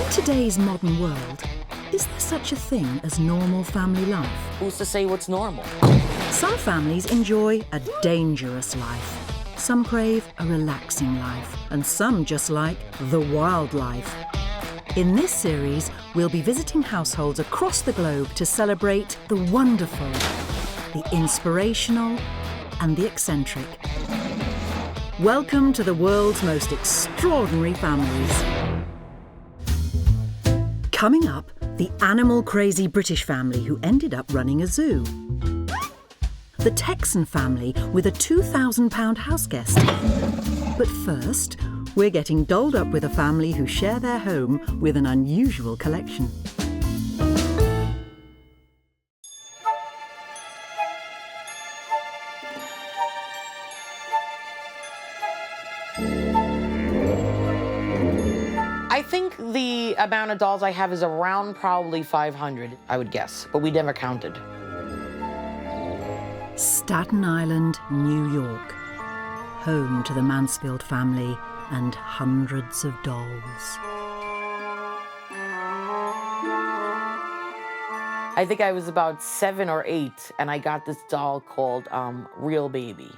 In today's modern world, is there such a thing as normal family life? Who's to say what's normal? Some families enjoy a dangerous life. Some crave a relaxing life, and some just like the wild life. In this series, we'll be visiting households across the globe to celebrate the wonderful, the inspirational, and the eccentric. Welcome to the world's most extraordinary families. Coming up, the animal-crazy British family who ended up running a zoo. The Texan family with a £2,000 house guest. But first, we're getting dolled up with a family who share their home with an unusual collection. I think the amount of dolls I have is around probably 500, I would guess, but we never counted. Staten Island, New York, home to the Mansfield family and hundreds of dolls. I think I was about 7 or 8, and I got this doll called Real Baby.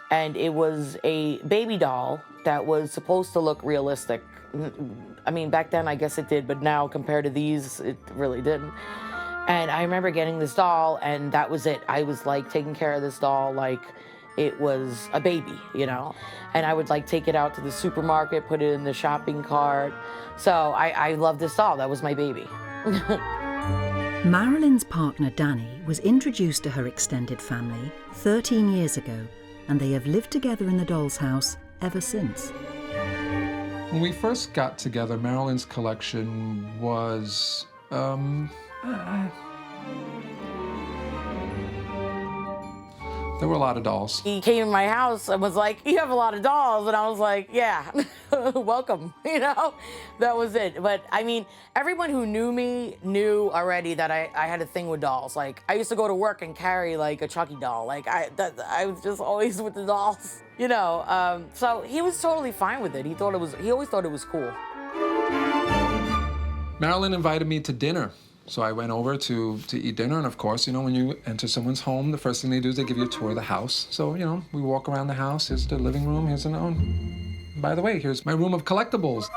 And it was a baby doll that was supposed to look realistic. I mean, back then I guess it did, but now compared to these, it really didn't. And I remember getting this doll, and that was it. I was like taking care of this doll like it was a baby, you know? And I would like take it out to the supermarket, put it in the shopping cart. So I loved this doll. That was my baby. Marilyn's partner, Danny, was introduced to her extended family 13 years ago, and they have lived together in the doll's house ever since. When we first got together, Marilyn's collection was, there were a lot of dolls. He came in my house and was like, "You have a lot of dolls." And I was like, "Yeah, welcome," you know? That was it. But I mean, everyone who knew me knew already that I had a thing with dolls. Like, I used to go to work and carry like a Chucky doll. Like, I was just always with the dolls, you know? So he was totally fine with it. He always thought it was cool. Marilyn invited me to dinner. So I went over to eat dinner, and of course, you know, when you enter someone's home, the first thing they do is they give you a tour of the house. So, you know, we walk around the house. Here's the living room. Here's by the way, here's my room of collectibles.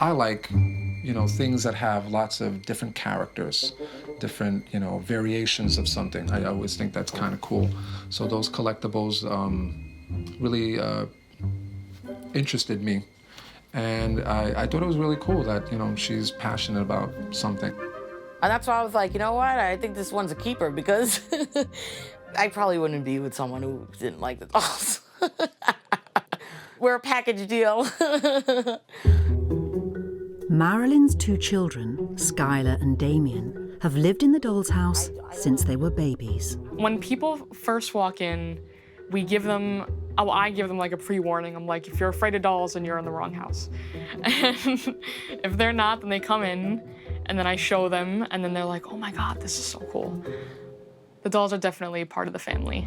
I like, you know, things that have lots of different characters, different, you know, variations of something. I always think that's kind of cool. So those collectibles really interested me. And I thought it was really cool that, you know, she's passionate about something. And that's why I was like, you know what? I think this one's a keeper, because I probably wouldn't be with someone who didn't like the dolls. We're a package deal. Marilyn's 2 children, Skylar and Damien, have lived in the doll's house since they were babies. When people first walk in, I give them like a pre-warning. I'm like, if you're afraid of dolls, then you're in the wrong house. And if they're not, then they come in, and then I show them, and then they're like, oh my God, this is so cool. The dolls are definitely part of the family.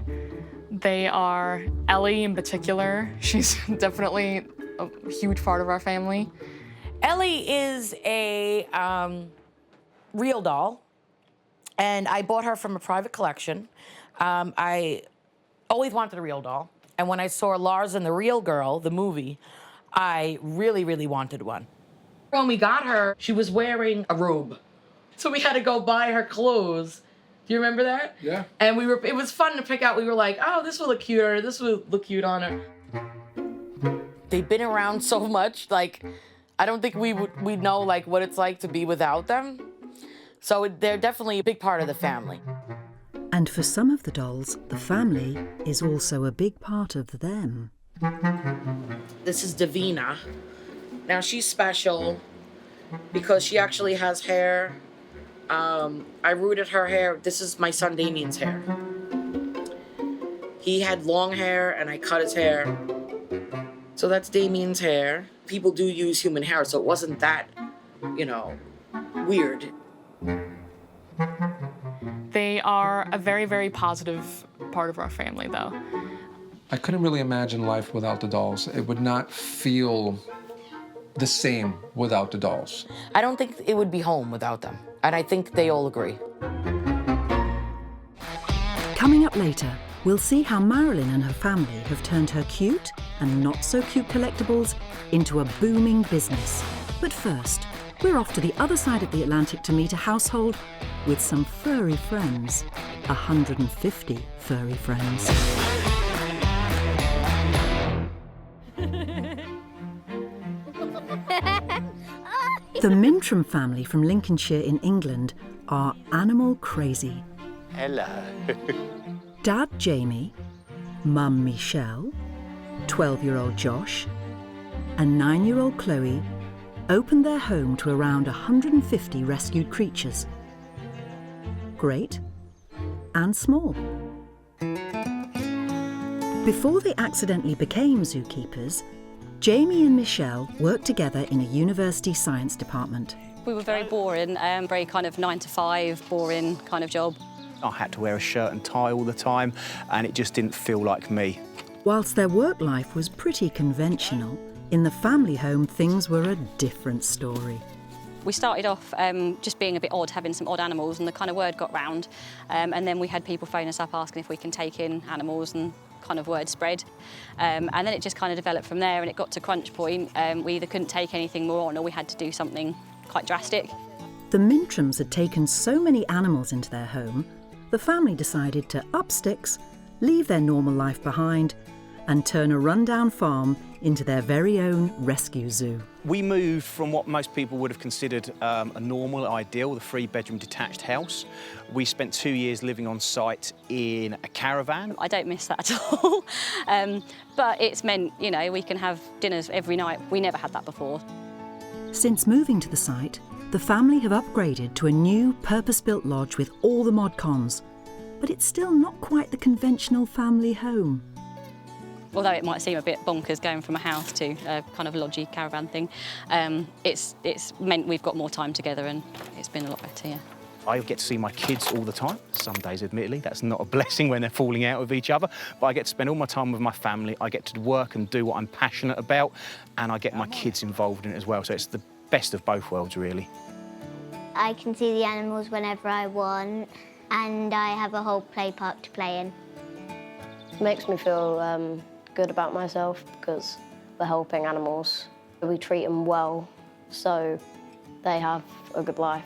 They are, Ellie in particular, she's definitely a huge part of our family. Ellie is a real doll, and I bought her from a private collection. I always wanted a real doll. And when I saw Lars and the Real Girl, the movie, I really, really wanted one. When we got her, she was wearing a robe. So we had to go buy her clothes. Do you remember that? Yeah. And it was fun to pick out. We were like, oh, this will look cute on her, this will look cute on her. They've been around so much, like, I don't think we'd know like what it's like to be without them. So they're definitely a big part of the family. And for some of the dolls, the family is also a big part of them. This is Davina. Now she's special because she actually has hair. I rooted her hair. This is my son Damien's hair. He had long hair and I cut his hair. So that's Damien's hair. People do use human hair, so it wasn't that, you know, weird. They are a very, very positive part of our family, though. I couldn't really imagine life without the dolls. It would not feel the same without the dolls. I don't think it would be home without them. And I think they all agree. Coming up later, we'll see how Marilyn and her family have turned her cute and not so cute collectibles into a booming business. But first, we're off to the other side of the Atlantic to meet a household with some furry friends. 150 furry friends. The Mintram family from Lincolnshire in England are animal crazy. Hello. Dad Jamie, Mum Michelle, 12-year-old Josh, and 9-year-old Chloe opened their home to around 150 rescued creatures. Great and small. Before they accidentally became zookeepers, Jamie and Michelle worked together in a university science department. We were very boring, very kind of 9 to 5, boring kind of job. I had to wear a shirt and tie all the time, and it just didn't feel like me. Whilst their work life was pretty conventional, in the family home things were a different story. We started off just being a bit odd, having some odd animals, and the kind of word got round. And then we had people phone us up asking if we can take in animals, and kind of word spread. And then it just kind of developed from there, and it got to crunch point. We either couldn't take anything more on, or we had to do something quite drastic. The Mintrams had taken so many animals into their home, the family decided to up sticks, leave their normal life behind, and turn a rundown farm into their very own rescue zoo. We moved from what most people would have considered a normal ideal, the 3-bedroom detached house. We spent 2 years living on site in a caravan. I don't miss that at all. But it's meant, you know, we can have dinners every night. We never had that before. Since moving to the site, the family have upgraded to a new purpose-built lodge with all the mod cons, but it's still not quite the conventional family home. Although it might seem a bit bonkers going from a house to a kind of lodgy caravan thing, it's meant we've got more time together, and it's been a lot better, yeah. I get to see my kids all the time. Some days, admittedly, that's not a blessing when they're falling out with each other, but I get to spend all my time with my family. I get to work and do what I'm passionate about, and I get my kids involved in it as well, so it's the best of both worlds, really. I can see the animals whenever I want, and I have a whole play park to play in. It makes me feel good about myself because we're helping animals. We treat them well, so they have a good life.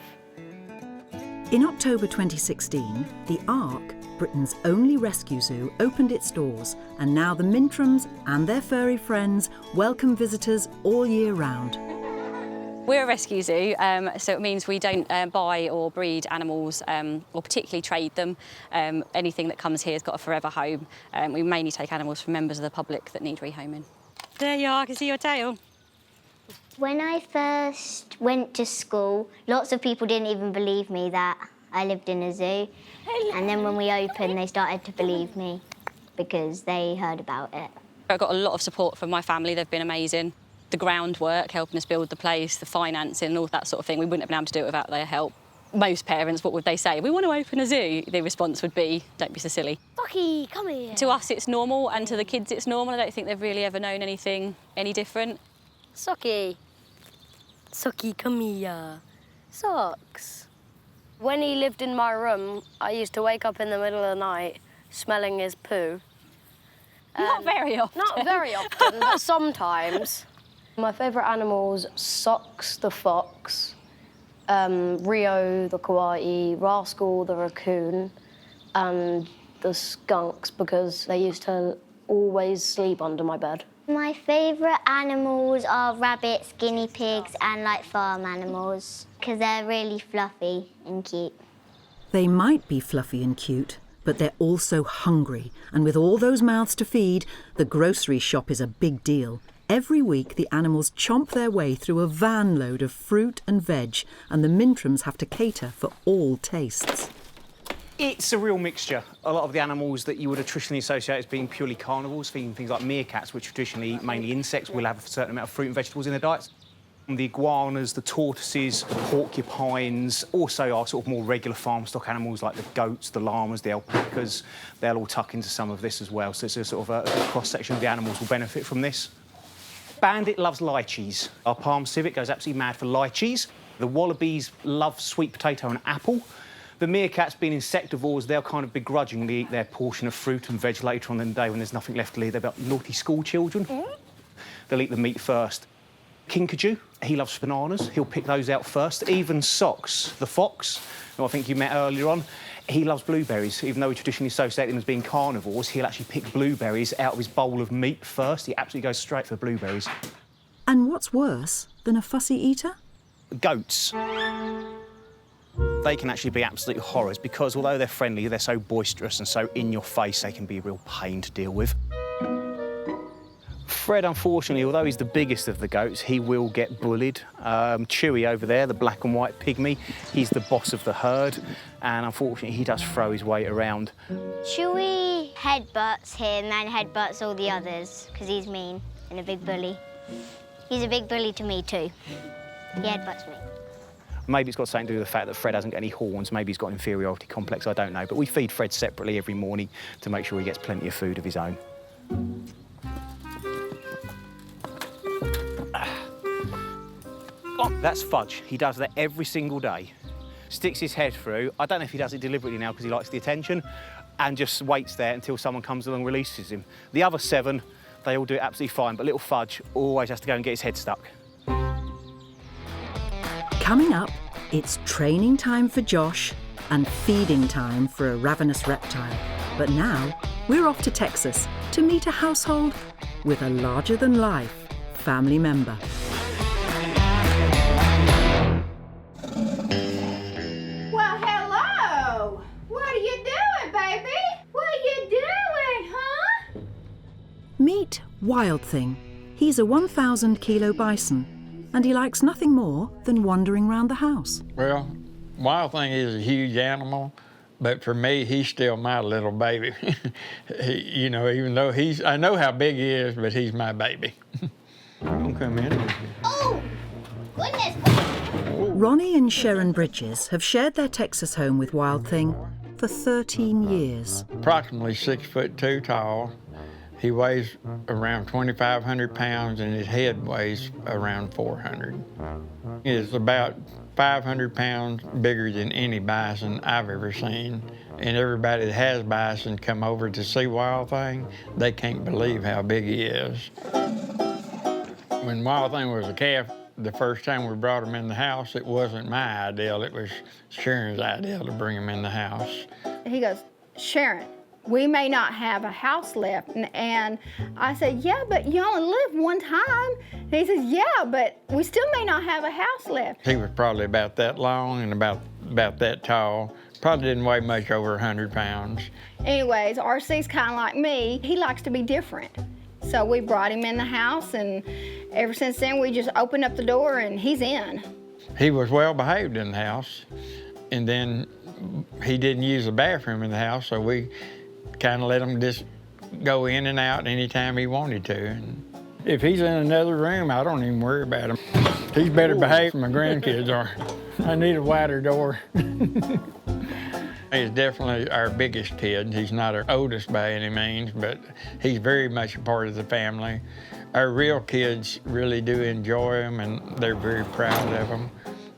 In October 2016, the Ark, Britain's only rescue zoo, opened its doors, and now the Mintrams and their furry friends welcome visitors all year round. We're a rescue zoo, so it means we don't buy or breed animals or particularly trade them. Anything that comes here has got a forever home. We mainly take animals from members of the public that need rehoming. There you are, I can see your tail. When I first went to school, lots of people didn't even believe me that I lived in a zoo. And then when we opened, they started to believe me because they heard about it. I got a lot of support from my family. They've been amazing. The groundwork, helping us build the place, the financing and all that sort of thing, we wouldn't have been able to do it without their help. Most parents, what would they say? We want to open a zoo. The response would be, don't be so silly. Bucky, come here. To us, it's normal, and to the kids, it's normal. I don't think they've really ever known anything any different. Socky. Socky, come here. Socks. When he lived in my room, I used to wake up in the middle of the night smelling his poo. Not very often. Not very often, but sometimes. My favourite animals, Socks the fox, Rio the kawaii, Rascal the raccoon, and the skunks, because they used to always sleep under my bed. My favourite animals are rabbits, guinea pigs, and like farm animals, because they're really fluffy and cute. They might be fluffy and cute, but they're also hungry, and with all those mouths to feed, the grocery shop is a big deal. Every week, the animals chomp their way through a van load of fruit and veg, and the Mintrams have to cater for all tastes. It's a real mixture. A lot of the animals that you would have traditionally associate as being purely carnivores, things like meerkats, which are traditionally mainly insects, will have a certain amount of fruit and vegetables in their diets. The iguanas, the tortoises, the porcupines, also our sort of more regular farm stock animals like the goats, the llamas, the alpacas, they'll all tuck into some of this as well. So it's a sort of a cross-section of the animals will benefit from this. Bandit loves lychees. Our Palm Civet goes absolutely mad for lychees. The wallabies love sweet potato and apple. The meerkats, being insectivores, they'll kind of begrudgingly eat their portion of fruit and veg later on in the day when there's nothing left to eat. They're about naughty school children. They'll eat the meat first. Kinkajou, he loves bananas. He'll pick those out first. Even Socks, the fox, who I think you met earlier on, he loves blueberries. Even though we traditionally associate them as being carnivores, he'll actually pick blueberries out of his bowl of meat first. He absolutely goes straight for blueberries. And what's worse than a fussy eater? Goats. They can actually be absolute horrors because although they're friendly, they're so boisterous and so in your face, they can be a real pain to deal with. Fred, unfortunately, although he's the biggest of the goats, he will get bullied. Chewy over there, the black and white pygmy, he's the boss of the herd, and unfortunately, he does throw his weight around. Chewy headbutts him and headbutts all the others because he's mean and a big bully. He's a big bully to me too. He headbutts me. Maybe it's got something to do with the fact that Fred hasn't got any horns. Maybe he's got an inferiority complex, I don't know. But we feed Fred separately every morning to make sure he gets plenty of food of his own. Oh, that's Fudge. He does that every single day. Sticks his head through. I don't know if he does it deliberately now because he likes the attention, and just waits there until someone comes along and releases him. The other 7, they all do it absolutely fine, but little Fudge always has to go and get his head stuck. Coming up, it's training time for Josh and feeding time for a ravenous reptile. But now, we're off to Texas to meet a household with a larger-than-life family member. Well, hello! What are you doing, baby? What are you doing, huh? Meet Wild Thing. He's a 1,000-kilo bison, and he likes nothing more than wandering around the house. Well, Wild Thing is a huge animal, but for me, he's still my little baby. You know, even though I know how big he is, but he's my baby. Don't come in. Oh, goodness! Ronnie and Sharon Bridges have shared their Texas home with Wild Thing for 13 years. Approximately 6'2" tall. He weighs around 2,500 pounds, and his head weighs around 400. He is about 500 pounds bigger than any bison I've ever seen. And everybody that has bison come over to see Wild Thing, they can't believe how big he is. When Wild Thing was a calf, the first time we brought him in the house, it wasn't my idea, it was Sharon's idea to bring him in the house. He goes, Sharon, we may not have a house left. And I said, yeah, but you only live one time. And he says, yeah, but we still may not have a house left. He was probably about that long and about that tall. Probably didn't weigh much over 100 pounds. Anyways, RC's kind of like me. He likes to be different. So we brought him in the house, and ever since then, we just opened up the door and he's in. He was well behaved in the house, and then he didn't use the bathroom in the house, so we kind of let him just go in and out anytime he wanted to. And if he's in another room, I don't even worry about him. He's better behaved than my grandkids are. I need a wider door. He's definitely our biggest kid. He's not our oldest by any means, but he's very much a part of the family. Our real kids really do enjoy him, and they're very proud of him.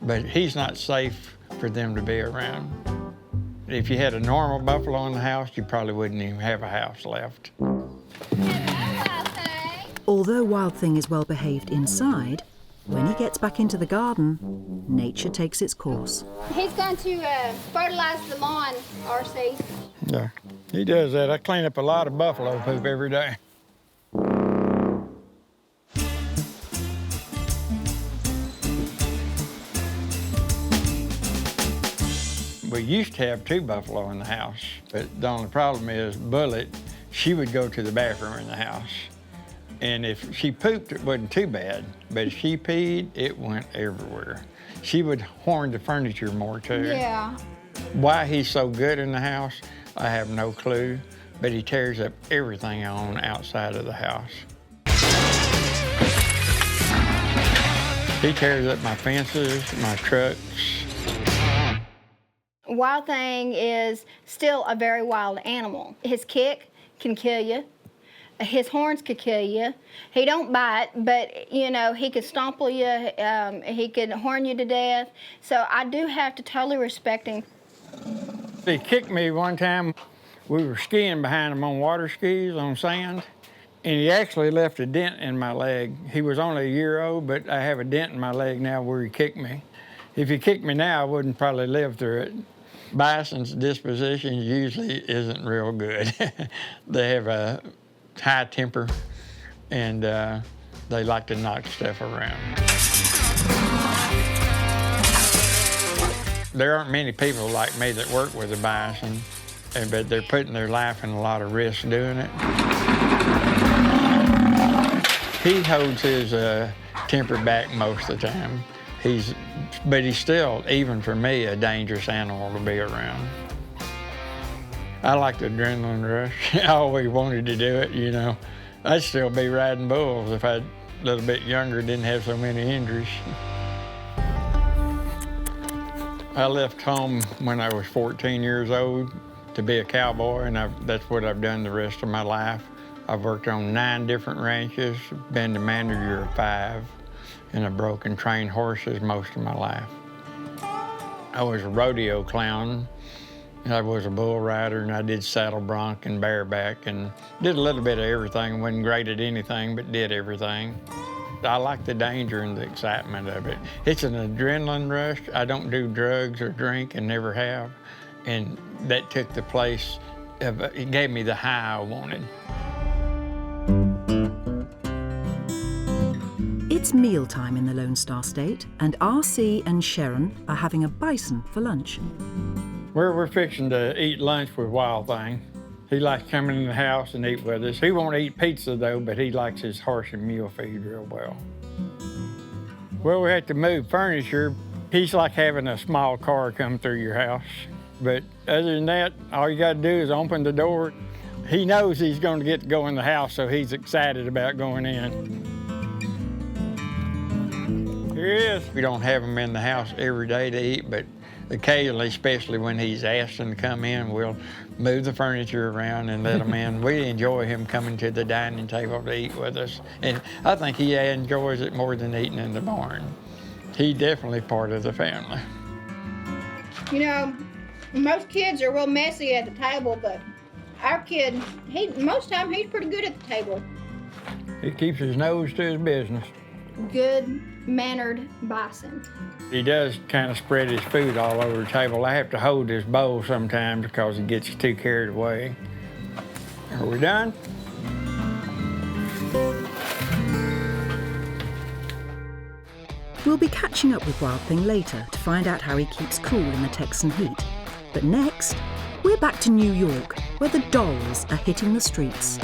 But he's not safe for them to be around. If you had a normal buffalo in the house, you probably wouldn't even have a house left. Although Wild Thing is well behaved inside, when he gets back into the garden, nature takes its course. He's going to fertilize the lawn, RC. Yeah, he does that. I clean up a lot of buffalo poop every day. We used to have 2 buffalo in the house, but the only problem is Bullet, she would go to the bathroom in the house. And if she pooped, it wasn't too bad, but if she peed, it went everywhere. She would horn the furniture more too. Yeah. Why he's so good in the house, I have no clue, but he tears up everything on outside of the house. He tears up my fences, my trucks. Wild Thing is still a very wild animal. His kick can kill you. His horns could kill you. He don't bite, but you know, he could stomple you, he could horn you to death. So I do have to totally respect him. He kicked me one time. We were skiing behind him on water skis on sand, and he actually left a dent in my leg. He was only a year old, but I have a dent in my leg now where he kicked me. If he kicked me now, I wouldn't probably live through it. Bison's disposition usually isn't real good. They have a high temper, and they like to knock stuff around. There aren't many people like me that work with a bison, but they're putting their life in a lot of risk doing it. He holds his temper back most of the time. But he's still, even for me, a dangerous animal to be around. I like the adrenaline rush. I always wanted to do it, you know. I'd still be riding bulls if I was a little bit younger, didn't have so many injuries. I left home when I was 14 years old to be a cowboy, and that's what I've done the rest of my life. I've worked on 9 different ranches, been the manager of 5, and I've broken trained horses most of my life. I was a rodeo clown. I was a bull rider, and I did saddle bronc and bareback, and did a little bit of everything. Wasn't great at anything, but did everything. I like the danger and the excitement of it. It's an adrenaline rush. I don't do drugs or drink and never have, and that took the place of, it gave me the high I wanted. It's mealtime in the Lone Star State, and R.C. and Sharon are having a bison for lunch. We're fixing to eat lunch with Wild Thing. He likes coming in the house and eat with us. He won't eat pizza though, but he likes his horse and mule feed real well. Well, we had to move furniture. He's like having a small car come through your house. But other than that, all you gotta do is open the door. He knows he's gonna get to go in the house, so he's excited about going in. Here he is. We don't have him in the house every day to eat, but occasionally, especially when he's asking to come in, we'll move the furniture around and let him in. We enjoy him coming to the dining table to eat with us. And I think he enjoys it more than eating in the barn. He's definitely part of the family. You know, most kids are real messy at the table, but our kid, most time he's pretty good at the table. He keeps his nose to his business. Good-mannered bison. He does kind of spread his food all over the table. I have to hold his bowl sometimes because he gets too carried away. Are we done? We'll be catching up with Wild Thing later to find out how he keeps cool in the Texan heat. But next, we're back to New York, where the dolls are hitting the streets.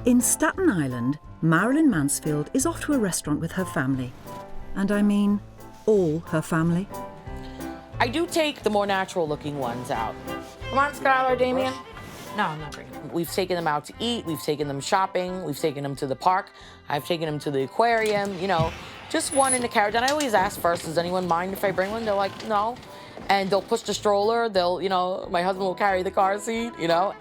In Staten Island, Marilyn Mansfield is off to a restaurant with her family. And I mean, all her family. I do take the more natural looking ones out. Come on, Skylar, Damien. No, I'm not bringing them. We've taken them out to eat, we've taken them shopping, we've taken them to the park, I've taken them to the aquarium, you know, just one in the carriage. And I always ask first, does anyone mind if I bring one? They're like, no. And they'll push the stroller, they'll, you know, my husband will carry the car seat, you know.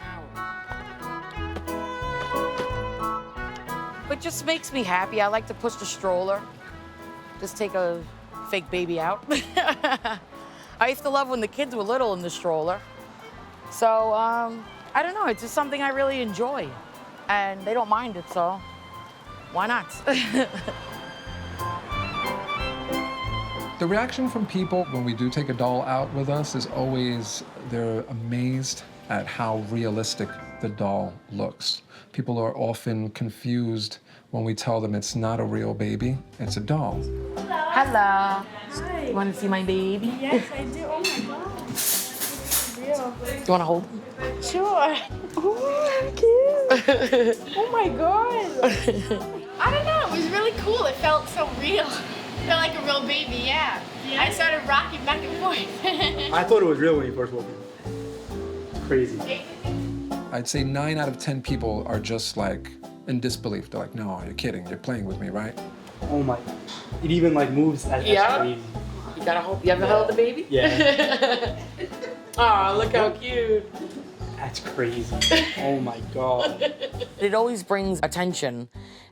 It just makes me happy. I like to push the stroller. Just take a fake baby out. I used to love when the kids were little in the stroller. So, I don't know, it's just something I really enjoy. And they don't mind it, so why not? The reaction from people when we do take a doll out with us is always they're amazed at how realistic the doll looks. People are often confused when we tell them it's not a real baby, it's a doll. Hello. Hi. You want to see my baby? Yes, I do. Oh my God. It's real. You want to hold him? Sure. Oh, cute. Oh my God. I don't know. It was really cool. It felt so real. It felt like a real baby, yeah. I started rocking back and forth. I thought it was real when you first woke up. Crazy. I'd say 9 out of 10 people are just like in disbelief. They're like, no, you're kidding. You're playing with me, right? Oh my. It even like moves as Yeah? crazy. You gotta hold. You ever held the baby? Yeah. Oh, look how cute. That's crazy. Oh my God. It always brings attention,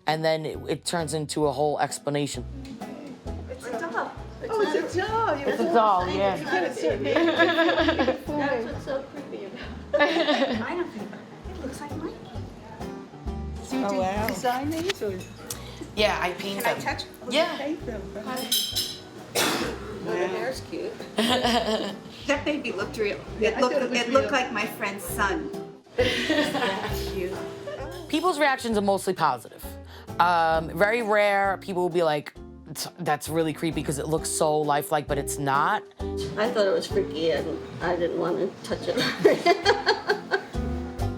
and then it turns into a whole explanation. It's a doll. Oh, it's a doll. It's a doll, yeah. That's what's so creepy about it. I don't think it looks like Mikey. So you did design these, or? Yeah, I paint them. Can I touch? Yeah. Paint them. Oh, the hair's cute. That baby looked real. It looked like my friend's son. Cute. People's reactions are mostly positive. Very rare, people will be like, that's really creepy because it looks so lifelike, but it's not. I thought it was freaky and I didn't want to touch it.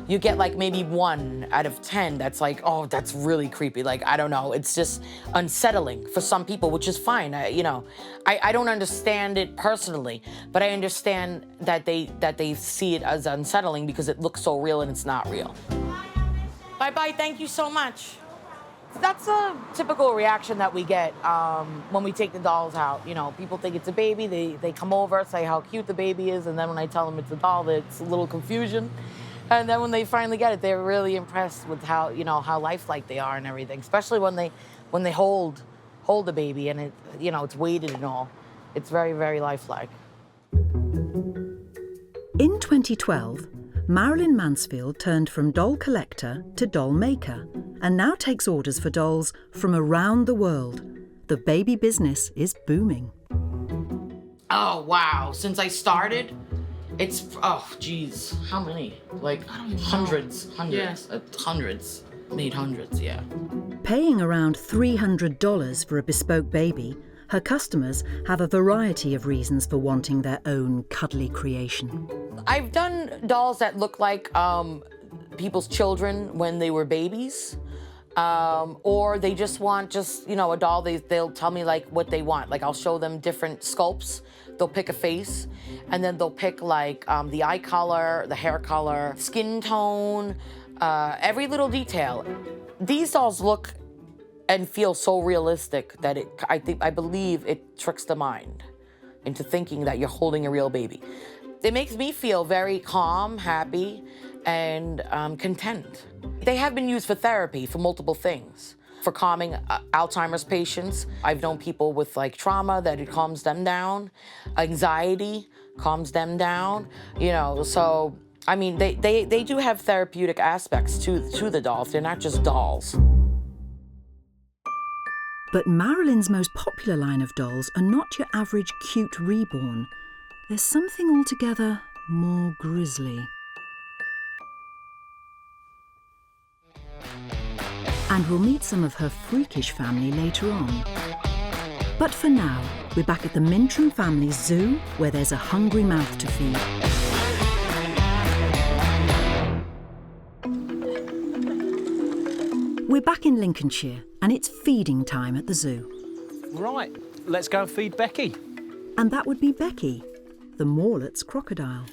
You get like maybe 1 out of 10 that's like, oh, that's really creepy. Like, I don't know, it's just unsettling for some people, which is fine. I don't understand it personally, but I understand that they see it as unsettling because it looks so real and it's not real. Bye-bye, thank you so much. That's a typical reaction that we get when we take the dolls out. You know, people think it's a baby, they come over, say how cute the baby is, and then when I tell them it's a doll, it's a little confusion. And then when they finally get it, they're really impressed with how lifelike they are and everything, especially when they hold the baby and it's weighted and all. It's very, very lifelike. In 2012, Marilyn Mansfield turned from doll collector to doll maker and now takes orders for dolls from around the world. The baby business is booming. Oh, wow. Since I started, it's, oh, geez. How many? Like, hundreds. Yeah. Hundreds. Made hundreds, yeah. Paying around $300 for a bespoke baby, her customers have a variety of reasons for wanting their own cuddly creation. I've done dolls that look like people's children when they were babies. Or they just want a doll, they'll tell me like what they want. Like I'll show them different sculpts. They'll pick a face, and then they'll pick like the eye color, the hair color, skin tone, every little detail. These dolls look and feel so realistic that I believe it tricks the mind into thinking that you're holding a real baby. It makes me feel very calm, happy, and content. They have been used for therapy for multiple things. For calming Alzheimer's patients. I've known people with like trauma that it calms them down. Anxiety calms them down. So I mean, they do have therapeutic aspects to the dolls. They're not just dolls. But Marilyn's most popular line of dolls are not your average cute reborn. There's something altogether more grisly. And we'll meet some of her freakish family later on. But for now, we're back at the Mintram family's zoo, where there's a hungry mouth to feed. We're back in Lincolnshire, and it's feeding time at the zoo. Right, let's go and feed Becky. And that would be Becky, the Morlet's crocodile.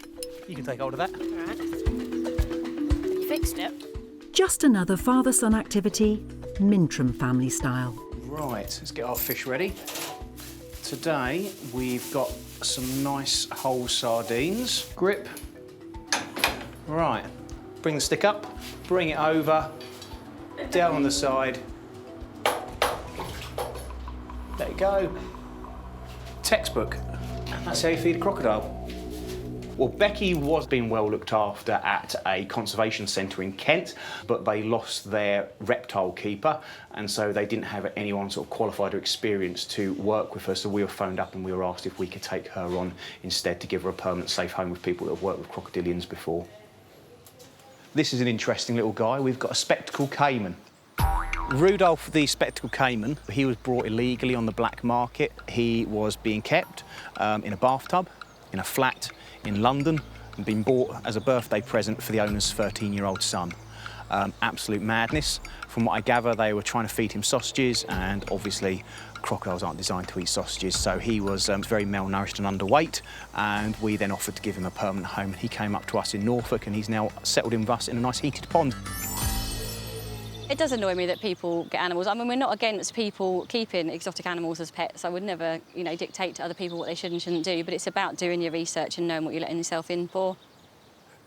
You can take hold of that. All right. You fixed it. Just another father-son activity, Mintram family style. Right, let's get our fish ready. Today we've got some nice whole sardines. Grip. Right, bring the stick up, bring it over, down on the side. There you go. Textbook. That's how you feed a crocodile. Well, Becky was being well looked after at a conservation centre in Kent, but they lost their reptile keeper, and so they didn't have anyone sort of qualified or experienced to work with her, so we were phoned up and we were asked if we could take her on instead to give her a permanent safe home with people that have worked with crocodilians before. This is an interesting little guy. We've got a spectacled caiman. Rudolph the spectacled caiman, he was brought illegally on the black market. He was being kept in a bathtub, in a flat in London, and been bought as a birthday present for the owner's 13-year-old son. Absolute madness. From what I gather, they were trying to feed him sausages, and obviously crocodiles aren't designed to eat sausages, so he was very malnourished and underweight, and we then offered to give him a permanent home, and he came up to us in Norfolk, and he's now settled in with us in a nice heated pond. It does annoy me that people get animals. I mean, we're not against people keeping exotic animals as pets. I would never, you know, dictate to other people what they should and shouldn't do, but it's about doing your research and knowing what you're letting yourself in for.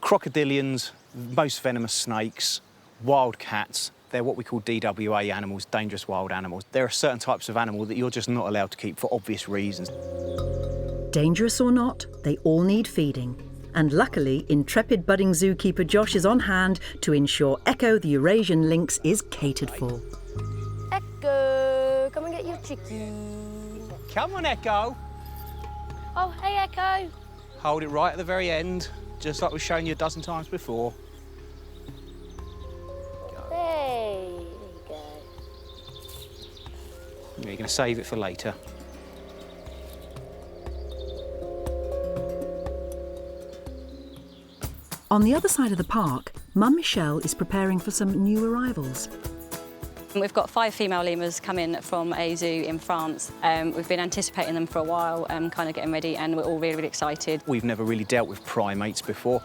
Crocodilians, most venomous snakes, wild cats, they're what we call DWA animals, dangerous wild animals. There are certain types of animal that you're just not allowed to keep for obvious reasons. Dangerous or not, they all need feeding. And luckily, intrepid budding zookeeper Josh is on hand to ensure Echo the Eurasian lynx is catered for. Echo, come and get your chicky. Come on, Echo. Oh, hey, Echo. Hold it right at the very end, just like we've shown you a dozen times before. Hey, there you go. You're going to save it for later. On the other side of the park, Mum Michelle is preparing for some new arrivals. We've got 5 female lemurs coming from a zoo in France. We've been anticipating them for a while, kind of getting ready, and we're all really, really excited. We've never really dealt with primates before,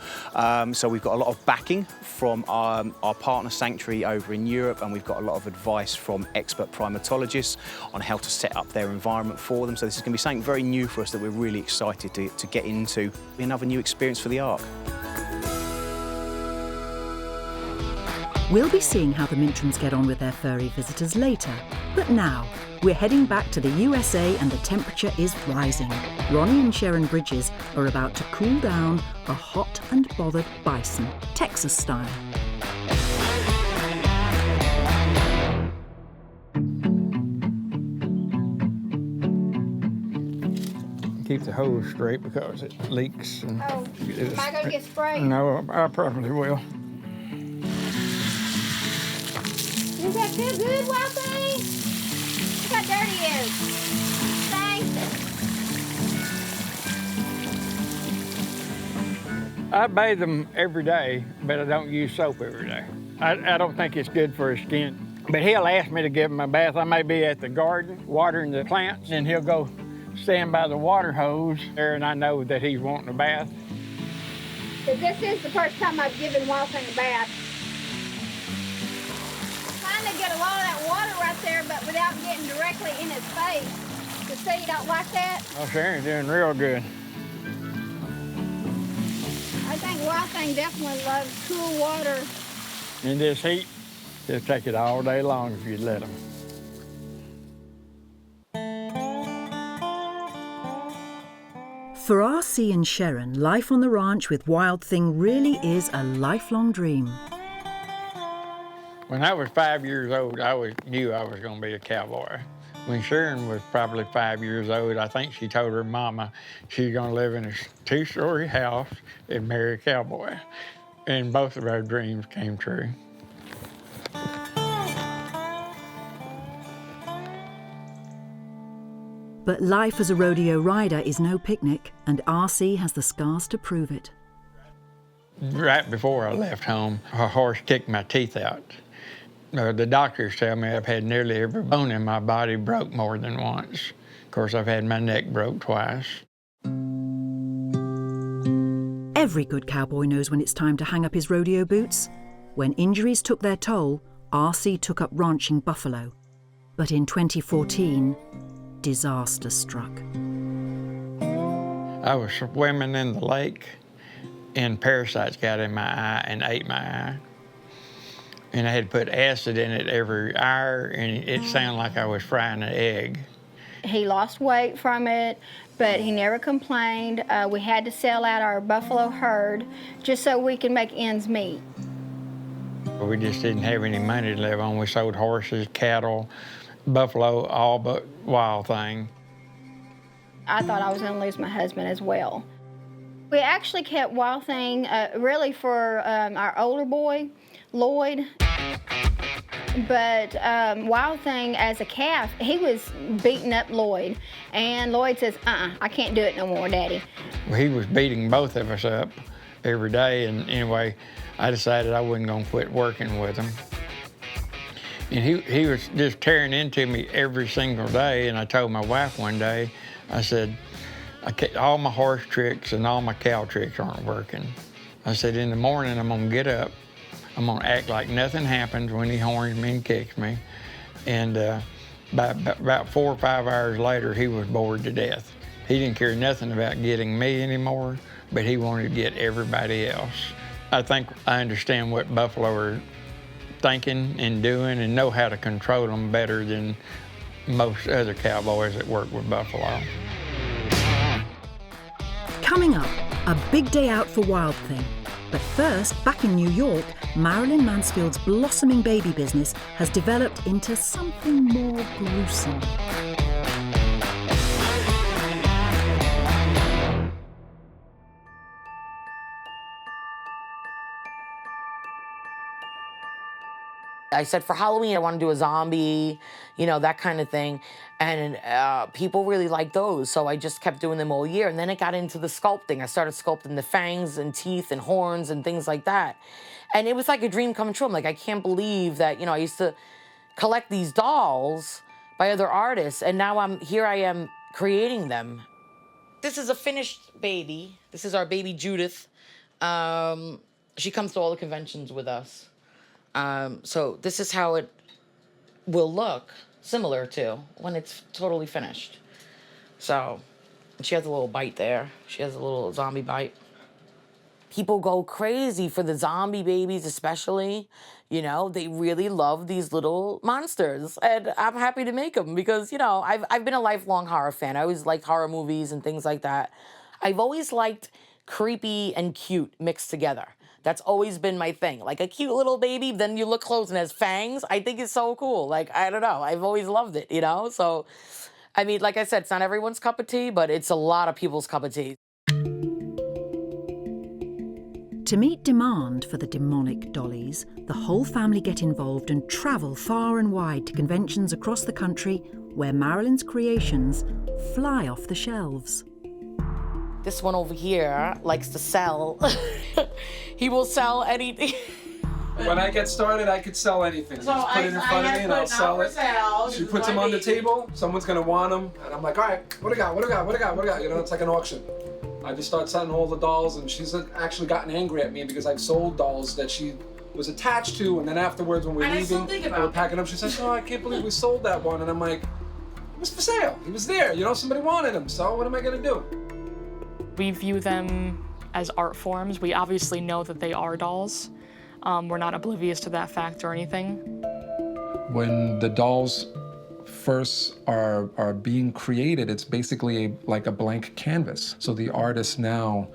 so we've got a lot of backing from our partner sanctuary over in Europe, and we've got a lot of advice from expert primatologists on how to set up their environment for them. So this is going to be something very new for us that we're really excited to get into. Another new experience for the Ark. We'll be seeing how the Mintrams get on with their furry visitors later. But now, we're heading back to the USA and the temperature is rising. Ronnie and Sharon Bridges are about to cool down a hot and bothered bison, Texas style. Keep the hose straight because it leaks. And Oh, am I gonna get sprayed? No, I probably will. Does that feel good, Wild Thing? Look how dirty it is. Thanks. I bathe them every day, but I don't use soap every day. I don't think it's good for his skin. But he'll ask me to give him a bath. I may be at the garden watering the plants, and he'll go stand by the water hose there, and I know that he's wanting a bath. But this is the first time I've given Wild Thing a bath. Trying to get a lot of that water right there, but without getting directly in his face. You say you don't like that? Oh, Sharon's doing real good. I think Wild Thing definitely loves cool water. In this heat, he'll take it all day long if you let him. For RC and Sharon, life on the ranch with Wild Thing really is a lifelong dream. When I was 5 years old, I knew I was going to be a cowboy. When Sharon was probably 5 years old, I think she told her mama she's going to live in a 2-story house and marry a cowboy. And both of our dreams came true. But life as a rodeo rider is no picnic, and RC has the scars to prove it. Right before I left home, a horse kicked my teeth out. The doctors tell me I've had nearly every bone in my body broke more than once. Of course, I've had my neck broke twice. Every good cowboy knows when it's time to hang up his rodeo boots. When injuries took their toll, RC took up ranching buffalo. But in 2014, disaster struck. I was swimming in the lake, and parasites got in my eye and ate my eye. And I had to put acid in it every hour, and it sounded like I was frying an egg. He lost weight from it, but he never complained. We had to sell out our buffalo herd just so we could make ends meet. We just didn't have any money to live on. We sold horses, cattle, buffalo, all but Wild Thing. I thought I was going to lose my husband as well. We actually kept Wild Thing really for our older boy, Lloyd. But Wild Thing, as a calf, he was beating up Lloyd. And Lloyd says, I can't do it no more, Daddy. He was beating both of us up every day, and anyway, I decided I wasn't going to quit working with him. And he was just tearing into me every single day, and I told my wife one day, I said, all my horse tricks and all my cow tricks aren't working. I said, in the morning I'm going to get up, I'm gonna act like nothing happens when he horns me and kicks me. And about 4 or 5 hours later, he was bored to death. He didn't care nothing about getting me anymore, but he wanted to get everybody else. I think I understand what buffalo are thinking and doing and know how to control them better than most other cowboys that work with buffalo. Coming up, a big day out for Wild Thing. But first, back in New York, Marilyn Mansfield's blossoming baby business has developed into something more gruesome. I said for Halloween, I want to do a zombie, you know, that kind of thing. And people really like those, so I just kept doing them all year. And then it got into the sculpting. I started sculpting the fangs and teeth and horns and things like that. And it was like a dream come true. I'm like, I can't believe that, you know, I used to collect these dolls by other artists, and now I am creating them. This is a finished baby. This is our baby Judith. She comes to all the conventions with us. So this is how it will look, similar to when it's totally finished. So she has a little bite there. She has a little zombie bite. People go crazy for the zombie babies, especially. You know, they really love these little monsters, and I'm happy to make them because, you know, I've been a lifelong horror fan. I always liked horror movies and things like that. I've always liked creepy and cute mixed together. That's always been my thing. Like a cute little baby, then you look close and has fangs. I think it's so cool. Like, I don't know. I've always loved it, you know? So, I mean, like I said, it's not everyone's cup of tea, but it's a lot of people's cup of tea. To meet demand for the demonic dollies, the whole family get involved and travel far and wide to conventions across the country where Marilyn's creations fly off the shelves. This one over here likes to sell. He will sell anything. When I get started, I could sell anything. So Just put it in front of me and I'll sell it. She puts them on the table, someone's gonna want them, and I'm like, all right, what do I got, what do I got, what do I got, what do I got? You know, it's like an auction. I just start selling all the dolls, and she's actually gotten angry at me because I've sold dolls that she was attached to, and then afterwards when we're leaving, we're packing up, she says, oh, I can't believe we sold that one. And I'm like, it was for sale. He was there, you know, somebody wanted him, so what am I gonna do? We view them as art forms. We obviously know that they are dolls. We're not oblivious to that fact or anything. When the dolls first are being created, it's basically like a blank canvas. So the artist now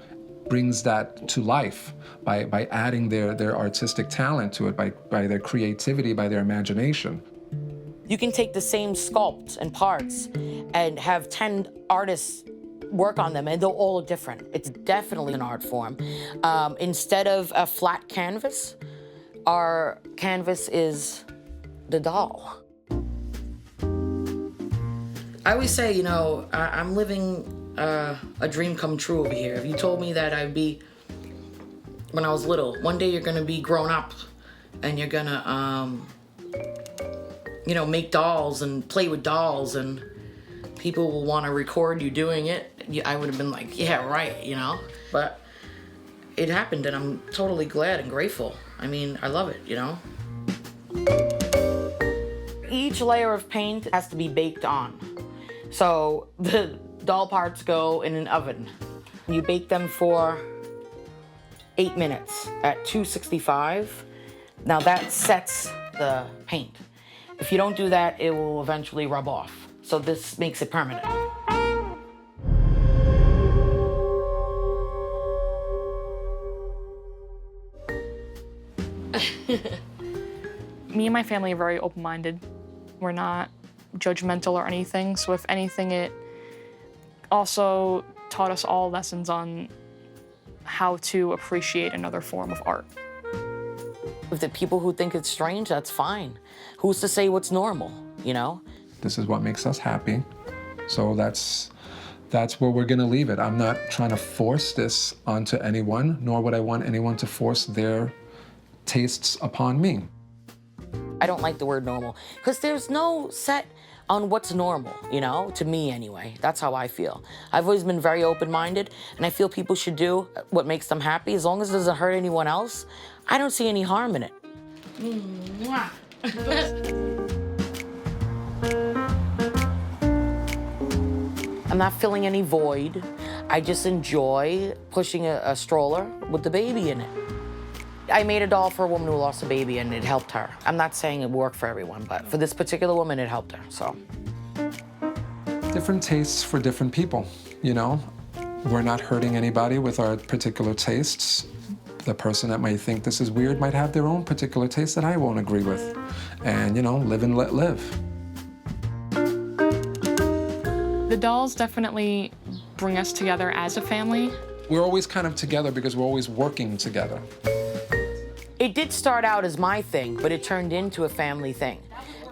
brings that to life by adding their artistic talent to it, by their creativity, by their imagination. You can take the same sculpt and parts and have 10 artists work on them, and they'll all look different. It's definitely an art form. Instead of a flat canvas, our canvas is the doll. I always say, you know, I'm living a dream come true over here. If you told me that I'd be, when I was little, one day you're gonna be grown up and you're gonna, you know, make dolls and play with dolls and people will wanna record you doing it, I would have been like, yeah, right, you know? But it happened and I'm totally glad and grateful. I mean, I love it, you know? Each layer of paint has to be baked on. So the doll parts go in an oven. You bake them for 8 minutes at 265. Now that sets the paint. If you don't do that, it will eventually rub off. So this makes it permanent. Me and my family are very open-minded. We're not judgmental or anything, so if anything, it also taught us all lessons on how to appreciate another form of art. If the people who think it's strange, that's fine. Who's to say what's normal, you know? This is what makes us happy. So that's where we're gonna leave it. I'm not trying to force this onto anyone, nor would I want anyone to force their tastes upon me. I don't like the word normal, because there's no set on what's normal, you know, to me anyway. That's how I feel. I've always been very open-minded, and I feel people should do what makes them happy. As long as it doesn't hurt anyone else, I don't see any harm in it. I'm not filling any void. I just enjoy pushing a stroller with the baby in it. I made a doll for a woman who lost a baby and it helped her. I'm not saying it worked for everyone, but for this particular woman, it helped her, so. Different tastes for different people, you know? We're not hurting anybody with our particular tastes. The person that might think this is weird might have their own particular taste that I won't agree with. And, you know, live and let live. The dolls definitely bring us together as a family. We're always kind of together because we're always working together. It did start out as my thing, but it turned into a family thing.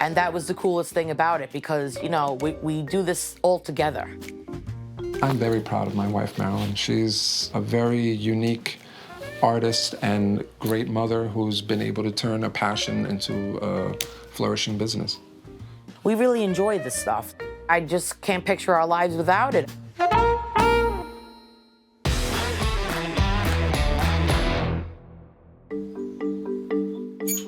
And that was the coolest thing about it because, you know, we do this all together. I'm very proud of my wife, Marilyn. She's a very unique artist and great mother who's been able to turn a passion into a flourishing business. We really enjoy this stuff. I just can't picture our lives without it.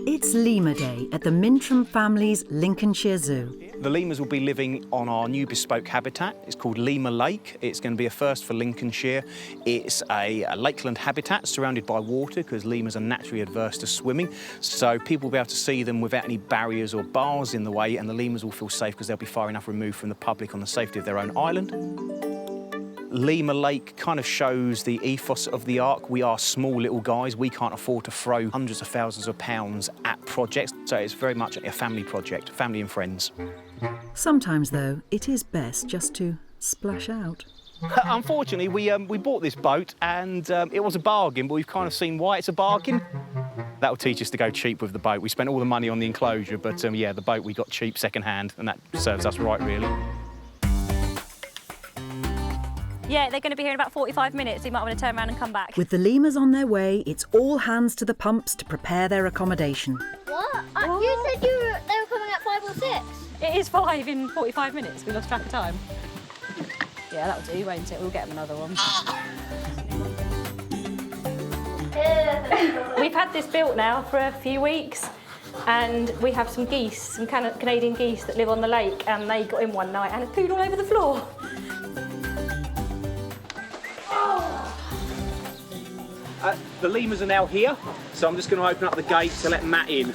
It's Lemur Day at the Mintram family's Lincolnshire Zoo. The lemurs will be living on our new bespoke habitat. It's called Lemur Lake. It's going to be a first for Lincolnshire. It's a lakeland habitat surrounded by water because lemurs are naturally adverse to swimming. So people will be able to see them without any barriers or bars in the way, and the lemurs will feel safe because they'll be far enough removed from the public on the safety of their own island. Lemur Lake kind of shows the ethos of the Ark. We are small little guys. We can't afford to throw hundreds of thousands of pounds at projects. So it's very much a family project, family and friends. Sometimes, though, it is best just to splash out. Unfortunately, we bought this boat and it was a bargain, but we've kind of seen why it's a bargain. That'll teach us to go cheap with the boat. We spent all the money on the enclosure, but yeah, the boat we got cheap second-hand, and that serves us right, really. Yeah, they're going to be here in about 45 minutes, so you might want to turn around and come back. With the lemurs on their way, it's all hands to the pumps to prepare their accommodation. What? You said they were coming at 5 or 6. It is 5 in 45 minutes. We lost track of time. Yeah, that'll do, won't it? We'll get them another one. We've had this built now for a few weeks, and we have some geese, some Canadian geese that live on the lake, and they got in one night and it pooed all over the floor. The lemurs are now here, so I'm just going to open up the gate to let Matt in.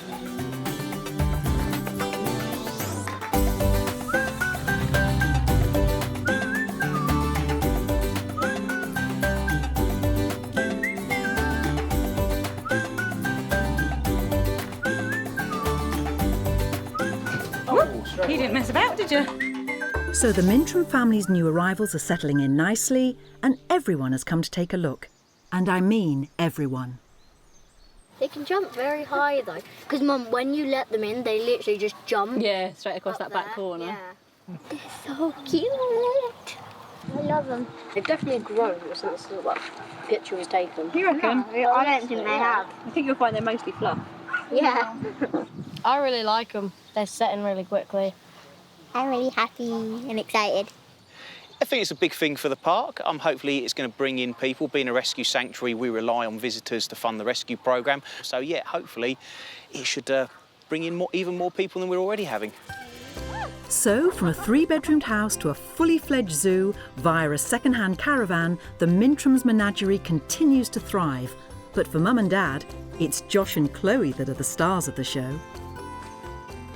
You didn't mess about, did you? So the Mintram family's new arrivals are settling in nicely, and everyone has come to take a look. And I mean everyone. They can jump very high though, because Mum, when you let them in, they literally just jump. Yeah, straight across that back corner. Yeah. They're so cute. I love them. They've definitely grown since the picture was taken. You reckon? Yeah, I don't think they have. I think you'll find they're mostly fluff. Yeah. I really like them. They're setting really quickly. I'm really happy and excited. I think it's a big thing for the park. Hopefully it's going to bring in people. Being a rescue sanctuary, we rely on visitors to fund the rescue programme. So yeah, hopefully it should bring in even more people than we're already having. So, from a 3-bedroomed house to a fully fledged zoo via a second-hand caravan, the Mintram's menagerie continues to thrive. But for Mum and Dad, it's Josh and Chloe that are the stars of the show.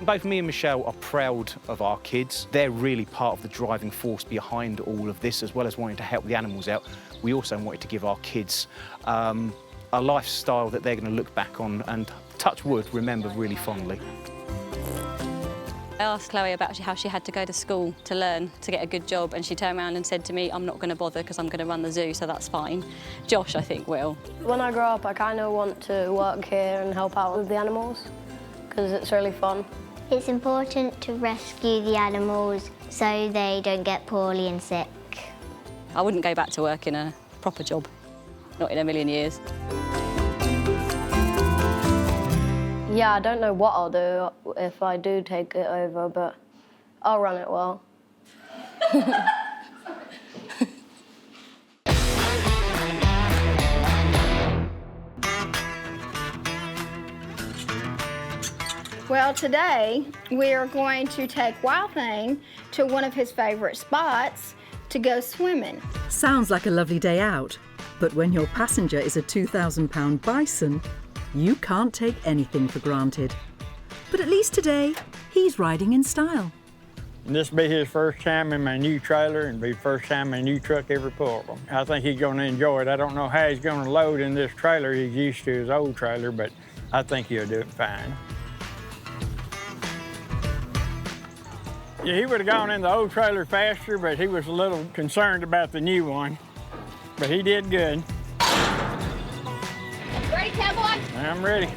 Both me and Michelle are proud of our kids. They're really part of the driving force behind all of this, as well as wanting to help the animals out. We also wanted to give our kids a lifestyle that they're going to look back on and, touch wood, remember really fondly. I asked Chloe about how she had to go to school to learn to get a good job, and she turned around and said to me, I'm not going to bother because I'm going to run the zoo, so that's fine. Josh, I think, will. When I grow up, I kind of want to work here and help out with the animals because it's really fun. It's important to rescue the animals so they don't get poorly and sick. I wouldn't go back to work in a proper job, not in a million years. Yeah, I don't know what I'll do if I do take it over, but I'll run it well. Well, today we are going to take Wild Thing to one of his favorite spots to go swimming. Sounds like a lovely day out, but when your passenger is a 2,000-pound bison, you can't take anything for granted. But at least today, he's riding in style. This will be his first time in my new trailer and be the first time my new truck ever pulled him. I think he's going to enjoy it. I don't know how he's going to load in this trailer. He's used to his old trailer, but I think he'll do it fine. Yeah, he would have gone in the old trailer faster, but he was a little concerned about the new one. But he did good. Ready, cowboy? I'm ready.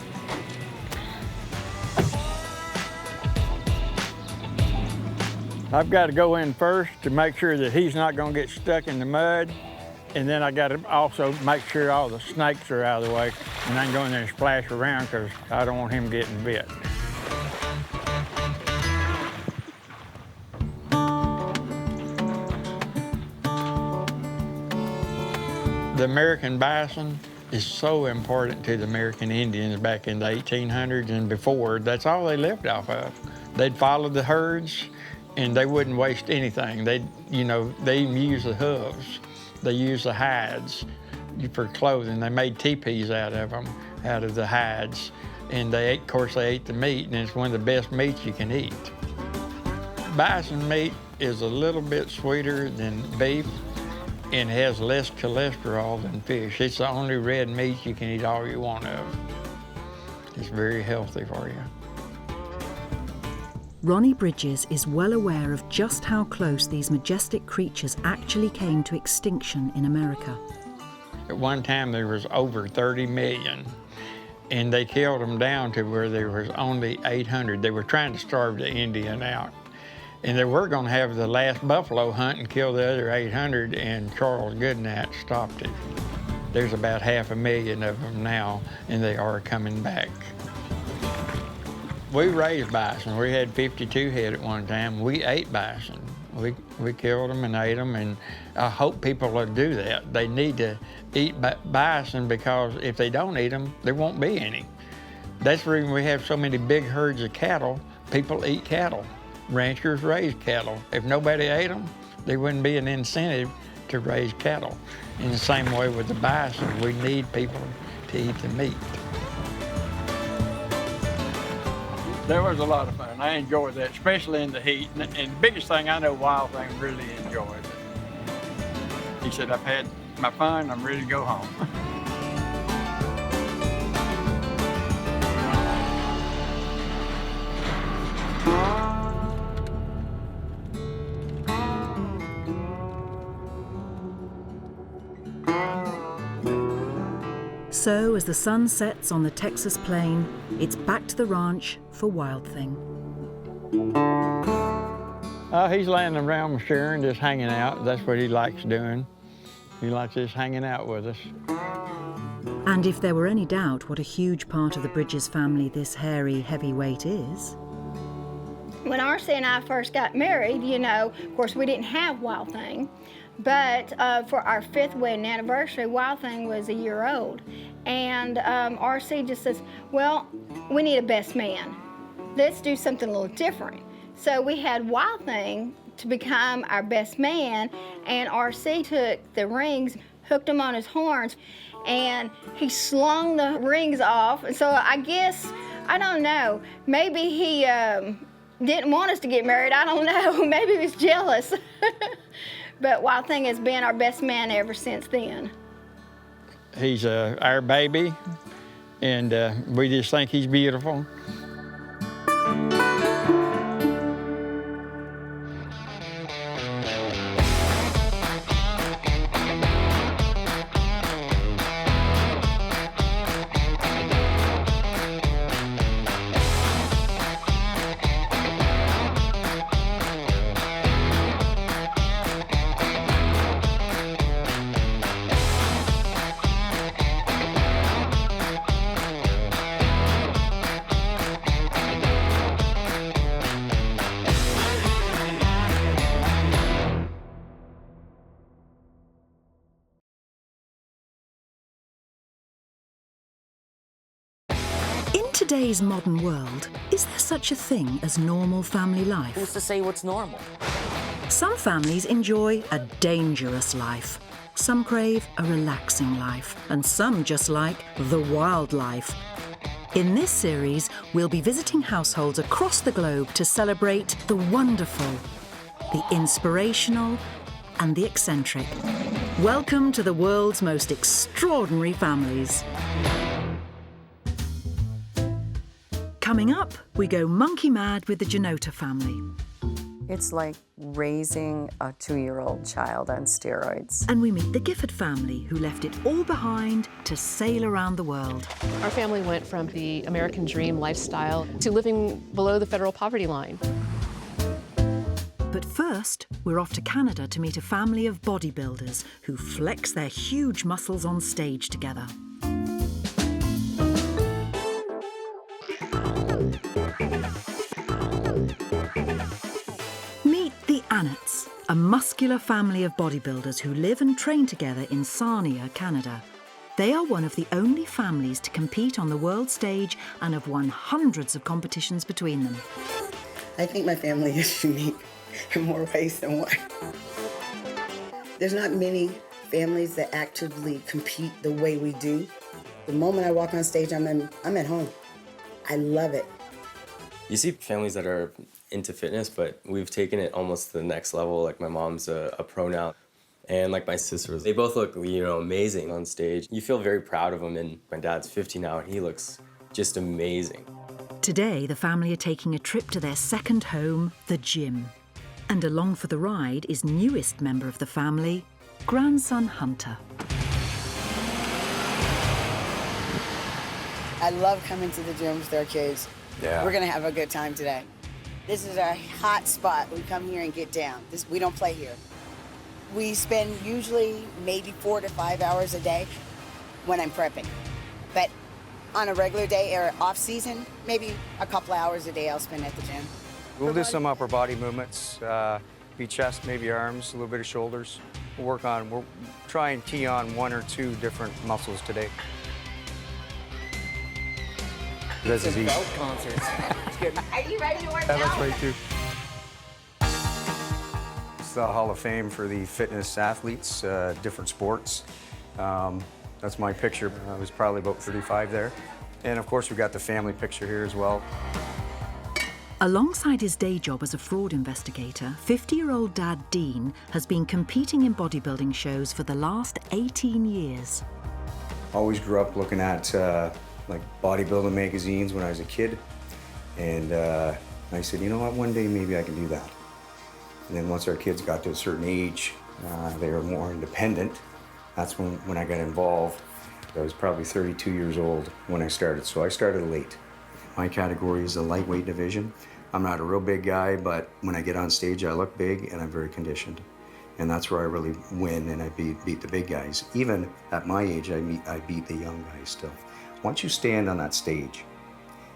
I've got to go in first to make sure that he's not going to get stuck in the mud. And then I got to also make sure all the snakes are out of the way. And I can go in there and splash around because I don't want him getting bit. The American bison is so important to the American Indians back in the 1800s and before. That's all they lived off of. They'd follow the herds and they wouldn't waste anything. They even use the hooves. They use the hides for clothing. They made teepees out of them, out of the hides. And of course, they ate the meat, and it's one of the best meats you can eat. Bison meat is a little bit sweeter than beef and has less cholesterol than fish. It's the only red meat you can eat all you want of. It's very healthy for you. Ronnie Bridges is well aware of just how close these majestic creatures actually came to extinction in America. At one time, there was over 30 million, and they killed them down to where there was only 800. They were trying to starve the Indian out. And they were going to have the last buffalo hunt and kill the other 800, and Charles Goodnight stopped it. There's about 500,000 of them now, and they are coming back. We raised bison. We had 52 head at one time. We ate bison. We killed them and ate them, and I hope people will do that. They need to eat bison because if they don't eat them, there won't be any. That's the reason we have so many big herds of cattle. People eat cattle. Ranchers raise cattle. If nobody ate them, there wouldn't be an incentive to raise cattle. In the same way with the bison, we need people to eat the meat. That was a lot of fun. I enjoyed that, especially in the heat. And the biggest thing I know Wild Thing really enjoyed it. He said, I've had my fun, I'm ready to go home. So, as the sun sets on the Texas plain, it's back to the ranch for Wild Thing. He's laying around with Sharon, just hanging out. That's what he likes doing. He likes just hanging out with us. And if there were any doubt what a huge part of the Bridges family this hairy heavyweight is... When R.C. and I first got married, of course, we didn't have Wild Thing. But for our 5th wedding anniversary, Wild Thing was a year old. And R.C. just says, well, we need a best man. Let's do something a little different. So we had Wild Thing to become our best man, and R.C. took the rings, hooked them on his horns, and he slung the rings off. And so I guess, I don't know, maybe he didn't want us to get married. I don't know. Maybe he was jealous. But Wild Thing has been our best man ever since then. He's our baby, and we just think he's beautiful. today's modern world, is there such a thing as normal family life? Who's to say what's normal? Some families enjoy a dangerous life. Some crave a relaxing life, and some just like the wild life. In this series, we'll be visiting households across the globe to celebrate the wonderful, the inspirational, and the eccentric. Welcome to the world's most extraordinary families. Coming up, we go monkey mad with the Janota family. It's like raising a 2-year-old child on steroids. And we meet the Gifford family, who left it all behind to sail around the world. Our family went from the American dream lifestyle to living below the federal poverty line. But first, we're off to Canada to meet a family of bodybuilders who flex their huge muscles on stage together. Meet the Annetts, a muscular family of bodybuilders who live and train together in Sarnia, Canada. They are one of the only families to compete on the world stage and have won hundreds of competitions between them. I think my family is unique in more ways than one. There's not many families that actively compete the way we do. The moment I walk on stage, I'm at home. I love it. You see families that are into fitness, but we've taken it almost to the next level. Like my mom's a pro now, and like my sisters, they both look, amazing on stage. You feel very proud of them, and my dad's 50 now, and he looks just amazing. Today, the family are taking a trip to their second home, the gym. And along for the ride is newest member of the family, grandson Hunter. I love coming to the gym with our kids. Yeah. We're gonna have a good time today. This is our hot spot. We come here and get down. We don't play here. We spend usually maybe 4 to 5 hours a day when I'm prepping. But on a regular day or off season, maybe a couple hours a day I'll spend at the gym. We'll do some upper body movements, be chest, maybe arms, a little bit of shoulders. We'll try and key on 1 or 2 different muscles today. This is easy. Belt concerts. Are you ready to work out? That's right, too. It's the Hall of Fame for the fitness athletes, different sports. That's my picture. I was probably about 35 there. And of course, we've got the family picture here as well. Alongside his day job as a fraud investigator, 50-year-old dad Dean has been competing in bodybuilding shows for the last 18 years. Always grew up looking at like bodybuilding magazines when I was a kid. And I said, you know what, one day maybe I can do that. And then once our kids got to a certain age, they were more independent. That's when I got involved. I was probably 32 years old when I started, so I started late. My category is the lightweight division. I'm not a real big guy, but when I get on stage, I look big and I'm very conditioned. And that's where I really win and I beat the big guys. Even at my age, I beat the young guys still. Once you stand on that stage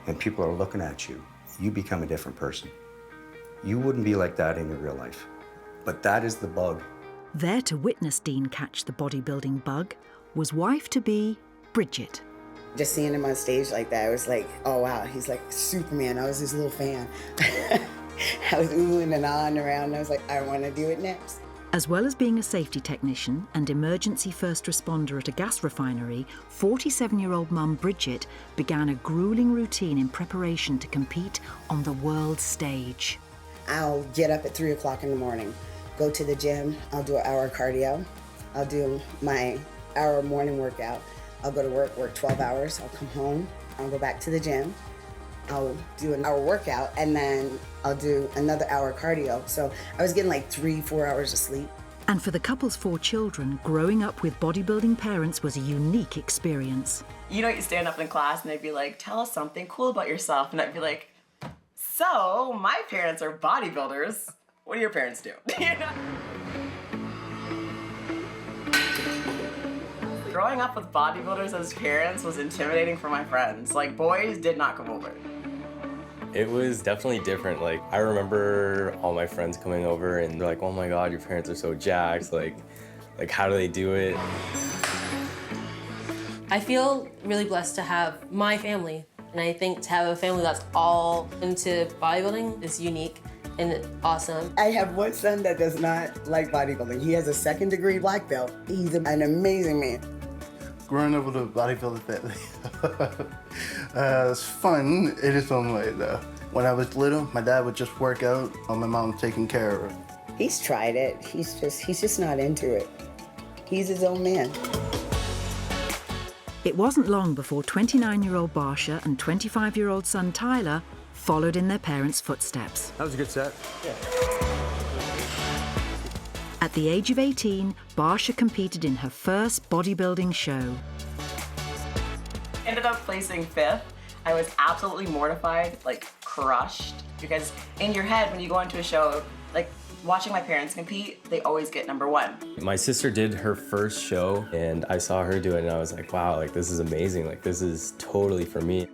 and people are looking at you, you become a different person. You wouldn't be like that in your real life. But that is the bug. There to witness Dean catch the bodybuilding bug was wife-to-be Bridget. Just seeing him on stage like that, I was like, oh wow, he's like Superman. I was his little fan. I was oohing and ahhing around, and I was like, I want to do it next. As well as being a safety technician and emergency first responder at a gas refinery, 47-year-old mum Bridget began a grueling routine in preparation to compete on the world stage. I'll get up at 3 o'clock in the morning, go to the gym, I'll do an hour cardio, I'll do my hour morning workout, I'll go to work 12 hours, I'll come home, I'll go back to the gym, I'll do an hour workout, and then I'll do another hour cardio. So I was getting like 3-4 hours of sleep. And for the couple's 4 children, growing up with bodybuilding parents was a unique experience. You stand up in class and they'd be like, tell us something cool about yourself. And I'd be like, so my parents are bodybuilders. What do your parents do? Growing up with bodybuilders as parents was intimidating for my friends. Like, boys did not come over. It was definitely different. Like, I remember all my friends coming over and they're like, oh my God, your parents are so jacked. Like how do they do it? I feel really blessed to have my family And I think to have a family that's all into bodybuilding is unique and awesome. I have one son that does not like bodybuilding. He has a 2nd-degree black belt. He's an amazing man. Growing up with a bodybuilder family, it's fun in its own way though. When I was little, my dad would just work out while my mom taking care of her. He's tried it. He's just not into it. He's his own man. It wasn't long before 29-year-old Barsha and 25-year-old son Tyler followed in their parents' footsteps. That was a good set. Yeah. At the age of 18, Barsha competed in her first bodybuilding show. Ended up placing 5th. I was absolutely mortified, like crushed, because in your head when you go into a show, like watching my parents compete, they always get number 1. My sister did her first show and I saw her do it and I was like, wow, like this is amazing. Like this is totally for me.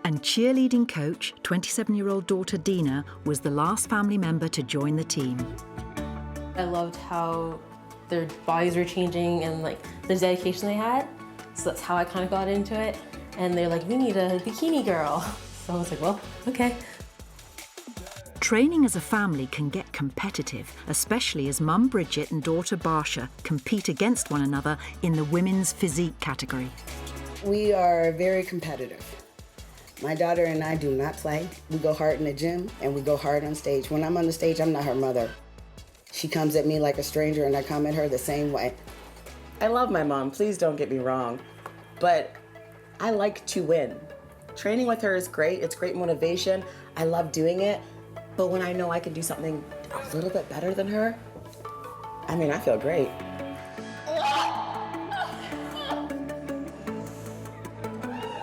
And cheerleading coach, 27-year-old daughter Dina, was the last family member to join the team. I loved how their bodies were changing and like the dedication they had. So that's how I kind of got into it. And they're like, we need a bikini girl. So I was like, well, okay. Training as a family can get competitive, especially as mum Bridget and daughter Barsha compete against one another in the women's physique category. We are very competitive. My daughter and I do not play. We go hard in the gym and we go hard on stage. When I'm on the stage, I'm not her mother. She comes at me like a stranger and I come at her the same way. I love my mom, please don't get me wrong, but I like to win. Training with her is great, it's great motivation. I love doing it, but when I know I can do something a little bit better than her, I mean, I feel great.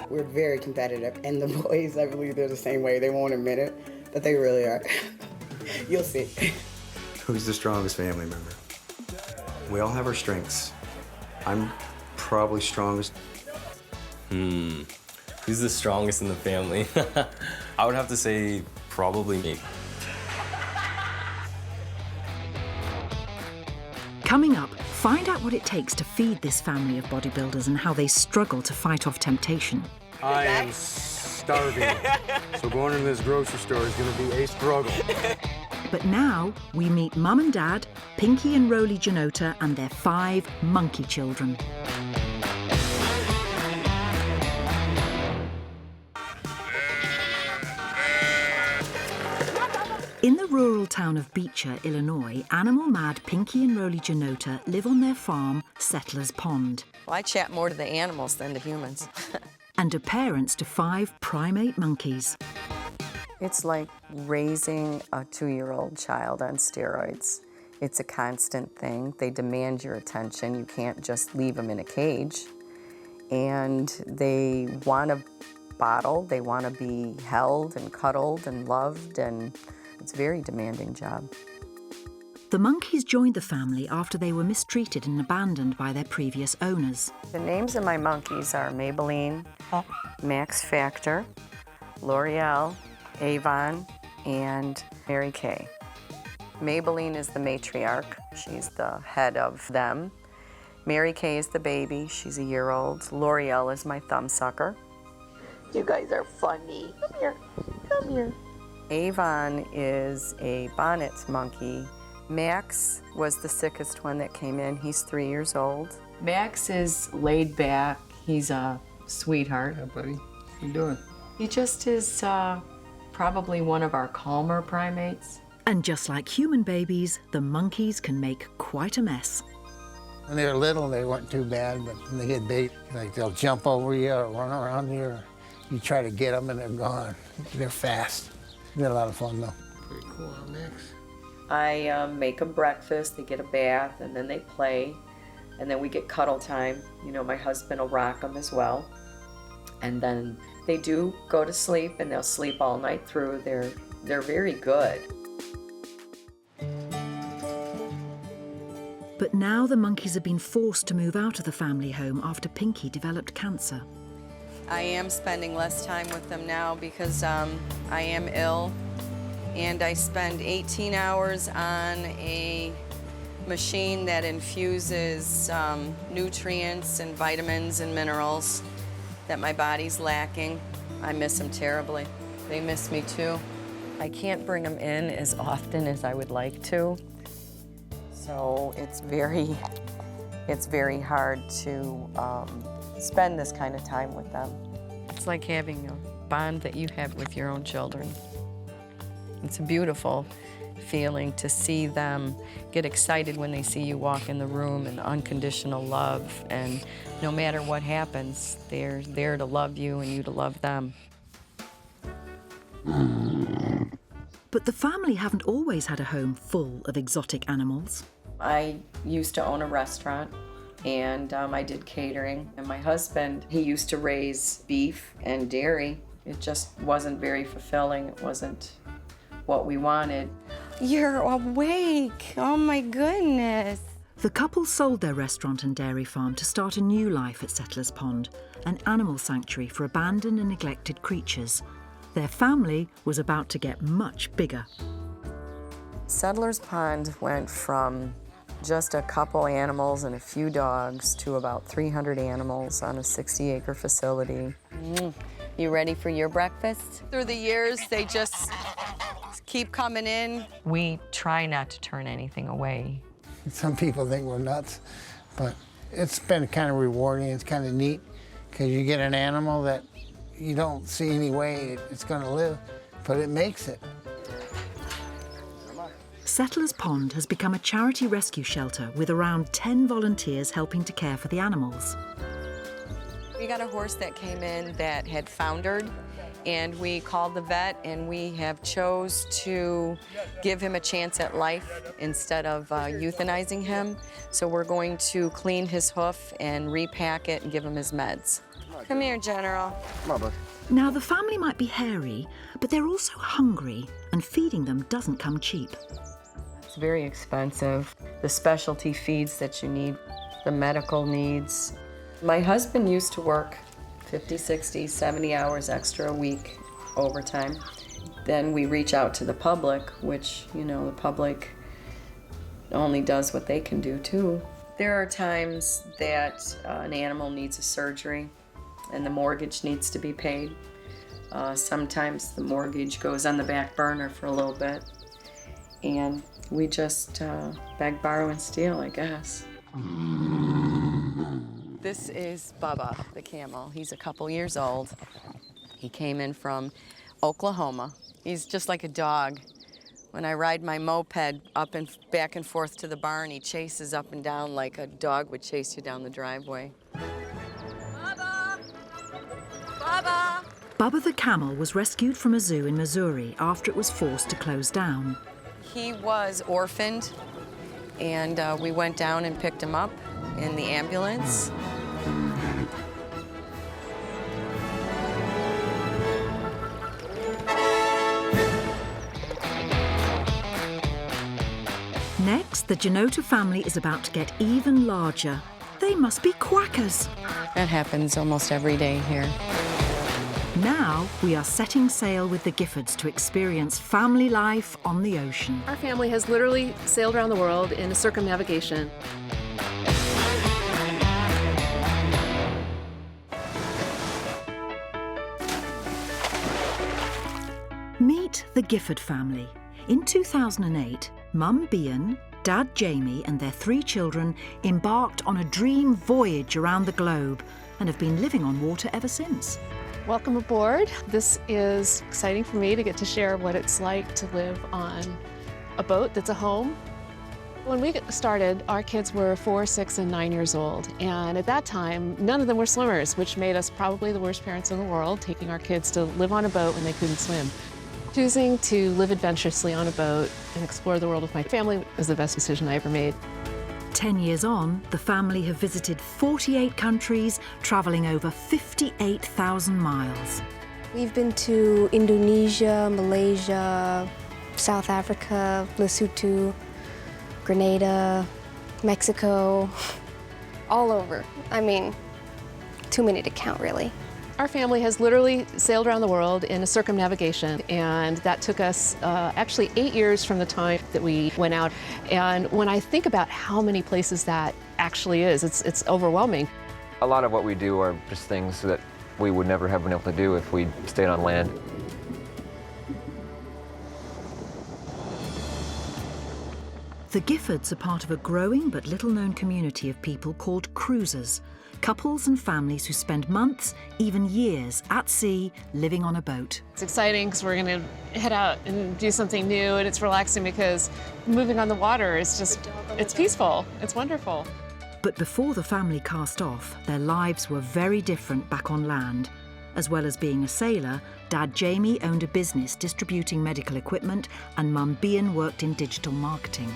We're very competitive, and the boys, I believe they're the same way. They won't admit it, but they really are. You'll see. Who's the strongest family member? We all have our strengths. I'm probably strongest. Who's the strongest in the family? I would have to say probably me. Coming up, find out what it takes to feed this family of bodybuilders and how they struggle to fight off temptation. I am starving, so going into this grocery store is going to be a struggle. But now we meet Mum and Dad, Pinky and Roly Janota, and their 5 monkey children. In the rural town of Beecher, Illinois, animal-mad Pinky and Roly Janota live on their farm, Settler's Pond. Well, I chat more to the animals than to humans. And are parents to 5 primate monkeys. It's like raising a 2-year-old child on steroids. It's a constant thing. They demand your attention. You can't just leave them in a cage. And they want to bottle. They want to be held and cuddled and loved, and it's a very demanding job. The monkeys joined the family after they were mistreated and abandoned by their previous owners. The names of my monkeys are Maybelline, Max Factor, L'Oreal, Avon, and Mary Kay. Maybelline is the matriarch. She's the head of them. Mary Kay is the baby. She's a year-old. L'Oreal is my thumbsucker. You guys are funny. Come here. Come here. Avon is a bonnet monkey. Max was the sickest one that came in. He's 3 years old. Max is laid back. He's a sweetheart. Yeah, buddy. How you doing? He just is probably one of our calmer primates. And just like human babies, the monkeys can make quite a mess. When they were little, they weren't too bad, but when they get big, like they'll jump over you or run around you, or you try to get them and they're gone. They're fast. They're a lot of fun though. Pretty cool, huh, Max? I make them breakfast, they get a bath, and then they play. And then we get cuddle time. You know, my husband will rock them as well. And then they do go to sleep, and they'll sleep all night through. They're very good. But now the monkeys have been forced to move out of the family home after Pinky developed cancer. I am spending less time with them now because I am ill, and I spend 18 hours on a machine that infuses nutrients and vitamins and minerals that my body's lacking. I miss them terribly. They miss me too. I can't bring them in as often as I would like to. So it's very hard to spend this kind of time with them. It's like having a bond that you have with your own children. It's a beautiful feeling to see them get excited when they see you walk in the room, and unconditional love, and no matter what happens, they're there to love you and you to love them. But the family haven't always had a home full of exotic animals. I used to own a restaurant, and I did catering. And my husband, he used to raise beef and dairy. It just wasn't very fulfilling. It wasn't what we wanted. You're awake. Oh my goodness. The couple sold their restaurant and dairy farm to start a new life at Settlers Pond, an animal sanctuary for abandoned and neglected creatures. Their family was about to get much bigger. Settlers Pond went from just a couple animals and a few dogs to about 300 animals on a 60-acre facility. You ready for your breakfast? Through the years, they just keep coming in. We try not to turn anything away. Some people think we're nuts, but it's been kind of rewarding. It's kind of neat because you get an animal that you don't see any way it's going to live, but it makes it. Settlers Pond has become a charity rescue shelter with around 10 volunteers helping to care for the animals. We got a horse that came in that had foundered, and we called the vet, and we have chose to give him a chance at life instead of euthanizing him. So we're going to clean his hoof and repack it and give him his meds. Come here, General. Come on, bud. Now, the family might be hairy, but they're also hungry, and feeding them doesn't come cheap. It's very expensive. The specialty feeds that you need, the medical needs. My husband used to work 50, 60, 70 hours extra a week overtime. Then we reach out to the public, which, you know, the public only does what they can do too. There are times that an animal needs a surgery and the mortgage needs to be paid. Sometimes the mortgage goes on the back burner for a little bit, and we just beg, borrow, and steal, I guess. This is Bubba, the camel. He's a couple years old. He came in from Oklahoma. He's just like a dog. When I ride my moped up and back and forth to the barn, he chases up and down like a dog would chase you down the driveway. Bubba! Bubba! Bubba the camel was rescued from a zoo in Missouri after it was forced to close down. He was orphaned, and we went down and picked him up in the ambulance. Next, the Janota family is about to get even larger. They must be quackers. That happens almost every day here. Now we are setting sail with the Giffords to experience family life on the ocean. Our family has literally sailed around the world in a circumnavigation. Meet the Gifford family. In 2008, Mum Bian, Dad Jamie and their 3 children embarked on a dream voyage around the globe and have been living on water ever since. Welcome aboard. This is exciting for me to get to share what it's like to live on a boat that's a home. When we started, our kids were 4, 6, and 9 years old. And at that time, none of them were swimmers, which made us probably the worst parents in the world, taking our kids to live on a boat when they couldn't swim. Choosing to live adventurously on a boat and explore the world with my family was the best decision I ever made. 10 years on, the family have visited 48 countries, travelling over 58,000 miles. We've been to Indonesia, Malaysia, South Africa, Lesotho, Grenada, Mexico, all over. I mean, too many to count, really. Our family has literally sailed around the world in a circumnavigation, and that took us actually 8 years from the time that we went out. And when I think about how many places that actually is, it's overwhelming. A lot of what we do are just things that we would never have been able to do if we stayed on land. The Giffords are part of a growing but little-known community of people called cruisers, couples and families who spend months, even years, at sea, living on a boat. It's exciting because we're going to head out and do something new, and it's relaxing because moving on the water is just, it's peaceful, it's wonderful. But before the family cast off, their lives were very different back on land. As well as being a sailor, Dad Jamie owned a business distributing medical equipment, and Mum Bian worked in digital marketing.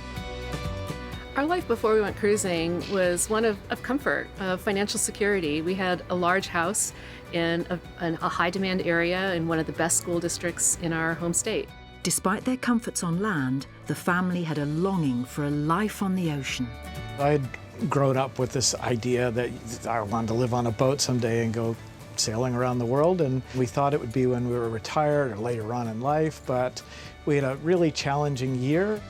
Our life before we went cruising was one of comfort, of financial security. We had a large house in a high-demand area in one of the best school districts in our home state. Despite their comforts on land, the family had a longing for a life on the ocean. I had grown up with this idea that I wanted to live on a boat someday and go sailing around the world, and we thought it would be when we were retired or later on in life, but we had a really challenging year.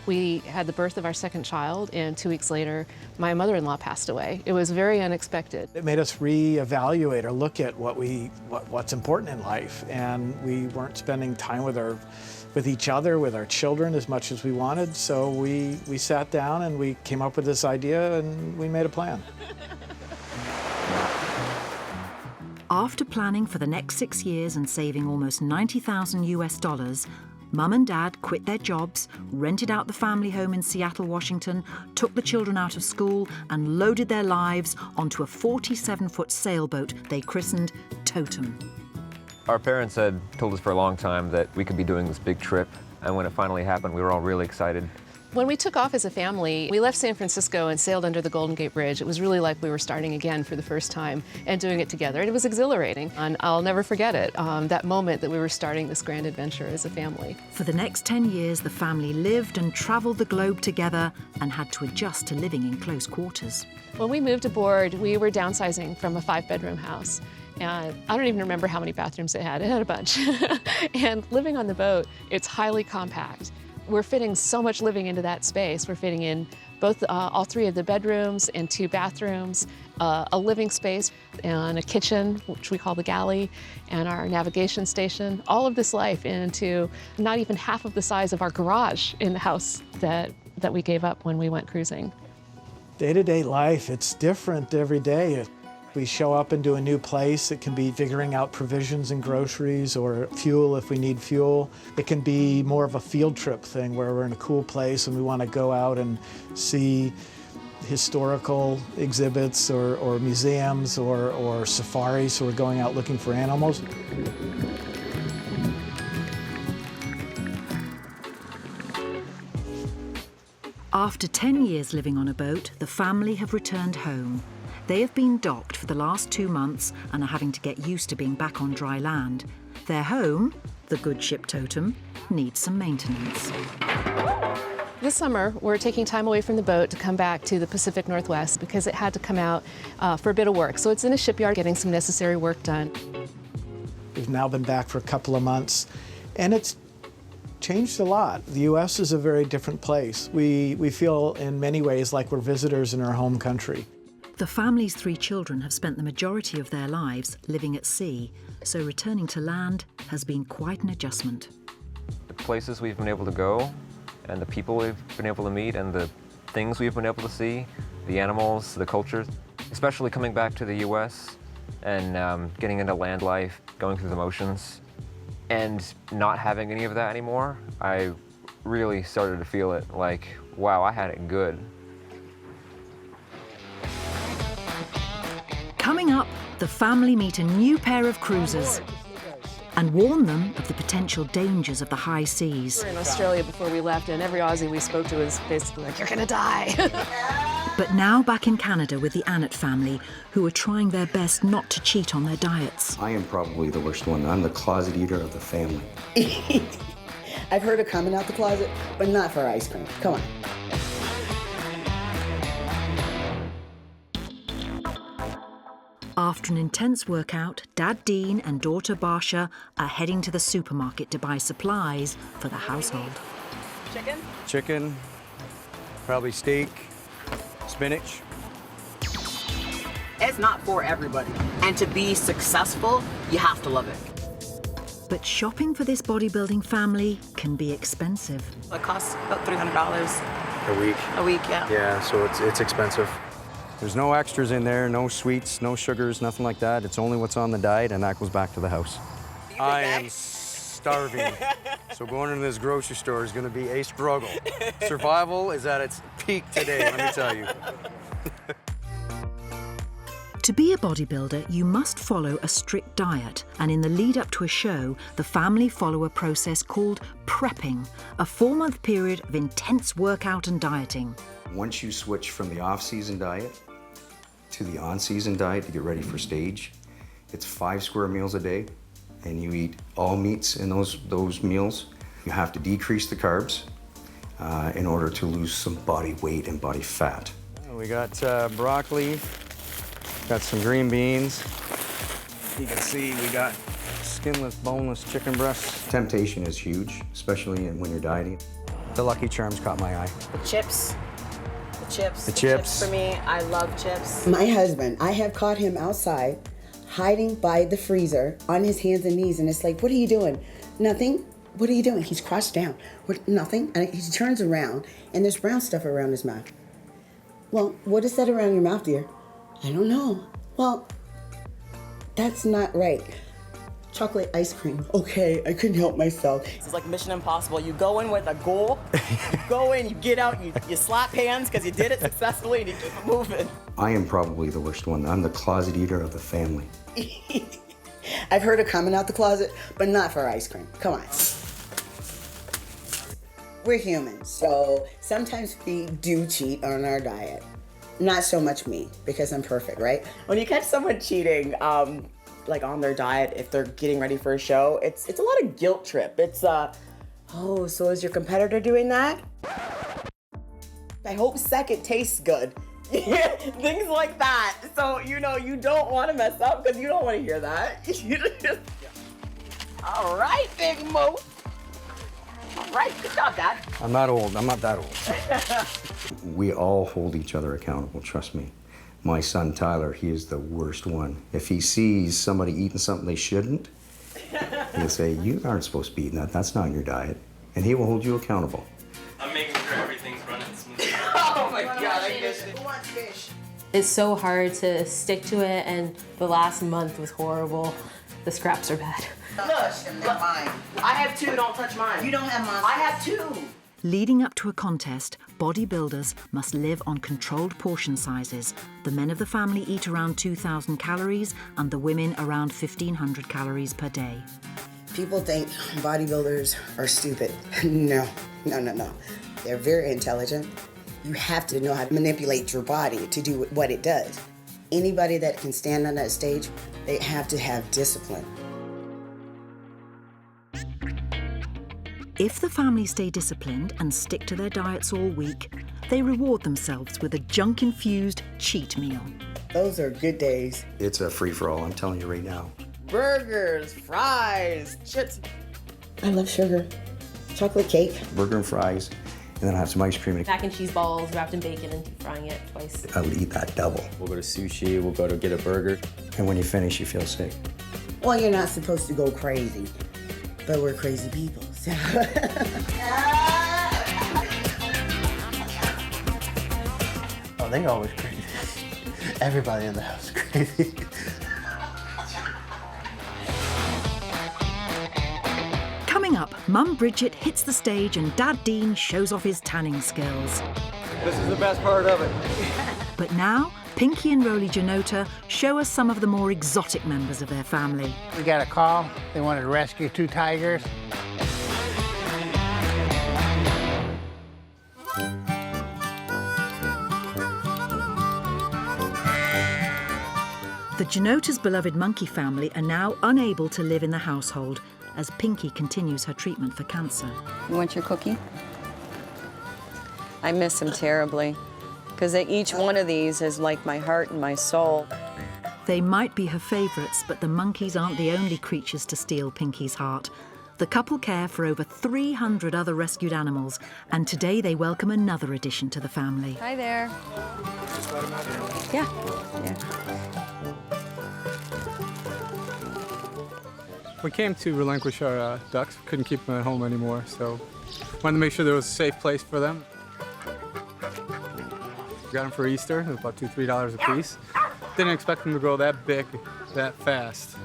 We had the birth of our second child, and 2 weeks later, my mother-in-law passed away. It was very unexpected. It made us reevaluate or look at what's important in life, and we weren't spending time with each other, with our children as much as we wanted, so we sat down and we came up with this idea and we made a plan. After planning for the next 6 years and saving almost $90,000 US, Mum and Dad quit their jobs, rented out the family home in Seattle, Washington, took the children out of school and loaded their lives onto a 47-foot sailboat they christened Totem. Our parents had told us for a long time that we could be doing this big trip, and when it finally happened, we were all really excited. When we took off as a family, we left San Francisco and sailed under the Golden Gate Bridge. It was really like we were starting again for the first time and doing it together. And it was exhilarating, and I'll never forget it, that moment that we were starting this grand adventure as a family. For the next 10 years, the family lived and traveled the globe together and had to adjust to living in close quarters. When we moved aboard, we were downsizing from a 5-bedroom house. And I don't even remember how many bathrooms it had. It had a bunch. And living on the boat, it's highly compact. We're fitting so much living into that space. We're fitting in both all 3 of the bedrooms and 2 bathrooms, a living space and a kitchen, which we call the galley, and our navigation station. All of this life into not even half of the size of our garage in the house that we gave up when we went cruising. Day-to-day life, it's different every day. We show up into a new place. It can be figuring out provisions and groceries or fuel if we need fuel. It can be more of a field trip thing where we're in a cool place and we want to go out and see historical exhibits or museums or safaris, so we're going out looking for animals. After 10 years living on a boat, the family have returned home. They have been docked for the last 2 months and are having to get used to being back on dry land. Their home, the good ship Totem, needs some maintenance. This summer, we're taking time away from the boat to come back to the Pacific Northwest because it had to come out for a bit of work. So it's in a shipyard getting some necessary work done. We've now been back for a couple of months, and it's changed a lot. The U.S. is a very different place. We feel in many ways like we're visitors in our home country. The family's 3 children have spent the majority of their lives living at sea, so returning to land has been quite an adjustment. The places we've been able to go, and the people we've been able to meet, and the things we've been able to see, the animals, the culture, especially coming back to the U.S. and getting into land life, going through the motions, and not having any of that anymore, I really started to feel it like, wow, I had it good. Coming up, the family meet a new pair of cruisers and warn them of the potential dangers of the high seas. We were in Australia before we left, and every Aussie we spoke to was basically like, "You're gonna die." But now back in Canada with the Annett family, who are trying their best not to cheat on their diets. I am probably the worst one. I'm the closet eater of the family. I've heard of coming out the closet, but not for ice cream. Come on. After an intense workout, Dad Dean and daughter Barsha are heading to the supermarket to buy supplies for the household. Chicken? Chicken, probably steak, spinach. As It's not for everybody. And to be successful, you have to love it. But shopping for this bodybuilding family can be expensive. It costs about $300 A week. a week, yeah. Yeah, so it's expensive. There's no extras in there, no sweets, no sugars, nothing like that. It's only what's on the diet, and that goes back to the house. I am starving. So going into this grocery store is going to be a struggle. Survival is at its peak today, let me tell you. To be a bodybuilder, you must follow a strict diet, and in the lead up to a show, the family follow a process called prepping, a 4-month period of intense workout and dieting. Once you switch from the off-season diet to the on-season diet to get ready for stage, it's 5 square meals a day, and you eat all meats in those meals. You have to decrease the carbs in order to lose some body weight and body fat. We got broccoli, got some green beans. You can see we got skinless, boneless chicken breasts. Temptation is huge, especially when you're dieting. The Lucky Charms caught my eye. The chips. The chips. For me, I love chips. My husband, I have caught him outside, hiding by the freezer on his hands and knees, and it's like, what are you doing? Nothing. What are you doing? He's crouched down. What? Nothing. And he turns around, and there's brown stuff around his mouth. Well, what is that around your mouth, dear? I don't know. Well, that's not right. Chocolate ice cream. Okay, I couldn't help myself. It's like Mission Impossible. You go in with a goal, you go in, you get out, you slap hands because you did it successfully, and you keep it moving. I am probably the worst one. I'm the closet eater of the family. I've heard of coming out the closet, but not for ice cream. Come on. We're humans, so sometimes we do cheat on our diet. Not so much me, because I'm perfect, right? When you catch someone cheating, like on their diet, if they're getting ready for a show, it's a lot of guilt trip. It's oh, so is your competitor doing that? I hope second tastes good. Things like that. So, you know, you don't want to mess up because you don't want to hear that. All right, Big Mo. All right, good job, Dad. I'm not old. I'm not that old. We all hold each other accountable, trust me. My son, Tyler, he is the worst one. If he sees somebody eating something they shouldn't, he'll say, you aren't supposed to be eating that. That's not in your diet. And he will hold you accountable. I'm making sure everything's running smoothly. Oh my God, I miss it. Who wants fish? It's so hard to stick to it, and the last month was horrible. The scraps are bad. Look, they're mine. I have 2, don't touch mine. You don't have mine. I have 2. Leading up to a contest, bodybuilders must live on controlled portion sizes. The men of the family eat around 2,000 calories and the women around 1,500 calories per day. People think bodybuilders are stupid. No. They're very intelligent. You have to know how to manipulate your body to do what it does. Anybody that can stand on that stage, they have to have discipline. If the family stay disciplined and stick to their diets all week, they reward themselves with a junk-infused cheat meal. Those are good days. It's a free-for-all, I'm telling you right now. Burgers, fries, chips. I love sugar. Chocolate cake. Burger and fries, and then I have some ice cream. Mac and cheese balls wrapped in bacon and deep frying it twice. I'll eat that double. We'll go to sushi, we'll go to get a burger. And when you finish, you feel sick. Well, you're not supposed to go crazy, but we're crazy people, so. Oh, they always crazy. Everybody in the house is crazy. Coming up, Mum Bridget hits the stage and Dad Dean shows off his tanning skills. This is the best part of it. But now, Pinky and Roly Janota show us some of the more exotic members of their family. We got a call. They wanted to rescue 2 tigers. The Janota's beloved monkey family are now unable to live in the household as Pinky continues her treatment for cancer. You want your cookie? I miss him terribly, because each one of these is like my heart and my soul. They might be her favourites, but the monkeys aren't the only creatures to steal Pinky's heart. The couple care for over 300 other rescued animals, and today they welcome another addition to the family. Hi there. Yeah. We came to relinquish our ducks. Couldn't keep them at home anymore, so wanted to make sure there was a safe place for them. We got them for Easter. It was about $2, $3 a piece. Didn't expect them to grow that big, that fast.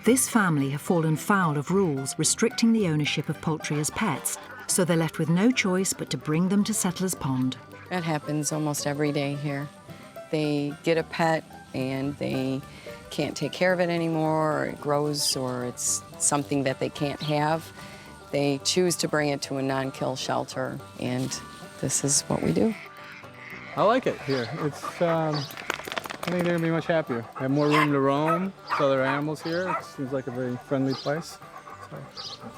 This family have fallen foul of rules restricting the ownership of poultry as pets, so they're left with no choice but to bring them to Settlers Pond. That happens almost every day here. They get a pet and they can't take care of it anymore, or it grows, or it's something that they can't have. They choose to bring it to a non-kill shelter, and this is what we do. I like it here. It's, I think they're gonna be much happier. They have more room to roam with other animals here. It seems like a very friendly place. So,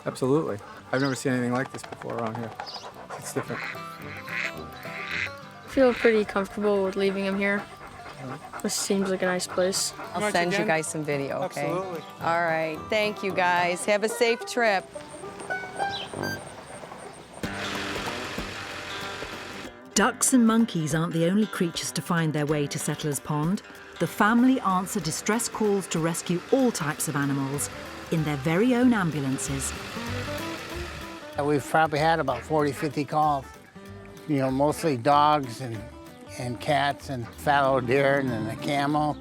absolutely. I've never seen anything like this before around here. It's different. I feel pretty comfortable with leaving him here. This seems like a nice place. I'll send you guys some video, okay? Absolutely. All right, thank you guys. Have a safe trip. Ducks and monkeys aren't the only creatures to find their way to Settlers Pond. The family answer distress calls to rescue all types of animals in their very own ambulances. We've probably had about 40, 50 calls. You know, mostly dogs and cats and fallow deer and a camel.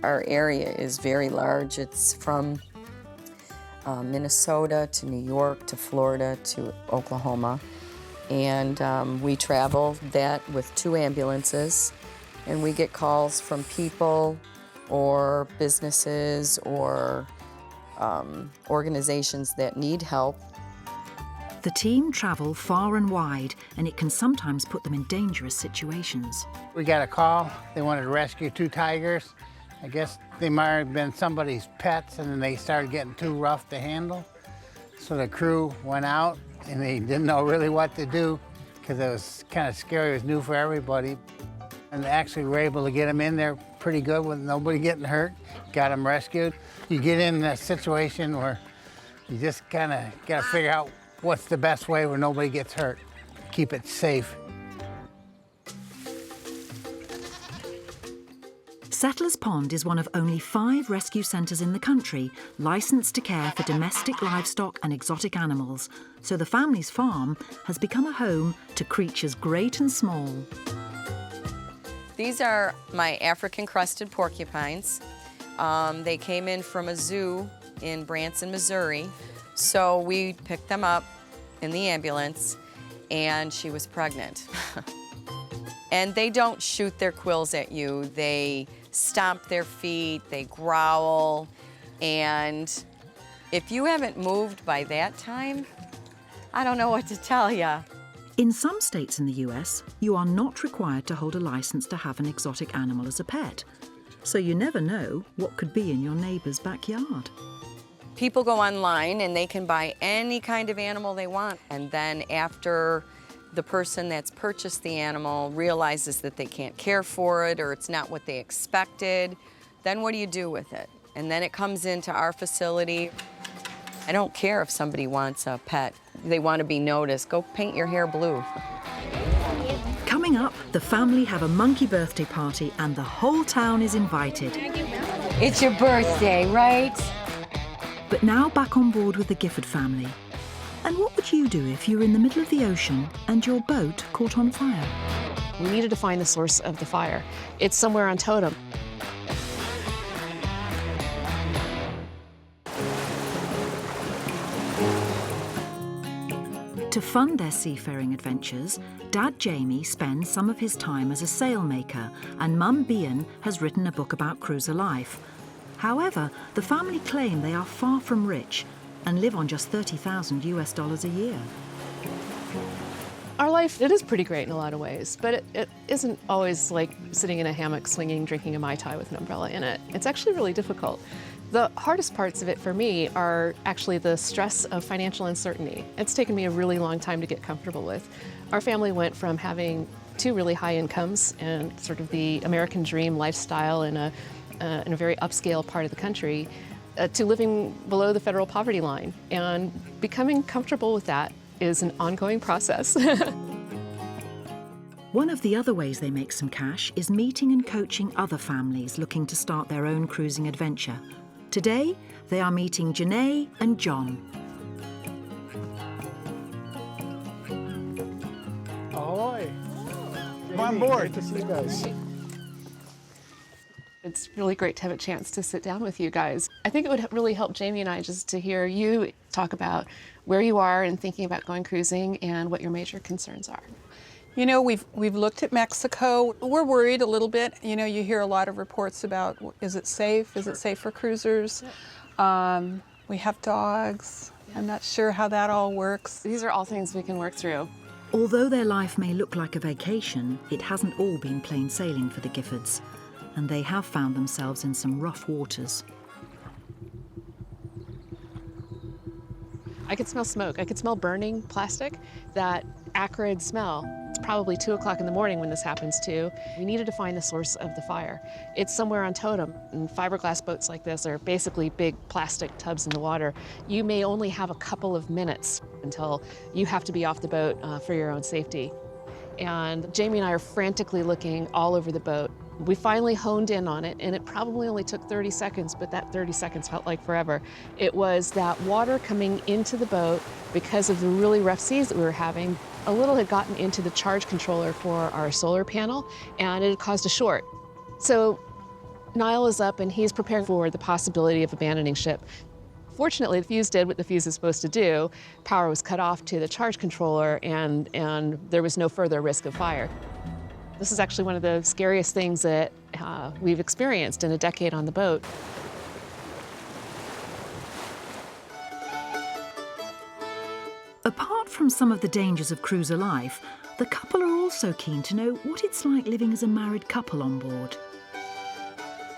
Our area is very large. It's from Minnesota to New York to Florida to Oklahoma. And we travel that with 2 ambulances. And we get calls from people or businesses or organizations that need help. The team travel far and wide, and it can sometimes put them in dangerous situations. We got a call. They wanted to rescue 2 tigers. I guess they might have been somebody's pets, and then they started getting too rough to handle. So the crew went out, and they didn't know really what to do because it was kind of scary. It was new for everybody. And they actually were able to get them in there pretty good with nobody getting hurt. Got them rescued. You get in a situation where you just kind of got to figure out what's the best way where nobody gets hurt. Keep it safe. Settlers Pond is one of only 5 rescue centres in the country licensed to care for domestic livestock and exotic animals, so the family's farm has become a home to creatures great and small. These are my African crested porcupines. They came in from a zoo in Branson, Missouri. So we picked them up in the ambulance, and she was pregnant. And they don't shoot their quills at you. They stomp their feet, they growl, and if you haven't moved by that time, I don't know what to tell you. In some states in the US, you are not required to hold a licence to have an exotic animal as a pet. So you never know what could be in your neighbour's backyard. People go online and they can buy any kind of animal they want. And then after the person that's purchased the animal realizes that they can't care for it or it's not what they expected, then what do you do with it? And then it comes into our facility. I don't care if somebody wants a pet. They want to be noticed. Go paint your hair blue. Coming up, the family have a monkey birthday party and the whole town is invited. It's your birthday, right? But now back on board with the Gifford family. And what would you do if you were in the middle of the ocean and your boat caught on fire? We needed to find the source of the fire. It's somewhere on Totem. To fund their seafaring adventures, Dad Jamie spends some of his time as a sailmaker, and Mum Bian has written a book about cruiser life. However, the family claim they are far from rich and live on just $30,000 a year. Our life, it is pretty great in a lot of ways, but it isn't always like sitting in a hammock swinging, drinking a Mai Tai with an umbrella in it. It's actually really difficult. The hardest parts of it for me are actually the stress of financial uncertainty. It's taken me a really long time to get comfortable with. Our family went from having 2 really high incomes and sort of the American dream lifestyle in a very upscale part of the country to living below the federal poverty line. And becoming comfortable with that is an ongoing process. One of the other ways they make some cash is meeting and coaching other families looking to start their own cruising adventure. Today, they are meeting Janae and John. Ahoy! Come on board. Great to see you guys. It's really great to have a chance to sit down with you guys. I think it would really help Jamie and I just to hear you talk about where you are and thinking about going cruising and what your major concerns are. You know, we've looked at Mexico. We're worried a little bit. You know, you hear a lot of reports about, is it safe? Is it safe for cruisers? We have dogs. I'm not sure how that all works. These are all things we can work through. Although their life may look like a vacation, it hasn't all been plain sailing for the Giffords, and they have found themselves in some rough waters. I could smell smoke. I could smell burning plastic, that acrid smell. It's probably 2 o'clock in the morning when this happens too. We needed to find the source of the fire. It's somewhere on Totem, and fiberglass boats like this are basically big plastic tubs in the water. You may only have a couple of minutes until you have to be off the boat for your own safety. And Jamie and I are frantically looking all over the boat. We finally honed in on it, and it probably only took 30 seconds, but that 30 seconds felt like forever. It was that water coming into the boat because of the really rough seas that we were having. A little had gotten into the charge controller for our solar panel, and it had caused a short. So Niall is up, and he's preparing for the possibility of abandoning ship. Fortunately, the fuse did what the fuse is supposed to do. Power was cut off to the charge controller, and there was no further risk of fire. This is actually one of the scariest things that we've experienced in a decade on the boat. Apart from some of the dangers of cruiser life, the couple are also keen to know what it's like living as a married couple on board.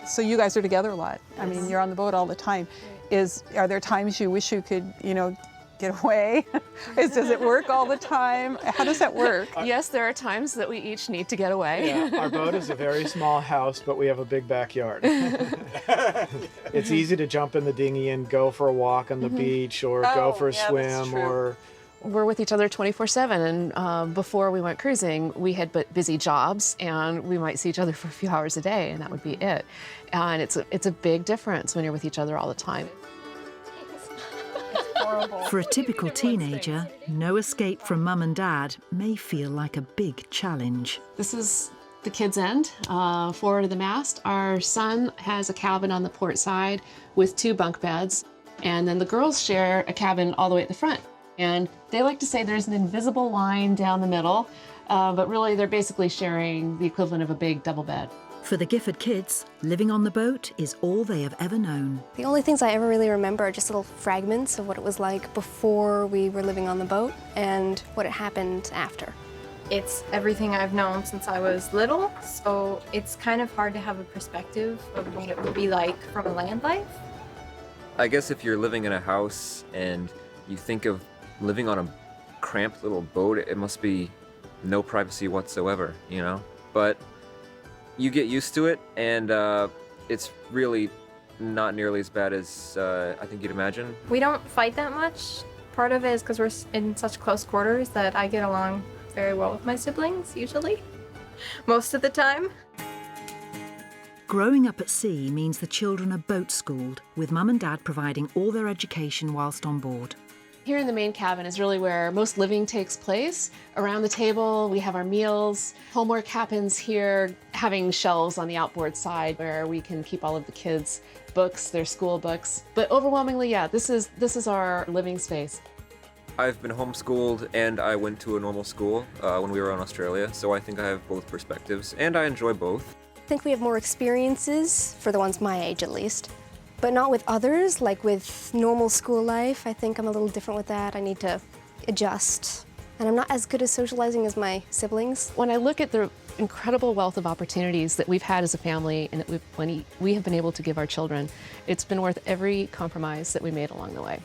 So you guys are together a lot. I mean, you're on the boat all the time. Are there times you wish you could, you know, get away? Does it work all the time? How does that work? Yes, there are times that we each need to get away. Yeah, our boat is a very small house, but we have a big backyard. It's easy to jump in the dinghy and go for a walk on the beach or go for a swim or... We're with each other 24/7, and before we went cruising, we had busy jobs, and we might see each other for a few hours a day, and that would be it. And it's a big difference when you're with each other all the time. For a typical teenager, no escape from mum and dad may feel like a big challenge. This is the kids' end, forward of the mast. Our son has a cabin on the port side with 2 bunk beds, and then the girls share a cabin all the way at the front. And they like to say there's an invisible line down the middle, but really they're basically sharing the equivalent of a big double bed. For the Gifford kids, living on the boat is all they have ever known. The only things I ever really remember are just little fragments of what it was like before we were living on the boat and what had happened after. It's everything I've known since I was little, so it's kind of hard to have a perspective of what it would be like from a land life. I guess if you're living in a house and you think of living on a cramped little boat, it must be no privacy whatsoever, you know? But you get used to it, and it's really not nearly as bad as I think you'd imagine. We don't fight that much. Part of it is because we're in such close quarters that I get along very well with my siblings, usually. Most of the time. Growing up at sea means the children are boat schooled, with mum and dad providing all their education whilst on board. Here in the main cabin is really where most living takes place. Around the table, we have our meals. Homework happens here, having shelves on the outboard side where we can keep all of the kids' books, their school books. But overwhelmingly, yeah, this is our living space. I've been homeschooled, and I went to a normal school when we were in Australia, so I think I have both perspectives, and I enjoy both. I think we have more experiences, for the ones my age at least, but not with others, like with normal school life. I think I'm a little different with that. I need to adjust. And I'm not as good at socializing as my siblings. When I look at the incredible wealth of opportunities that we've had as a family and that we have been able to give our children, it's been worth every compromise that we made along the way.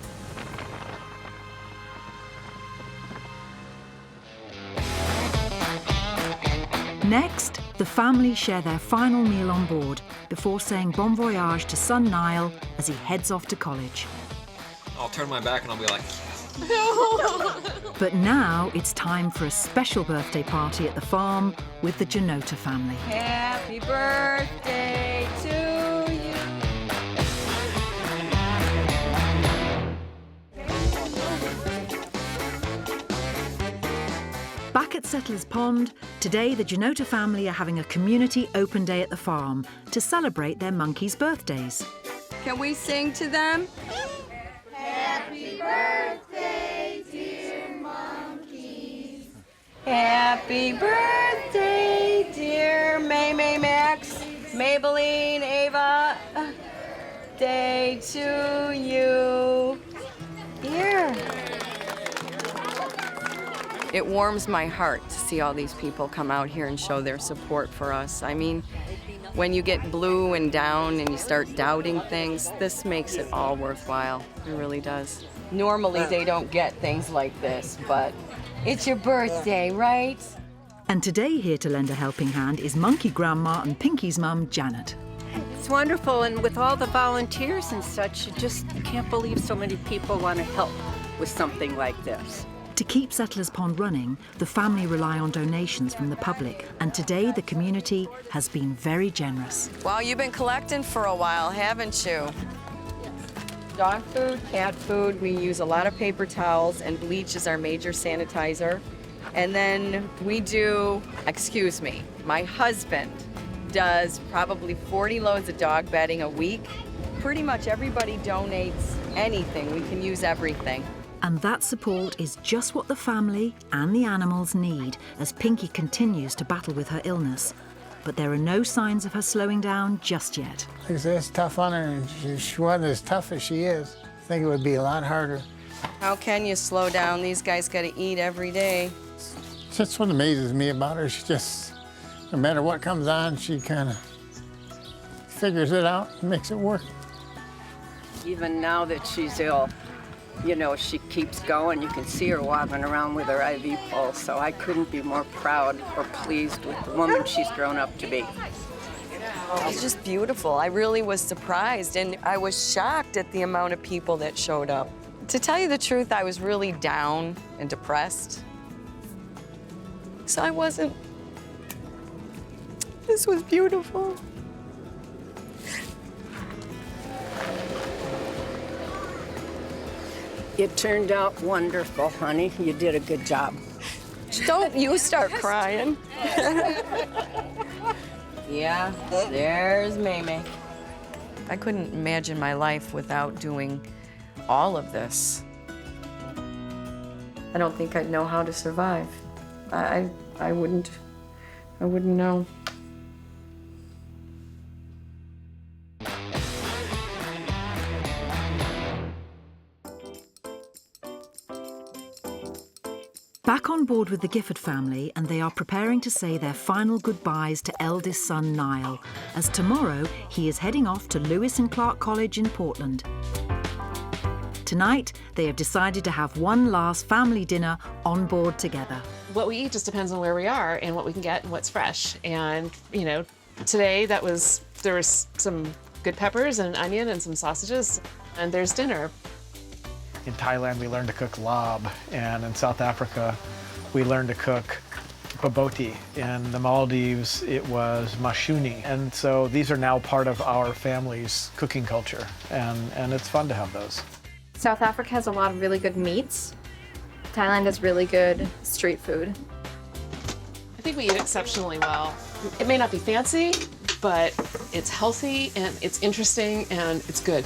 Next, the family share their final meal on board before saying bon voyage to son Niall as he heads off to college. I'll turn my back and I'll be like, yes. But now it's time for a special birthday party at the farm with the Janota family. Happy birthday to you. Back at Settlers Pond, today the Janota family are having a community open day at the farm to celebrate their monkeys' birthdays. Can we sing to them? Happy birthday, dear monkeys. Happy birthday, dear May, Max, Maybelline, Ava. Day to you. Here. It warms my heart to see all these people come out here and show their support for us. I mean, when you get blue and down and you start doubting things, this makes it all worthwhile. It really does. Normally they don't get things like this, but it's your birthday, right? And today here to lend a helping hand is Monkey Grandma and Pinky's mum, Janet. It's wonderful, and with all the volunteers and such, you can't believe so many people want to help with something like this. To keep Settlers Pond running, the family rely on donations from the public, and today the community has been very generous. Well, you've been collecting for a while, haven't you? Dog food, cat food, we use a lot of paper towels, and bleach is our major sanitizer. And then we do, excuse me, my husband does probably 40 loads of dog bedding a week. Pretty much everybody donates anything. We can use everything. And that support is just what the family and the animals need as Pinky continues to battle with her illness. But there are no signs of her slowing down just yet. It's tough on her, and she wasn't as tough as she is. I think it would be a lot harder. How can you slow down? These guys got to eat every day. That's what amazes me about her. She just, no matter what comes on, she kind of figures it out and makes it work. Even now that she's ill, you know, she keeps going. You can see her walking around with her IV pulse, so I couldn't be more proud or pleased with the woman she's grown up to be. It's just beautiful. I really was surprised, and I was shocked at the amount of people that showed up. To tell you the truth, I was really down and depressed. So I wasn't. This was beautiful. It turned out wonderful, honey. You did a good job. Don't you start crying. Yeah, there's Mamie. I couldn't imagine my life without doing all of this. I don't think I'd know how to survive. I wouldn't know. Back on board with the Gifford family, and they are preparing to say their final goodbyes to eldest son Niall, as tomorrow he is heading off to Lewis and Clark College in Portland. Tonight, they have decided to have one last family dinner on board together. What we eat just depends on where we are and what we can get and what's fresh. And, you know, today there was some good peppers and onion and some sausages, and there's dinner. In Thailand, we learned to cook lab, and in South Africa, we learned to cook baboti. In the Maldives, it was mashuni. And so these are now part of our family's cooking culture, and it's fun to have those. South Africa has a lot of really good meats. Thailand has really good street food. I think we eat exceptionally well. It may not be fancy, but it's healthy and it's interesting and it's good.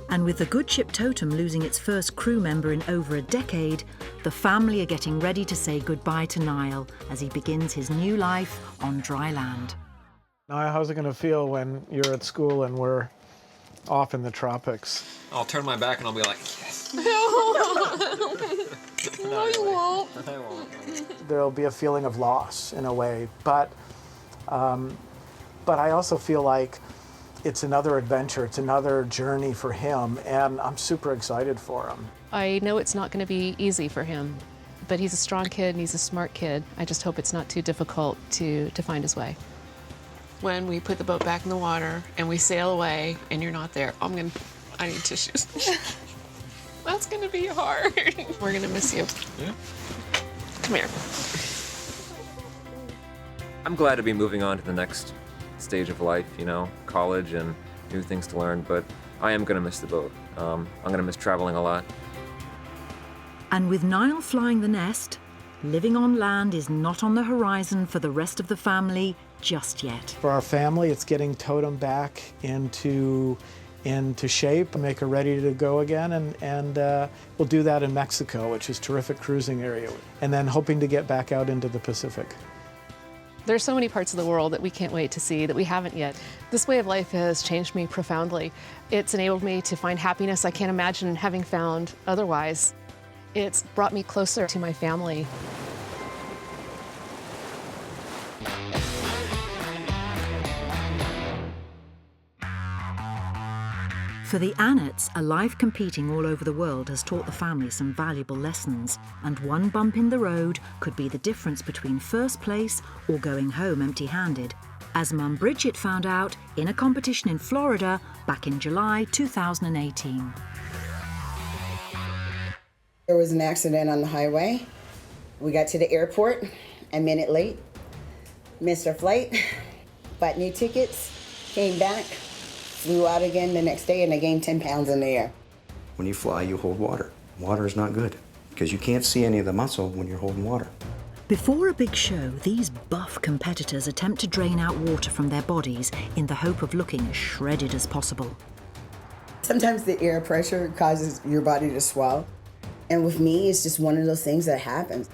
And with the Good Ship Totem losing its first crew member in over a decade, the family are getting ready to say goodbye to Niall as he begins his new life on dry land. Niall, how's it going to feel when you're at school and we're off in the tropics? I'll turn my back and I'll be like, yes. No, you won't. I won't. There'll be a feeling of loss in a way, but I also feel like it's another adventure, it's another journey for him, and I'm super excited for him. I know it's not going to be easy for him, but he's a strong kid and he's a smart kid. I just hope it's not too difficult to find his way. When we put the boat back in the water and we sail away and you're not there, I need tissues. Well, it's gonna be hard. We're gonna miss you. Yeah. Come here. I'm glad to be moving on to the next stage of life, you know, college and new things to learn, but I am gonna miss the boat. I'm gonna miss traveling a lot. And with Niall flying the nest, living on land is not on the horizon for the rest of the family just yet. For our family, it's getting Totem back into shape and make her ready to go again, and we'll do that in Mexico, which is a terrific cruising area, and then hoping to get back out into the Pacific. There's so many parts of the world that we can't wait to see that we haven't yet. This way of life has changed me profoundly. It's enabled me to find happiness I can't imagine having found otherwise. It's brought me closer to my family. For the Annetts, a life competing all over the world has taught the family some valuable lessons, and one bump in the road could be the difference between first place or going home empty-handed, as Mum Bridget found out in a competition in Florida back in July 2018. There was an accident on the highway. We got to the airport a minute late, missed our flight, bought new tickets, came back, flew out again the next day, and I gained 10 pounds in the air. When you fly, you hold water. Water is not good because you can't see any of the muscle when you're holding water. Before a big show, these buff competitors attempt to drain out water from their bodies in the hope of looking as shredded as possible. Sometimes the air pressure causes your body to swell. And with me, it's just one of those things that happens.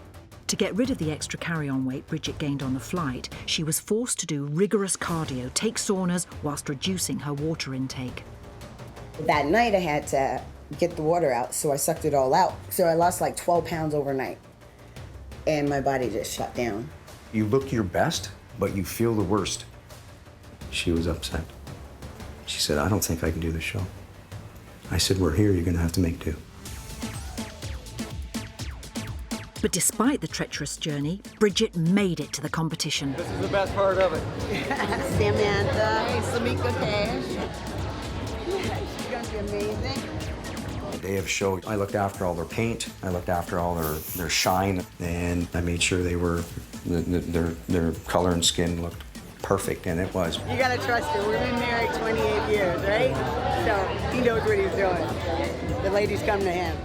To get rid of the extra carry-on weight Bridget gained on the flight, she was forced to do rigorous cardio, take saunas, whilst reducing her water intake. That night, I had to get the water out, so I sucked it all out. So I lost like 12 pounds overnight, and my body just shut down. You look your best, but you feel the worst. She was upset. She said, I don't think I can do the show. I said, we're here, you're gonna have to make do. But despite the treacherous journey, Bridget made it to the competition. This is the best part of it. Samantha, Samika Cash. Yeah, she's gonna be amazing. The day of the show, I looked after all their paint, I looked after all their shine, and I made sure their color and skin looked perfect, and it was. You gotta trust her. We've been married 28 years, right? So he knows what he's doing. The ladies come to him.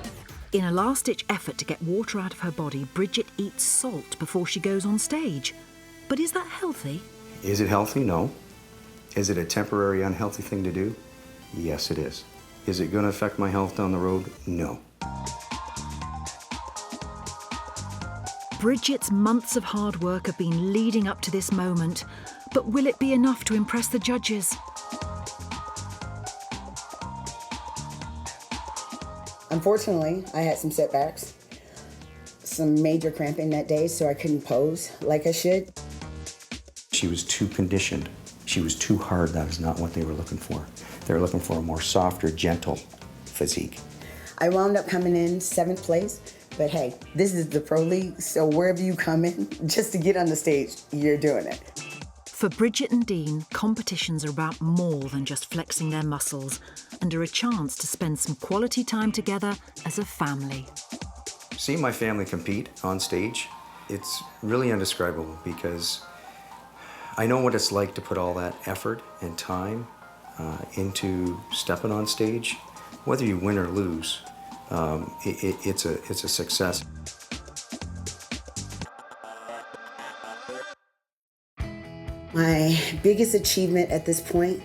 In a last-ditch effort to get water out of her body, Bridget eats salt before she goes on stage. But is that healthy? Is it healthy? No. Is it a temporary unhealthy thing to do? Yes, it is. Is it going to affect my health down the road? No. Bridget's months of hard work have been leading up to this moment, but will it be enough to impress the judges? Unfortunately, I had some setbacks, some major cramping that day, so I couldn't pose like I should. She was too conditioned. She was too hard. That is not what they were looking for. They were looking for a more softer, gentle physique. I wound up coming in 7th place, but hey, this is the Pro League, so wherever you come in, just to get on the stage, you're doing it. For Bridget and Dean, competitions are about more than just flexing their muscles and are a chance to spend some quality time together as a family. Seeing my family compete on stage, it's really indescribable because I know what it's like to put all that effort and time into stepping on stage. Whether you win or lose, it's a success. My biggest achievement at this point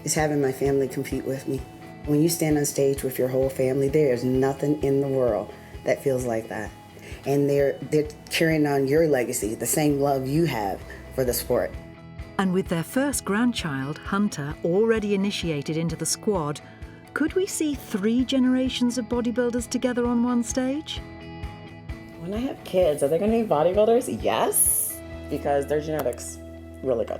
is having my family compete with me. When you stand on stage with your whole family, there is nothing in the world that feels like that. And they're carrying on your legacy, the same love you have for the sport. And with their first grandchild, Hunter, already initiated into the squad, could we see 3 generations of bodybuilders together on one stage? When I have kids, are they going to be bodybuilders? Yes, because their genetics really good.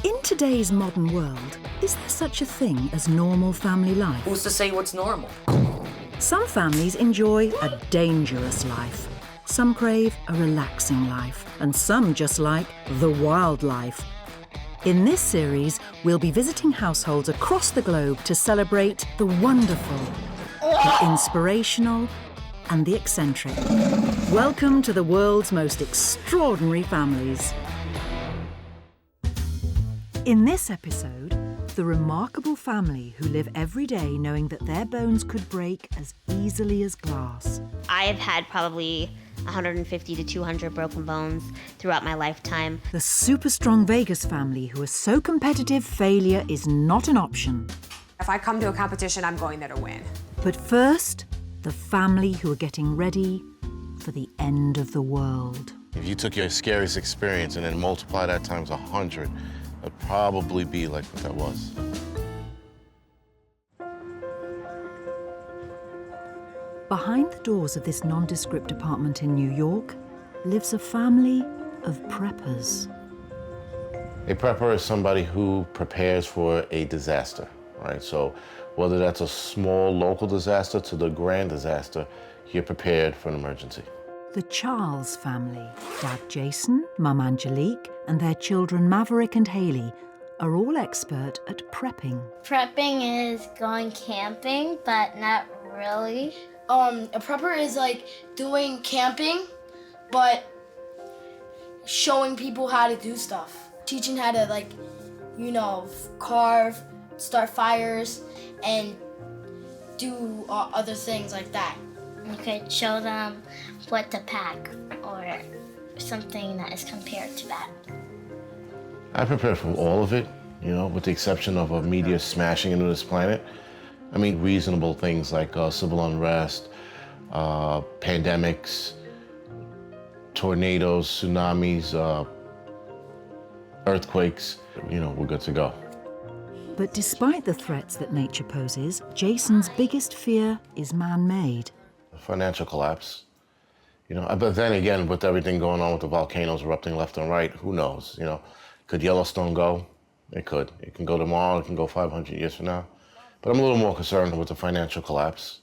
In today's modern world, is there such a thing as normal family life? Who's to say what's normal? Some families enjoy a dangerous life. Some crave a relaxing life, and some just like the wild life. In this series, we'll be visiting households across the globe to celebrate the wonderful, the inspirational, and the eccentric. Welcome to the world's most extraordinary families. In this episode, the remarkable family who live every day knowing that their bones could break as easily as glass. I've had probably 150 to 200 broken bones throughout my lifetime. The super strong Vegas family who are so competitive failure is not an option. If I come to a competition, I'm going there to win. But first, the family who are getting ready for the end of the world. If you took your scariest experience and then multiply that times 100, it'd probably be like what that was. Behind the doors of this nondescript apartment in New York lives a family of preppers. A prepper is somebody who prepares for a disaster, right? So whether that's a small local disaster to the grand disaster, you're prepared for an emergency. The Charles family, Dad Jason, Mum Angelique, and their children Maverick and Haley are all expert at prepping. Prepping is going camping, but not really. A prepper is like doing camping, but showing people how to do stuff. Teaching how to, like, you know, carve, start fires, and do other things like that. You could show them what to pack or something that is compared to that. I prepare for all of it, you know, with the exception of a meteor smashing into this planet. I mean, reasonable things like civil unrest, pandemics, tornadoes, tsunamis, earthquakes, you know, we're good to go. But despite the threats that nature poses, Jason's biggest fear is man-made. Financial collapse. You know, but then again, with everything going on with the volcanoes erupting left and right, who knows, you know? Could Yellowstone go? It could. It can go tomorrow, it can go 500 years from now. But I'm a little more concerned with the financial collapse.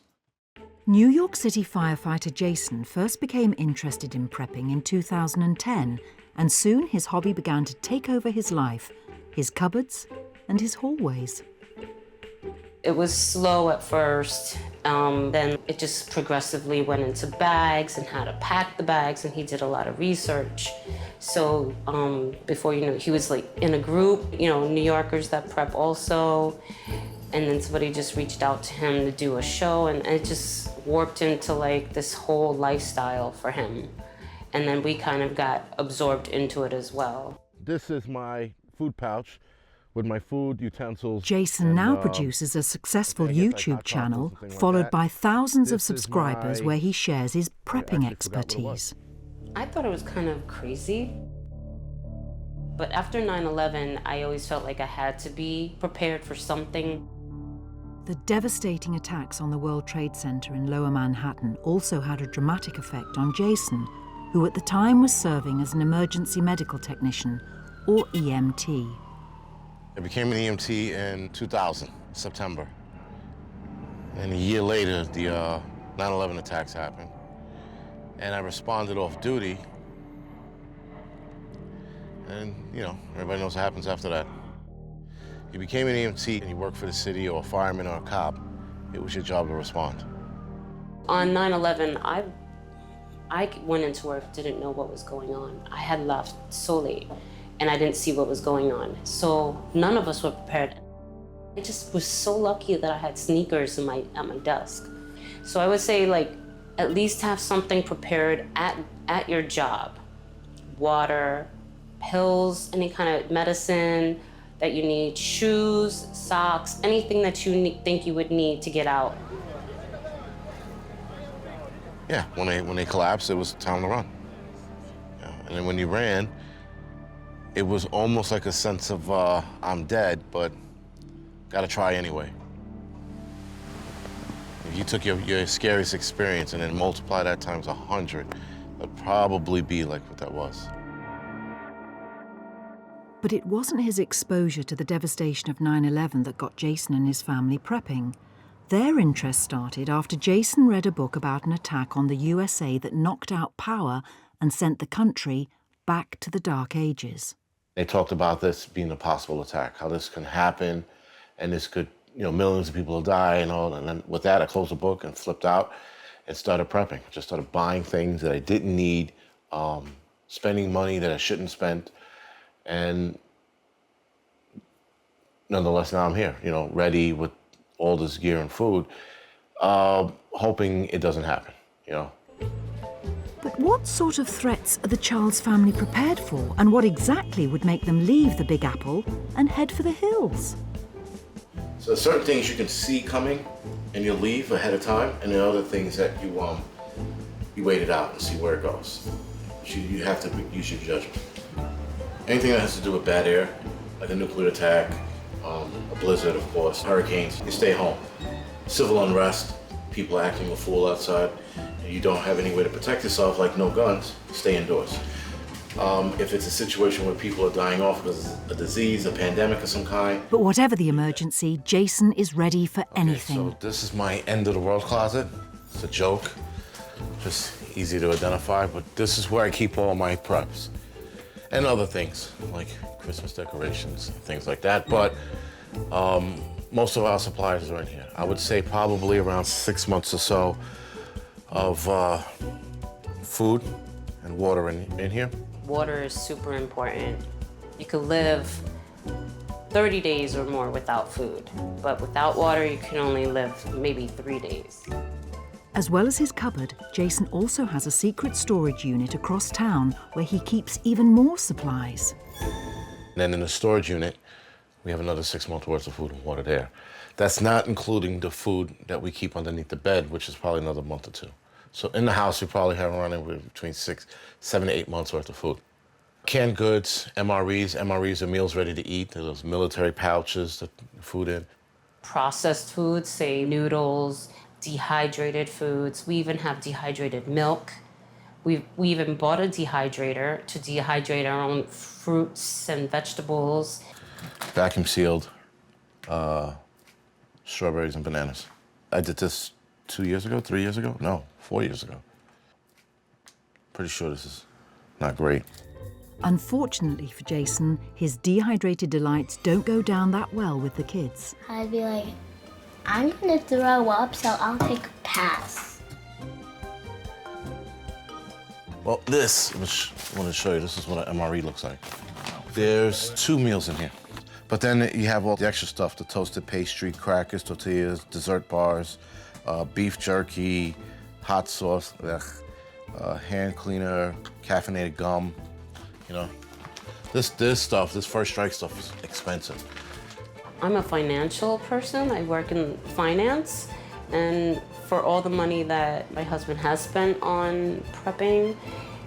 New York City firefighter Jason first became interested in prepping in 2010, and soon his hobby began to take over his life, his cupboards and his hallways. It was slow at first, then it just progressively went into bags and how to pack the bags, and he did a lot of research. So before you know, he was like in a group, you know, New Yorkers that prep also, and then somebody just reached out to him to do a show, and it just warped into like this whole lifestyle for him. And then we kind of got absorbed into it as well. This is my food pouch with my food, utensils. Jason now produces a successful YouTube channel, followed by thousands of subscribers where he shares his prepping expertise. I thought it was kind of crazy. But after 9/11, I always felt like I had to be prepared for something. The devastating attacks on the World Trade Center in Lower Manhattan also had a dramatic effect on Jason, who at the time was serving as an emergency medical technician, or EMT. I became an EMT in 2000, September. And a year later, the 9/11 attacks happened. And I responded off duty. And, you know, everybody knows what happens after that. You became an EMT and you work for the city or a fireman or a cop, it was your job to respond. On 9/11, I went into work, didn't know what was going on. I had left so late, and I didn't see what was going on. So none of us were prepared. I just was so lucky that I had sneakers at my desk. So I would say, like, at least have something prepared at your job. Water, pills, any kind of medicine that you need, shoes, socks, anything that you think you would need to get out. Yeah, when they collapsed, it was time to run. You know, and then when you ran, it was almost like a sense of, I'm dead, but gotta try anyway. If you took your scariest experience and then multiply that times 100, it'd probably be like what that was. But it wasn't his exposure to the devastation of 9/11 that got Jason and his family prepping. Their interest started after Jason read a book about an attack on the USA that knocked out power and sent the country back to the Dark Ages. They talked about this being a possible attack, how this can happen, and this could, millions of people will die and all. And then with that, I closed the book and flipped out and started prepping. Just started buying things that I didn't need, spending money that I shouldn't spend. And nonetheless, now I'm here, ready with all this gear and food, hoping it doesn't happen, But what sort of threats are the child's family prepared for, and what exactly would make them leave the Big Apple and head for the hills? So certain things you can see coming and you leave ahead of time, and there are other things that you wait it out and see where it goes. You have to use your judgment. Anything that has to do with bad air, like a nuclear attack, a blizzard, of course, hurricanes, you stay home. Civil unrest, people acting a fool outside, and you don't have any way to protect yourself, like no guns, stay indoors. If it's a situation where people are dying off because of a disease, a pandemic of some kind. But whatever the emergency, Jason is ready for anything. So this is my end of the world closet. It's a joke, just easy to identify, but this is where I keep all my preps. And other things, like Christmas decorations, things like that. But most of our supplies are in here. I would say probably around 6 months or so of food and water in here. Water is super important. You could live 30 days or more without food, but without water, you can only live maybe 3 days. As well as his cupboard, Jason also has a secret storage unit across town where he keeps even more supplies. And then in the storage unit, we have another 6 months worth of food and water there. That's not including the food that we keep underneath the bed, which is probably another month or two. So in the house, we probably have running between 7 to 8 months worth of food. Canned goods, MREs. MREs are meals ready to eat. They're those military pouches that food in. Processed foods, say noodles, dehydrated foods. We even have dehydrated milk. We even bought a dehydrator to dehydrate our own fruits and vegetables. Vacuum sealed strawberries and bananas. I did this 2 years ago, 3 years ago? No, 4 years ago. Pretty sure this is not great. Unfortunately for Jason, his dehydrated delights don't go down that well with the kids. I'd be like, I'm gonna throw up, so I'll take a pass. Well, this, which I want to show you, this is what an MRE looks like. There's 2 meals in here. But then you have all the extra stuff, the toasted pastry, crackers, tortillas, dessert bars, beef jerky, hot sauce, hand cleaner, caffeinated gum, This stuff, this First Strike stuff is expensive. I'm a financial person. I work in finance, and for all the money that my husband has spent on prepping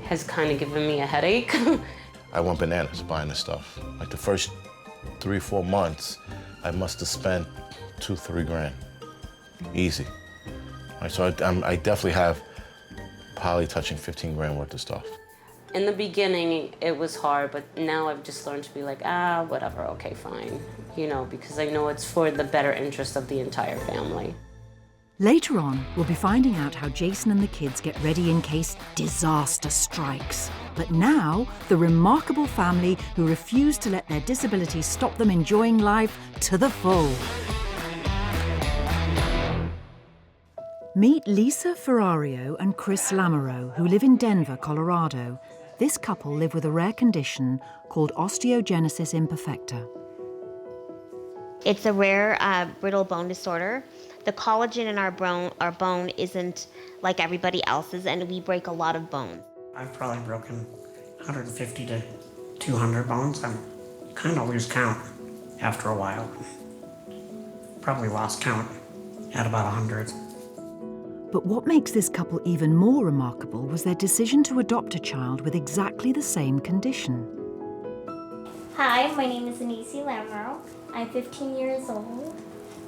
has kind of given me a headache. I went bananas buying this stuff. Like the first 3-4 months, I must have spent $2-3 grand, easy. Right, so I definitely have probably touching 15 grand worth of stuff. In the beginning, it was hard, but now I've just learned to be like, whatever, okay, fine. Because I know it's for the better interest of the entire family. Later on, we'll be finding out how Jason and the kids get ready in case disaster strikes. But now, the remarkable family who refuse to let their disabilities stop them enjoying life to the full. Meet Lisa Ferrario and Chris Lamoureux, who live in Denver, Colorado. This couple live with a rare condition called osteogenesis imperfecta. It's a rare brittle bone disorder. The collagen in our bone isn't like everybody else's, and we break a lot of bones. I've probably broken 150 to 200 bones. I kind of lose count after a while. Probably lost count at about 100. But what makes this couple even more remarkable was their decision to adopt a child with exactly the same condition. Hi, my name is Anisi Lamoureux. I'm 15 years old,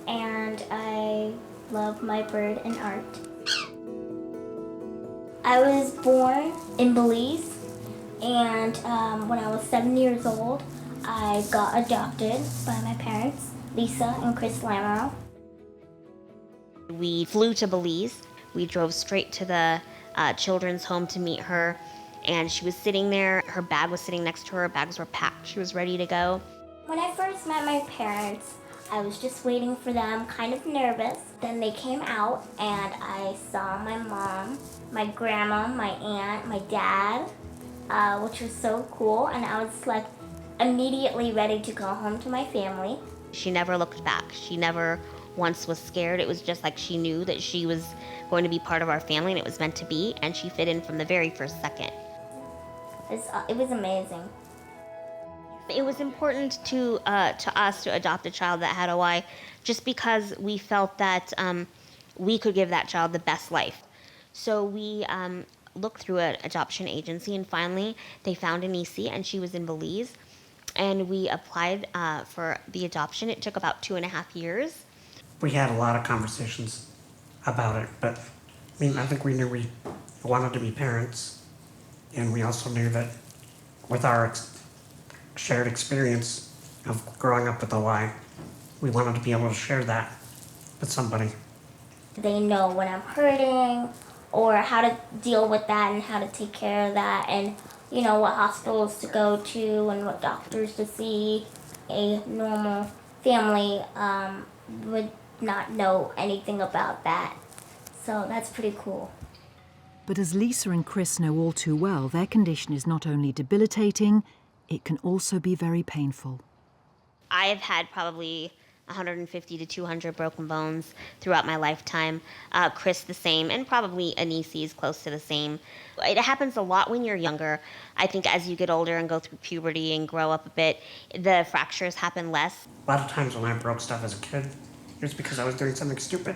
and I love my bird and art. I was born in Belize, and when I was 7 years old, I got adopted by my parents, Lisa and Chris Lamoureux. We flew to Belize. We drove straight to the children's home to meet her, and she was sitting there. Her bag was sitting next to her. Her bags were packed. She was ready to go. When I first met my parents, I was just waiting for them, kind of nervous. Then they came out, and I saw my mom, my grandma, my aunt, my dad, which was so cool, and I was like immediately ready to go home to my family. She never looked back. She never once was scared. It was just like she knew that she was going to be part of our family, and it was meant to be, and she fit in from the very first second. It was amazing. It was important to us to adopt a child that had OI, just because we felt that we could give that child the best life. So we looked through an adoption agency, and finally they found an EC, and she was in Belize, and we applied for the adoption. It took about 2.5 years. We had a lot of conversations about it, but I mean, I think we knew we wanted to be parents, and we also knew that with our shared experience of growing up with OI, we wanted to be able to share that with somebody. They know when I'm hurting or how to deal with that and how to take care of that, and you know what hospitals to go to and what doctors to see. A normal family would not know anything about that. So that's pretty cool. But as Lisa and Chris know all too well, their condition is not only debilitating, it can also be very painful. I have had probably 150 to 200 broken bones throughout my lifetime. Chris the same, and probably Anisi is close to the same. It happens a lot when you're younger. I think as you get older and go through puberty and grow up a bit, the fractures happen less. A lot of times when I broke stuff as a kid, it was because I was doing something stupid.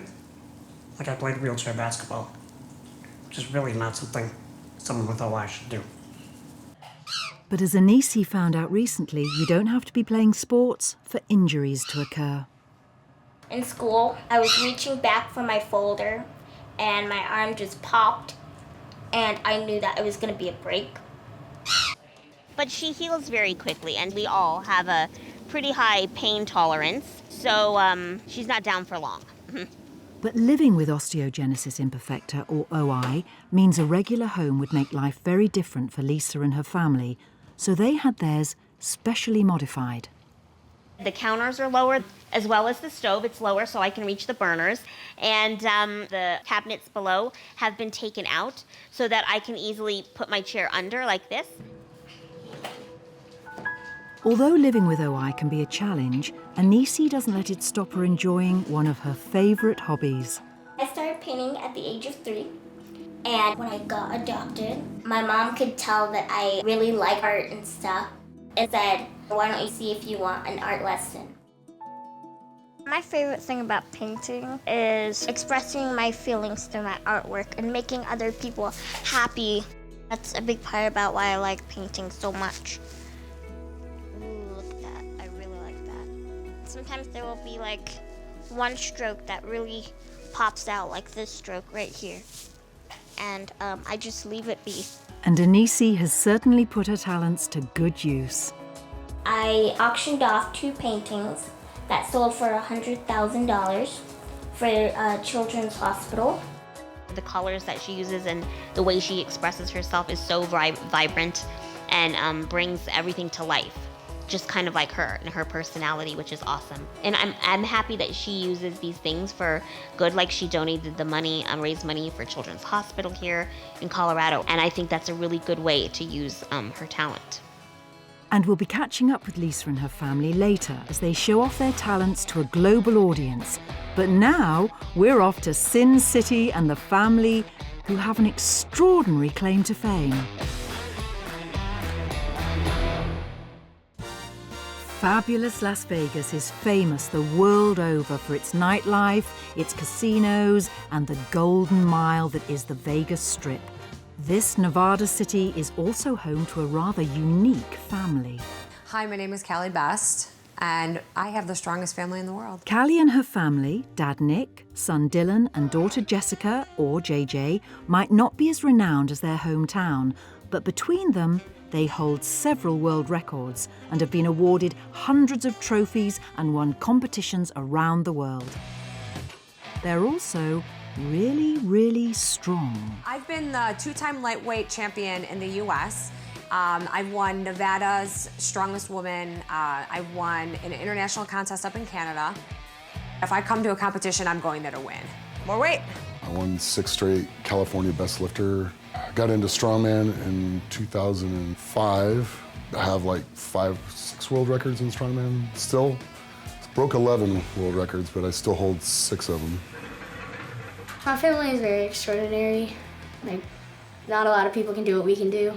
Like I played wheelchair basketball, which is really not something someone with OI should do. But as Anisi found out recently, you don't have to be playing sports for injuries to occur. In school, I was reaching back for my folder and my arm just popped, and I knew that it was going to be a break. But she heals very quickly, and we all have a pretty high pain tolerance, so she's not down for long. But living with osteogenesis imperfecta, or OI, means a regular home would make life very different for Lisa and her family, so they had theirs specially modified. The counters are lower, as well as the stove. It's lower so I can reach the burners. And the cabinets below have been taken out so that I can easily put my chair under like this. Although living with OI can be a challenge, Anisi doesn't let it stop her enjoying one of her favourite hobbies. I started painting at the age of 3. And when I got adopted, my mom could tell that I really like art and stuff, and said, why don't you see if you want an art lesson? My favorite thing about painting is expressing my feelings through my artwork and making other people happy. That's a big part about why I like painting so much. Ooh, look at that. I really like that. Sometimes there will be like one stroke that really pops out, like this stroke right here. And I just leave it be. And Anisi has certainly put her talents to good use. I auctioned off 2 paintings that sold for $100,000 for a children's hospital. The colors that she uses and the way she expresses herself is so vibrant and brings everything to life. Just kind of like her and her personality, which is awesome. And I'm happy that she uses these things for good, like she donated the money, raised money for Children's Hospital here in Colorado. And I think that's a really good way to use her talent. And we'll be catching up with Lisa and her family later as they show off their talents to a global audience. But now we're off to Sin City and the family who have an extraordinary claim to fame. Fabulous Las Vegas is famous the world over for its nightlife, its casinos, and the golden mile that is the Vegas Strip. This Nevada city is also home to a rather unique family. Hi, my name is Callie Best, and I have the strongest family in the world. Callie and her family, Dad Nick, son Dylan, and daughter Jessica, or JJ, might not be as renowned as their hometown, but between them, They hold several world records and have been awarded hundreds of trophies and won competitions around the world. They're also really, really strong. I've been the two-time lightweight champion in the US. I've won Nevada's Strongest Woman. I've won an international contest up in Canada. If I come to a competition, I'm going there to win. More weight. I won 6 straight California Best Lifter. I got into strongman in 2005. I have like 5-6 world records in strongman still. Broke 11 world records, but I still hold 6 of them. My family is very extraordinary. Like, not a lot of people can do what we can do.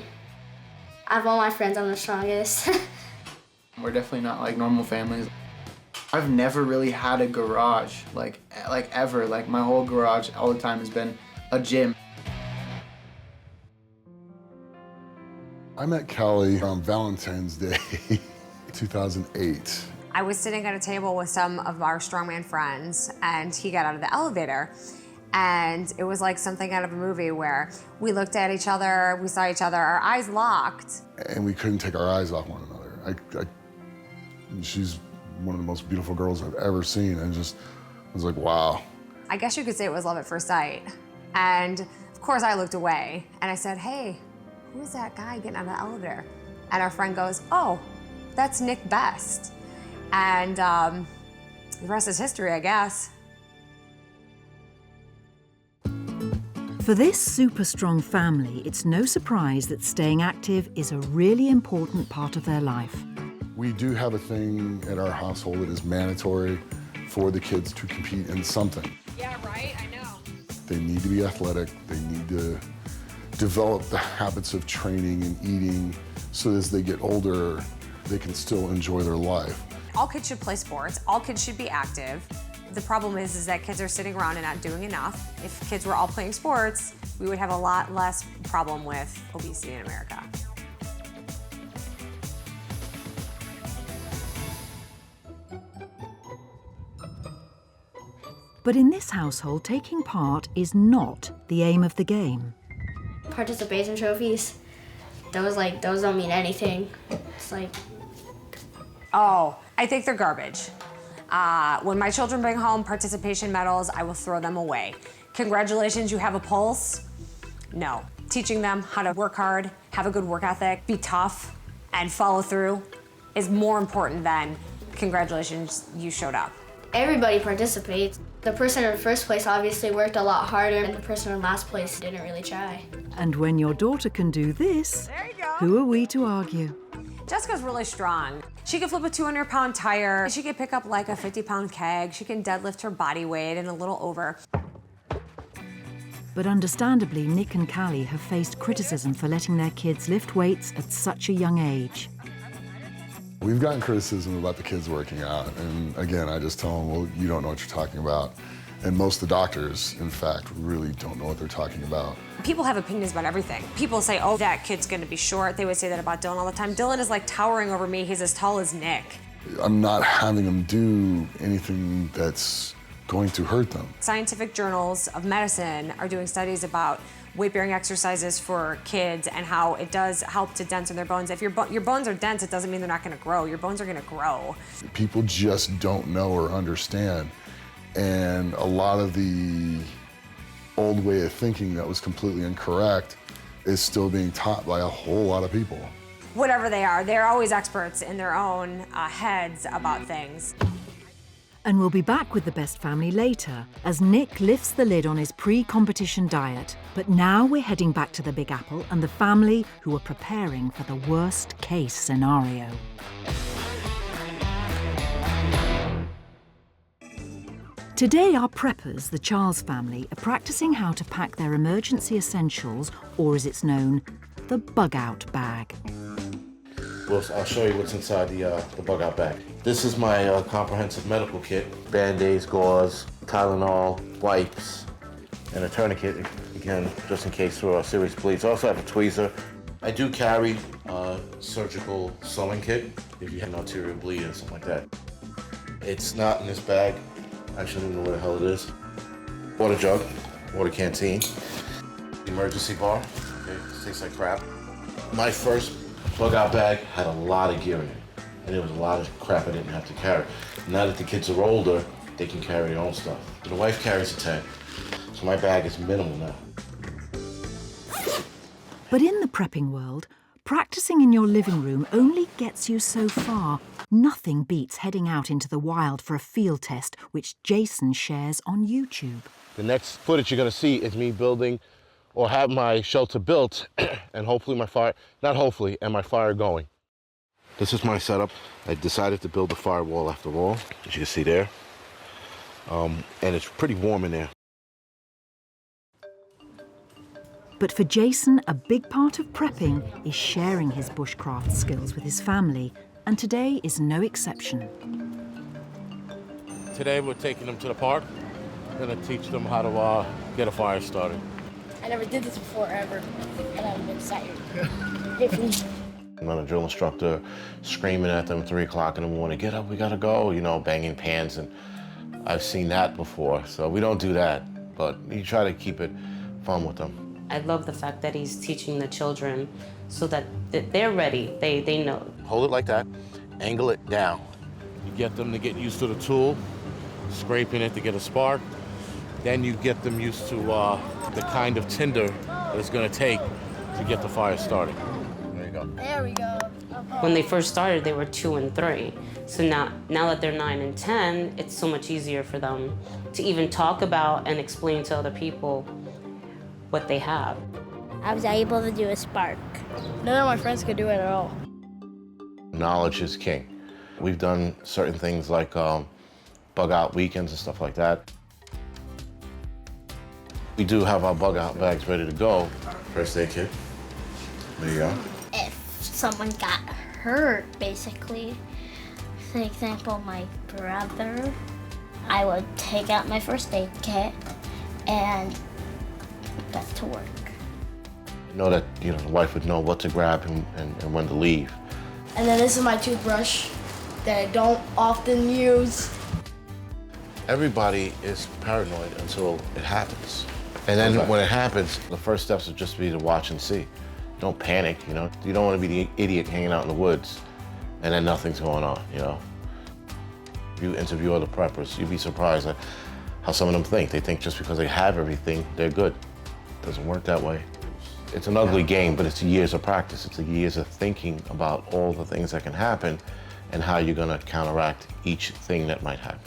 Out of all my friends, I'm the strongest. We're definitely not like normal families. I've never really had a garage, like ever. Like my whole garage all the time has been a gym. I met Callie on Valentine's Day, 2008. I was sitting at a table with some of our strongman friends, and he got out of the elevator. And it was like something out of a movie where we looked at each other, we saw each other, our eyes locked. And we couldn't take our eyes off one another. She's one of the most beautiful girls I've ever seen, and just was like, wow. I guess you could say it was love at first sight. And of course I looked away and I said, hey, who's that guy getting out of the elevator? And our friend goes, oh, that's Nick Best. And the rest is history, I guess. For this super strong family, it's no surprise that staying active is a really important part of their life. We do have a thing at our household that is mandatory for the kids to compete in something. Yeah, right, I know. They need to be athletic, they need to develop the habits of training and eating so as they get older, they can still enjoy their life. All kids should play sports, all kids should be active. The problem is that kids are sitting around and not doing enough. If kids were all playing sports, we would have a lot less problem with obesity in America. But in this household, taking part is not the aim of the game. Participation trophies, those don't mean anything. It's like... Oh, I think they're garbage. When my children bring home participation medals, I will throw them away. Congratulations, you have a pulse? No. Teaching them how to work hard, have a good work ethic, be tough, and follow through is more important than congratulations, you showed up. Everybody participates. The person in first place obviously worked a lot harder, and the person in last place didn't really try. And when your daughter can do this, who are we to argue? Jessica's really strong. She can flip a 200-pound tire. She can pick up like a 50-pound keg. She can deadlift her body weight and a little over. But understandably, Nick and Callie have faced criticism for letting their kids lift weights at such a young age. We've gotten criticism about the kids working out, and again, I just tell them, well, you don't know what you're talking about. And most of the doctors, in fact, really don't know what they're talking about. People have opinions about everything. People say, oh, that kid's gonna be short. They would say that about Dylan all the time. Dylan is like towering over me. He's as tall as Nick. I'm not having them do anything that's going to hurt them. Scientific journals of medicine are doing studies about weight-bearing exercises for kids and how it does help to dense their bones. If your bones are dense, it doesn't mean they're not gonna grow. Your bones are gonna grow. People just don't know or understand. And a lot of the old way of thinking that was completely incorrect is still being taught by a whole lot of people. Whatever they are, they're always experts in their own heads about things. And we'll be back with the Best family later, as Nick lifts the lid on his pre-competition diet. But now we're heading back to the Big Apple and the family who are preparing for the worst-case scenario. Today, our preppers, the Charles family, are practicing how to pack their emergency essentials, or as it's known, the bug-out bag. Well, I'll show you what's inside the bug-out bag. This is my comprehensive medical kit. Band-Aids, gauze, Tylenol, wipes, and a tourniquet, again, just in case for serious bleeds. I also have a tweezer. I do carry a surgical sewing kit if you have an arterial bleed or something like that. It's not in this bag. Actually, I don't know where the hell it is. Water jug, water canteen, emergency bar. Okay, this tastes like crap. My first Bug out bag had a lot of gear in it, and there was a lot of crap I didn't have to carry. Now that the kids are older, they can carry their own stuff. The wife carries a tent, so my bag is minimal now. But in the prepping world, practicing in your living room only gets you so far. Nothing beats heading out into the wild for a field test, which Jason shares on YouTube. The next footage you're gonna see is me building or have my shelter built and hopefully my fire, not hopefully, and my fire going. This is my setup. I decided to build a firewall after all, as you can see there. And it's pretty warm in there. But for Jason, a big part of prepping is sharing his bushcraft skills with his family, and today is no exception. Today we're taking them to the park. We're gonna teach them how to get a fire started. I never did this before ever, and I'm excited. I'm not a drill instructor screaming at them 3 o'clock in the morning, get up, we gotta go, you know, banging pans, and I've seen that before, so we don't do that, but you try to keep it fun with them. I love the fact that he's teaching the children so that they're ready, they know. Hold it like that, angle it down. You get them to get used to the tool, scraping it to get a spark, then you get them used to the kind of tinder that it's gonna take to get the fire started. There you go. There we go. When they first started, they were 2 and 3. So now that they're 9 and 10, it's so much easier for them to even talk about and explain to other people what they have. I was able to do a spark. None of my friends could do it at all. Knowledge is king. We've done certain things like bug out weekends and stuff like that. We do have our bug out bags ready to go. First aid kit. There you go. If someone got hurt, basically, for example, my brother, I would take out my first aid kit and put that to work. You know that, you know, the wife would know what to grab and when to leave. And then this is my toothbrush that I don't often use. Everybody is paranoid until it happens. And then when it happens, the first steps would just be to watch and see. Don't panic, you know? You don't want to be the idiot hanging out in the woods and then nothing's going on, you know? If you interview other preppers, you'd be surprised at how some of them think. They think just because they have everything, they're good. It doesn't work that way. It's an ugly game, but it's years of practice. It's years of thinking about all the things that can happen and how you're gonna counteract each thing that might happen.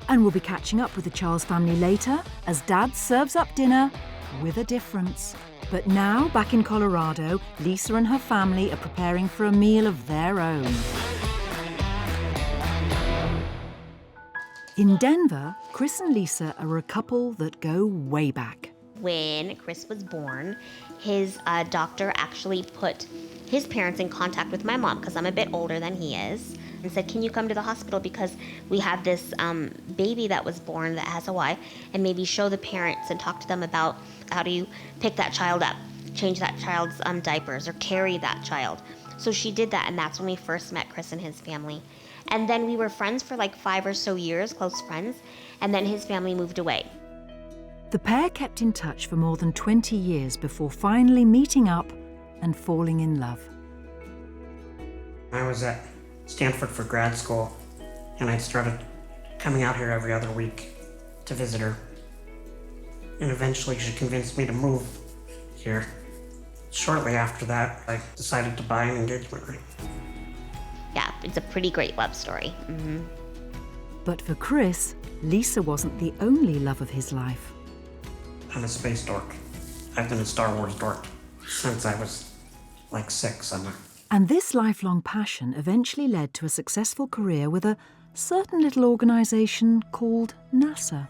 And we'll be catching up with the Charles family later as Dad serves up dinner with a difference. But now, back in Colorado, Lisa and her family are preparing for a meal of their own. In Denver, Chris and Lisa are a couple that go way back. When Chris was born, his doctor actually put his parents in contact with my mom, because I'm a bit older than he is, and said, can you come to the hospital because we have this baby that was born that has a Y, and maybe show the parents and talk to them about how do you pick that child up, change that child's diapers, or carry that child. So she did that, and that's when we first met Chris and his family. And then we were friends for like 5 or so years, close friends, and then his family moved away. The pair kept in touch for more than 20 years before finally meeting up and falling in love. I was at Stanford for grad school, and I started coming out here every other week to visit her. And eventually she convinced me to move here. Shortly after that, I decided to buy an engagement ring. Yeah, it's a pretty great love story. Mm-hmm. But for Chris, Lisa wasn't the only love of his life. I'm a space dork. I've been a Star Wars dork since I was like 6. And this lifelong passion eventually led to a successful career with a certain little organisation called NASA.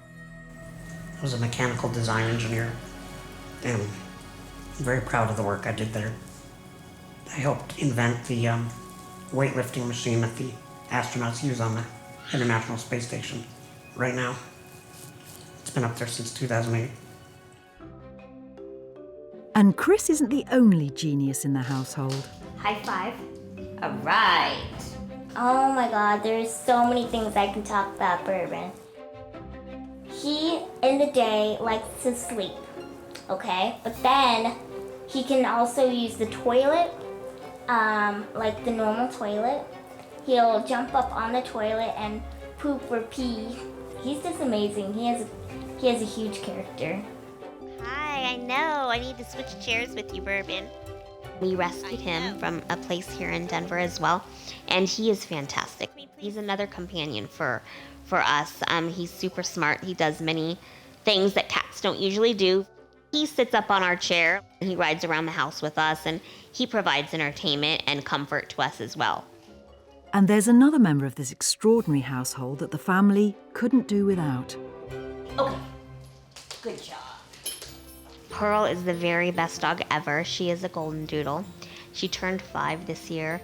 I was a mechanical design engineer, and I'm very proud of the work I did there. I helped invent the weightlifting machine that the astronauts use on the International Space Station right now. It's been up there since 2008. And Chris isn't the only genius in the household. High five. All right. Oh my God, there's so many things I can talk about Bourbon. He, in the day, likes to sleep, okay? But then, He can also use the toilet, like the normal toilet. He'll jump up on the toilet and poop or pee. He's just amazing. He has a huge character. Hi, I know. I need to switch chairs with you, Bourbon. We rescued him from a place here in Denver as well, and he is fantastic. He's another companion for us. He's super smart. He does many things that cats don't usually do. He sits up on our chair, and he rides around the house with us, and he provides entertainment and comfort to us as well. And there's another member of this extraordinary household that the family couldn't do without. Okay, good job. Pearl is the very best dog ever. She is a golden doodle. She turned 5 this year.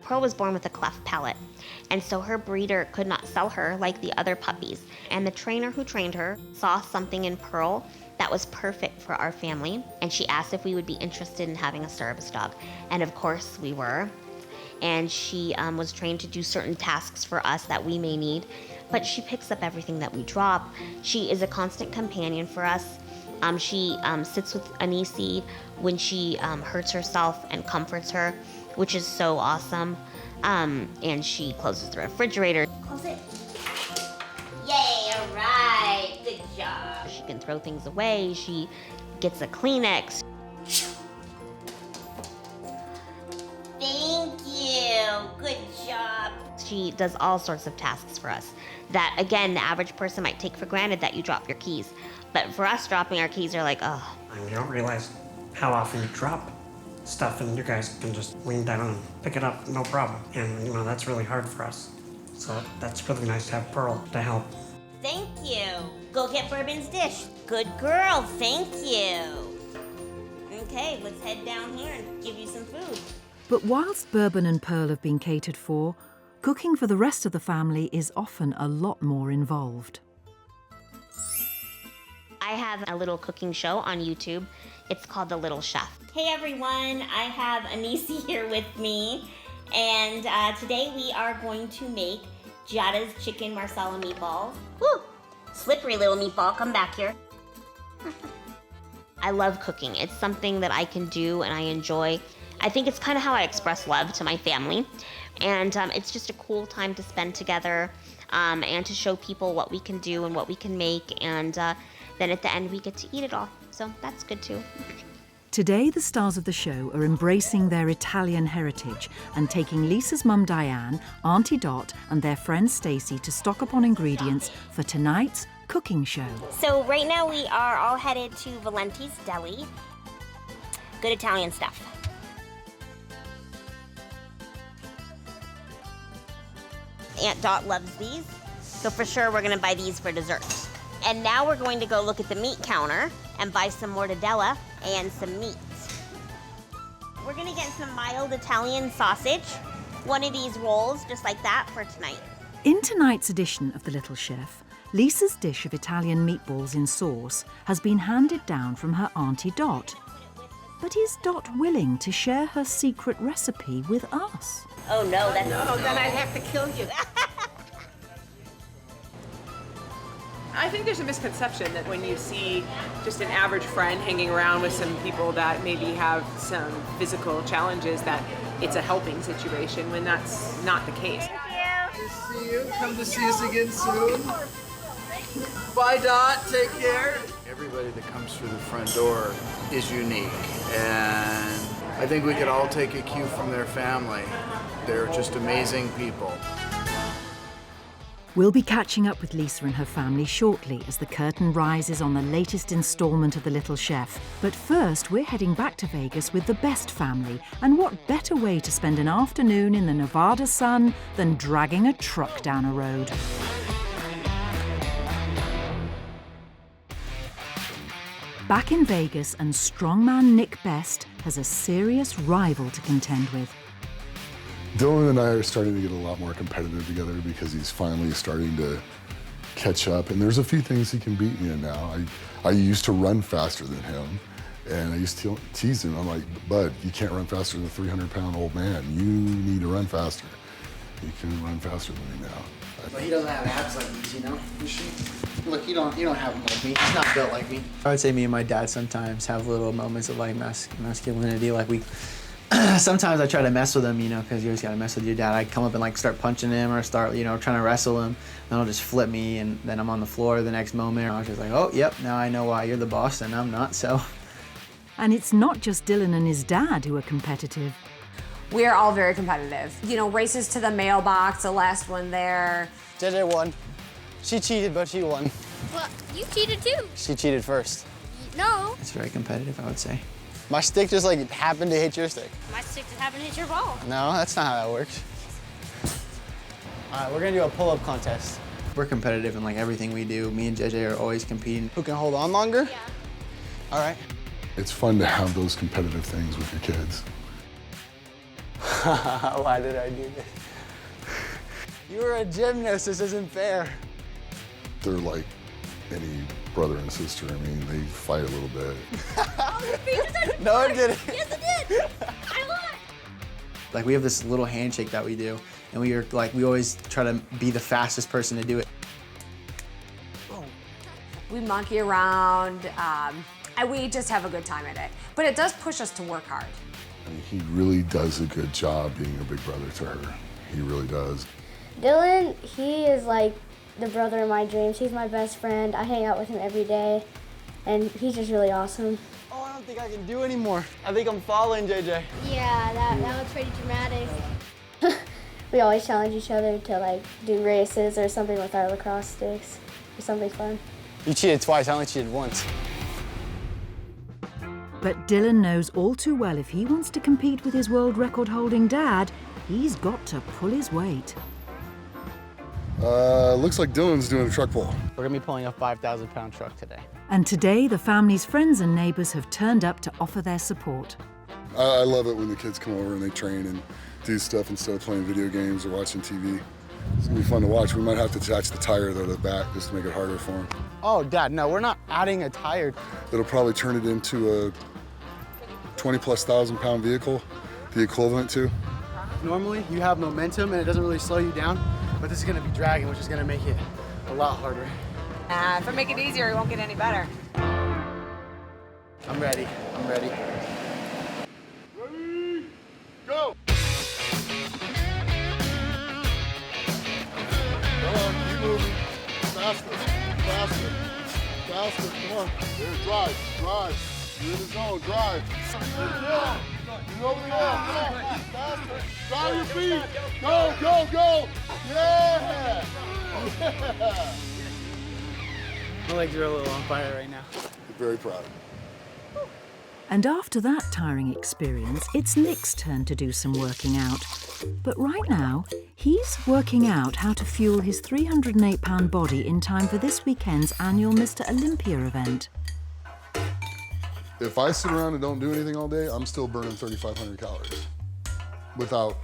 Pearl was born with a cleft palate, and so her breeder could not sell her like the other puppies. And the trainer who trained her saw something in Pearl that was perfect for our family, and she asked if we would be interested in having a service dog. And of course we were. And she was trained to do certain tasks for us that we may need, but she picks up everything that we drop. She is a constant companion for us. She sits with Anisi when she hurts herself and comforts her, which is so awesome. And she closes the refrigerator. Close it. Yay, all right, good job. She can throw things away. She gets a Kleenex. Thank you, good job. She does all sorts of tasks for us that, again, the average person might take for granted that you drop your keys. But for us, dropping our keys are like, oh. And you don't realize how often you drop stuff and you guys can just lean down and pick it up, no problem. And, you know, that's really hard for us. So that's really nice to have Pearl to help. Thank you. Go get Bourbon's dish. Good girl, thank you. Okay, let's head down here and give you some food. But whilst Bourbon and Pearl have been catered for, cooking for the rest of the family is often a lot more involved. I have a little cooking show on YouTube. It's called The Little Chef. Hey everyone, I have Anisi here with me, and today we are going to make Giada's chicken marsala meatballs. Woo! Slippery little meatball, come back here. I love cooking. It's something that I can do and I enjoy. I think it's kind of how I express love to my family. And it's just a cool time to spend together and to show people what we can do and what we can make. And then at the end, we get to eat it all. So that's good too. Today, the stars of the show are embracing their Italian heritage and taking Lisa's mum Diane, Auntie Dot and their friend Stacey to stock up on ingredients for tonight's cooking show. So right now we are all headed to Valenti's Deli. Good Italian stuff. Aunt Dot loves these, so for sure we're gonna buy these for dessert. And now we're going to go look at the meat counter and buy some mortadella and some meats. We're gonna get some mild Italian sausage, one of these rolls just like that for tonight. In tonight's edition of The Little Chef, Lisa's dish of Italian meatballs in sauce has been handed down from her Auntie Dot. But is Dot willing to share her secret recipe with us? Oh no, that's... No, then I'd have to kill you. I think there's a misconception that when you see just an average friend hanging around with some people that maybe have some physical challenges, that it's a helping situation, when that's not the case. Good to see you. Come to see us again soon. Bye, Dot. Take care. Everybody that comes through the front door is unique, and I think we could all take a cue from their family. They're just amazing people. We'll be catching up with Lisa and her family shortly as the curtain rises on the latest instalment of The Little Chef. But first, we're heading back to Vegas with the best family. And what better way to spend an afternoon in the Nevada sun than dragging a truck down a road? Back in Vegas, and strongman Nick Best has a serious rival to contend with. Dylan and I are starting to get a lot more competitive together because he's finally starting to catch up, and there's a few things he can beat me in now. I used to run faster than him, and I used to tease him. I'm like, bud, you can't run faster than a 300-pound old man. You need to run faster. He can run faster than me now. But he doesn't have abs like these, you know? Look, you don't have them like me. He's not built like me. I would say me and my dad sometimes have little moments of like masculinity. Like we, sometimes I try to mess with him, you know, because you always gotta mess with your dad. I come up and like start punching him or start, you know, trying to wrestle him. Then he'll just flip me, and then I'm on the floor the next moment. I was just like, oh, yep, now I know why you're the boss and I'm not. So. And it's not just Dylan and his dad who are competitive. We are all very competitive. You know, races to the mailbox, the last one there. JJ won. She cheated, but she won. Well, you cheated too. She cheated first. No. It's very competitive, I would say. My stick just like happened to hit your stick. My stick just happened to hit your ball. No, that's not how that works. All right, we're gonna do a pull-up contest. We're competitive in like everything we do. Me and JJ are always competing. Who can hold on longer? Yeah. All right. It's fun to have those competitive things with your kids. Why did I do this? You were a gymnast, this isn't fair. They're like any brother and sister. I mean, they fight a little bit. No, it didn't. Yes, it did. I won. Like we have this little handshake that we do, and we always try to be the fastest person to do it. We monkey around, and we just have a good time at it. But it does push us to work hard. I mean, he really does a good job being a big brother to her. He really does. Dylan, he is like the brother of my dreams. He's my best friend. I hang out with him every day, and he's just really awesome. Oh, I don't think I can do anymore. I think I'm falling, JJ. Yeah, that was pretty dramatic. We always challenge each other to like do races or something with our lacrosse sticks or something fun. You cheated twice, I only cheated once. But Dylan knows all too well if he wants to compete with his world record-holding dad, he's got to pull his weight. Looks like Dylan's doing a truck pull. We're gonna be pulling a 5,000-pound truck today. And today, the family's friends and neighbours have turned up to offer their support. I love it when the kids come over and they train and do stuff instead of playing video games or watching TV. It's gonna be fun to watch. We might have to attach the tire though to the back just to make it harder for them. Oh, Dad, no, we're not adding a tire. It'll probably turn it into a 20,000+ pound vehicle, the equivalent to. Normally, you have momentum and it doesn't really slow you down, but this is gonna be dragging, which is gonna make it a lot harder. If I make it easier, it won't get any better. I'm ready, I'm ready. Ready, go! Come on, keep moving. Faster, faster, faster, come on. There, drive. You're in the zone, drive. You're over the hill, come on, faster. Drive your feet. Go. Yeah! My legs are a little on fire right now. Very proud. And after that tiring experience, it's Nick's turn to do some working out. But right now, he's working out how to fuel his 308-pound body in time for this weekend's annual Mr. Olympia event. If I sit around and don't do anything all day, I'm still burning 3,500 calories without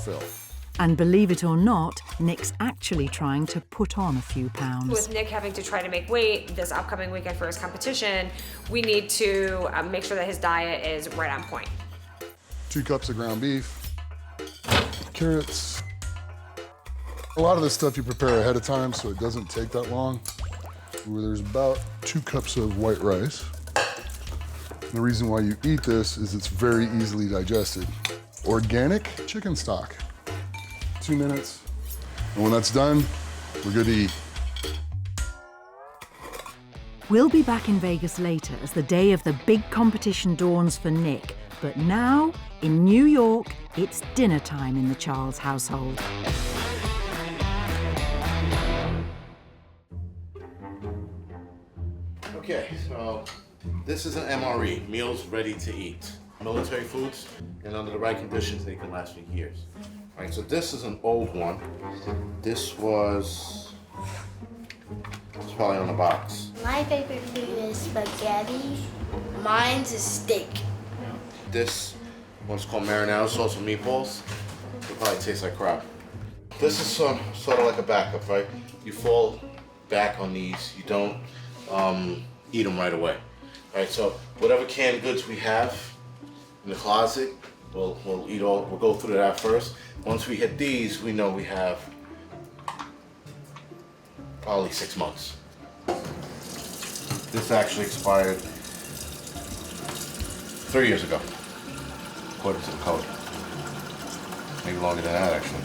fail. And believe it or not, Nick's actually trying to put on a few pounds. With Nick having to try to make weight this upcoming weekend for his competition, we need to make sure that his diet is right on point. 2 cups of ground beef, carrots. A lot of this stuff you prepare ahead of time so it doesn't take that long. There's about 2 cups of white rice. The reason why you eat this is it's very easily digested. Organic chicken stock. 2 minutes. And when that's done, we're good to eat. We'll be back in Vegas later as the day of the big competition dawns for Nick. But now, in New York, it's dinner time in the Charles household. Okay, so this is an MRE, meals ready to eat. Military foods, and under the right conditions, they can last for years. All right, so this is an old one. This was probably on the box. My favorite food is spaghetti. Mine's is steak. This one's called marinara sauce and meatballs. It probably tastes like crap. This is sort of like a backup, right? You fall back on these. You don't eat them right away. All right, so whatever canned goods we have in the closet, We'll eat all. We'll go through that first. Once we hit these, we know we have probably 6 months. This actually expired 3 years ago, according to the code. Maybe longer than that, actually.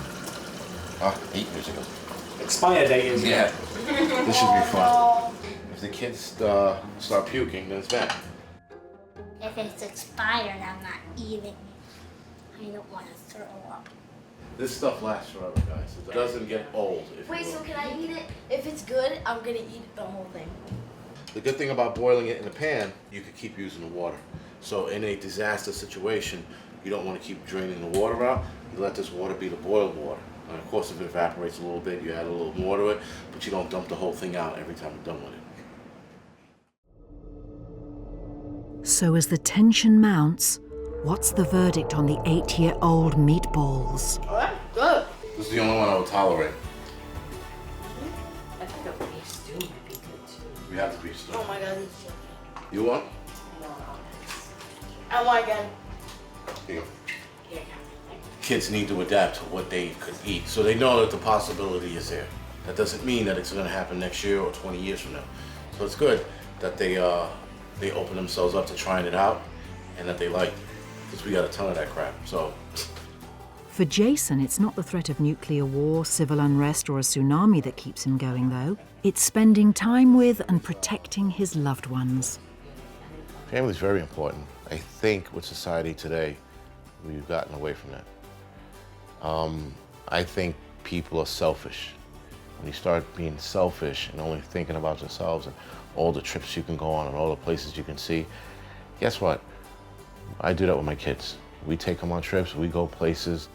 8 years ago. Expired 8 years ago. Yeah. This should be fun. If the kids start puking, then it's bad. If it's expired, I'm not eating. I don't want to throw up. This stuff lasts forever, guys. It doesn't get old. Wait, so can I eat it? If it's good, I'm gonna eat the whole thing. The good thing about boiling it in a pan, you could keep using the water. So in a disaster situation, you don't want to keep draining the water out. You let this water be the boiled water. And of course, if it evaporates a little bit, you add a little more to it, but you don't dump the whole thing out every time you're done with it. So as the tension mounts, what's the verdict on the 8-year-old meatballs? Oh, that's good. This is the only one I would tolerate. I think a beef stew might be good too. We have the beef stew. Oh my god. You want? I want again. Here you go. Kids need to adapt to what they could eat, so they know that the possibility is there. That doesn't mean that it's going to happen next year or 20 years from now. So it's good that they open themselves up to trying it out, and that they like it, because we got a ton of that crap. So. For Jason, it's not the threat of nuclear war, civil unrest, or a tsunami that keeps him going, though. It's spending time with and protecting his loved ones. Family is very important. I think with society today, we've gotten away from that. I think people are selfish. When you start being selfish and only thinking about yourselves and all the trips you can go on and all the places you can see, guess what? I do that with my kids. We take them on trips, we go places.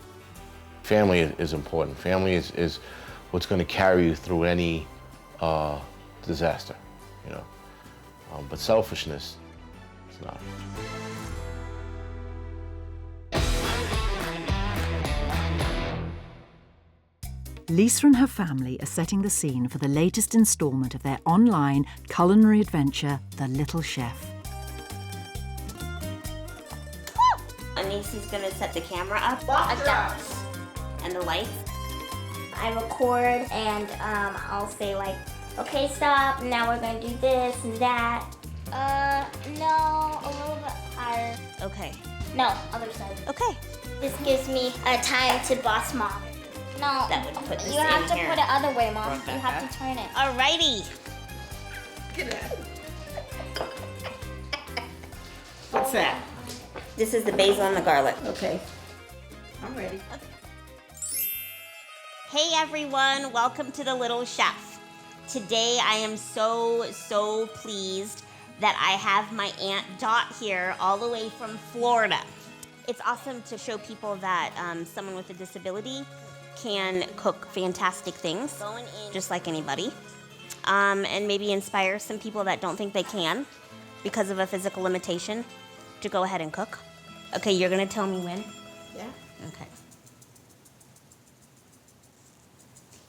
Family is important. Family is what's going to carry you through any disaster, you know. But selfishness, it's not. Lisa and her family are setting the scene for the latest instalment of their online culinary adventure, The Little Chef. Anisi's gonna set the camera up, adjust, and the lights. I record and I'll say like, okay, stop, now we're gonna do this and that. No, a little bit higher. Okay. No, other side. Okay. This gives me a time to boss mom. No, that would put this You have to here. put it other way, Mom. You have to turn it. Alrighty. What's that? This is the basil and the garlic. Okay. I'm ready. Hey everyone, welcome to The Little Chef. Today I am so pleased that I have my Aunt Dot here all the way from Florida. It's awesome to show people that someone with a disability can cook fantastic things, just like anybody, and maybe inspire some people that don't think they can because of a physical limitation to go ahead and cook. Okay, you're gonna tell me when? Yeah. Okay.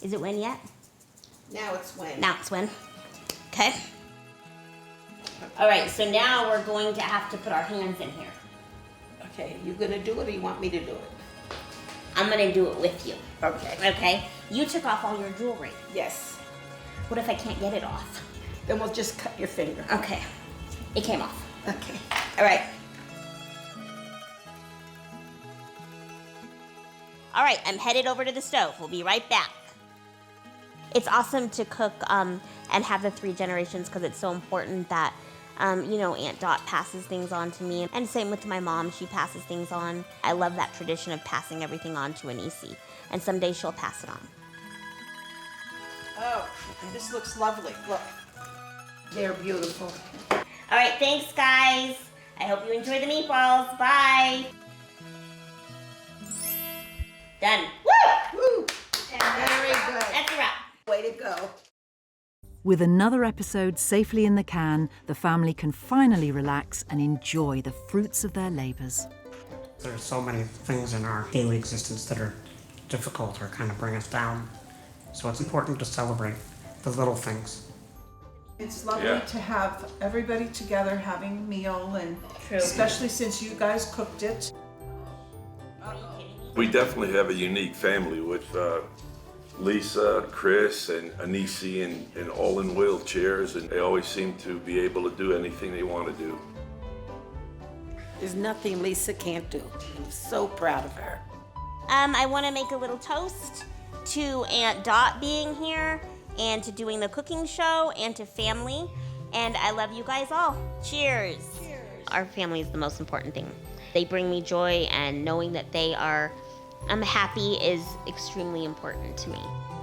Is it when yet? Now it's when. Now it's when. Okay. All right, so now we're going to have to put our hands in here. Okay, you gonna do it or you want me to do it? I'm gonna do it with you. Okay. Okay? You took off all your jewelry. Yes. What if I can't get it off? Then we'll just cut your finger. Okay. It came off. Okay. All right. All right, I'm headed over to the stove. We'll be right back. It's awesome to cook and have the 3 generations because it's so important that, Aunt Dot passes things on to me. And same with my mom, she passes things on. I love that tradition of passing everything on to Anisi. And someday she'll pass it on. Oh, this looks lovely. Look. They're beautiful. All right, thanks, guys. I hope you enjoy the meatballs. Bye. Done. Woo! Woo! Very good. That's a wrap. Way to go. With another episode safely in the can, the family can finally relax and enjoy the fruits of their labours. There's so many things in our daily existence that are difficult or kind of bring us down. So it's important to celebrate the little things. It's lovely to have everybody together having a meal, and especially since you guys cooked it. We definitely have a unique family with Lisa, Chris, and Anisi, and all in wheelchairs, and they always seem to be able to do anything they want to do. There's nothing Lisa can't do. I'm so proud of her. I want to make a little toast to Aunt Dot being here, and to doing the cooking show, and to family. And I love you guys all. Cheers. Cheers. Our family is the most important thing. They bring me joy, and knowing that I'm happy is extremely important to me.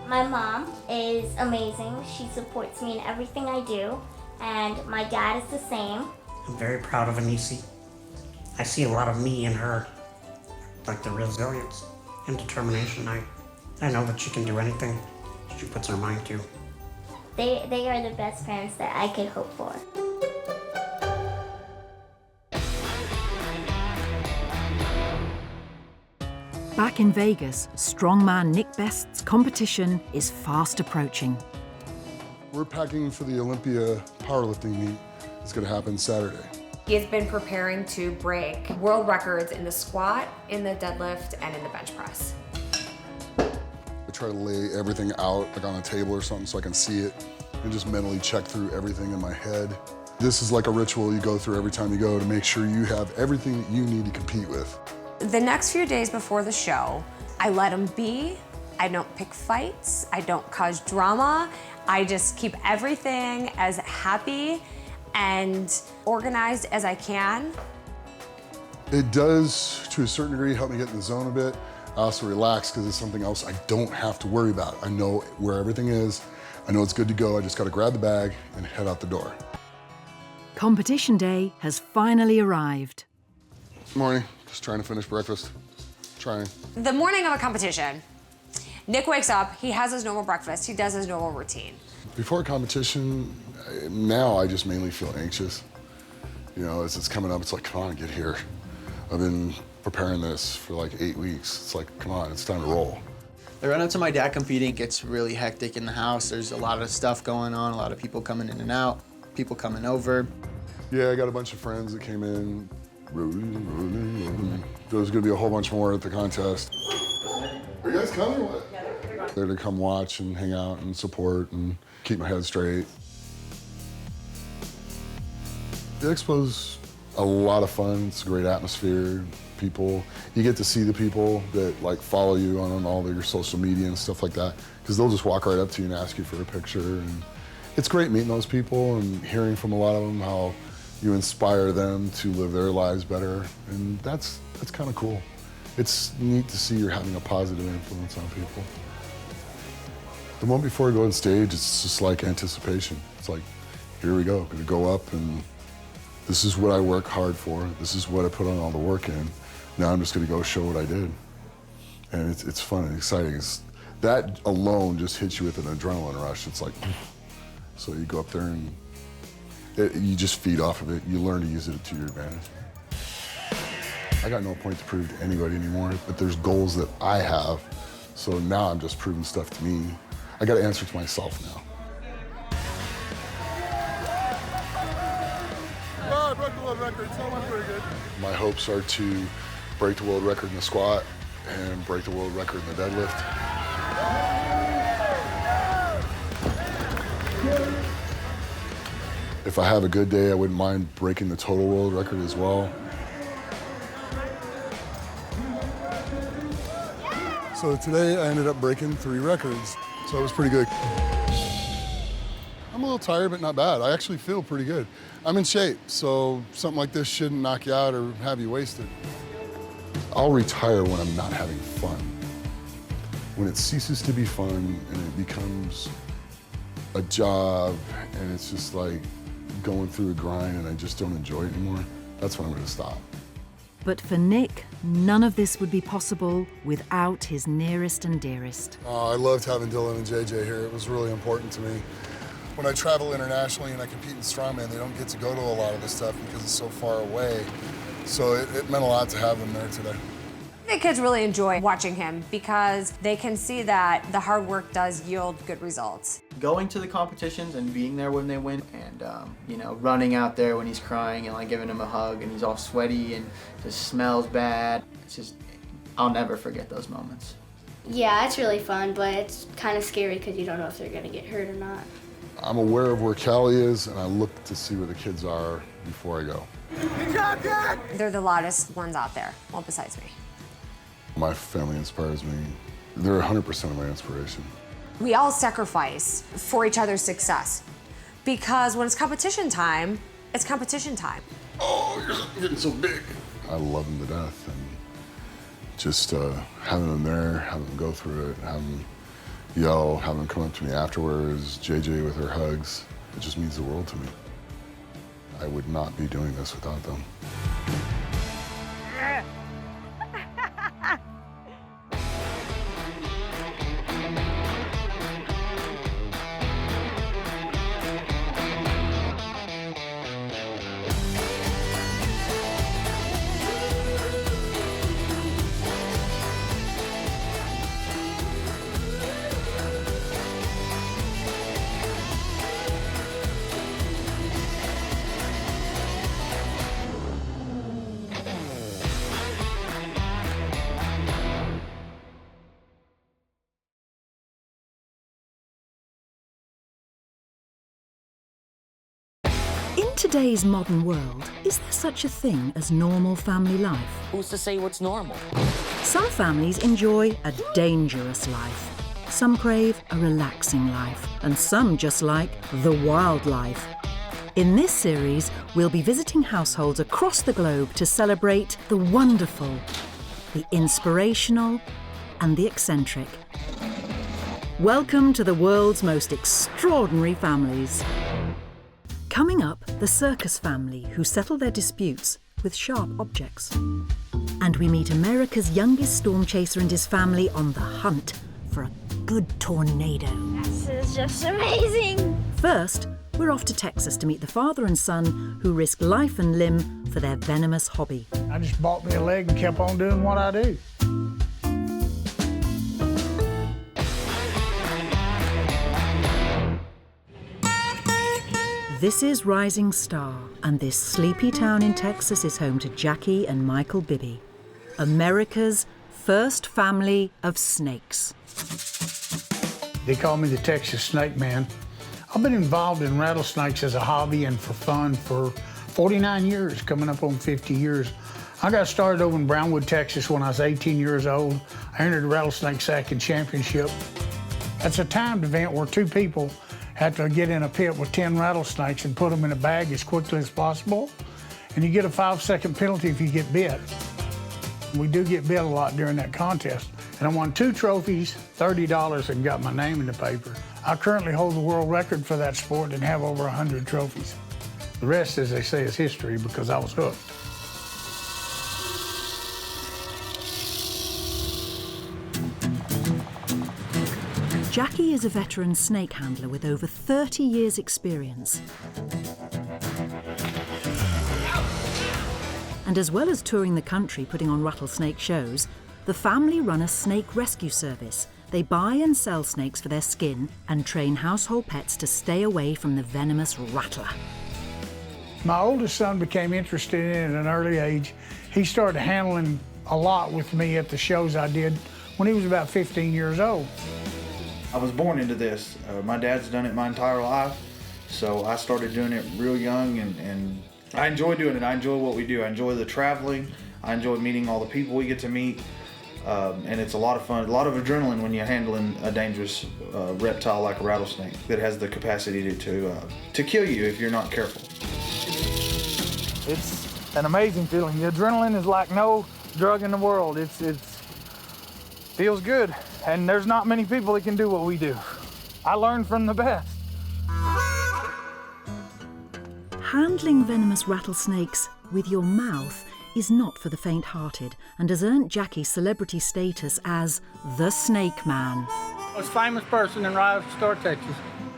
My mom is amazing. She supports me in everything I do, and my dad is the same. I'm very proud of Anisi. I see a lot of me in her, like the resilience and determination. I know that she can do anything she puts her mind to. They are the best parents that I could hope for. Back in Vegas, strongman Nick Best's competition is fast approaching. We're packing for the Olympia powerlifting meet. It's going to happen Saturday. He has been preparing to break world records in the squat, in the deadlift, and in the bench press. I try to lay everything out like on a table or something so I can see it and just mentally check through everything in my head. This is like a ritual you go through every time you go to make sure you have everything that you need to compete with. The next few days before the show, I let him be. I don't pick fights. I don't cause drama. I just keep everything as happy and organized as I can. It does, to a certain degree, help me get in the zone a bit. I also relax because it's something else I don't have to worry about. I know where everything is. I know it's good to go. I just got to grab the bag and head out the door. Competition day has finally arrived. Morning. Just trying to finish breakfast. Trying. The morning of a competition, Nick wakes up, he has his normal breakfast, he does his normal routine. Before a competition, now I just mainly feel anxious. You know, as it's coming up, it's like, come on, get here. I've been preparing this for like 8 weeks. It's like, come on, it's time to roll. The run up to my dad competing gets really hectic in the house. There's a lot of stuff going on, a lot of people coming in and out, people coming over. Yeah, I got a bunch of friends that came in. There's gonna be a whole bunch more at the contest. Are you guys coming or what? They're to come watch and hang out and support and keep my head straight. The expo's a lot of fun. It's a great atmosphere. People, you get to see the people that like follow you on all of your social media and stuff like that, because they'll just walk right up to you and ask you for a picture. And it's great meeting those people and hearing from a lot of them how you inspire them to live their lives better, and that's kind of cool. It's neat to see you're having a positive influence on people. The moment before I go on stage, it's just like anticipation. It's like, here we go, gonna go up, and this is what I work hard for. This is what I put on all the work in. Now I'm just gonna go show what I did. And it's fun and exciting. That alone just hits you with an adrenaline rush. It's like, so you go up there and you just feed off of it. You learn to use it to your advantage. I got no point to prove to anybody anymore, but there's goals that I have. So now I'm just proving stuff to me. I got to answer to myself now. Oh, I broke the world record. So much pretty good. My hopes are to break the world record in the squat and break the world record in the deadlift. If I have a good day, I wouldn't mind breaking the total world record as well. So today I ended up breaking 3 records, so it was pretty good. I'm a little tired, but not bad. I actually feel pretty good. I'm in shape, so something like this shouldn't knock you out or have you wasted. I'll retire when I'm not having fun. When it ceases to be fun and it becomes a job and it's just like going through a grind and I just don't enjoy it anymore, that's when I'm gonna stop. But for Nick, none of this would be possible without his nearest and dearest. I loved having Dylan and JJ here. It was really important to me. When I travel internationally and I compete in strongman, they don't get to go to a lot of this stuff because it's so far away. So it meant a lot to have them there today. The kids really enjoy watching him because they can see that the hard work does yield good results. Going to the competitions and being there when they win, and you know, running out there when he's crying and like giving him a hug and he's all sweaty and just smells bad. It's just I'll never forget those moments. Yeah, it's really fun, but it's kind of scary because you don't know if they're gonna get hurt or not. I'm aware of where Callie is, and I look to see where the kids are before I go. They're the loudest ones out there, well, besides me. My family inspires me. They're 100% of my inspiration. We all sacrifice for each other's success because when it's competition time, it's competition time. Oh, you're getting so big. I love them to death, and just having them there, having them go through it, having them yell, having them come up to me afterwards, JJ with her hugs, it just means the world to me. I would not be doing this without them. In today's modern world, is there such a thing as normal family life? Who's to say what's normal? Some families enjoy a dangerous life. Some crave a relaxing life, and some just like the wild life. In this series, we'll be visiting households across the globe to celebrate the wonderful, the inspirational, and the eccentric. Welcome to the world's most extraordinary families. Coming up, the circus family who settle their disputes with sharp objects. And we meet America's youngest storm chaser and his family on the hunt for a good tornado. This is just amazing. First, we're off to Texas to meet the father and son who risk life and limb for their venomous hobby. I just bought me a leg and kept on doing what I do. This is Rising Star, and this sleepy town in Texas is home to Jackie and Michael Bibby, America's first family of snakes. They call me the Texas Snake Man. I've been involved in rattlesnakes as a hobby and for fun for 49 years, coming up on 50 years. I got started over in Brownwood, Texas when I was 18 years old. I entered the Rattlesnake Sacking Championship. That's a timed event where two people had to get in a pit with 10 rattlesnakes and put them in a bag as quickly as possible. And you get a 5-second penalty if you get bit. We do get bit a lot during that contest. And I won 2 trophies, $30, and got my name in the paper. I currently hold the world record for that sport and have over 100 trophies. The rest, as they say, is history because I was hooked. Jackie is a veteran snake handler with over 30 years' experience. And as well as touring the country putting on rattlesnake shows, the family run a snake rescue service. They buy and sell snakes for their skin and train household pets to stay away from the venomous rattler. My oldest son became interested in it at an early age. He started handling a lot with me at the shows I did when he was about 15 years old. I was born into this. My dad's done it my entire life, so I started doing it real young, and I enjoy doing it. I enjoy what we do. I enjoy the traveling. I enjoy meeting all the people we get to meet, and it's a lot of fun, a lot of adrenaline when you're handling a dangerous reptile like a rattlesnake that has the capacity to kill you if you're not careful. It's an amazing feeling. The adrenaline is like no drug in the world. It feels good. And there's not many people that can do what we do. I learned from the best. Handling venomous rattlesnakes with your mouth is not for the faint-hearted and has earned Jackie celebrity status as the Snake Man. Most famous person in Star, Texas.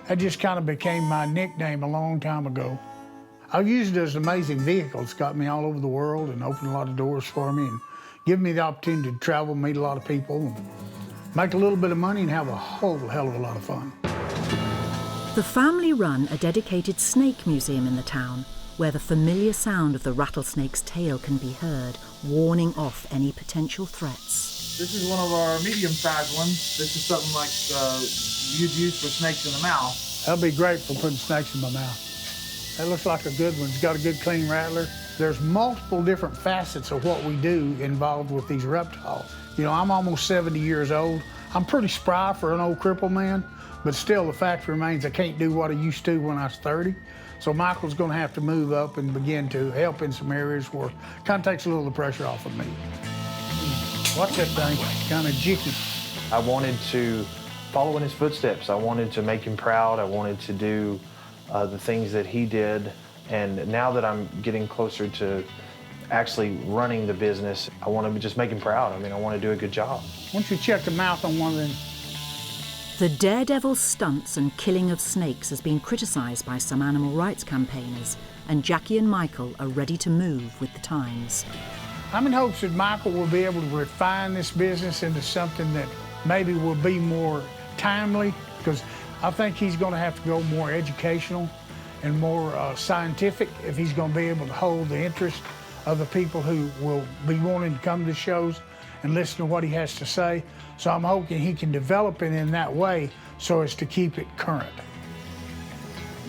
That just kind of became my nickname a long time ago. I've used it as an amazing vehicle. It's got me all over the world and opened a lot of doors for me and given me the opportunity to travel, meet a lot of people, make a little bit of money and have a whole hell of a lot of fun. The family run a dedicated snake museum in the town, where the familiar sound of the rattlesnake's tail can be heard, warning off any potential threats. This is one of our medium-sized ones. This is something like you'd use for snakes in the mouth. That'll be great for putting snakes in my mouth. That looks like a good one. It's got a good clean rattler. There's multiple different facets of what we do involved with these reptiles. You know, I'm almost 70 years old. I'm pretty spry for an old crippled man, but still the fact remains I can't do what I used to when I was 30. So Michael's gonna have to move up and begin to help in some areas where it kind of takes a little of the pressure off of me. Watch that thing, kind of jicky. I wanted to follow in his footsteps. I wanted to make him proud. I wanted to do the things that he did. And now that I'm getting closer to actually running the business, I want to just make him proud. I mean, I want to do a good job. Once you check the mouth on one of them. The daredevil stunts and killing of snakes has been criticised by some animal rights campaigners, and Jackie and Michael are ready to move with the times. I'm in hopes that Michael will be able to refine this business into something that maybe will be more timely, because I think he's going to have to go more educational and more scientific if he's going to be able to hold the interest of the people who will be wanting to come to shows and listen to what he has to say. So I'm hoping he can develop it in that way so as to keep it current.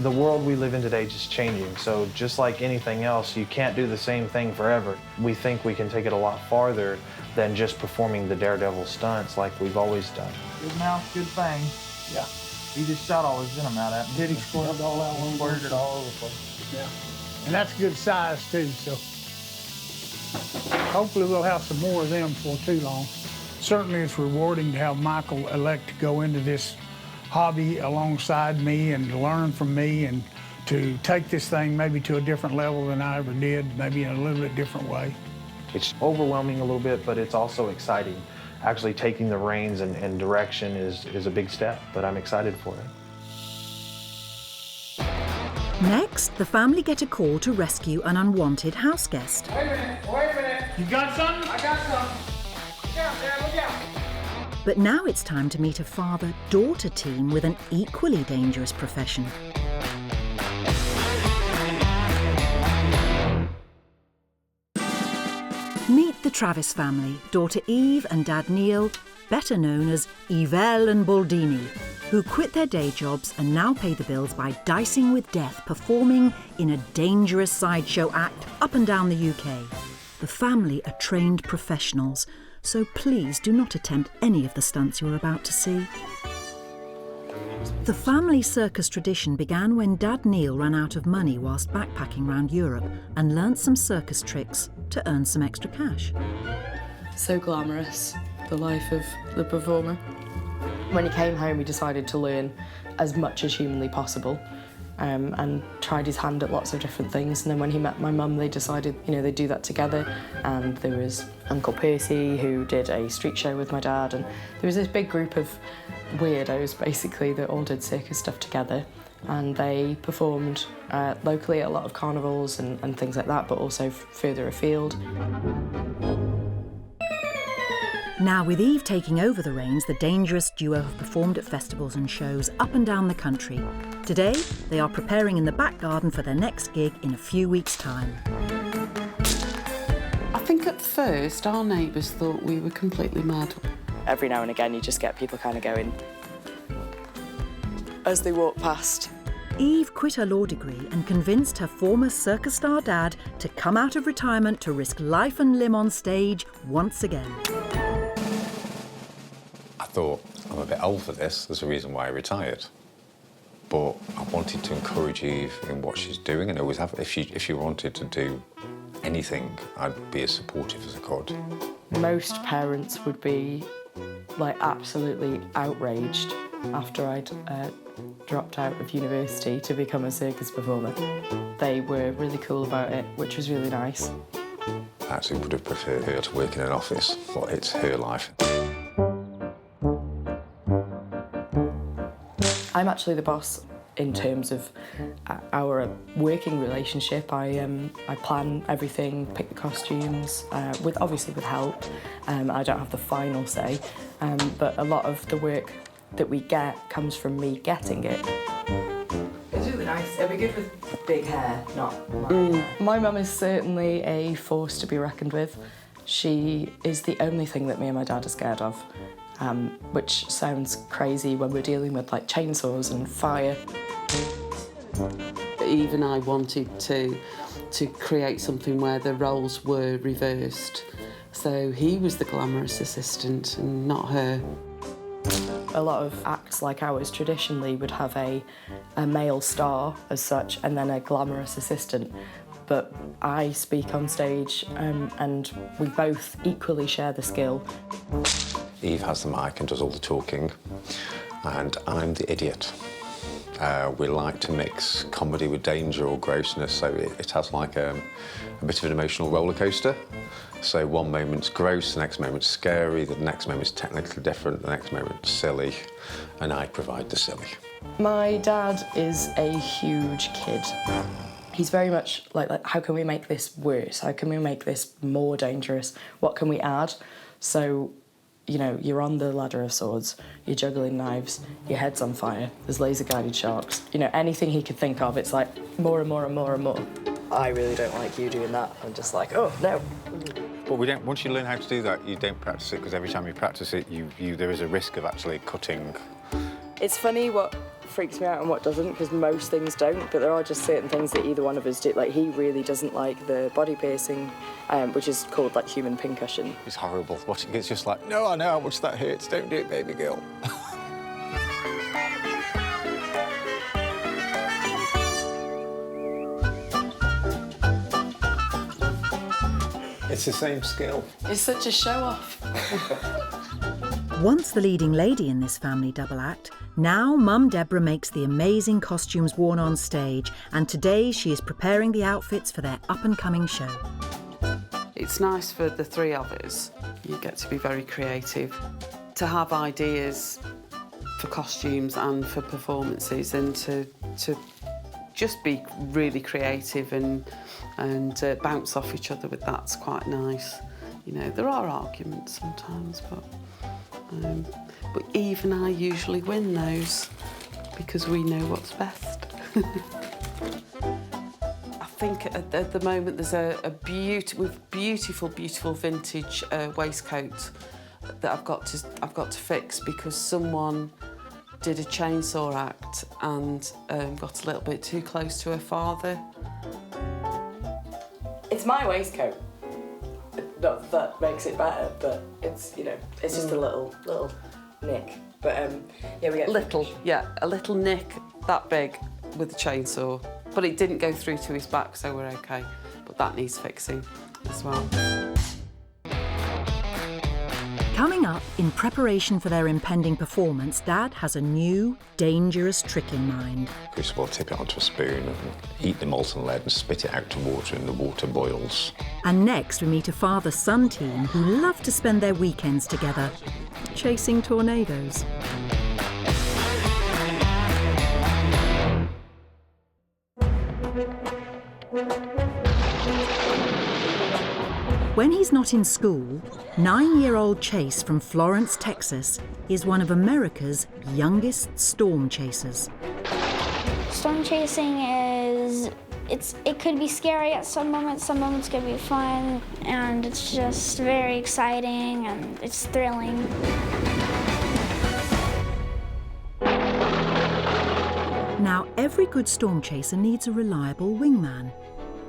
The world we live in today is just changing, so just like anything else, you can't do the same thing forever. We think we can take it a lot farther than just performing the daredevil stunts like we've always done. Good mouth, good thing. Yeah. He just shot all his venom out at me. Did he squirt it all out? Squirted it all over the place. Yeah. And that's good size too, so hopefully we'll have some more of them before too long. Certainly it's rewarding to have Michael elect to go into this hobby alongside me and to learn from me and to take this thing maybe to a different level than I ever did, maybe in a little bit different way. It's overwhelming a little bit, but it's also exciting. Actually taking the reins and direction is a big step, but I'm excited for it. Next, the family get a call to rescue an unwanted house guest. Wait a minute. You got something? I got something. Look out there, look out. But now it's time to meet a father-daughter team with an equally dangerous profession. Meet the Travis family, daughter Eve and dad Neil, better known as Yvel and Baldini, who quit their day jobs and now pay the bills by dicing with death, performing in a dangerous sideshow act up and down the UK. The family are trained professionals, so please do not attempt any of the stunts you're about to see. The family circus tradition began when Dad Neil ran out of money whilst backpacking around Europe and learnt some circus tricks to earn some extra cash. So glamorous, the life of the performer. When he came home, he decided to learn as much as humanly possible and tried his hand at lots of different things. And then when he met my mum, they decided, they'd do that together. And there was Uncle Percy, who did a street show with my dad. And there was this big group of weirdos, basically, that all did circus stuff together. And they performed locally at a lot of carnivals and things like that, but also further afield. Now, with Eve taking over the reins, the dangerous duo have performed at festivals and shows up and down the country. Today, they are preparing in the back garden for their next gig in a few weeks' time. I think at first our neighbours thought we were completely mad. Every now and again, you just get people kind of going as they walk past. Eve quit her law degree and convinced her former circus star dad to come out of retirement to risk life and limb on stage once again. I thought, I'm a bit old for this, there's a reason why I retired. But I wanted to encourage Eve in what she's doing and always have. If she wanted to do anything, I'd be as supportive as I could. Most parents would be absolutely outraged after I'd dropped out of university to become a circus performer. They were really cool about it, which was really nice. I actually would have preferred her to work in an office, but it's her life. I'm actually the boss in terms of our working relationship. I plan everything, pick the costumes, obviously with help. I don't have the final say, but a lot of the work that we get comes from me getting it. It's really nice. It'll be good with big hair, not My mum is certainly a force to be reckoned with. She is the only thing that me and my dad are scared of, which sounds crazy when we're dealing with like chainsaws and fire. Eve and I wanted to create something where the roles were reversed. So he was the glamorous assistant and not her. A lot of acts like ours traditionally would have a male star as such and then a glamorous assistant. But I speak on stage and we both equally share the skill. Eve has the mic and does all the talking, and I'm the idiot. We like to mix comedy with danger or grossness, so it has like a bit of an emotional roller coaster. So one moment's gross, the next moment's scary, the next moment's technically different, the next moment's silly, and I provide the silly. My dad is a huge kid. He's very much like, how can we make this worse? How can we make this more dangerous? What can we add? So, you know, you're on the ladder of swords, you're juggling knives, your head's on fire, there's laser-guided sharks. You know, anything he could think of, it's like more and more and more and more. I really don't like you doing that. I'm just like, oh, no. But we don't. Once you learn how to do that, you don't practice it, because every time you practice it, there is a risk of actually cutting. It's funny what freaks me out and what doesn't, because most things don't, but there are just certain things that either one of us do. Like, he really doesn't like the body piercing, which is called, like, human pincushion. It's horrible. Watching it's just like, no, I know how much that hurts. Don't do it, baby girl. It's the same skill. It's such a show-off. Once the leading lady in this family double act, now Mum Deborah makes the amazing costumes worn on stage, and today she is preparing the outfits for their up-and-coming show. It's nice for the three of us. You get to be very creative, to have ideas for costumes and for performances, and to just be really creative and bounce off each other with that's quite nice. You know, there are arguments sometimes, but Eve and I usually win those because we know what's best. I think at the moment there's a beautiful vintage waistcoat that I've got to fix because someone did a chainsaw act and got a little bit too close to her father. It's my waistcoat. Not that makes it better, but it's, you know, it's just a little nick. But yeah, we get a little nick that big with a chainsaw. But it didn't go through to his back, so we're okay. But that needs fixing as well. Coming up, in preparation for their impending performance, Dad has a new, dangerous trick in mind. First of all, tip it onto a spoon and eat the molten lead and spit it out to water, and the water boils. And next we meet a father-son team who love to spend their weekends together, chasing tornadoes. When he's not in school, 9-year-old Chase from Florence, Texas, is one of America's youngest storm chasers. Storm chasing it could be scary at some moments can be fun, and it's just very exciting and it's thrilling. Now, every good storm chaser needs a reliable wingman.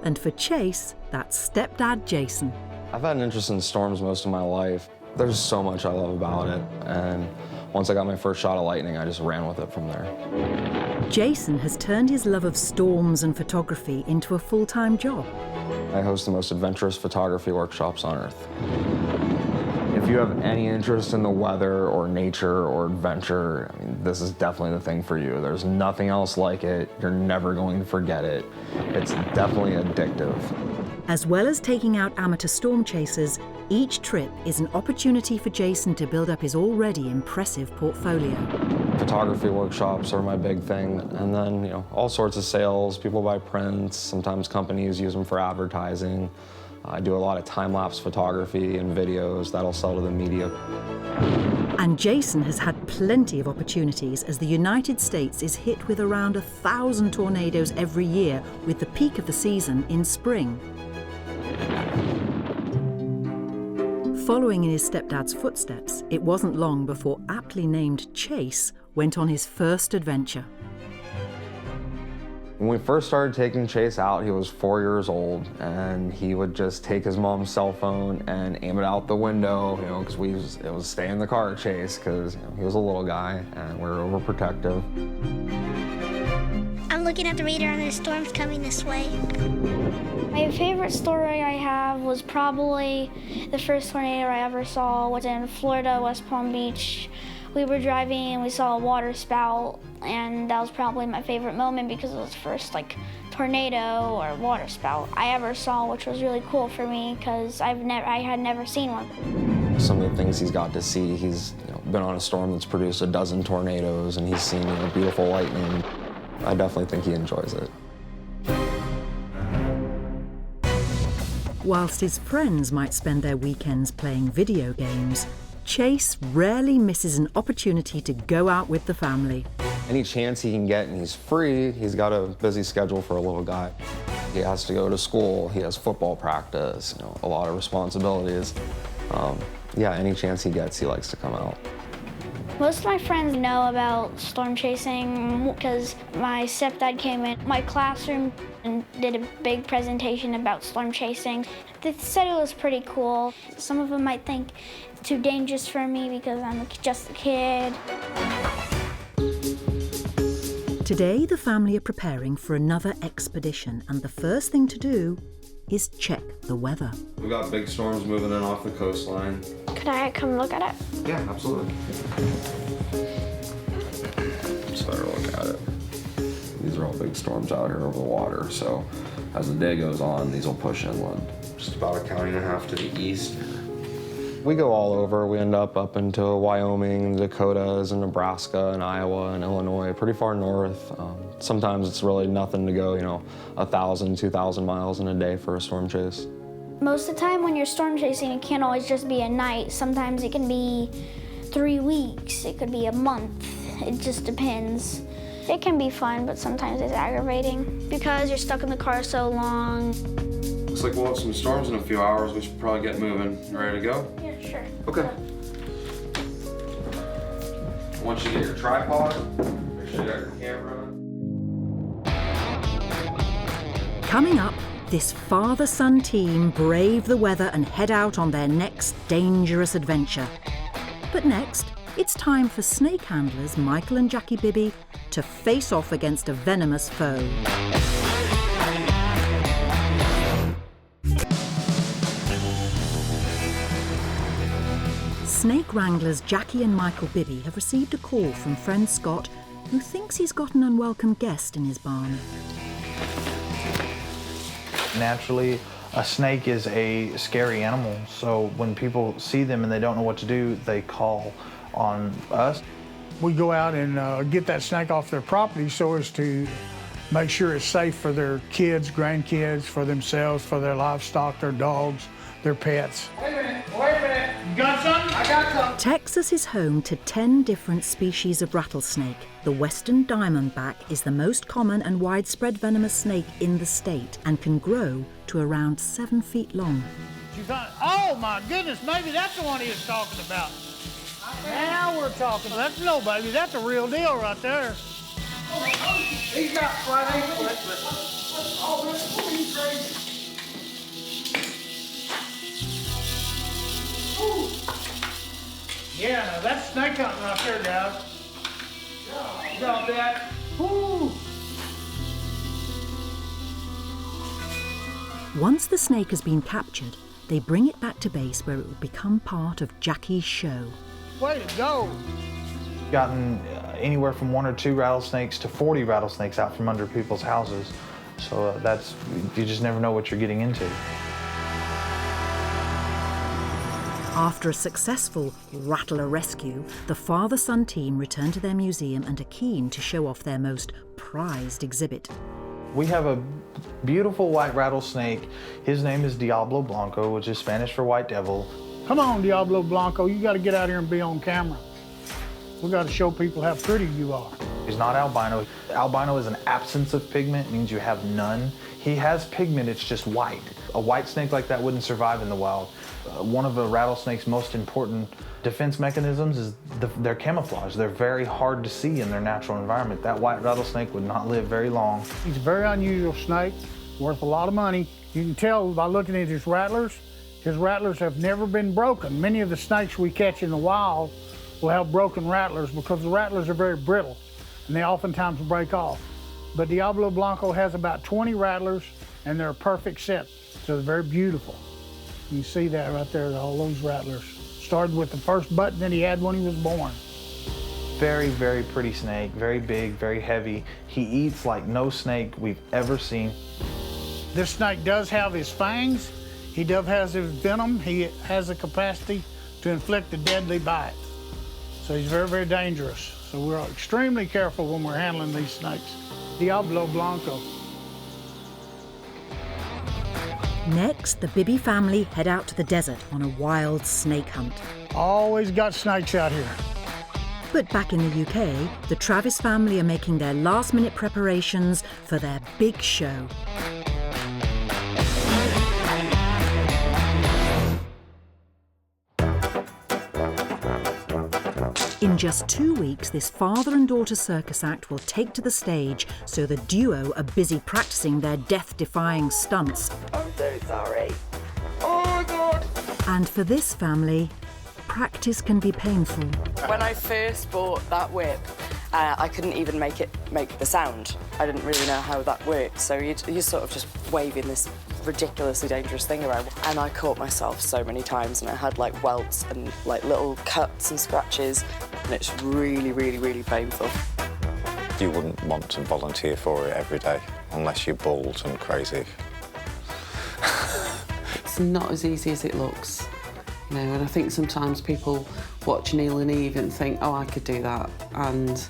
And for Chase, that's stepdad Jason. I've had an interest in storms most of my life. There's so much I love about it, and once I got my first shot of lightning, I just ran with it from there. Jason has turned his love of storms and photography into a full-time job. I host the most adventurous photography workshops on Earth. If you have any interest in the weather or nature or adventure, I mean, this is definitely the thing for you. There's nothing else like it. You're never going to forget it. It's definitely addictive. As well as taking out amateur storm chasers, each trip is an opportunity for Jason to build up his already impressive portfolio. Photography workshops are my big thing, and then, you know, all sorts of sales. People buy prints, sometimes companies use them for advertising. I do a lot of time-lapse photography and videos that'll sell to the media. And Jason has had plenty of opportunities as the United States is hit with around 1,000 tornadoes every year, with the peak of the season in spring. Following in his stepdad's footsteps, it wasn't long before aptly named Chase went on his first adventure. When we first started taking Chase out, he was 4 years old, and he would just take his mom's cell phone and aim it out the window, you know, because it was stay in the car, Chase, because he was a little guy and we were overprotective. I'm looking at the radar and the storm's coming this way. My favorite story I have was probably the first tornado I ever saw was in Florida, West Palm Beach. We were driving and we saw a water spout, and that was probably my favorite moment because it was the first tornado or water spout I ever saw, which was really cool for me because I had never seen one. Some of the things he's got to see, he's been on a storm that's produced a dozen tornadoes, and he's seen beautiful lightning. I definitely think he enjoys it. Whilst his friends might spend their weekends playing video games, Chase rarely misses an opportunity to go out with the family. Any chance he can get and he's free, he's got a busy schedule for a little guy. He has to go to school, he has football practice, a lot of responsibilities. Yeah, any chance he gets, he likes to come out. Most of my friends know about storm chasing because my stepdad came in my classroom and did a big presentation about storm chasing. They said it was pretty cool. Some of them might think it's too dangerous for me because I'm just a kid. Today, the family are preparing for another expedition, and the first thing to do is check the weather. We've got big storms moving in off the coastline. Could I come look at it? Yeah, absolutely. Just better look at it. These are all big storms out here over the water, so as the day goes on, these will push inland. Just about a county and a half to the east. We go all over. We end up into Wyoming, Dakotas, and Nebraska, and Iowa, and Illinois, pretty far north. Sometimes it's really nothing to go, 1,000, 2,000 miles in a day for a storm chase. Most of the time when you're storm chasing, it can't always just be a night. Sometimes it can be 3 weeks, it could be a month. It just depends. It can be fun, but sometimes it's aggravating because you're stuck in the car so long. Looks like we'll have some storms in a few hours. We should probably get moving. Ready to go? Yeah, sure. Okay. I want you to get your tripod. Make sure you got your camera. Coming up, this father-son team brave the weather and head out on their next dangerous adventure. But next, it's time for snake handlers Michael and Jackie Bibby to face off against a venomous foe. Snake wranglers Jackie and Michael Bibby have received a call from friend Scott, who thinks he's got an unwelcome guest in his barn. Naturally, a snake is a scary animal, so when people see them and they don't know what to do, they call on us. We go out and get that snake off their property so as to make sure it's safe for their kids, grandkids, for themselves, for their livestock, their dogs, their pets. Wait a minute. You got something? I got something. Texas is home to 10 different species of rattlesnake. The western diamondback is the most common and widespread venomous snake in the state and can grow to around 7 feet long. Oh my goodness, maybe that's the one he was talking about. Now we're talking. That's no baby, that's a real deal right there. He's got flat ankle. Oh, that's crazy. Yeah, now that's snake hunting right there, guys. You got that? Woo! Once the snake has been captured, they bring it back to base where it will become part of Jackie's show. Way to go! Gotten anywhere from 1 or 2 rattlesnakes to 40 rattlesnakes out from under people's houses. So you just never know what you're getting into. After a successful rattler rescue, the father-son team return to their museum and are keen to show off their most prized exhibit. We have a beautiful white rattlesnake. His name is Diablo Blanco, which is Spanish for white devil. Come on, Diablo Blanco, you got to get out here and be on camera. We got to show people how pretty you are. He's not albino. Albino is an absence of pigment, means you have none. He has pigment, it's just white. A white snake like that wouldn't survive in the wild. One of a rattlesnake's most important defense mechanisms is their camouflage. They're very hard to see in their natural environment. That white rattlesnake would not live very long. He's a very unusual snake, worth a lot of money. You can tell by looking at his rattlers have never been broken. Many of the snakes we catch in the wild will have broken rattlers because the rattlers are very brittle and they oftentimes break off. But Diablo Blanco has about 20 rattlers and they're a perfect set, so they're very beautiful. You see that right there, all those rattlers. Started with the first button that he had when he was born. Very, very pretty snake, very big, very heavy. He eats like no snake we've ever seen. This snake does have his fangs. He does have his venom. He has the capacity to inflict a deadly bite. So he's very, very dangerous. So we're extremely careful when we're handling these snakes. Diablo Blanco. Next, the Bibby family head out to the desert on a wild snake hunt. Always got snakes out here. But back in the UK, the Travis family are making their last-minute preparations for their big show. In just 2 weeks, this father and daughter circus act will take to the stage, so the duo are busy practicing their death-defying stunts. I'm so sorry. Oh my God. And for this family, practice can be painful. When I first bought that whip, I couldn't even make the sound. I didn't really know how that worked, so you're sort of just waving this ridiculously dangerous thing around. And I caught myself so many times, and I had like welts and like little cuts and scratches, and it's really, really, really painful. You wouldn't want to volunteer for it every day unless you're bald and crazy. It's not as easy as it looks. You know, and I think sometimes people watch Neil and Eve and think, oh, I could do that, and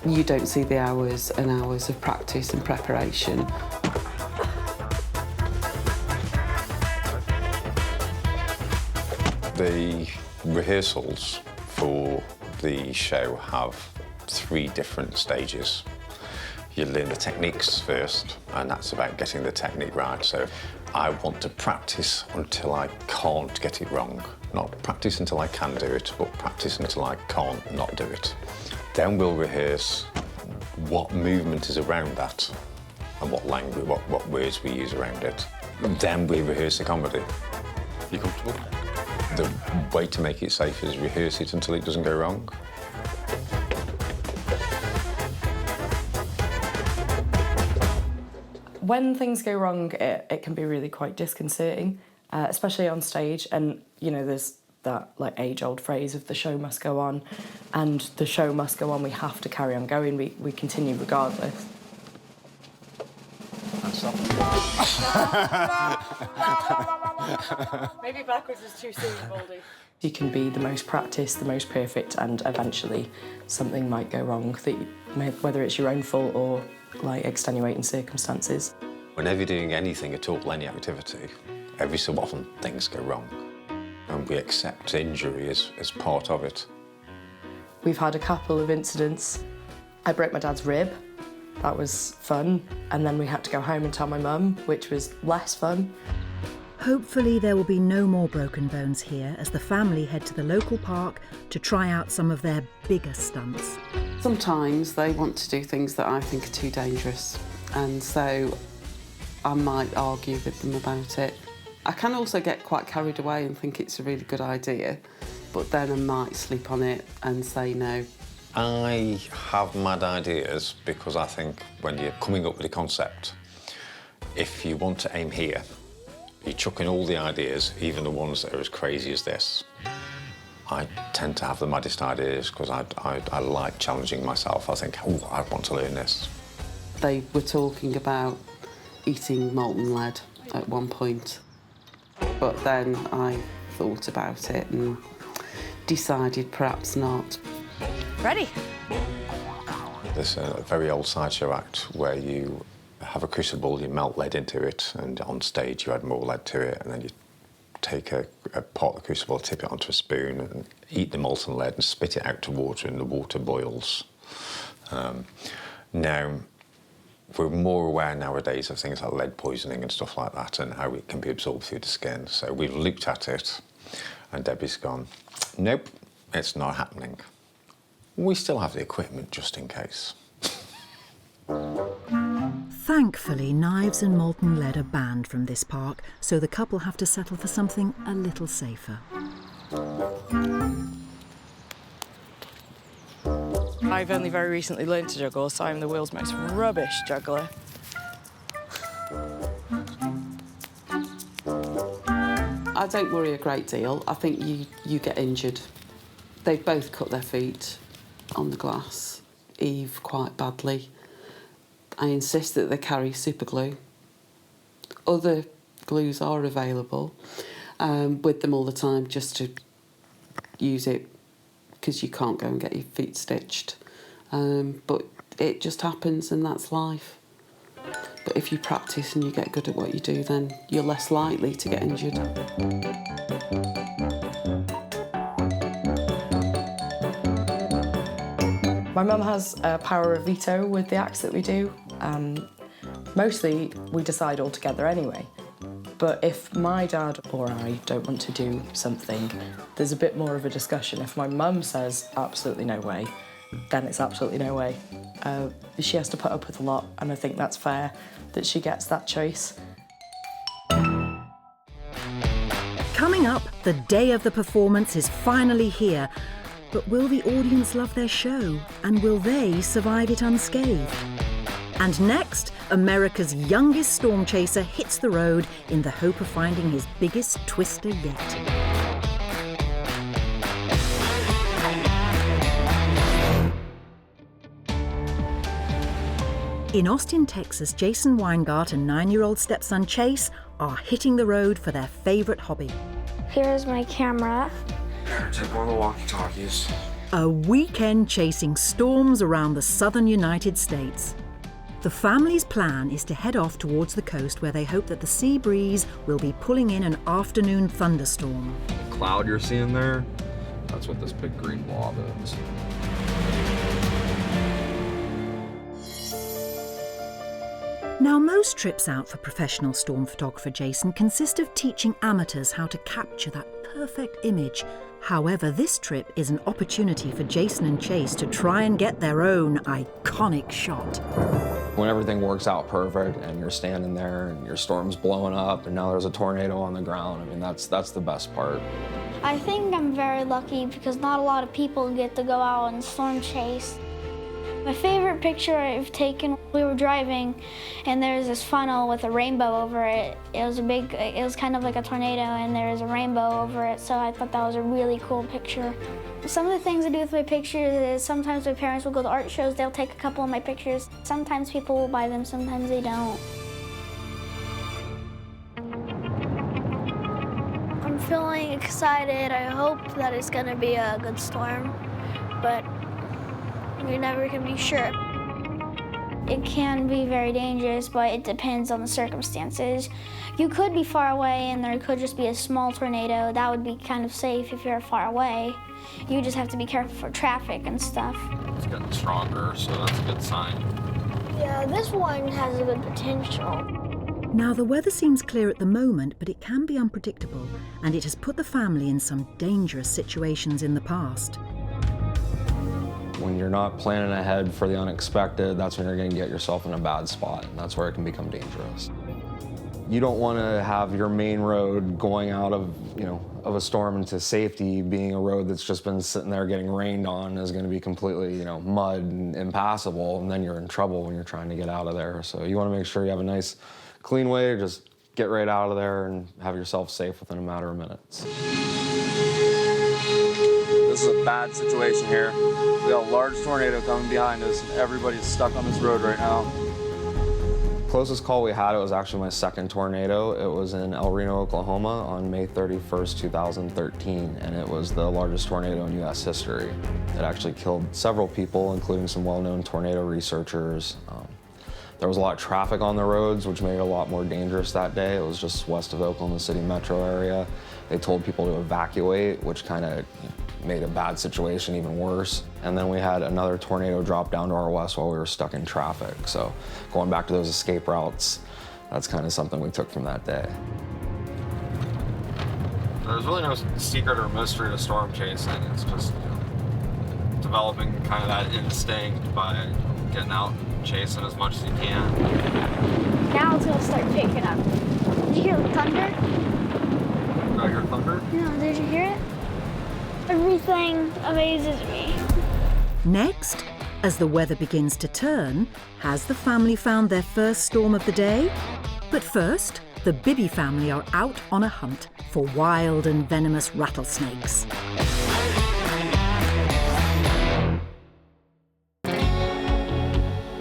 you don't see the hours and hours of practice and preparation. The rehearsals for the show have 3 different stages. You learn the techniques first, and that's about getting the technique right. So I want to practice until I can't get it wrong. Not practice until I can do it, but practice until I can't not do it. Then we'll rehearse what movement is around that and what language, what words we use around it. Then we rehearse the comedy. You comfortable? The way to make it safe is rehearse it until it doesn't go wrong. When things go wrong, it can be really quite disconcerting, especially on stage. And, you know, there's that like age-old phrase of the show must go on, and the show must go on. We have to carry on going. We continue regardless. Maybe backwards is too soon, Baldy. You can be the most practiced, the most perfect, and eventually something might go wrong, whether it's your own fault or like extenuating circumstances. Whenever you're doing anything at all, any activity, every so often things go wrong. And we accept injury as part of it. We've had a couple of incidents. I broke my dad's rib. That was fun. And then we had to go home and tell my mum, which was less fun. Hopefully there will be no more broken bones here as the family head to the local park to try out some of their bigger stunts. Sometimes they want to do things that I think are too dangerous, and so I might argue with them about it. I can also get quite carried away and think it's a really good idea, but then I might sleep on it and say no. I have mad ideas because I think when you're coming up with a concept, if you want to aim here, you chuck in all the ideas, even the ones that are as crazy as this. I tend to have the maddest ideas because I like challenging myself. I think, oh, I want to learn this. They were talking about eating molten lead at one point, but then I thought about it and decided perhaps not. Ready? There's a very old sideshow act where you have a crucible, you melt lead into it, and on stage you add more lead to it, and then you take a pot of the crucible, tip it onto a spoon, and eat the molten lead and spit it out to water, and the water boils. Now, we're more aware nowadays of things like lead poisoning and stuff like that, and how it can be absorbed through the skin. So we've looked at it, and Debbie's gone, nope, it's not happening. We still have the equipment just in case. Thankfully, knives and molten lead are banned from this park, so the couple have to settle for something a little safer. I've only very recently learned to juggle, so I'm the world's most rubbish juggler. I don't worry a great deal. I think you get injured. They've both cut their feet on the glass, Eve quite badly. I insist that they carry super glue. Other glues are available with them all the time, just to use it because you can't go and get your feet stitched. But it just happens, and that's life. But if you practice and you get good at what you do, then you're less likely to get injured. My mum has a power of veto with the acts that we do. Mostly we decide all together anyway. But if my dad or I don't want to do something, there's a bit more of a discussion. If my mum says absolutely no way, then it's absolutely no way. She has to put up with a lot, and I think that's fair that she gets that choice. Coming up, the day of the performance is finally here. But will the audience love their show? And will they survive it unscathed? And next, America's youngest storm chaser hits the road in the hope of finding his biggest twister yet. In Austin, Texas, Jason Weingart and 9-year-old stepson Chase are hitting the road for their favourite hobby. Here's my camera. Take one of the walkie-talkies. A weekend chasing storms around the southern United States. The family's plan is to head off towards the coast where they hope that the sea breeze will be pulling in an afternoon thunderstorm. The cloud you're seeing there, that's what this big green blob is. Now, most trips out for professional storm photographer Jason consist of teaching amateurs how to capture that perfect image. However, this trip is an opportunity for Jason and Chase to try and get their own iconic shot. When everything works out perfect and you're standing there and your storm's blowing up and now there's a tornado on the ground, I mean, that's the best part. I think I'm very lucky because not a lot of people get to go out and storm chase. My favorite picture I've taken, we were driving and there's this funnel with a rainbow over it. It was kind of like a tornado and there was a rainbow over it, so I thought that was a really cool picture. Some of the things I do with my pictures is sometimes my parents will go to art shows, they'll take a couple of my pictures. Sometimes people will buy them, sometimes they don't. I'm feeling excited. I hope that it's gonna be a good storm, but you never can be sure. It can be very dangerous, but it depends on the circumstances. You could be far away and there could just be a small tornado. That would be kind of safe if you're far away. You just have to be careful for traffic and stuff. It's getting stronger, so that's a good sign. Yeah, this one has a good potential. Now, the weather seems clear at the moment, but it can be unpredictable, and it has put the family in some dangerous situations in the past. When you're not planning ahead for the unexpected, that's when you're going to get yourself in a bad spot, and that's where it can become dangerous. You don't want to have your main road going out of a storm into safety being a road that's just been sitting there getting rained on is going to be completely, mud and impassable, and then you're in trouble when you're trying to get out of there. So you want to make sure you have a nice, clean way to just get right out of there and have yourself safe within a matter of minutes. This is a bad situation here. We got a large tornado coming behind us, and everybody's stuck on this road right now. Closest call we had, it was actually my second tornado. It was in El Reno, Oklahoma on May 31st, 2013, and it was the largest tornado in US history. It actually killed several people, including some well-known tornado researchers. There was a lot of traffic on the roads, which made it a lot more dangerous that day. It was just west of Oklahoma City metro area. They told people to evacuate, which kind of made a bad situation even worse. And then we had another tornado drop down to our west while we were stuck in traffic. So going back to those escape routes, that's kind of something we took from that day. There's really no secret or mystery to storm chasing. It's just developing kind of that instinct by getting out and chasing as much as you can. Now it's gonna start picking up. Did you hear the thunder? Did I hear thunder? No, did you hear it? Everything amazes me. Next, as the weather begins to turn, has the family found their first storm of the day? But first, the Bibby family are out on a hunt for wild and venomous rattlesnakes.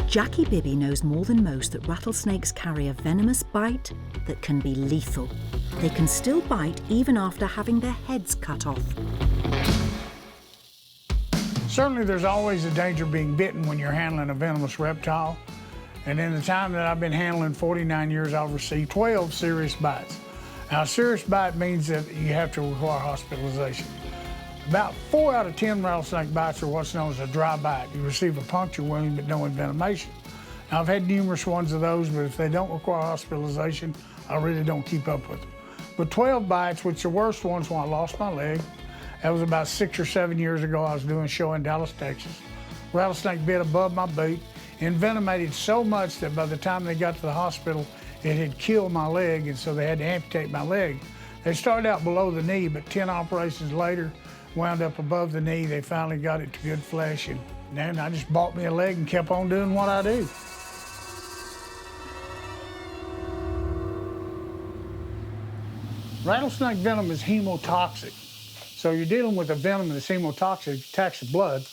Jackie Bibby knows more than most that rattlesnakes carry a venomous bite that can be lethal. They can still bite even after having their heads cut off. Certainly there's always a danger of being bitten when you're handling a venomous reptile. And in the time that I've been handling 49 years, I've received 12 serious bites. Now, a serious bite means that you have to require hospitalization. About 4 out of 10 rattlesnake bites are what's known as a dry bite. You receive a puncture wound but no envenomation. Now, I've had numerous ones of those, but if they don't require hospitalization, I really don't keep up with them. But 12 bites, which the worst ones when I lost my leg, that was about 6 or 7 years ago. I was doing a show in Dallas, Texas. Rattlesnake bit above my boot, envenomated so much that by the time they got to the hospital, it had killed my leg, and so they had to amputate my leg. They started out below the knee, but 10 operations later, wound up above the knee. They finally got it to good flesh, and then I just bought me a leg and kept on doing what I do. Rattlesnake venom is hemotoxic. So you're dealing with a venom that's hemotoxic, it attacks the blood,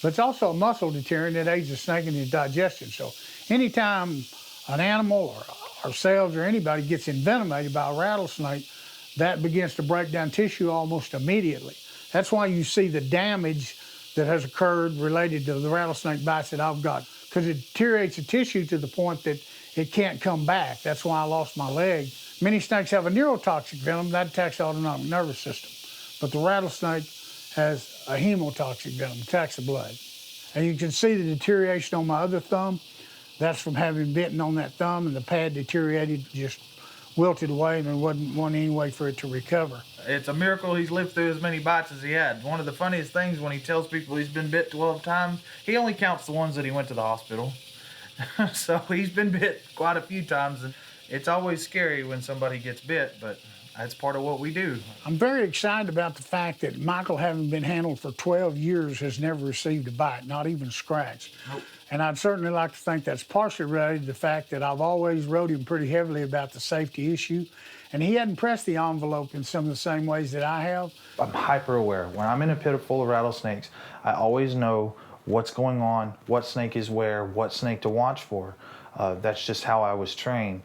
but it's also a muscle deterrent that aids the snake in his digestion. So anytime an animal or ourselves or anybody gets envenomated by a rattlesnake, that begins to break down tissue almost immediately. That's why you see the damage that has occurred related to the rattlesnake bites that I've got, because it deteriorates the tissue to the point that it can't come back. That's why I lost my leg. Many snakes have a neurotoxic venom that attacks the autonomic nervous system, but the rattlesnake has a hemotoxic venom, attacks the blood. And you can see the deterioration on my other thumb. That's from having bitten on that thumb, and the pad deteriorated, just wilted away, and there wasn't any way for it to recover. It's a miracle he's lived through as many bites as he had. One of the funniest things when he tells people he's been bit 12 times, he only counts the ones that he went to the hospital. So he's been bit quite a few times, and it's always scary when somebody gets bit, but that's part of what we do. I'm very excited about the fact that Michael, having been handled for 12 years, has never received a bite, not even a scratch. Nope. And I'd certainly like to think that's partially related to the fact that I've always wrote him pretty heavily about the safety issue, and he hadn't pressed the envelope in some of the same ways that I have. I'm hyper aware. When I'm in a pit full of rattlesnakes, I always know what's going on, what snake is where, what snake to watch for. That's just how I was trained.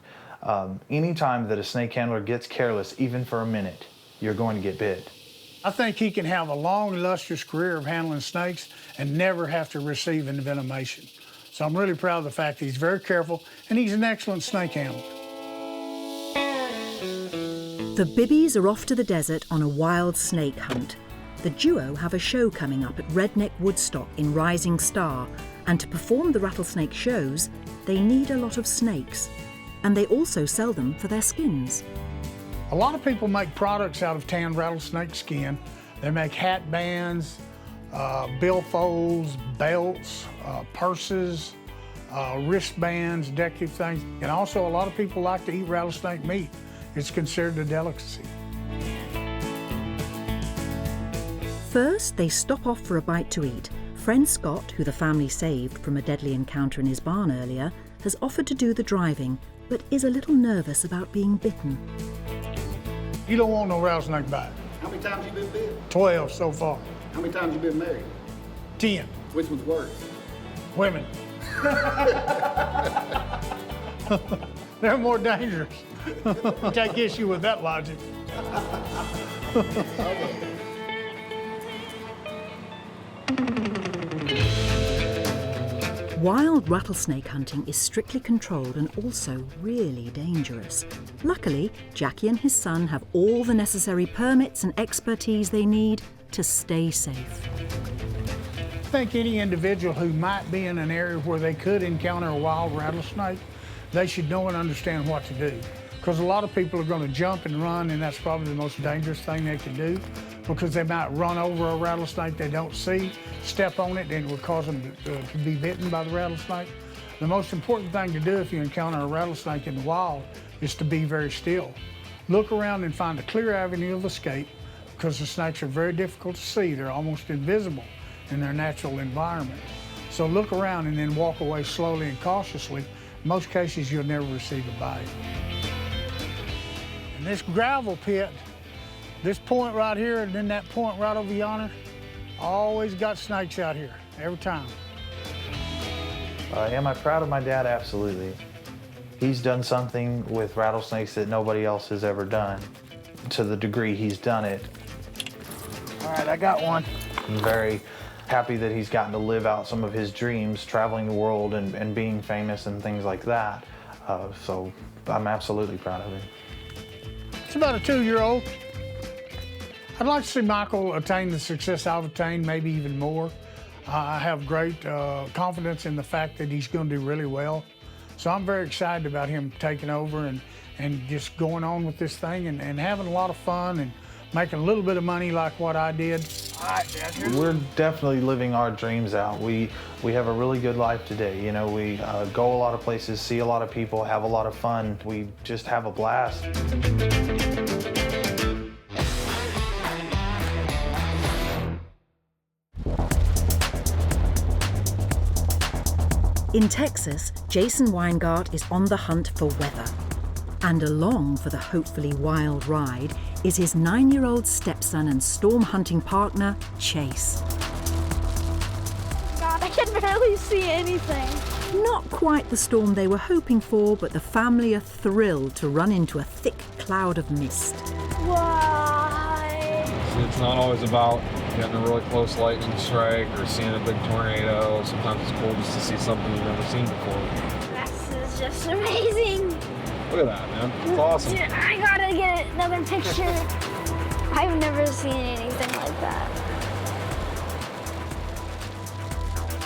Anytime that a snake handler gets careless, even for a minute, you're going to get bit. I think he can have a long, illustrious career of handling snakes and never have to receive envenomation. So I'm really proud of the fact that he's very careful, and he's an excellent snake handler. The Bibbies are off to the desert on a wild snake hunt. The duo have a show coming up at Redneck Woodstock in Rising Star, and to perform the rattlesnake shows, they need a lot of snakes. And they also sell them for their skins. A lot of people make products out of tanned rattlesnake skin. They make hat bands, billfolds, belts, purses, wristbands, decorative things. And also a lot of people like to eat rattlesnake meat. It's considered a delicacy. First, they stop off for a bite to eat. Friend Scott, who the family saved from a deadly encounter in his barn earlier, has offered to do the driving, but is a little nervous about being bitten. You don't want no rattlesnake bite. How many times you been bit? 12 so far. How many times you been married? 10. Which one's worse? Women. They're more dangerous. Take issue with that logic. Wild rattlesnake hunting is strictly controlled and also really dangerous. Luckily, Jackie and his son have all the necessary permits and expertise they need to stay safe. I think any individual who might be in an area where they could encounter a wild rattlesnake, they should know and understand what to do. Because a lot of people are going to jump and run, and that's probably the most dangerous thing they can do, because they might run over a rattlesnake they don't see, step on it, and it will cause them to be bitten by the rattlesnake. The most important thing to do if you encounter a rattlesnake in the wild is to be very still. Look around and find a clear avenue of escape, because the snakes are very difficult to see. They're almost invisible in their natural environment. So look around and then walk away slowly and cautiously. In most cases, you'll never receive a bite. And this gravel pit, this point right here and then that point right over yonder, always got snakes out here, every time. Am I proud of my dad? Absolutely. He's done something with rattlesnakes that nobody else has ever done. To the degree he's done it. All right, I got one. I'm very happy that he's gotten to live out some of his dreams, traveling the world and being famous and things like that. So I'm absolutely proud of him. It's about a 2-year-old. I'd like to see Michael attain the success I've attained, maybe even more. I have great confidence in the fact that he's going to do really well. So I'm very excited about him taking over and just going on with this thing and having a lot of fun and making a little bit of money like what I did. All right, Dad. We're definitely living our dreams out. We have a really good life today. You know, we go a lot of places, see a lot of people, have a lot of fun. We just have a blast. In Texas, Jason Weingart is on the hunt for weather. And along for the hopefully wild ride is his 9-year-old stepson and storm hunting partner, Chase. God, I can barely see anything. Not quite the storm they were hoping for, but the family are thrilled to run into a thick cloud of mist. Why? It's not always about getting a really close lightning strike or seeing a big tornado. Sometimes it's cool just to see something you've never seen before. This is just amazing. Look at that, man. It's awesome. Dude, I gotta get another picture. I've never seen anything like that.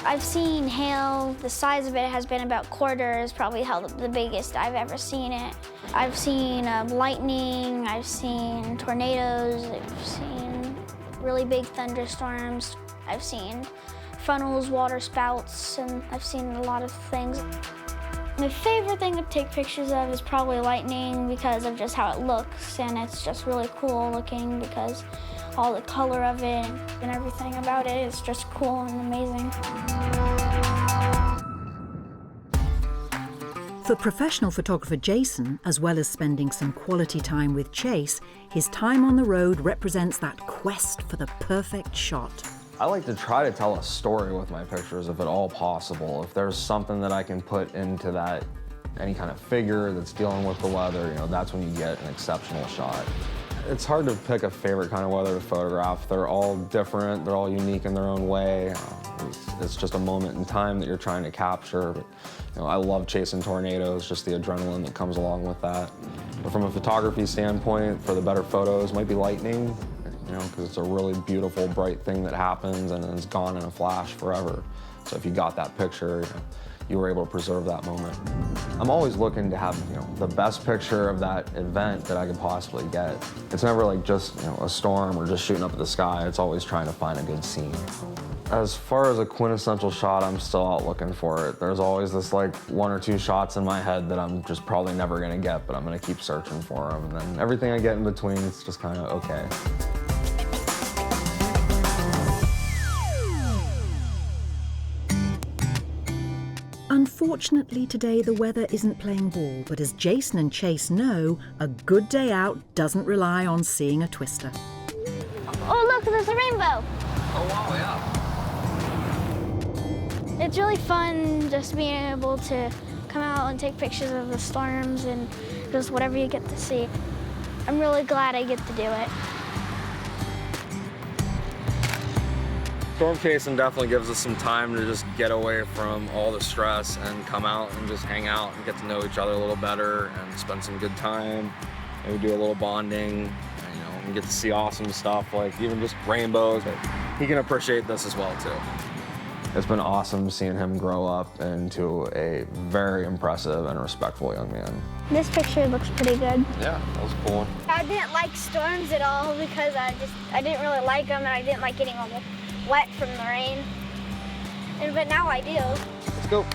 I've seen hail. The size of it has been about quarters, probably the biggest I've ever seen it. I've seen lightning, I've seen tornadoes, I've seen really big thunderstorms. I've seen funnels, water spouts, and I've seen a lot of things. My favorite thing to take pictures of is probably lightning because of just how it looks, and it's just really cool looking because all the color of it and everything about it is just cool and amazing. For professional photographer Jason, as well as spending some quality time with Chase, his time on the road represents that quest for the perfect shot. I like to try to tell a story with my pictures if at all possible. If there's something that I can put into that, any kind of figure that's dealing with the weather, you know, that's when you get an exceptional shot. It's hard to pick a favorite kind of weather to photograph. They're all different, they're all unique in their own way. It's just a moment in time that you're trying to capture. But, you know, I love chasing tornadoes, just the adrenaline that comes along with that. But from a photography standpoint, for the better photos, might be lightning. You know, because it's a really beautiful, bright thing that happens and then it's gone in a flash forever. So if you got that picture, you know, you were able to preserve that moment. I'm always looking to have, you know, the best picture of that event that I could possibly get. It's never like just, you know, a storm or just shooting up at the sky. It's always trying to find a good scene. As far as a quintessential shot, I'm still out looking for it. There's always this like 1 or 2 shots in my head that I'm just probably never gonna get, but I'm gonna keep searching for them. And then everything I get in between, it's just kind of okay. Unfortunately, today the weather isn't playing ball, but as Jason and Chase know, a good day out doesn't rely on seeing a twister. Oh, look, there's a rainbow. Oh, wow, yeah. It's really fun just being able to come out and take pictures of the storms and just whatever you get to see. I'm really glad I get to do it. Storm chasing definitely gives us some time to just get away from all the stress and come out and just hang out and get to know each other a little better and spend some good time. Maybe do a little bonding, and get to see awesome stuff like even just rainbows. But he can appreciate this as well too. It's been awesome seeing him grow up into a very impressive and respectful young man. This picture looks pretty good. Yeah, that was cool. I didn't like storms at all because I didn't really like them and I didn't like getting all wet from the rain. But now I do. Let's go.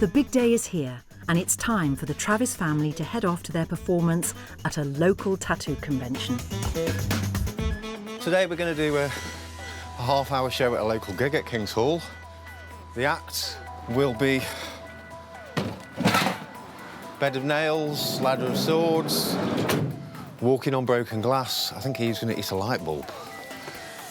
The big day is here, and it's time for the Travis family to head off to their performance at a local tattoo convention. Today we're going to do a half-hour show at a local gig at King's Hall. The act will be Bed of Nails, Ladder of Swords, Walking on Broken Glass. I think he's going to eat a light bulb.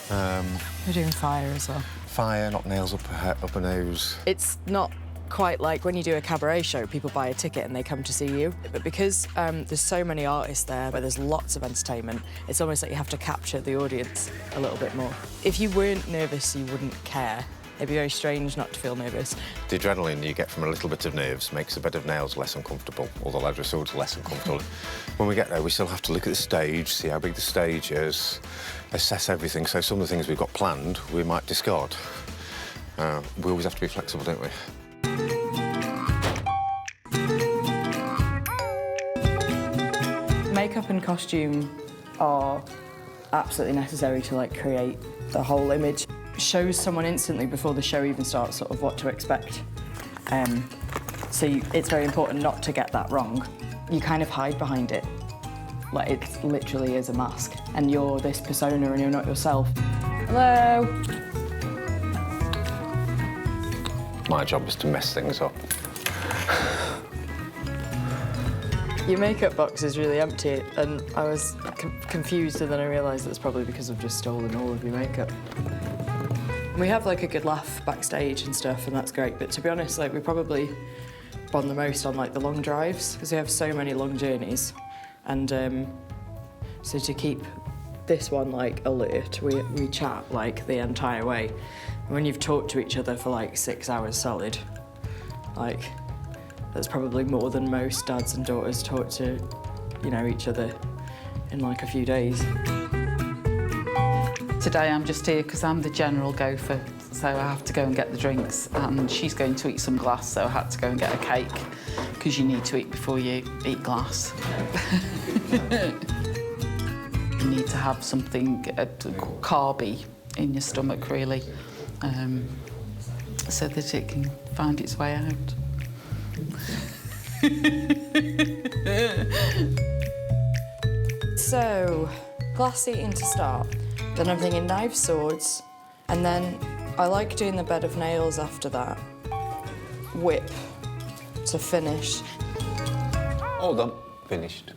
We're doing fire as well. Fire, knock nails up a nose. It's not quite like when you do a cabaret show, people buy a ticket and they come to see you. But because there's so many artists there, where there's lots of entertainment, it's almost like you have to capture the audience a little bit more. If you weren't nervous, you wouldn't care. It'd be very strange not to feel nervous. The adrenaline you get from a little bit of nerves makes the Bed of Nails less uncomfortable, or the Ladder of Swords less uncomfortable. When we get there, we still have to look at the stage, see how big the stage is, assess everything. So some of the things we've got planned, we might discard. We always have to be flexible, don't we? Makeup and costume are absolutely necessary to create the whole image. Shows someone instantly before the show even starts sort of what to expect. It's very important not to get that wrong. You kind of hide behind it. It literally is a mask. And you're this persona and you're not yourself. Hello. My job is to mess things up. Your makeup box is really empty, and I was confused, and then I realised it's probably because I've just stolen all of your makeup. We have a good laugh backstage and stuff, and that's great, but to be honest, we probably bond the most on the long drives, because we have so many long journeys, and so to keep this one alert, we chat the entire way. And when you've talked to each other for 6 hours solid, that's probably more than most dads and daughters talk to, each other in a few days. Today I'm just here because I'm the general gopher, so I have to go and get the drinks, and she's going to eat some glass, so I had to go and get a cake, because you need to eat before you eat glass. You need to have something carby in your stomach, really, so that it can find its way out. So, glass eating to start. Then I'm thinking knives, swords, and then I like doing the Bed of Nails after that. Whip to finish. All done. Finished.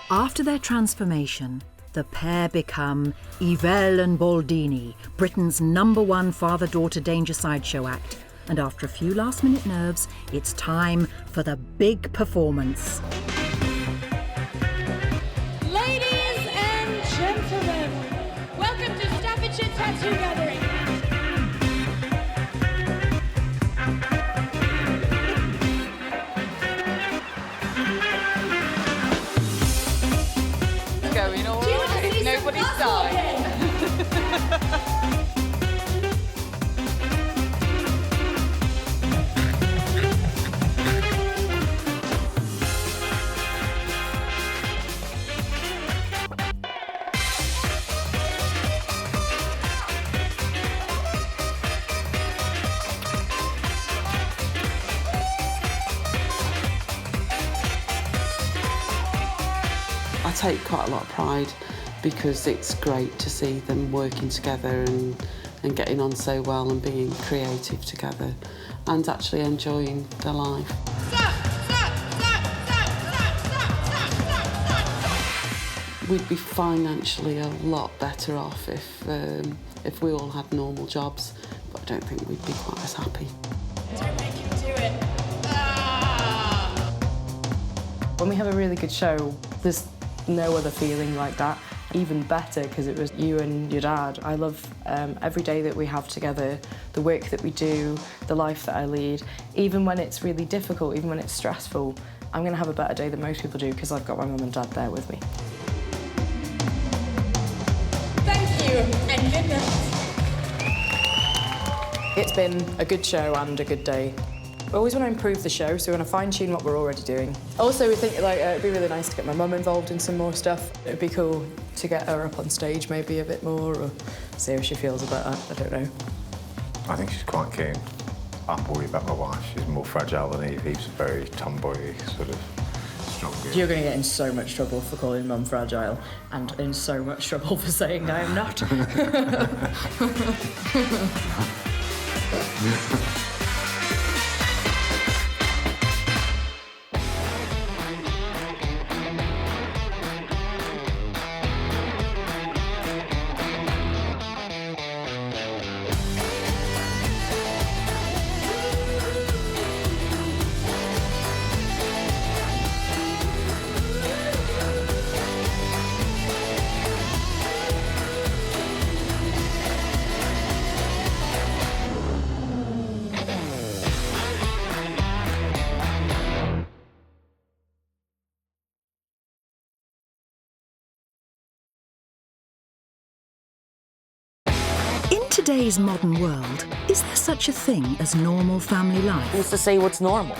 After their transformation, the pair become Yvel and Baldini, Britain's #1 father-daughter danger sideshow act. And after a few last-minute nerves, it's time for the big performance. Ladies and gentlemen, welcome to Staffordshire Tattoo Gathering. Going all right. Nobody's died. I take quite a lot of pride because it's great to see them working together and and getting on so well and being creative together and actually enjoying their life. We'd be financially a lot better off if we all had normal jobs, but I don't think we'd be quite as happy. Don't make him do it. When we have a really good show, there's no other feeling like that. Even better because it was you and your dad. I love every day that we have together, the work that we do, the life that I lead. Even when it's really difficult, even when it's stressful, I'm going to have a better day than most people do because I've got my mum and dad there with me. Thank you, and good night. It's been a good show and a good day. I always want to improve the show, so we want to fine-tune what we're already doing. Also, we think it'd be really nice to get my mum involved in some more stuff. It'd be cool to get her up on stage maybe a bit more, or see how she feels about that, I don't know. I think she's quite keen. I'm worried about my wife. She's more fragile than Eve. Eve's a very tomboy, sort of strong girl. You're going to get in so much trouble for calling Mum fragile, and in so much trouble for saying I am not. In today's modern world, is there such a thing as normal family life? Who's to say what's normal?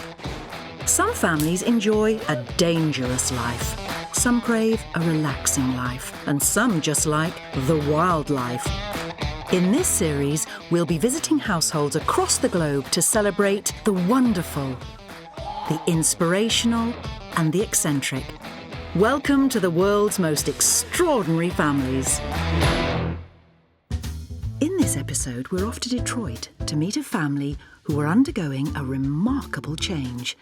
Some families enjoy a dangerous life. Some crave a relaxing life. And some just like the wild life. In this series, we'll be visiting households across the globe to celebrate the wonderful, the inspirational, and the eccentric. Welcome to the world's most extraordinary families. In this episode, we're off to Detroit to meet a family who are undergoing a remarkable change.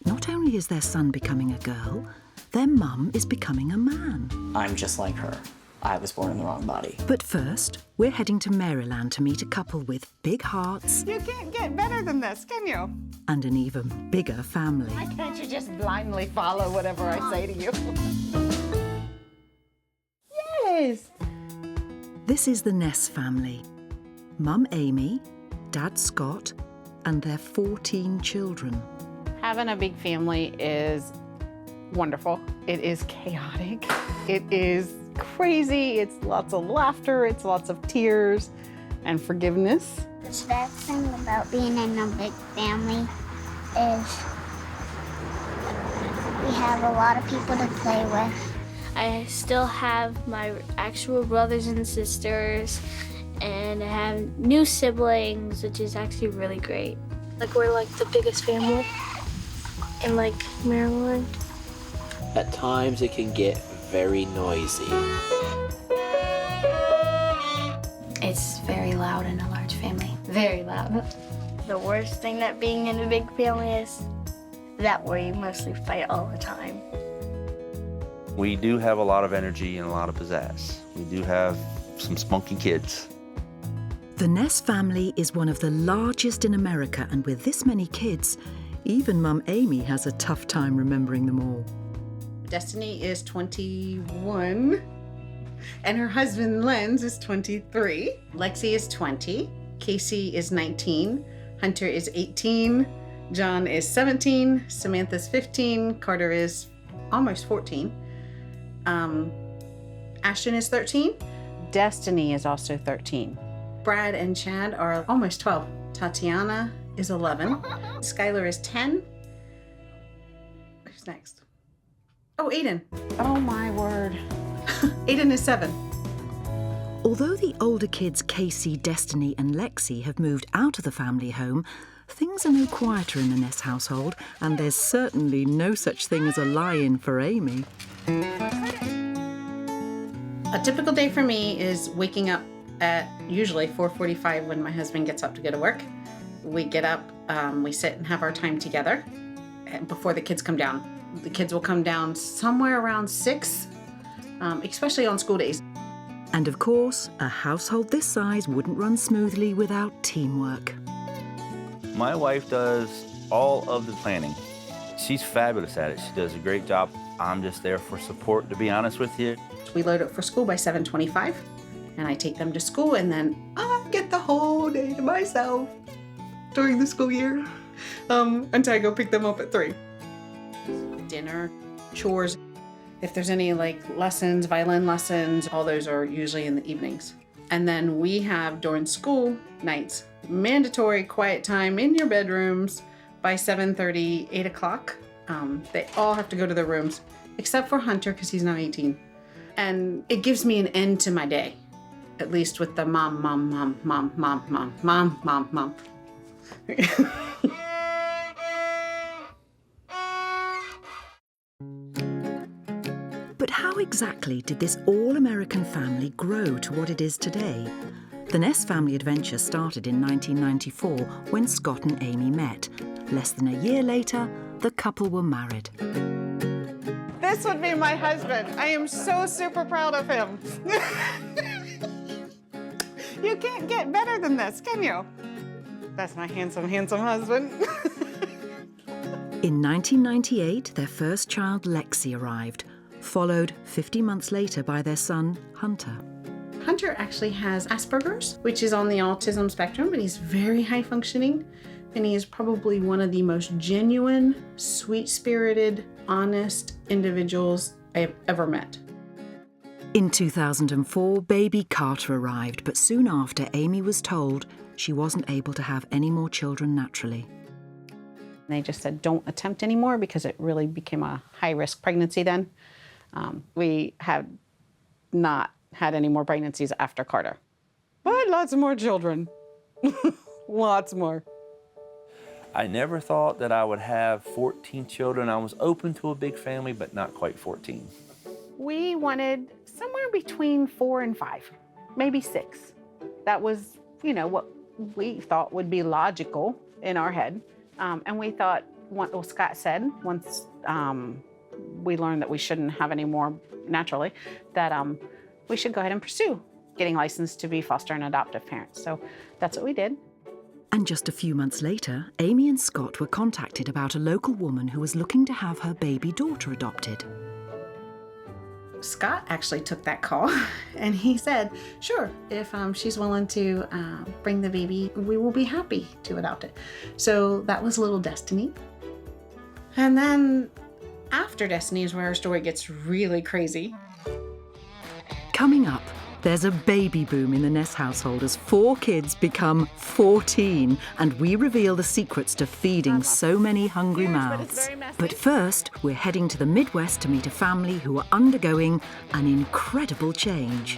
Not only is their son becoming a girl, their mum is becoming a man. I'm just like her. I was born in the wrong body. But first, we're heading to Maryland to meet a couple with big hearts You can't get better than this, can you? and an even bigger family. Why can't you just blindly follow whatever I say to you? Yes! This is the Ness family. Mum Amy, Dad Scott, and their 14 children. Having a big family is wonderful. It is chaotic. It is crazy. It's lots of laughter. It's lots of tears and forgiveness. The best thing about being in a big family is we have a lot of people to play with. I still have my actual brothers and sisters, and I have new siblings, which is actually really great. Like, we're like the biggest family in like Maryland. At times it can get very noisy. It's very loud in a large family. Very loud. The worst thing that being in a big family is that we mostly fight all the time. We do have a lot of energy and a lot of pizzazz. We do have some spunky kids. The Ness family is one of the largest in America, and with this many kids, even Mum Amy has a tough time remembering them all. Destiny is 21, and her husband Lenz is 23. Lexi is 20. Casey is 19. Hunter is 18. John is 17. Samantha's 15. Carter is almost 14. Ashton is 13. Destiny is also 13. Brad and Chad are almost 12. Tatiana is 11. Skylar is 10. Who's next? Oh, Aiden. Oh, my word. Aiden is 7. Although the older kids Casey, Destiny and Lexi have moved out of the family home, things are no quieter in the Ness household, and there's certainly no such thing as a lie-in for Amy. A typical day for me is waking up at usually 4:45 when my husband gets up to go to work. We get up, we sit and have our time together before the kids come down. The kids will come down somewhere around 6, especially on school days. And of course, a household this size wouldn't run smoothly without teamwork. My wife does all of the planning. She's fabulous at it. She does a great job. I'm just there for support, to be honest with you. We load up for school by 7:25, and I take them to school, and then I get the whole day to myself during the school year until I go pick them up at 3. Dinner, chores. If there's any like lessons, violin lessons, all those are usually in the evenings. And then we have during school nights, mandatory quiet time in your bedrooms by 7:30, 8 o'clock. They all have to go to their rooms, except for Hunter because he's not 18. And it gives me an end to my day, at least with the mom. But how exactly did this all-American family grow to what it is today? The Ness family adventure started in 1994 when Scott and Amy met. Less than a year later, the couple were married. This would be my husband. I am so super proud of him. You can't get better than this, can you? That's my handsome, handsome husband. In 1998, their first child, Lexi, arrived, followed 50 months later by their son, Hunter. Hunter actually has Asperger's, which is on the autism spectrum, but he's very high functioning. And he is probably one of the most genuine, sweet-spirited, honest individuals I have ever met. In 2004, baby Carter arrived, but soon after, Amy was told she wasn't able to have any more children naturally. They just said, don't attempt anymore because it really became a high-risk pregnancy then. We have not had any more pregnancies after Carter. But lots more children. Lots more. I never thought that I would have 14 children. I was open to a big family, but not quite 14. We wanted somewhere between 4 and 5, maybe 6. That was, what we thought would be logical in our head. And we thought, what Scott said, once we learned that we shouldn't have any more naturally, that we should go ahead and pursue getting licensed to be foster and adoptive parents. So that's what we did. And just a few months later, Amy and Scott were contacted about a local woman who was looking to have her baby daughter adopted. Scott actually took that call and he said, sure, if she's willing to bring the baby, we will be happy to adopt it. So that was little Destiny. And then after Destiny is where our story gets really crazy. Coming up, there's a baby boom in the Ness household as 4 kids become 14, and we reveal the secrets to feeding so many hungry mouths. But first, we're heading to the Midwest to meet a family who are undergoing an incredible change.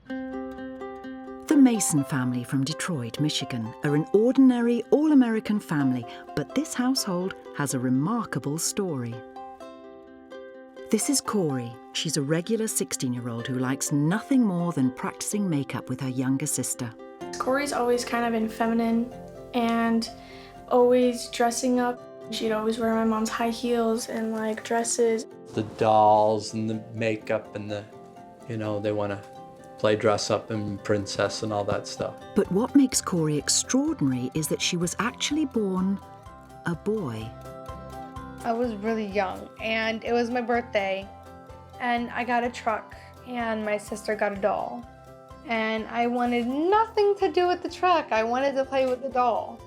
The Mason family from Detroit, Michigan, are an ordinary, all-American family, but this household has a remarkable story. This is Corey. She's a regular 16-year-old who likes nothing more than practicing makeup with her younger sister. Corey's always kind of been feminine and always dressing up. She'd always wear my mom's high heels and like dresses. The dolls and the makeup and the, they want to play dress up and princess and all that stuff. But what makes Corey extraordinary is that she was actually born a boy. I was really young and it was my birthday and I got a truck and my sister got a doll. And I wanted nothing to do with the truck. I wanted to play with the doll.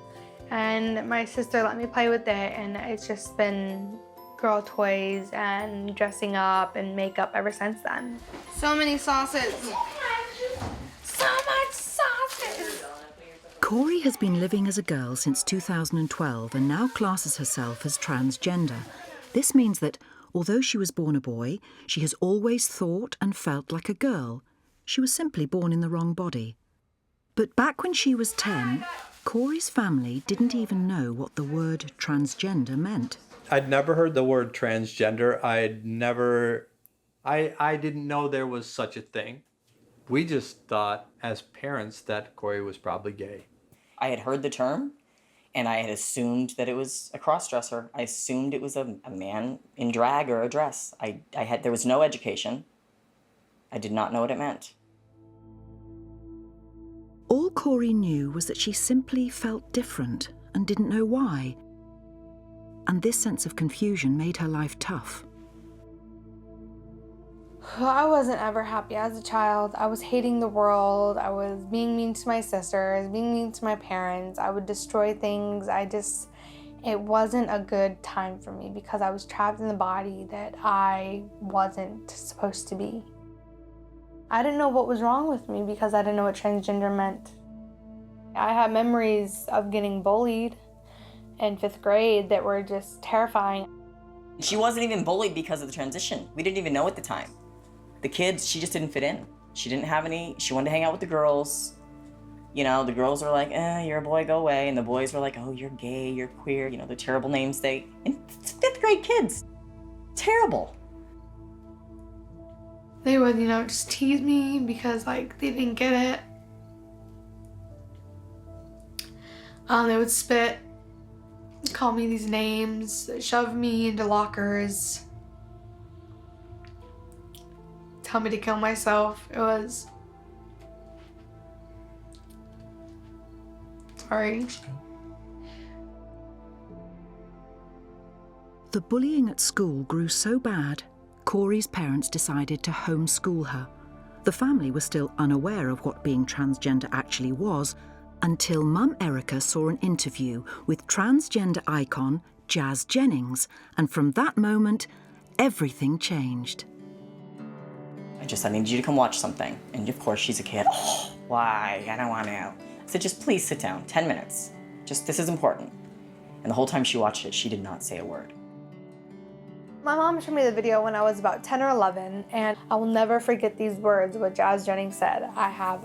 And my sister let me play with it and it's just been girl toys and dressing up and makeup ever since then. So many sauces. So much sauces. Corey has been living as a girl since 2012 and now classes herself as transgender. This means that, although she was born a boy, she has always thought and felt like a girl. She was simply born in the wrong body. But back when she was 10, Corey's family didn't even know what the word transgender meant. I'd never heard the word transgender. I'd never I didn't know there was such a thing. We just thought as parents that Corey was probably gay. I had heard the term, and I had assumed that it was a cross-dresser. I assumed it was a man in drag or a dress. There was no education. I did not know what it meant. All Corey knew was that she simply felt different and didn't know why. And this sense of confusion made her life tough. I wasn't ever happy as a child. I was hating the world. I was being mean to my sisters, being mean to my parents. I would destroy things. It wasn't a good time for me because I was trapped in the body that I wasn't supposed to be. I didn't know what was wrong with me because I didn't know what transgender meant. I had memories of getting bullied in 5th grade that were just terrifying. She wasn't even bullied because of the transition. We didn't even know at the time. The kids, she just didn't fit in. She wanted to hang out with the girls. You know, the girls were like, you're a boy, go away. And the boys were like, oh, you're gay, you're queer, you know, the terrible names and 5th grade kids. Terrible. They would, just tease me because, they didn't get it. They would spit, call me these names, shove me into lockers, tell me to kill myself. It was... Sorry. The bullying at school grew so bad, Corey's parents decided to homeschool her. The family was still unaware of what being transgender actually was until Mum Erica saw an interview with transgender icon Jazz Jennings, and from that moment, everything changed. I need you to come watch something. And of course, she's a kid. Oh, why? I don't want to. I said, just please sit down, 10 minutes. This is important. And the whole time she watched it, she did not say a word. My mom showed me the video when I was about 10 or 11, and I will never forget these words, what Jazz Jennings said. I have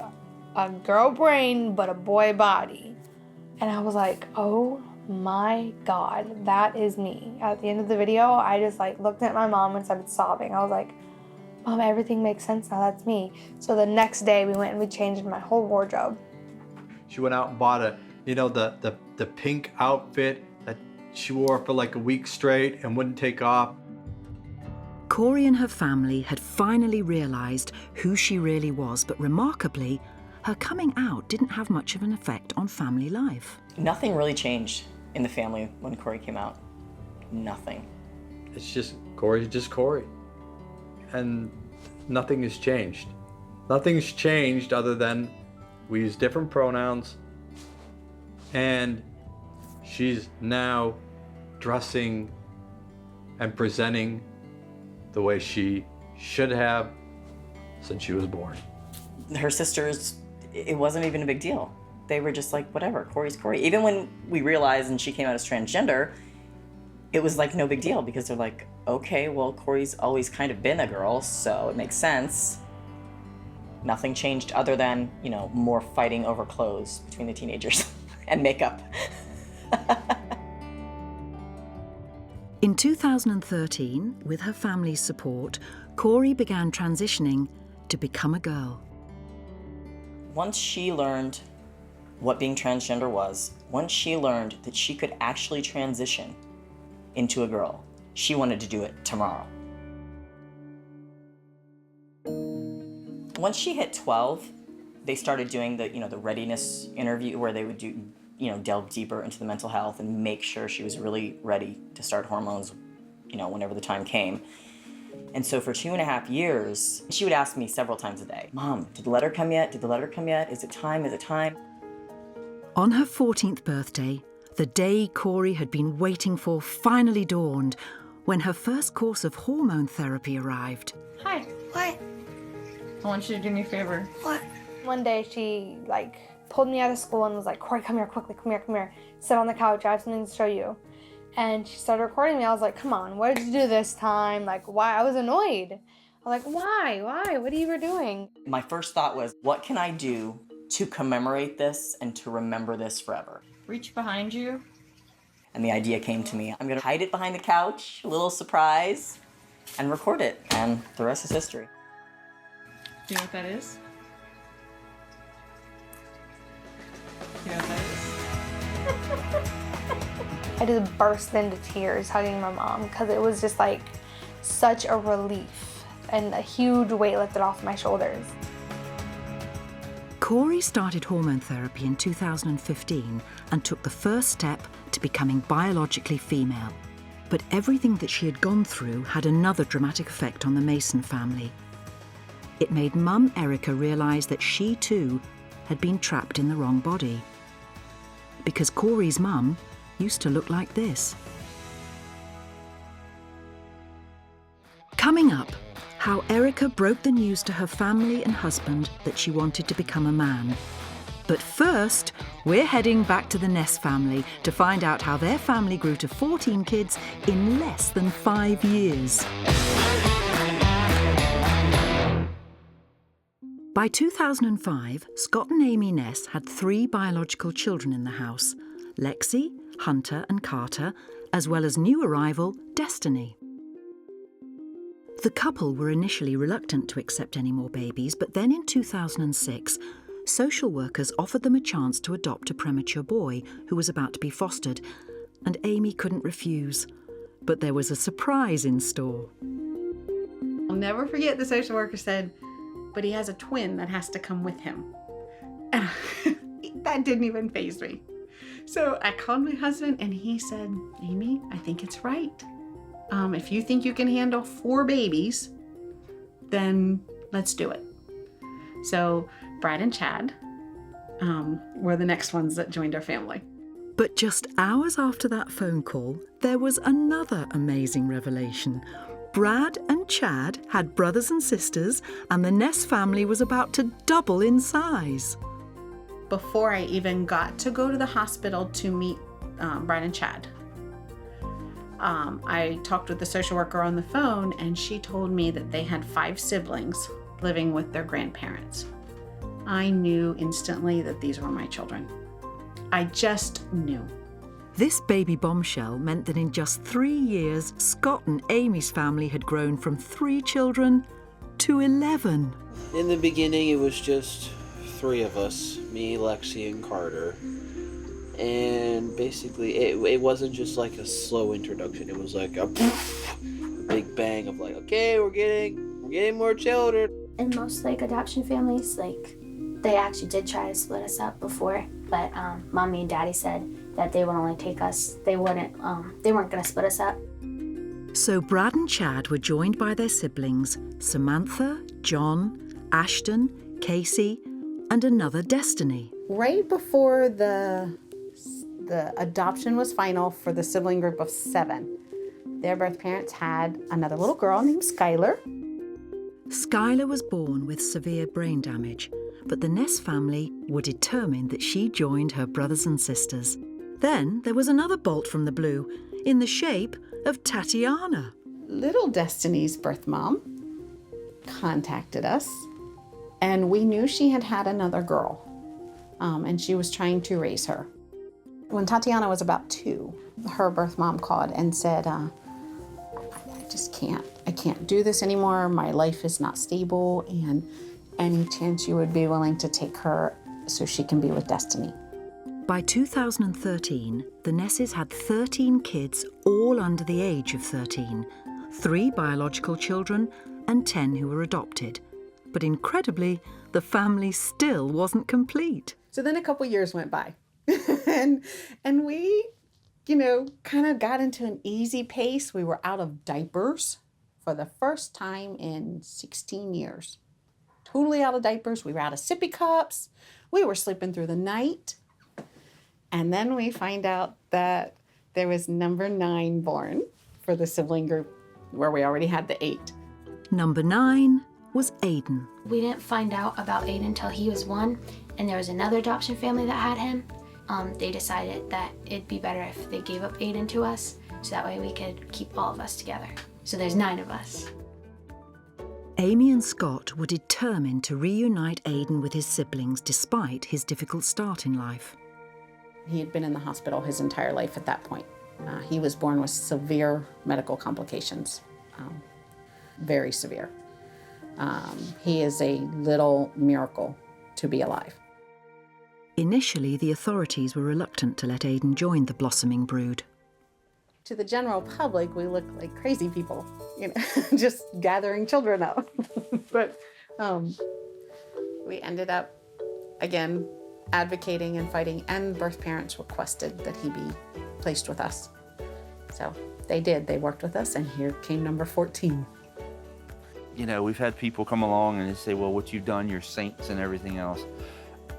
a girl brain, but a boy body. And I was like, oh my God, that is me. At the end of the video, I just looked at my mom and started sobbing. I was like, Mom, everything makes sense now, that's me. So the next day we went and we changed my whole wardrobe. She went out and bought the pink outfit that she wore for a week straight and wouldn't take off. Corey and her family had finally realised who she really was, but remarkably, her coming out didn't have much of an effect on family life. Nothing really changed in the family when Corey came out. Nothing. It's just, Corey's just Corey. And nothing has changed. Nothing's changed other than we use different pronouns, and she's now dressing and presenting the way she should have since she was born. Her sisters, it wasn't even a big deal. They were just like, whatever, Corey's Corey. Even when we realized and she came out as transgender, it was no big deal because they're like, okay, well, Corey's always kind of been a girl, so it makes sense. Nothing changed other than, more fighting over clothes between the teenagers and makeup. In 2013, with her family's support, Corey began transitioning to become a girl. Once she learned what being transgender was, once she learned that she could actually transition into a girl, she wanted to do it tomorrow. Once she hit 12, they started doing the readiness interview where they would do, delve deeper into the mental health and make sure she was really ready to start hormones, whenever the time came. And so for 2.5 years, she would ask me several times a day, Mom, did the letter come yet? Did the letter come yet? Is it time? Is it time? On her 14th birthday, the day Corey had been waiting for finally dawned when her first course of hormone therapy arrived. Hi. What? I want you to do me a favor. What? One day she pulled me out of school and was like, Corey, come here quickly, come here. Sit on the couch, I have something to show you. And she started recording me. I was like, come on, what did you do this time? Why? I was annoyed. I was like, why? What are you doing? My first thought was, what can I do to commemorate this and to remember this forever? Reach behind you. And the idea came to me. I'm gonna hide it behind the couch, a little surprise. and record it, and the rest is history. Do you know what that is? You know what that is? I just burst into tears hugging my mom because it was just like such a relief and a huge weight lifted off my shoulders. Corey started hormone therapy in 2015 and took the first step to becoming biologically female. But everything that she had gone through had another dramatic effect on the Mason family. It made Mum Erica realise that she too had been trapped in the wrong body. Because Corey's mum used to look like this. Coming up, how Erica broke the news to her family and husband that she wanted to become a man. But first, we're heading back to the Ness family to find out how their family grew to 14 kids in less than 5 years. By 2005, Scott and Amy Ness had 3 biological children in the house: Lexi, Hunter and Carter, as well as new arrival, Destiny. The couple were initially reluctant to accept any more babies, but then in 2006, social workers offered them a chance to adopt a premature boy who was about to be fostered, and Amy couldn't refuse. But there was a surprise in store. I'll never forget the social worker said, but he has a twin that has to come with him. And that didn't even faze me. So I called my husband and he said, Amy, I think it's right. If you think you can handle 4 babies, then let's do it. So Brad and Chad were the next ones that joined our family. But just hours after that phone call, there was another amazing revelation. Brad and Chad had brothers and sisters, and the Ness family was about to double in size. Before I even got to go to the hospital to meet Brad and Chad, I talked with the social worker on the phone, and she told me that they had 5 siblings living with their grandparents. I knew instantly that these were my children. I just knew. This baby bombshell meant that in just 3 years, Scott and Amy's family had grown from 3 children to 11. In the beginning, it was just 3 of us, me, Lexi, and Carter. And basically, it wasn't just like a slow introduction. It was like a big bang of like, okay, we're getting more children. In most like adoption families, like they actually did try to split us up before, but Mommy and Daddy said that they would only take us. They weren't going to split us up. So Brad and Chad were joined by their siblings, Samantha, John, Ashton, Casey, and another Destiny. Right before the adoption was final for the sibling group of 7, their birth parents had another little girl named Skylar. Skylar was born with severe brain damage, but the Ness family were determined that she joined her brothers and sisters. Then there was another bolt from the blue, in the shape of Tatiana. Little Destiny's birth mom contacted us, and we knew she had had another girl, and she was trying to raise her. When Tatiana was about 2, her birth mom called and said, I can't do this anymore. My life is not stable, and any chance you would be willing to take her so she can be with Destiny. By 2013, the Nesses had 13 kids, all under the age of 13, 3 biological children and 10 who were adopted. But incredibly, the family still wasn't complete. So then a couple years went by, and we, kind of got into an easy pace. We were out of diapers for the first time in 16 years. Totally out of diapers. We were out of sippy cups. We were sleeping through the night. And then we find out that there was number 9 born for the sibling group where we already had the 8. Number 9 was Aiden. We didn't find out about Aiden until he was 1, and there was another adoption family that had him. They decided that it'd be better if they gave up Aiden to us, so that way we could keep all of us together. So there's 9 of us. Amy and Scott were determined to reunite Aiden with his siblings despite his difficult start in life. He had been in the hospital his entire life at that point. He was born with severe medical complications. very severe. He is a little miracle to be alive. Initially, the authorities were reluctant to let Aidan join the blossoming brood. To the general public, we look like crazy people, you know, just gathering children up. But we ended up, again, advocating and fighting, and birth parents requested that he be placed with us. So they did. They worked with us, and here came number 14. You know, we've had people come along and they say, well, what you've done, you're saints and everything else.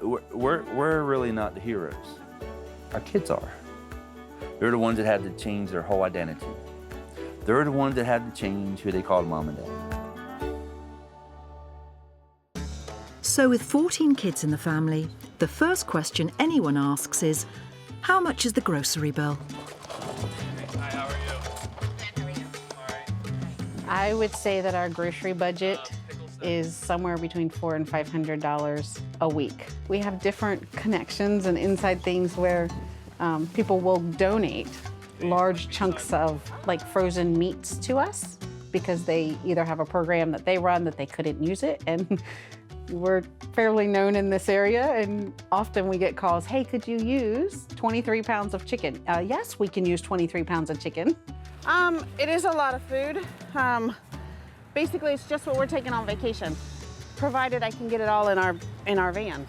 We're really not the heroes. Our kids are. They're the ones that had to change their whole identity. They're the ones that had to change who they called mom and dad. So with 14 kids in the family, the first question anyone asks is, how much is the grocery bill? Hi, how are you? I would say that our grocery budget is somewhere between $400 and $500 a week. We have different connections and inside things where people will donate large chunks of like frozen meats to us because they either have a program that they run that they couldn't use it, and we're fairly known in this area, and often we get calls, hey, could you use 23 pounds of chicken? Yes, we can use 23 pounds of chicken. It is a lot of food. Basically, it's just what we're taking on vacation, provided I can get it all in our van.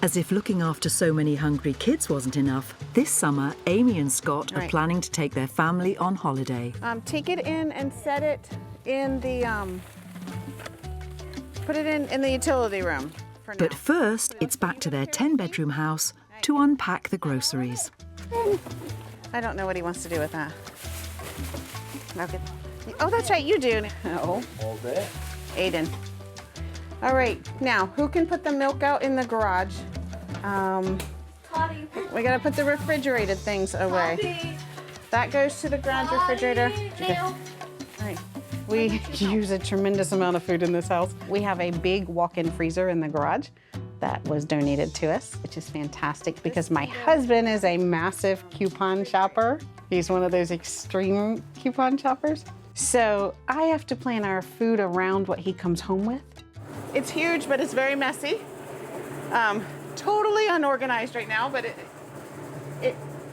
As if looking after so many hungry kids wasn't enough, this summer, Amy and Scott are planning to take their family on holiday. Take it in and set it in the, put it in the utility room for now. But first, it's back to their 10-bedroom house to unpack the groceries. I don't know what he wants to do with that. Okay. Oh, that's right, you do. No. All day. Aidan. All right, now, who can put the milk out in the garage? We gotta put the refrigerated things away. That goes to the garage refrigerator. All right. We use a tremendous amount of food in this house. We have a big walk-in freezer in the garage that was donated to us, which is fantastic because my husband is a massive coupon shopper. He's one of those extreme coupon shoppers. So I have to plan our food around what he comes home with. It's huge, but it's very messy. Totally unorganized right now, but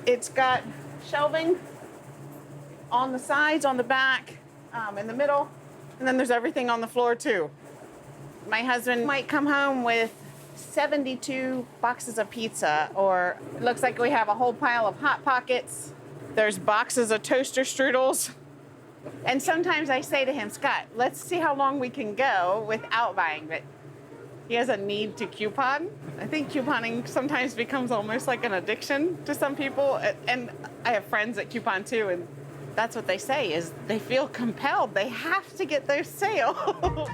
it's got shelving on the sides, on the back, in the middle, and then there's everything on the floor too. My husband might come home with 72 boxes of pizza, or it looks like we have a whole pile of Hot Pockets. There's boxes of toaster strudels. And sometimes I say to him, Scott, let's see how long we can go without buying, but he has a need to coupon. I think couponing sometimes becomes almost like an addiction to some people. And I have friends that coupon too, and that's what they say is they feel compelled. They have to get those sales.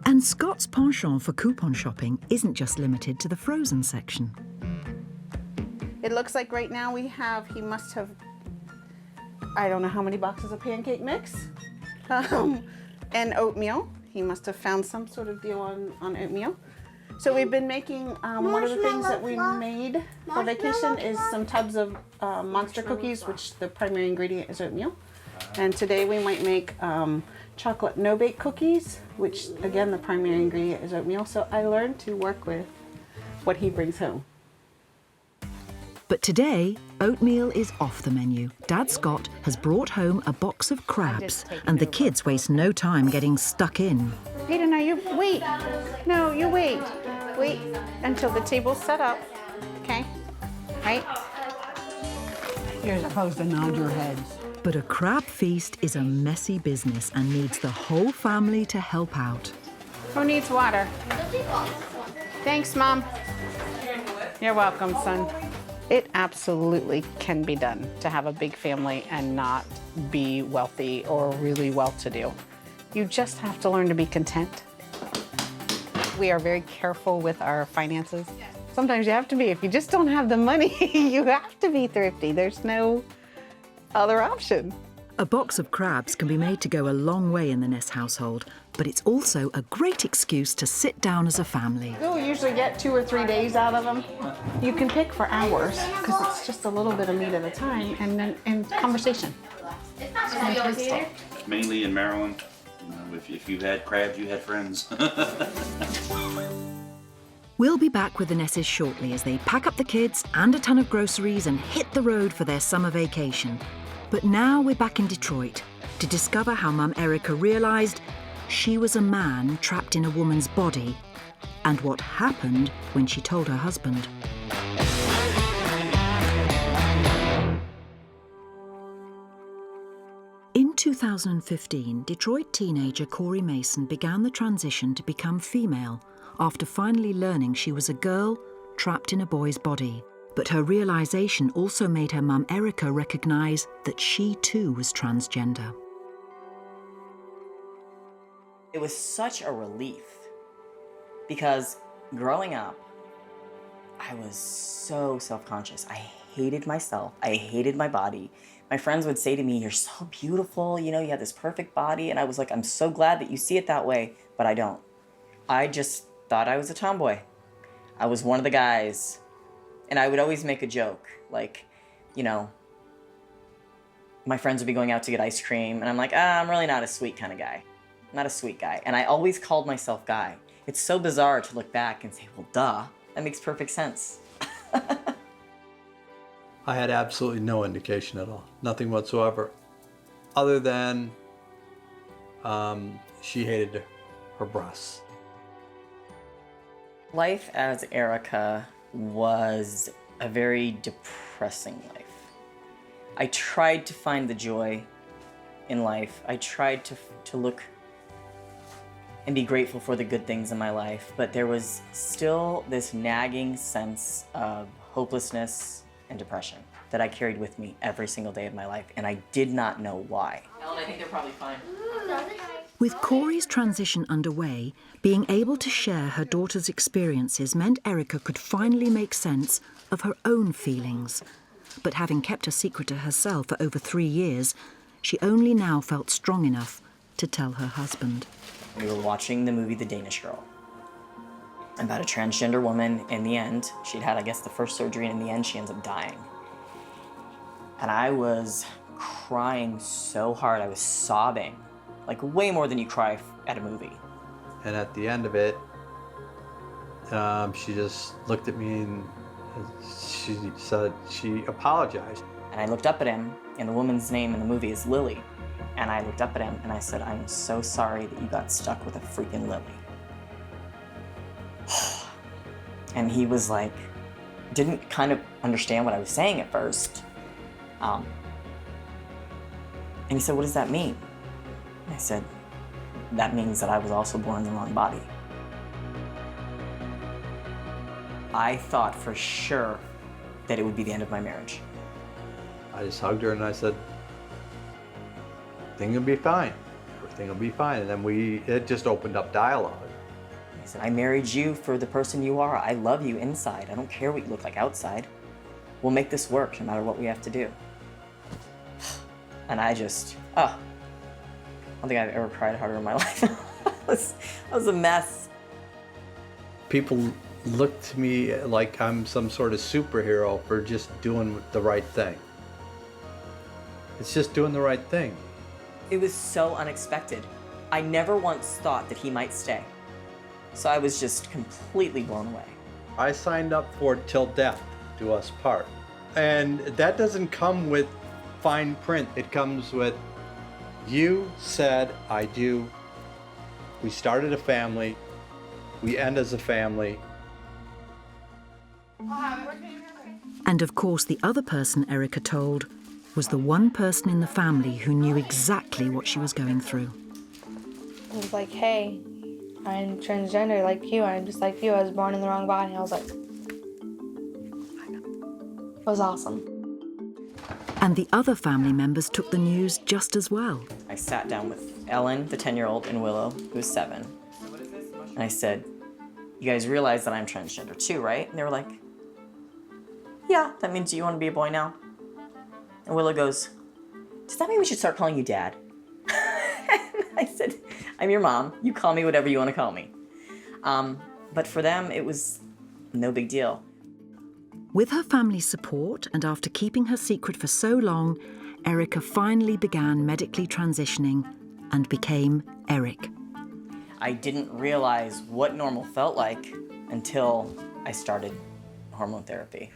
And Scott's penchant for coupon shopping isn't just limited to the frozen section. It looks like right now he must have, I don't know how many boxes of pancake mix and oatmeal. He must have found some sort of deal on oatmeal. So we've been making, one of the things that we made for vacation is some tubs of monster cookies, which the primary ingredient is oatmeal. And today we might make chocolate no-bake cookies, which again, the primary ingredient is oatmeal. So I learned to work with what he brings home. But today, oatmeal is off the menu. Dad Scott has brought home a box of crabs, and the kids waste no time getting stuck in. Peter, now you wait. No, you wait. Wait until the table's set up, okay? Right? You're supposed to nod your head. But a crab feast is a messy business and needs the whole family to help out. Who needs water? Thanks, Mom. You're welcome, son. It absolutely can be done to have a big family and not be wealthy or really well-to-do. You just have to learn to be content. We are very careful with our finances. Sometimes you have to be. If you just don't have the money, you have to be thrifty. There's no other option. A box of crabs can be made to go a long way in the Ness household, but it's also a great excuse to sit down as a family. You'll usually get 2 or 3 days out of them. You can pick for hours because it's just a little bit of meat at a time, and then conversation. Mainly in Maryland. If you had crabs, you had friends. We'll be back with the Nesses shortly as they pack up the kids and a ton of groceries and hit the road for their summer vacation. But now we're back in Detroit to discover how Mum Erica realised she was a man trapped in a woman's body and what happened when she told her husband. In 2015, Detroit teenager Corey Mason began the transition to become female after finally learning she was a girl trapped in a boy's body. But her realisation also made her mum Erica recognise that she too was transgender. It was such a relief because growing up, I was so self-conscious. I hated myself. I hated my body. My friends would say to me, "You're so beautiful, you know, you have this perfect body." And I was like, "I'm so glad that you see it that way," but I don't. I just thought I was a tomboy. I was one of the guys. And I would always make a joke, like, you know, my friends would be going out to get ice cream, and I'm like, I'm really not a sweet kind of guy. I'm not a sweet guy. And I always called myself guy. It's so bizarre to look back and say, well, duh, that makes perfect sense. I had absolutely no indication at all, nothing whatsoever, other than she hated her breasts. Life as Erica was a very depressing life. I tried to find the joy in life. I tried to look and be grateful for the good things in my life, but there was still this nagging sense of hopelessness and depression that I carried with me every single day of my life, and I did not know why. Ellen, I think they're probably fine. With Corey's transition underway, being able to share her daughter's experiences meant Erica could finally make sense of her own feelings. But having kept a secret to herself for over 3 years, she only now felt strong enough to tell her husband. We were watching the movie The Danish Girl about a transgender woman. In the end, she'd had, I guess, the first surgery, and in the end, she ends up dying. And I was crying so hard, I was sobbing. Like way more than you cry at a movie. And at the end of it, she just looked at me and she said she apologized. And I looked up at him, and the woman's name in the movie is Lily. And I looked up at him and I said, "I'm so sorry that you got stuck with a freaking Lily." And he was like, didn't kind of understand what I was saying at first. And he said, "What does that mean?" I said, "That means that I was also born in the wrong body." I thought for sure that it would be the end of my marriage. I just hugged her and I said, "Everything will be fine. Everything will be fine." And then it just opened up dialogue. I said, "I married you for the person you are. I love you inside. I don't care what you look like outside. We'll make this work no matter what we have to do." And I just, I don't think I've ever cried harder in my life. I was a mess. People look to me like I'm some sort of superhero for just doing the right thing. It's just doing the right thing. It was so unexpected. I never once thought that he might stay. So I was just completely blown away. I signed up for till death do us part. And that doesn't come with fine print. It comes with, you said I do. We started a family. We end as a family. And of course, the other person Erica told was the one person in the family who knew exactly what she was going through. I was like, "Hey, I'm transgender like you. I'm just like you. I was born in the wrong body." I was like, it was awesome. And the other family members took the news just as well. I sat down with Ellen, the 10-year-old, and Willow, who was 7. And I said, "You guys realize that I'm transgender too, right?" And they were like, "Yeah, that means you want to be a boy now?" And Willow goes, "Does that mean we should start calling you Dad?" I said, "I'm your mom. You call me whatever you want to call me." But for them, it was no big deal. With her family's support and after keeping her secret for so long, Erica finally began medically transitioning and became Eric. I didn't realize what normal felt like until I started hormone therapy.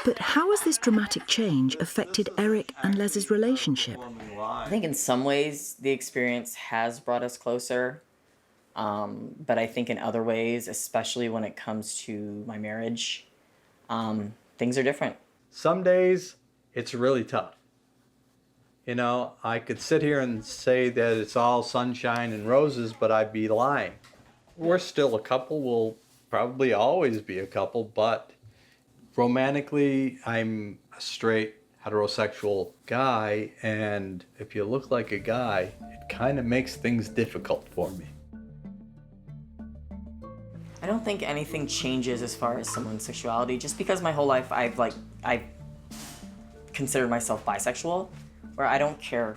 But how has this dramatic change affected Eric and Les's relationship? I think in some ways the experience has brought us closer, but I think in other ways, especially when it comes to my marriage, things are different. Some days it's really tough. You know, I could sit here and say that it's all sunshine and roses, but I'd be lying. We're still a couple, we'll probably always be a couple, but romantically, I'm a straight heterosexual guy, and if you look like a guy, it kind of makes things difficult for me. I don't think anything changes as far as someone's sexuality, just because my whole life I've considered myself bisexual, where I don't care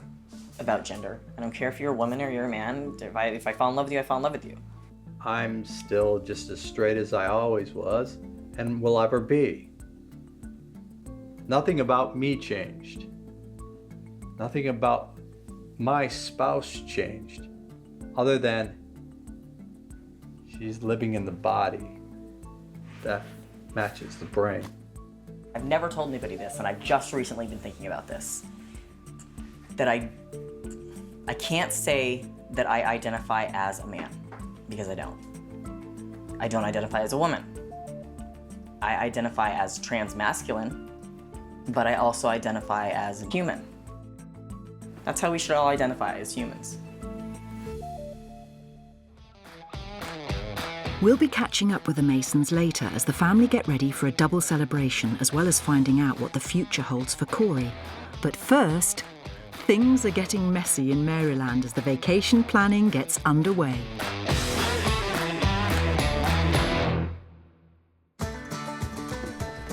about gender. I don't care if you're a woman or you're a man. If I fall in love with you, I fall in love with you. I'm still just as straight as I always was, and will ever be. Nothing about me changed. Nothing about my spouse changed, other than she's living in the body that matches the brain. I've never told anybody this, and I've just recently been thinking about this, that I can't say that I identify as a man, because I don't. I don't identify as a woman. I identify as transmasculine, but I also identify as a human. That's how we should all identify as humans. We'll be catching up with the Masons later as the family get ready for a double celebration, as well as finding out what the future holds for Corey. But first, things are getting messy in Maryland as the vacation planning gets underway.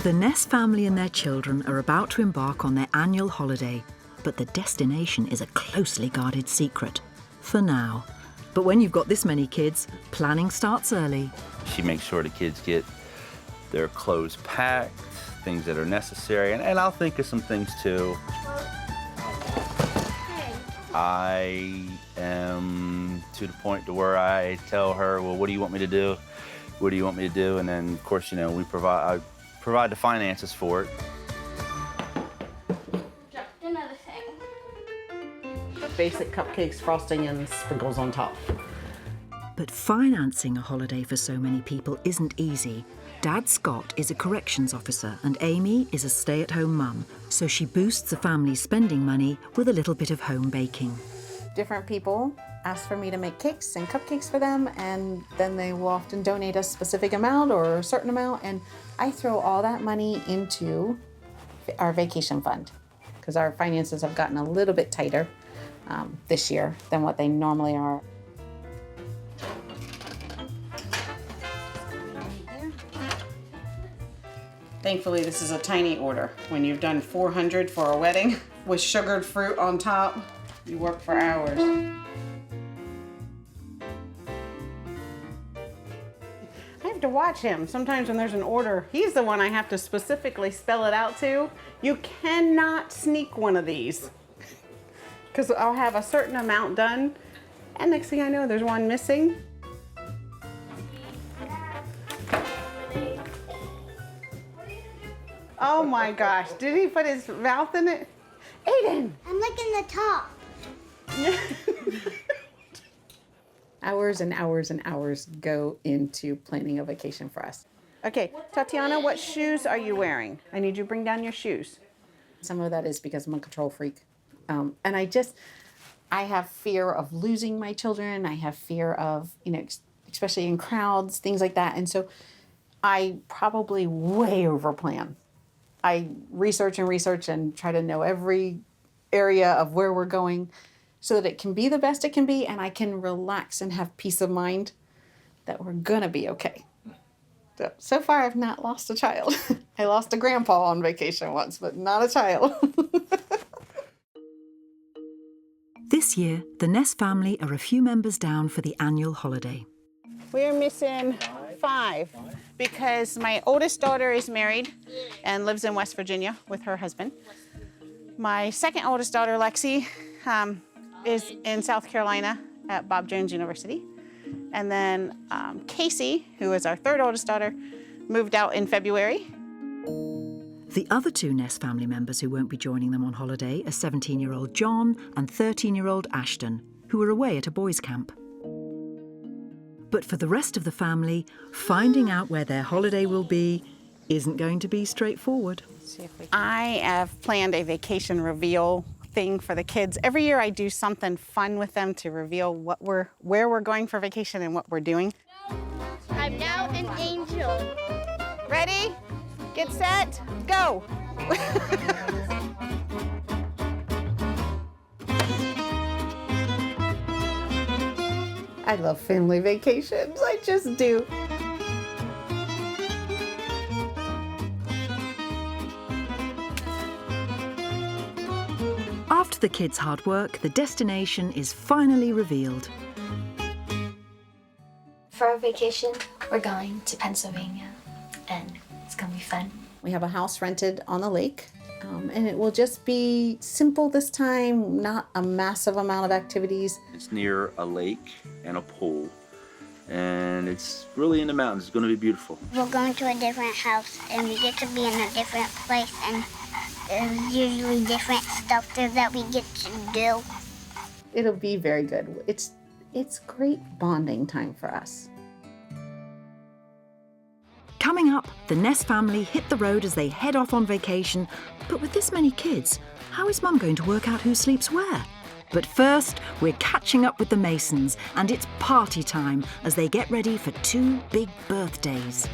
The Ness family and their children are about to embark on their annual holiday, but the destination is a closely guarded secret, for now. But when you've got this many kids, planning starts early. She makes sure the kids get their clothes packed, things that are necessary, and I'll think of some things too. I am to the point to where I tell her, well, what do you want me to do? What do you want me to do? And then, of course, you know, I provide the finances for it. Another thing. Basic cupcakes, frosting, and sprinkles on top. But financing a holiday for so many people isn't easy. Dad Scott is a corrections officer and Amy is a stay-at-home mum, so she boosts the family's spending money with a little bit of home baking. Different people ask for me to make cakes and cupcakes for them, and then they will often donate a specific amount or a certain amount, and I throw all that money into our vacation fund because our finances have gotten a little bit tighter this year than what they normally are. Thankfully, this is a tiny order. When you've done 400 for a wedding with sugared fruit on top, you work for hours. I have to watch him. Sometimes when there's an order, he's the one I have to specifically spell it out to. You cannot sneak one of these because I'll have a certain amount done, and next thing I know, there's one missing. Oh my gosh, did he put his mouth in it? Aiden! I'm licking the top. Hours and hours and hours go into planning a vacation for us. Okay, Tatiana, what shoes are you wearing? I need you to bring down your shoes. Some of that is because I'm a control freak. And I have fear of losing my children. I have fear of, especially in crowds, things like that. And so I probably way overplan. I research and try to know every area of where we're going so that it can be the best it can be and I can relax and have peace of mind that we're gonna be okay. So far I've not lost a child. I lost a grandpa on vacation once, but not a child. This year, the Ness family are a few members down for the annual holiday. We are missing 5 because my oldest daughter is married and lives in West Virginia with her husband. My second oldest daughter, Lexi, is in South Carolina at Bob Jones University. And then Casey, who is our third oldest daughter, moved out in February. The other two Ness family members who won't be joining them on holiday are 17-year-old John and 13-year-old Ashton, who are away at a boys' camp. But for the rest of the family, finding out where their holiday will be isn't going to be straightforward. I have planned a vacation reveal thing for the kids. Every year I do something fun with them to reveal where we're going for vacation and what we're doing. I'm now an angel. Ready? Get set, go. I love family vacations, I just do. After the kids' hard work, the destination is finally revealed. For our vacation, we're going to Pennsylvania, and it's gonna be fun. We have a house rented on the lake, and it will just be simple this time, not a massive amount of activities. It's near a lake and a pool, and it's really in the mountains. It's going to be beautiful. We're going to a different house, and we get to be in a different place, and there's usually different stuff there that we get to do. It'll be very good. It's great bonding time for us. Coming up, the Ness family hit the road as they head off on vacation. But with this many kids, how is Mum going to work out who sleeps where? But first, we're catching up with the Masons, and it's party time as they get ready for 2 big birthdays.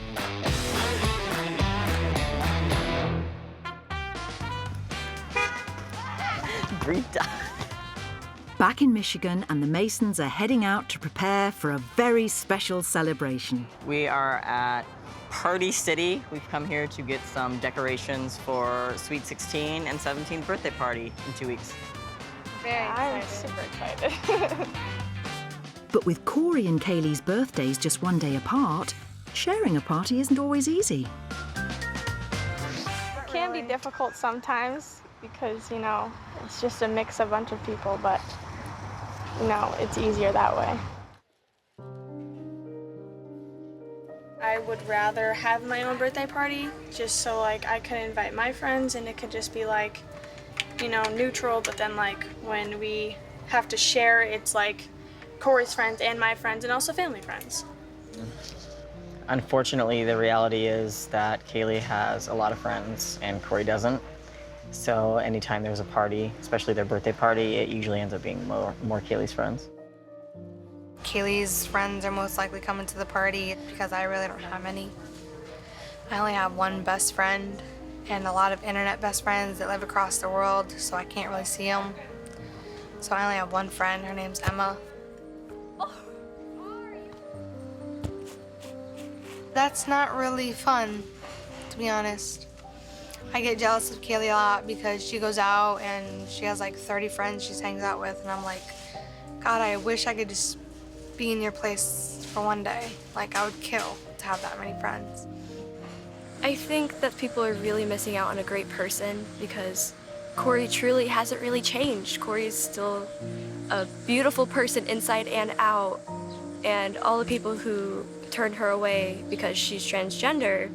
Back in Michigan, and the Masons are heading out to prepare for a very special celebration. We are at Party City. We've come here to get some decorations for Sweet 16 and 17th birthday party in 2 weeks. Very excited. I'm super excited. But with Corey and Kaylee's birthdays just 1 day apart, sharing a party isn't always easy. It can be difficult sometimes because, you know, it's just a mix of a bunch of people, but, you know, it's easier that way. I would rather have my own birthday party just so like I could invite my friends and it could just be like, you know, neutral, but then like when we have to share, it's like Corey's friends and my friends and also family friends. Unfortunately, the reality is that Kaylee has a lot of friends and Corey doesn't. So anytime there's a party, especially their birthday party, it usually ends up being more Kaylee's friends. Kaylee's friends are most likely coming to the party because I really don't have any. I only have one best friend and a lot of internet best friends that live across the world, so I can't really see them. So I only have one friend, her name's Emma. That's not really fun, to be honest. I get jealous of Kaylee a lot because she goes out and she has like 30 friends she hangs out with, and I'm like, God, I wish I could just be in your place for one day. Like, I would kill to have that many friends. I think that people are really missing out on a great person because Corey truly hasn't really changed. Corey is still a beautiful person inside and out, and all the people who turned her away because she's transgender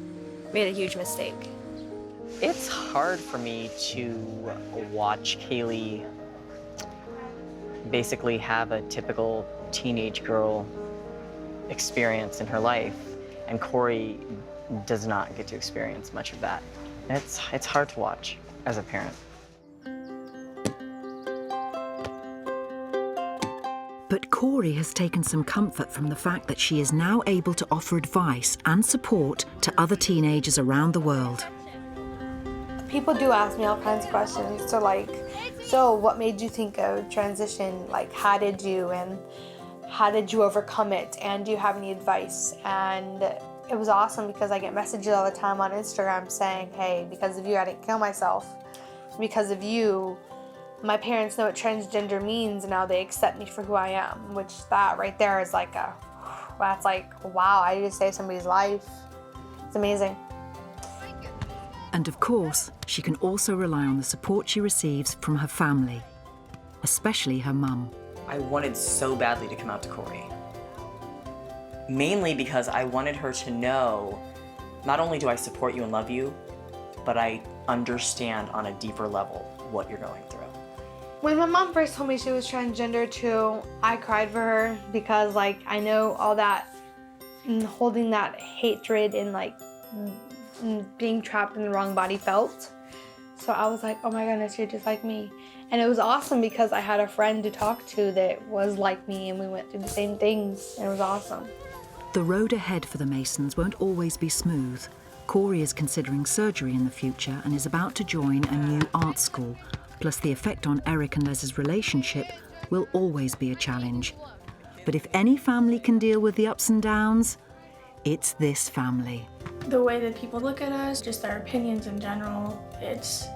made a huge mistake. It's hard for me to watch Kaylee basically have a typical teenage girl experience in her life, and Corey does not get to experience much of that. It's hard to watch as a parent. But Corey has taken some comfort from the fact that she is now able to offer advice and support to other teenagers around the world. People do ask me all kinds of questions. So what made you think of transition? Like, how did you overcome it? And do you have any advice? And it was awesome because I get messages all the time on Instagram saying, hey, because of you, I didn't kill myself. Because of you, my parents know what transgender means, and now they accept me for who I am, which that right there is like that's like, wow, I just saved somebody's life. It's amazing. And of course, she can also rely on the support she receives from her family, especially her mum. I wanted so badly to come out to Corey. Mainly because I wanted her to know, not only do I support you and love you, but I understand on a deeper level what you're going through. When my mom first told me she was transgender too, I cried for her because like I know all that holding that hatred and like being trapped in the wrong body felt. So I was like, oh my goodness, you're just like me. And it was awesome because I had a friend to talk to that was like me and we went through the same things and it was awesome. The road ahead for the Masons won't always be smooth. Corey is considering surgery in the future and is about to join a new art school. Plus the effect on Eric and Les's relationship will always be a challenge. But if any family can deal with the ups and downs, it's this family. The way that people look at us, just their opinions in general, it's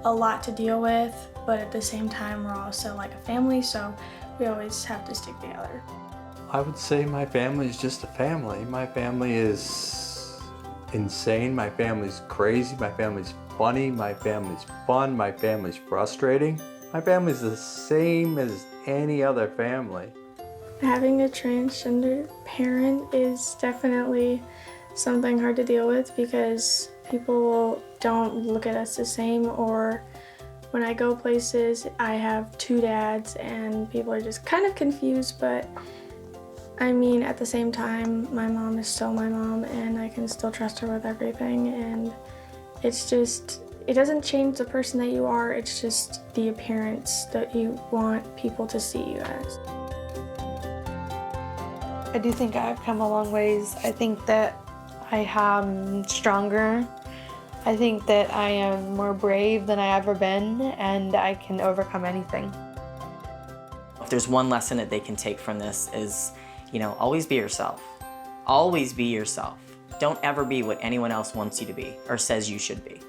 a lot to deal with, but at the same time we're also like a family, so we always have to stick together. I would say my family is just a family. My family is insane, my family's crazy, my family's funny, my family's fun, my family's frustrating. My family's the same as any other family. Having a transgender parent is definitely something hard to deal with because people don't look at us the same, or when I go places I have two dads and people are just kind of confused, but I mean at the same time my mom is still my mom and I can still trust her with everything, and it's just, it doesn't change the person that you are, it's just the appearance that you want people to see you as. I do think I've come a long ways. I think that I am stronger. I think that I am more brave than I ever been, and I can overcome anything. If there's one lesson that they can take from this is, always be yourself. Always be yourself. Don't ever be what anyone else wants you to be or says you should be.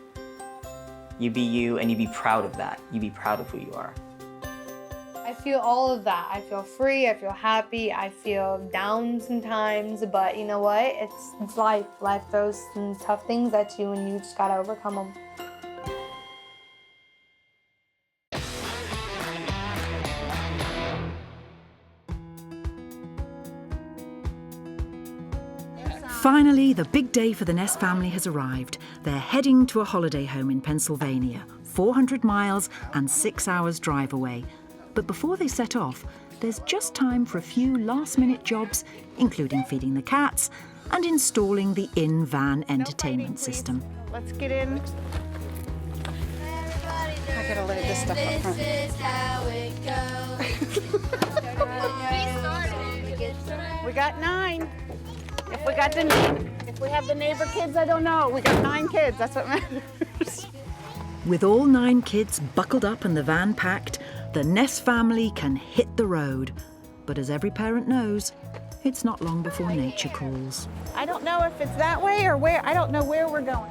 You be you, and you be proud of that. You be proud of who you are. I feel all of that. I feel free, I feel happy, I feel down sometimes, but you know what? It's life. Life throws some tough things at you and you just gotta overcome them. Finally, the big day for the Ness family has arrived. They're heading to a holiday home in Pennsylvania, 400 miles and 6 hours drive away. But before they set off, there's just time for a few last-minute jobs, including feeding the cats and installing the in-van entertainment system. Let's get in. I gotta load this stuff up front. We got 9. If we have the neighbor kids, I don't know. We got 9 kids, that's what matters. With all 9 kids buckled up and the van packed, the Ness family can hit the road. But as every parent knows, it's not long before nature calls. I don't know if it's that way or where. I don't know where we're going.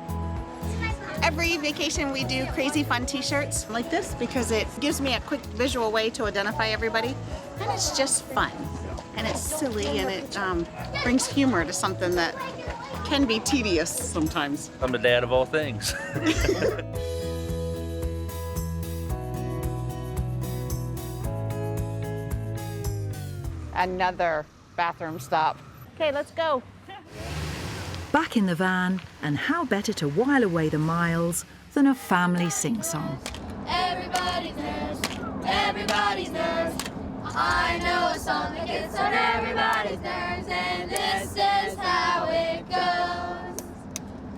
Every vacation we do crazy fun t-shirts like this because it gives me a quick visual way to identify everybody. And it's just fun. And it's silly and it brings humor to something that can be tedious sometimes. I'm the dad of all things. Another bathroom stop. Okay, let's go. Back in the van, and how better to while away the miles than a family sing-song. Everybody's nurse, everybody's nurse. I know a song that gets on everybody's nerves, and this is how it goes.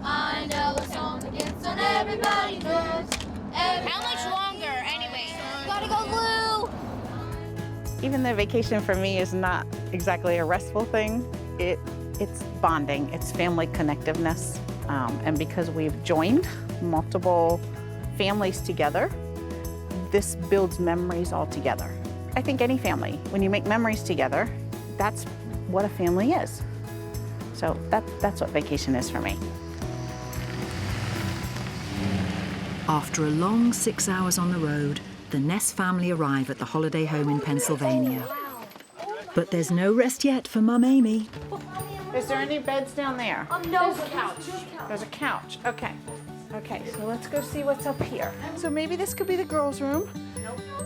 I know a song that gets on everybody's nerves. How much longer, anyway? Gotta go, Lou! Even though vacation for me is not exactly a restful thing, it's bonding, it's family connectiveness. And because we've joined multiple families together, this builds memories all together. I think any family, when you make memories together, that's what a family is. So that's what vacation is for me. After a long 6 hours on the road, the Ness family arrive at the holiday home in Pennsylvania. But there's no rest yet for Mum Amy. Is there any beds down there? No, There's a couch. There's a couch, okay. Okay, so let's go see what's up here. So maybe this could be the girls' room.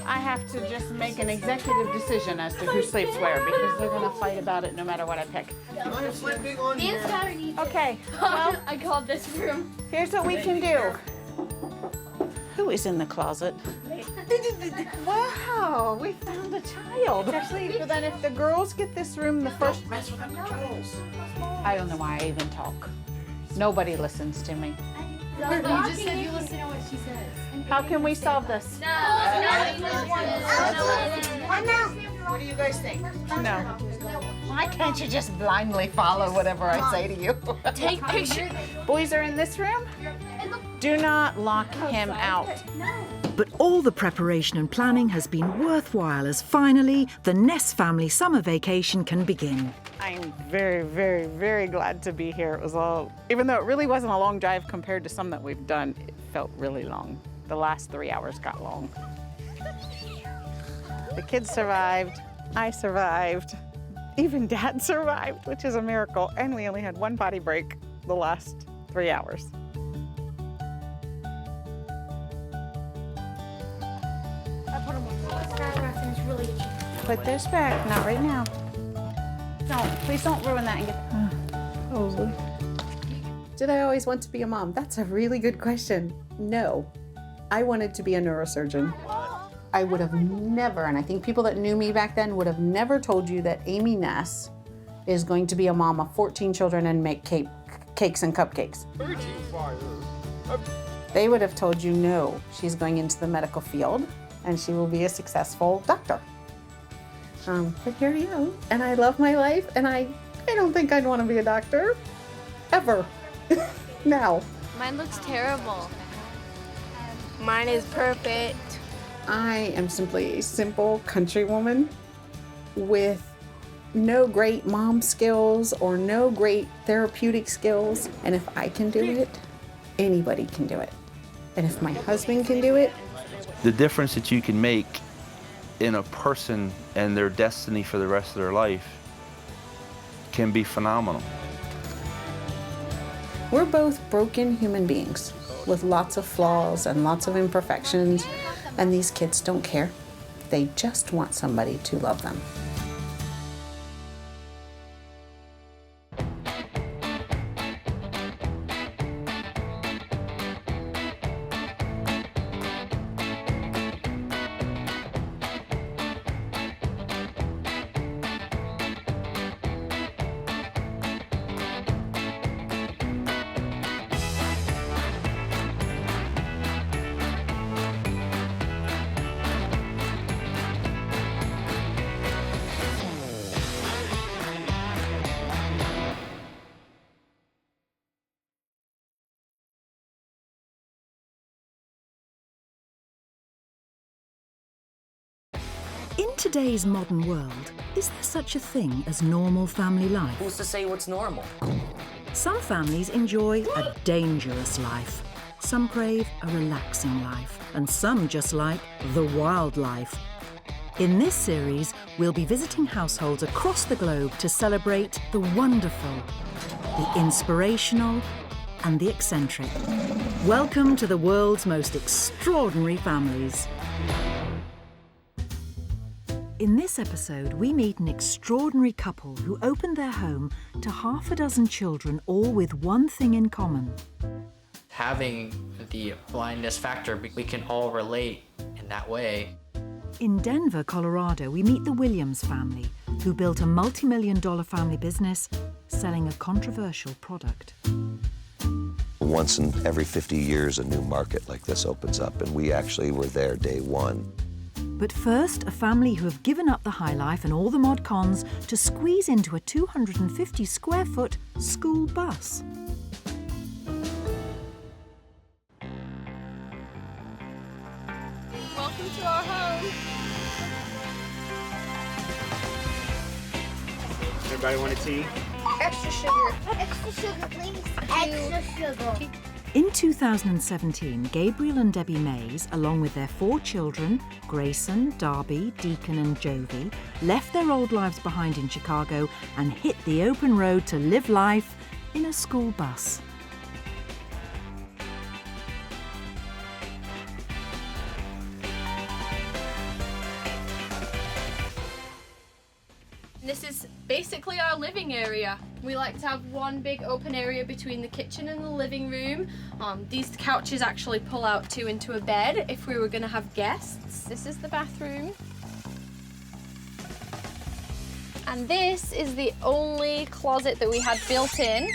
I have to just make an executive decision as to who sleeps where because they're gonna fight about it no matter what I pick. Okay, well, I called this room. here's what we can do. Who is in the closet? Wow, we found a child. So then if the girls get this room the first... I don't know why I even talk. Nobody listens to me. You just said you listen to what she says. How can we solve this? What do you guys think? No. Why can't you just blindly follow whatever I say to you? Take pictures. Boys are in this room. Do not lock him out. But all the preparation and planning has been worthwhile as finally the Ness family summer vacation can begin. I'm very, very, very glad to be here. It was all, even though it really wasn't a long drive compared to some that we've done, it felt really long. The last 3 hours got long. The kids survived, I survived, even Dad survived, which is a miracle, and we only had one potty break the last 3 hours. Put this back, not right now. Please don't ruin that and get... Oh. Did I always want to be a mom? That's a really good question. No. I wanted to be a neurosurgeon. I would have never, and I think people that knew me back then would have never told you that Amy Ness is going to be a mom of 14 children and make cakes and cupcakes. They would have told you no, she's going into the medical field and she will be a successful doctor. But here I am, and I love my life, and I don't think I'd want to be a doctor, ever, now. Mine looks terrible. Mine is perfect. I am simply a simple country woman with no great mom skills or no great therapeutic skills, and if I can do it, anybody can do it. And if my husband can do it. The difference that you can make in a person and their destiny for the rest of their life can be phenomenal. We're both broken human beings with lots of flaws and lots of imperfections, and these kids don't care. They just want somebody to love them. In today's modern world, is there such a thing as normal family life? Who's to say what's normal? Some families enjoy a dangerous life. Some crave a relaxing life. And some just like the wild life. In this series, we'll be visiting households across the globe to celebrate the wonderful, the inspirational, and the eccentric. Welcome to the world's most extraordinary families. In this episode, we meet an extraordinary couple who opened their home to half a dozen children, all with one thing in common. Having the blindness factor, we can all relate in that way. In Denver, Colorado, we meet the Williams family, who built a multi-million-dollar family business selling a controversial product. Once in every 50 years, a new market like this opens up, and we actually were there day one. But first, a family who have given up the high life and all the mod cons to squeeze into a 250-square-foot school bus. Welcome to our home. Everybody want a tea? Extra sugar. Extra sugar, please. Extra sugar. In 2017, Gabriel and Debbie Mays, along with their 4 children, Grayson, Darby, Deacon and Jovi, left their old lives behind in Chicago and hit the open road to live life in a school bus. living area. We like to have one big open area between the kitchen and the living room. These couches actually pull out too into a bed if we were going to have guests. This is the bathroom. And this is the only closet that we had built in.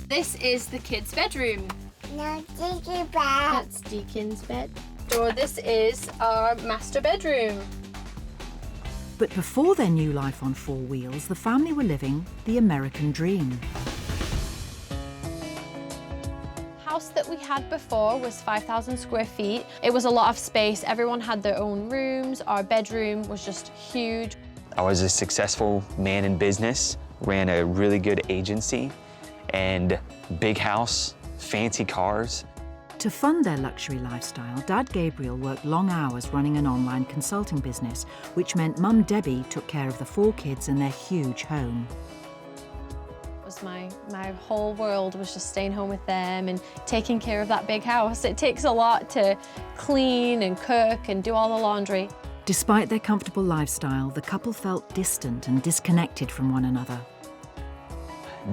This is the kids' bedroom. No, Deacon's bed. That's Deacon's bed. Or this is our master bedroom. But before their new life on four wheels, the family were living the American dream. House that we had before was 5,000 square feet. It was a lot of space. Everyone had their own rooms. Our bedroom was just huge. I was a successful man in business, ran a really good agency, and big house, fancy cars. To fund their luxury lifestyle, Dad Gabriel worked long hours running an online consulting business, which meant Mum Debbie took care of the four kids and their huge home. Was my whole world was just staying home with them and taking care of that big house. It takes a lot to clean and cook and do all the laundry. Despite their comfortable lifestyle, the couple felt distant and disconnected from one another.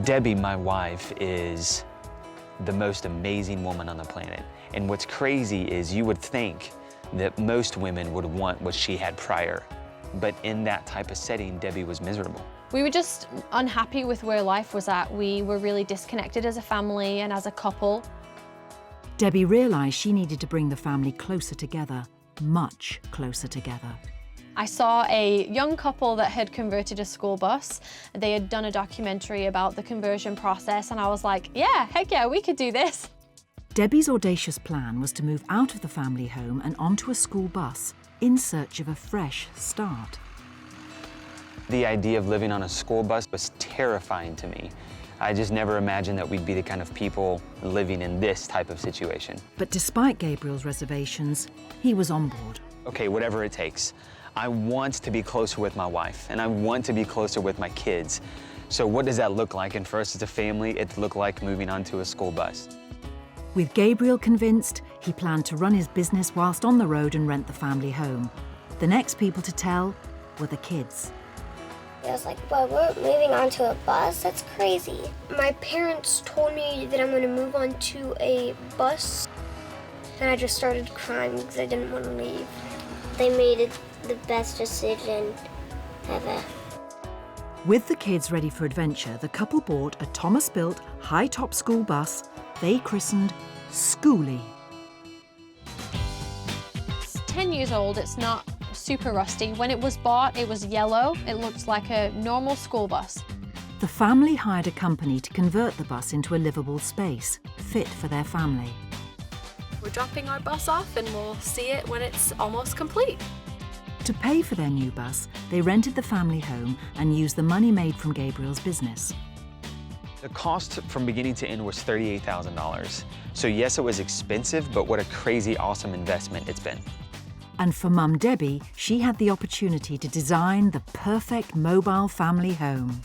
Debbie, my wife, is the most amazing woman on the planet. And what's crazy is you would think that most women would want what she had prior. But in that type of setting, Debbie was miserable. We were just unhappy with where life was at. We were really disconnected as a family and as a couple. Debbie realised she needed to bring the family closer together, much closer together. I saw a young couple that had converted a school bus. They had done a documentary about the conversion process, and I was like, yeah, heck yeah, we could do this. Debbie's audacious plan was to move out of the family home and onto a school bus in search of a fresh start. The idea of living on a school bus was terrifying to me. I just never imagined that we'd be the kind of people living in this type of situation. But despite Gabriel's reservations, he was on board. Okay, whatever it takes. I want to be closer with my wife, and I want to be closer with my kids. So what does that look like? And for us as a family, it looked like moving onto a school bus. With Gabriel convinced, he planned to run his business whilst on the road and rent the family home. The next people to tell were the kids. I was like, well, we're moving onto a bus? That's crazy. My parents told me that I'm going to move onto a bus, and I just started crying because I didn't want to leave. They made it the best decision ever. With the kids ready for adventure, the couple bought a Thomas-built, high-top school bus they christened Schoolie. It's 10 years old, it's not super rusty. When it was bought, it was yellow. It looked like a normal school bus. The family hired a company to convert the bus into a livable space, fit for their family. We're dropping our bus off and we'll see it when it's almost complete. To pay for their new bus, they rented the family home and used the money made from Gabriel's business. The cost from beginning to end was $38,000. So yes, it was expensive, but what a crazy, awesome investment it's been. And for Mum Debbie, she had the opportunity to design the perfect mobile family home.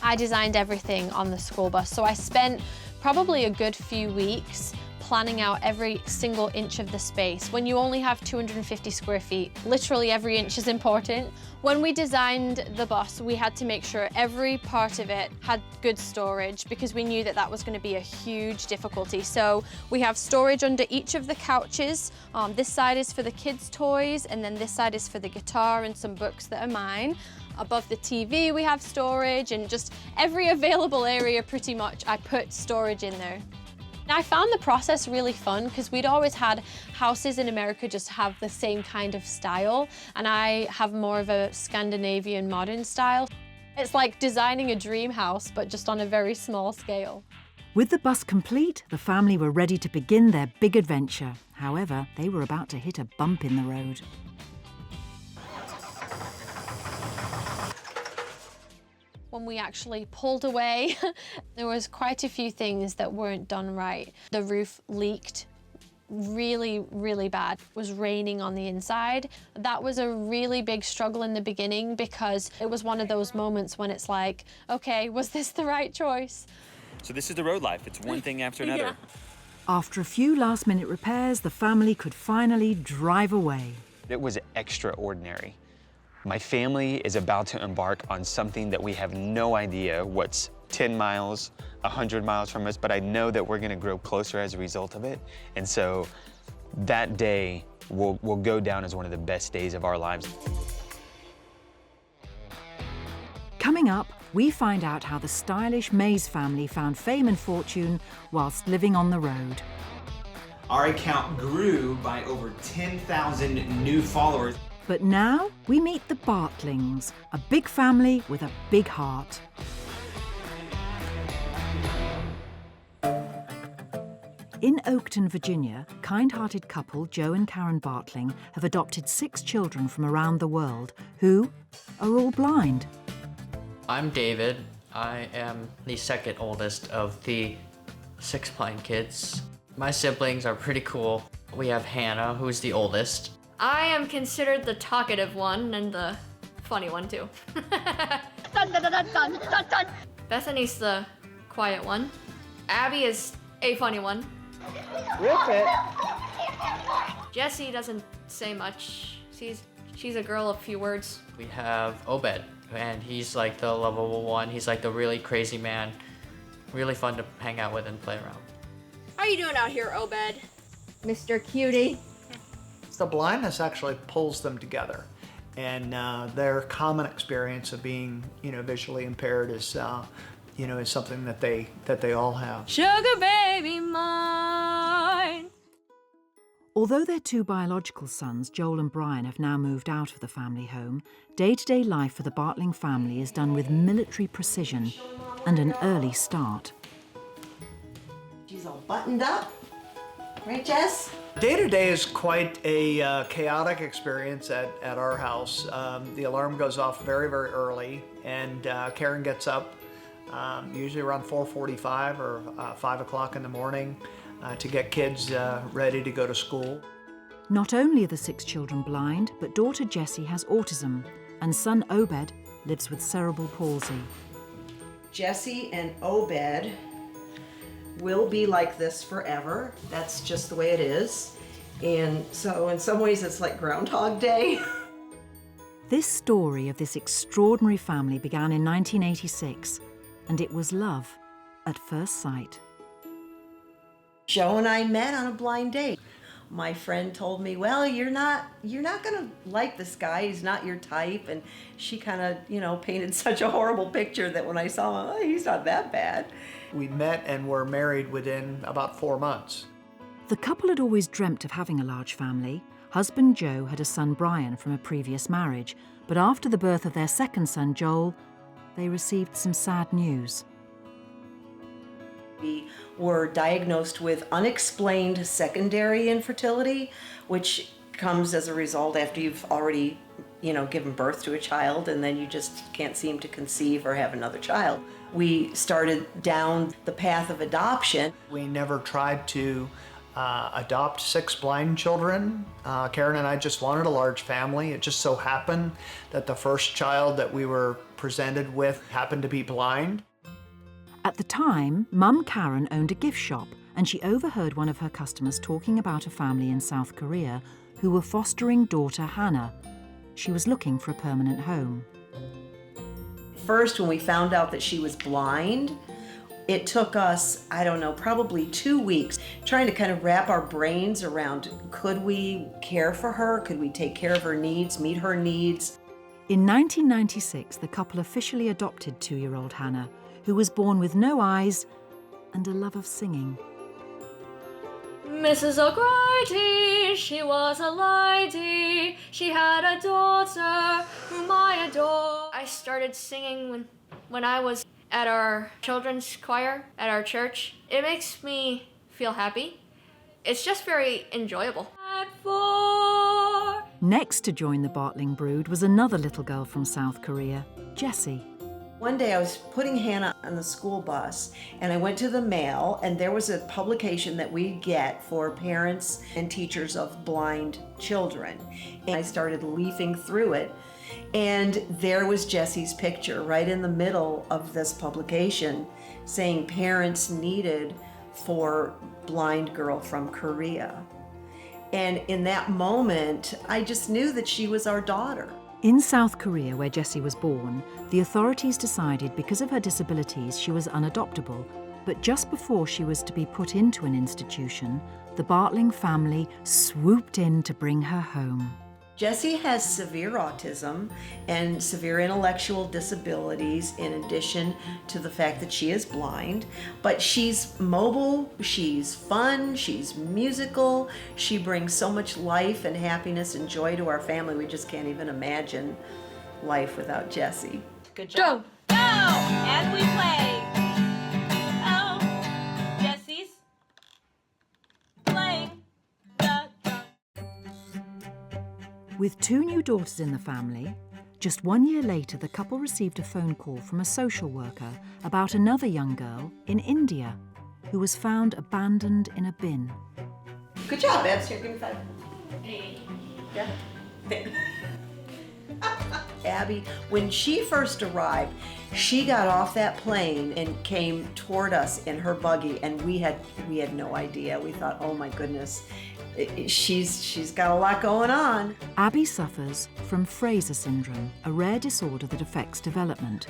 I designed everything on the school bus, so I spent probably a good few weeks planning out every single inch of the space. When you only have 250 square feet, literally every inch is important. When we designed the bus, we had to make sure every part of it had good storage because we knew that that was going to be a huge difficulty. So we have storage under each of the couches. This side is for the kids' toys, and then this side is for the guitar and some books that are mine. Above the TV we have storage, and just every available area pretty much I put storage in there. I found the process really fun because we'd always had houses in America just have the same kind of style, and I have more of a Scandinavian modern style. It's like designing a dream house, but just on a very small scale. With the bus complete, the family were ready to begin their big adventure. However, they were about to hit a bump in the road. When we actually pulled away, there was quite a few things that weren't done right. The roof leaked really, really bad. It was raining on the inside. That was a really big struggle in the beginning because it was one of those moments when it's like, okay, was this the right choice? So this is the road life. It's one thing after another. Yeah. After a few last-minute repairs, the family could finally drive away. It was extraordinary. My family is about to embark on something that we have no idea what's 10 miles, 100 miles from us, but I know that we're gonna grow closer as a result of it. And so that day will go down as one of the best days of our lives. Coming up, we find out how the stylish Mays family found fame and fortune whilst living on the road. Our account grew by over 10,000 new followers. But now we meet the Bartlings, a big family with a big heart. In Oakton, Virginia, kind-hearted couple Joe and Karen Bartling have adopted 6 children from around the world who are all blind. I'm David. I am the second oldest of the 6 blind kids. My siblings are pretty cool. We have Hannah, who's the oldest. I am considered the talkative one and the funny one too. Dun, dun, dun, dun, dun, dun. Bethany's the quiet one. Abby is a funny one. Rip it. Jessie doesn't say much. She's a girl of few words. We have Obed, and he's like the lovable one. He's like the really crazy man. Really fun to hang out with and play around. How you doing out here, Obed? Mr. Cutie. The blindness actually pulls them together, and their common experience of being, visually impaired is, is something that they all have. Sugar baby mine. Although their 2 biological sons, Joel and Brian, have now moved out of the family home, day-to-day life for the Bartling family is done with military precision and an early start. She's all buttoned up. Right, Jess? Day-to-day is quite a chaotic experience at our house. The alarm goes off very, very early, and Karen gets up usually around 4:45 or 5 o'clock in the morning to get kids ready to go to school. Not only are the 6 children blind, but daughter Jessie has autism, and son Obed lives with cerebral palsy. Jessie and Obed will be like this forever. That's just the way it is. And so in some ways it's like Groundhog Day. This story of this extraordinary family began in 1986, and it was love at first sight. Joe and I met on a blind date. My friend told me, well, you're not gonna like this guy, he's not your type. And she kind of, painted such a horrible picture that when I saw him, oh, he's not that bad. We met and were married within about 4 months. The couple had always dreamt of having a large family. Husband Joe had a son Brian from a previous marriage, but after the birth of their second son Joel, they received some sad news. We were diagnosed with unexplained secondary infertility, which comes as a result after you've already, given birth to a child, and then you just can't seem to conceive or have another child. We started down the path of adoption. We never tried to adopt 6 blind children. Karen and I just wanted a large family. It just so happened that the first child that we were presented with happened to be blind. At the time, Mum Karen owned a gift shop, and she overheard one of her customers talking about a family in South Korea who were fostering daughter Hannah. She was looking for a permanent home. First, when we found out that she was blind, it took us, probably 2 weeks trying to kind of wrap our brains around, could we care for her? Could we take care of her needs, meet her needs? In 1996, the couple officially adopted 2-year-old Hannah, who was born with no eyes and a love of singing. Mrs. O'Grady, she was a lady. She had a daughter whom I adore. I started singing when I was at our children's choir at our church. It makes me feel happy. It's just very enjoyable. Next to join the Bartling brood was another little girl from South Korea, Jessie. One day I was putting Hannah on the school bus, and I went to the mail, and there was a publication that we get for parents and teachers of blind children. And I started leafing through it, and there was Jessie's picture right in the middle of this publication saying parents needed for blind girl from Korea. And in that moment, I just knew that she was our daughter. In South Korea, where Jessie was born, the authorities decided because of her disabilities she was unadoptable. But just before she was to be put into an institution, the Bartling family swooped in to bring her home. Jessie has severe autism and severe intellectual disabilities in addition to the fact that she is blind. But she's mobile, she's fun, she's musical, she brings so much life and happiness and joy to our family. We just can't even imagine life without Jessie. Good job. Go! And we play. Oh, Jessie's playing the drum. With 2 new daughters in the family, just 1 year later the couple received a phone call from a social worker about another young girl in India who was found abandoned in a bin. Good job, Babs. Here, give me 5. Yeah. Abby, when she first arrived, she got off that plane and came toward us in her buggy, and we had no idea. We thought, oh my goodness, she's got a lot going on. Abby suffers from Fraser syndrome, a rare disorder that affects development.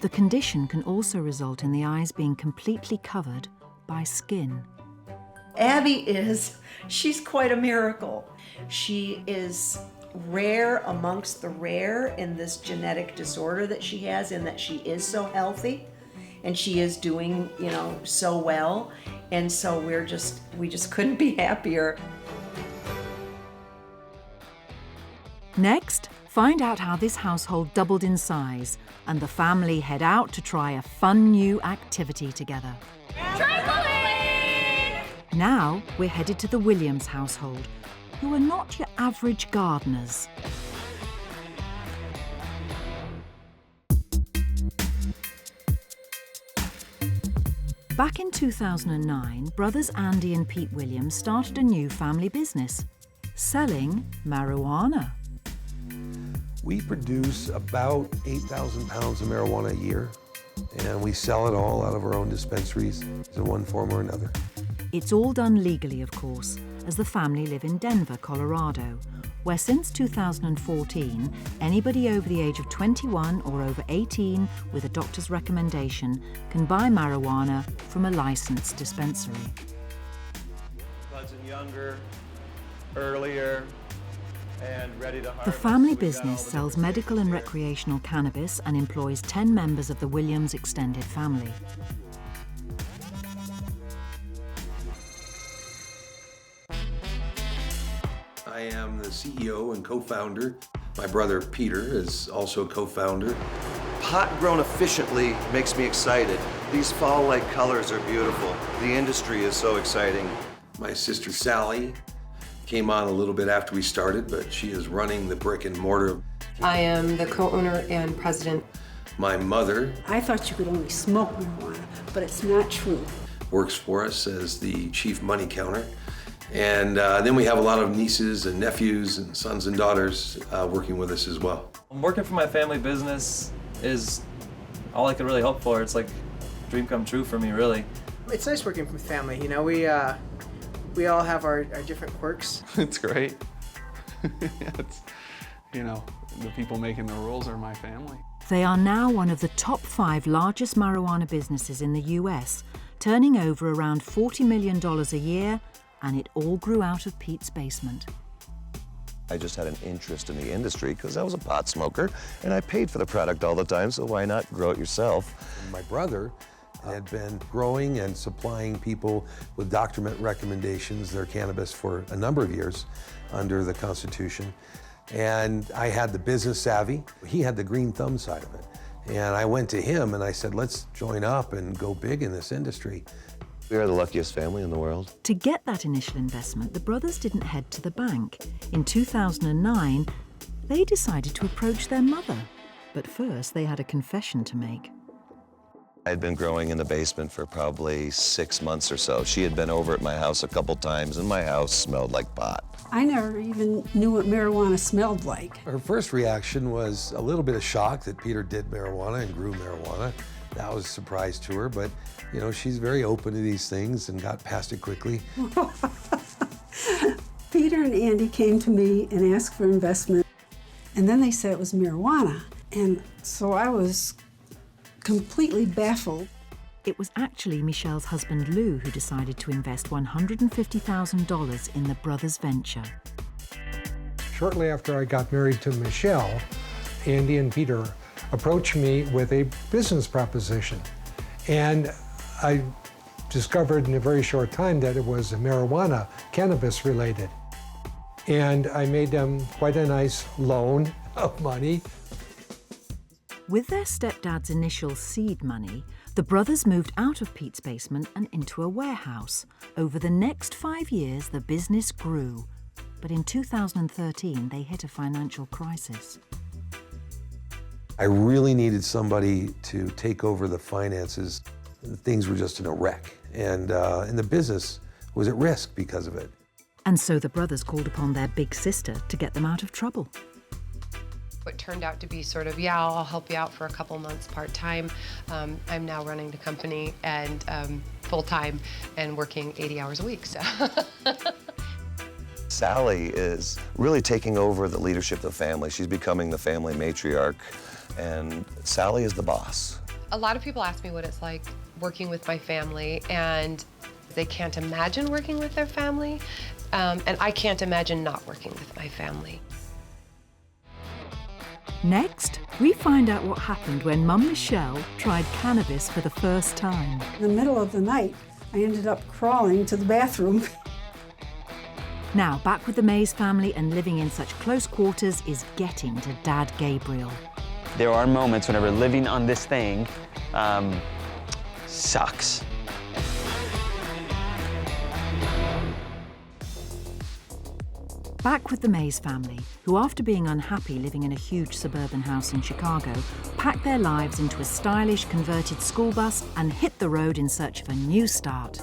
The condition can also result in the eyes being completely covered by skin. Abby she's quite a miracle. She is rare amongst the rare in this genetic disorder that she has, in that she is so healthy and she is doing, so well. And so we just couldn't be happier. Next, find out how this household doubled in size and the family head out to try a fun new activity together. Trampoline! Now we're headed to the Williams household, who are not your average gardeners. Back in 2009, brothers Andy and Pete Williams started a new family business, selling marijuana. We produce about 8,000 pounds of marijuana a year, and we sell it all out of our own dispensaries in one form or another. It's all done legally, of course, as the family live in Denver, Colorado, where since 2014, anybody over the age of 21 or over 18 with a doctor's recommendation can buy marijuana from a licensed dispensary. Buds and younger, earlier, and ready to harvest. The family business sells medical and recreational cannabis and employs 10 members of the Williams extended family. I am the CEO and co-founder. My brother Peter is also a co-founder. Pot grown efficiently makes me excited. These fall-like colors are beautiful. The industry is so exciting. My sister Sally came on a little bit after we started, but she is running the brick and mortar. I am the co-owner and president. My mother I thought you could only smoke marijuana, but it's not true. works for us as the chief money counter. And then we have a lot of nieces and nephews and sons and daughters working with us as well. Working for my family business is all I could really hope for. It's like a dream come true for me, really. It's nice working with family. You know, we all have our different quirks. It's great. It's, you know, the people making the rules are my family. They are now one of the top 5 largest marijuana businesses in the US, turning over around $40 million a year, and it all grew out of Pete's basement. I just had an interest in the industry because I was a pot smoker and I paid for the product all the time, so why not grow it yourself? My brother had been growing and supplying people with doctor recommendations their cannabis for a number of years under the Constitution. And I had the business savvy. He had the green thumb side of it. And I went to him and I said, let's join up and go big in this industry. We are the luckiest family in the world. To get that initial investment, the brothers didn't head to the bank. In 2009, they decided to approach their mother. But first, they had a confession to make. I had been growing in the basement for probably 6 months or so. She had been over at my house a couple times, and my house smelled like pot. I never even knew what marijuana smelled like. Her first reaction was a little bit of shock that Peter did marijuana and grew marijuana. That was a surprise to her, but you know, she's very open to these things and got past it quickly. Peter and Andy came to me and asked for investment. And then they said it was marijuana. And so I was completely baffled. It was actually Michelle's husband Lou who decided to invest $150,000 in the brothers' venture. Shortly after I got married to Michelle, Andy and Peter approached me with a business proposition. And I discovered in a very short time that it was marijuana, cannabis related. And I made them quite a nice loan of money. With their stepdad's initial seed money, the brothers moved out of Pete's basement and into a warehouse. Over the next 5 years, the business grew. But in 2013, they hit a financial crisis. I really needed somebody to take over the finances. Things were just in a wreck, and the business was at risk because of it. And so the brothers called upon their big sister to get them out of trouble. It turned out to be sort of, yeah, I'll help you out for a couple months part-time. I'm now running the company and full-time and working 80 hours a week, so. Sally is really taking over the leadership of the family. She's becoming the family matriarch, and Sally is the boss. A lot of people ask me what it's like working with my family, and they can't imagine working with their family, and I can't imagine not working with my family. Next, we find out what happened when Mum Michelle tried cannabis for the first time. In the middle of the night, I ended up crawling to the bathroom. Now, back with the Mays family and living in such close quarters is getting to Dad Gabriel. There are moments whenever living on this thing sucks. Back with the Mays family, who after being unhappy living in a huge suburban house in Chicago, packed their lives into a stylish converted school bus and hit the road in search of a new start.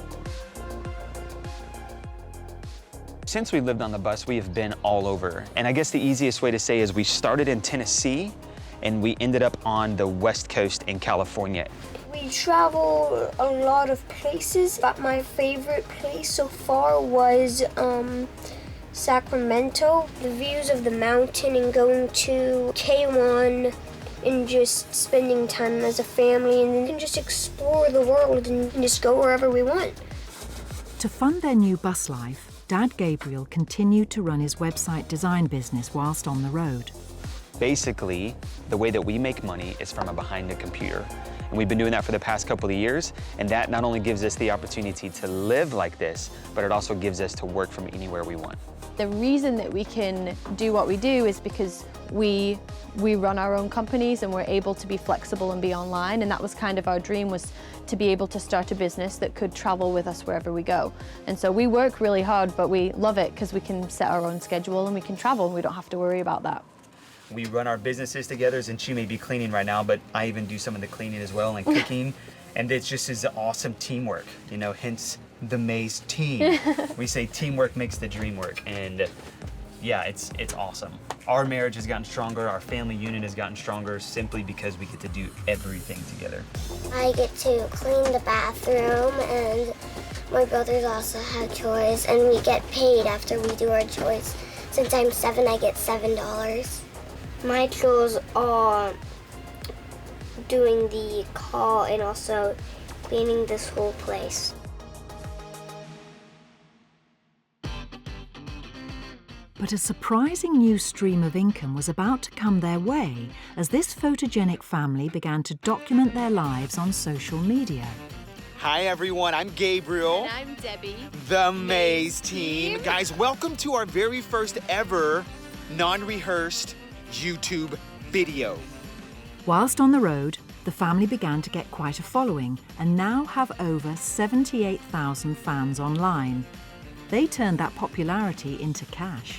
Since we lived on the bus, we have been all over. And I guess the easiest way to say is we started in Tennessee and we ended up on the West Coast in California. We travel a lot of places, but my favorite place so far was Sacramento. The views of the mountain and going to K1 and just spending time as a family, and then we can just explore the world and just go wherever we want. To fund their new bus life, Dad Gabriel continued to run his website design business whilst on the road. Basically, the way that we make money is from behind the computer. And we've been doing that for the past couple of years, and that not only gives us the opportunity to live like this, but it also gives us to work from anywhere we want. The reason that we can do what we do is because we run our own companies and we're able to be flexible and be online, and that was kind of our dream, was to be able to start a business that could travel with us wherever we go. And so we work really hard, but we love it because we can set our own schedule and we can travel and we don't have to worry about that. We run our businesses together, and she may be cleaning right now, but I even do some of the cleaning as well and cooking. And it's just is awesome teamwork, you know, hence the Mays team. We say teamwork makes the dream work, and yeah, it's awesome. Our marriage has gotten stronger, our family union has gotten stronger simply because we get to do everything together. I get to clean the bathroom, and my brothers also have chores, and we get paid after we do our chores. Since I'm 7, I get $7. My chores are doing the call and also cleaning this whole place. But a surprising new stream of income was about to come their way as this photogenic family began to document their lives on social media. Hi everyone, I'm Gabriel. And I'm Debbie. The Mays team. Guys, welcome to our very first ever non-rehearsed YouTube video. Whilst on the road, the family began to get quite a following and now have over 78,000 fans online. They turned that popularity into cash.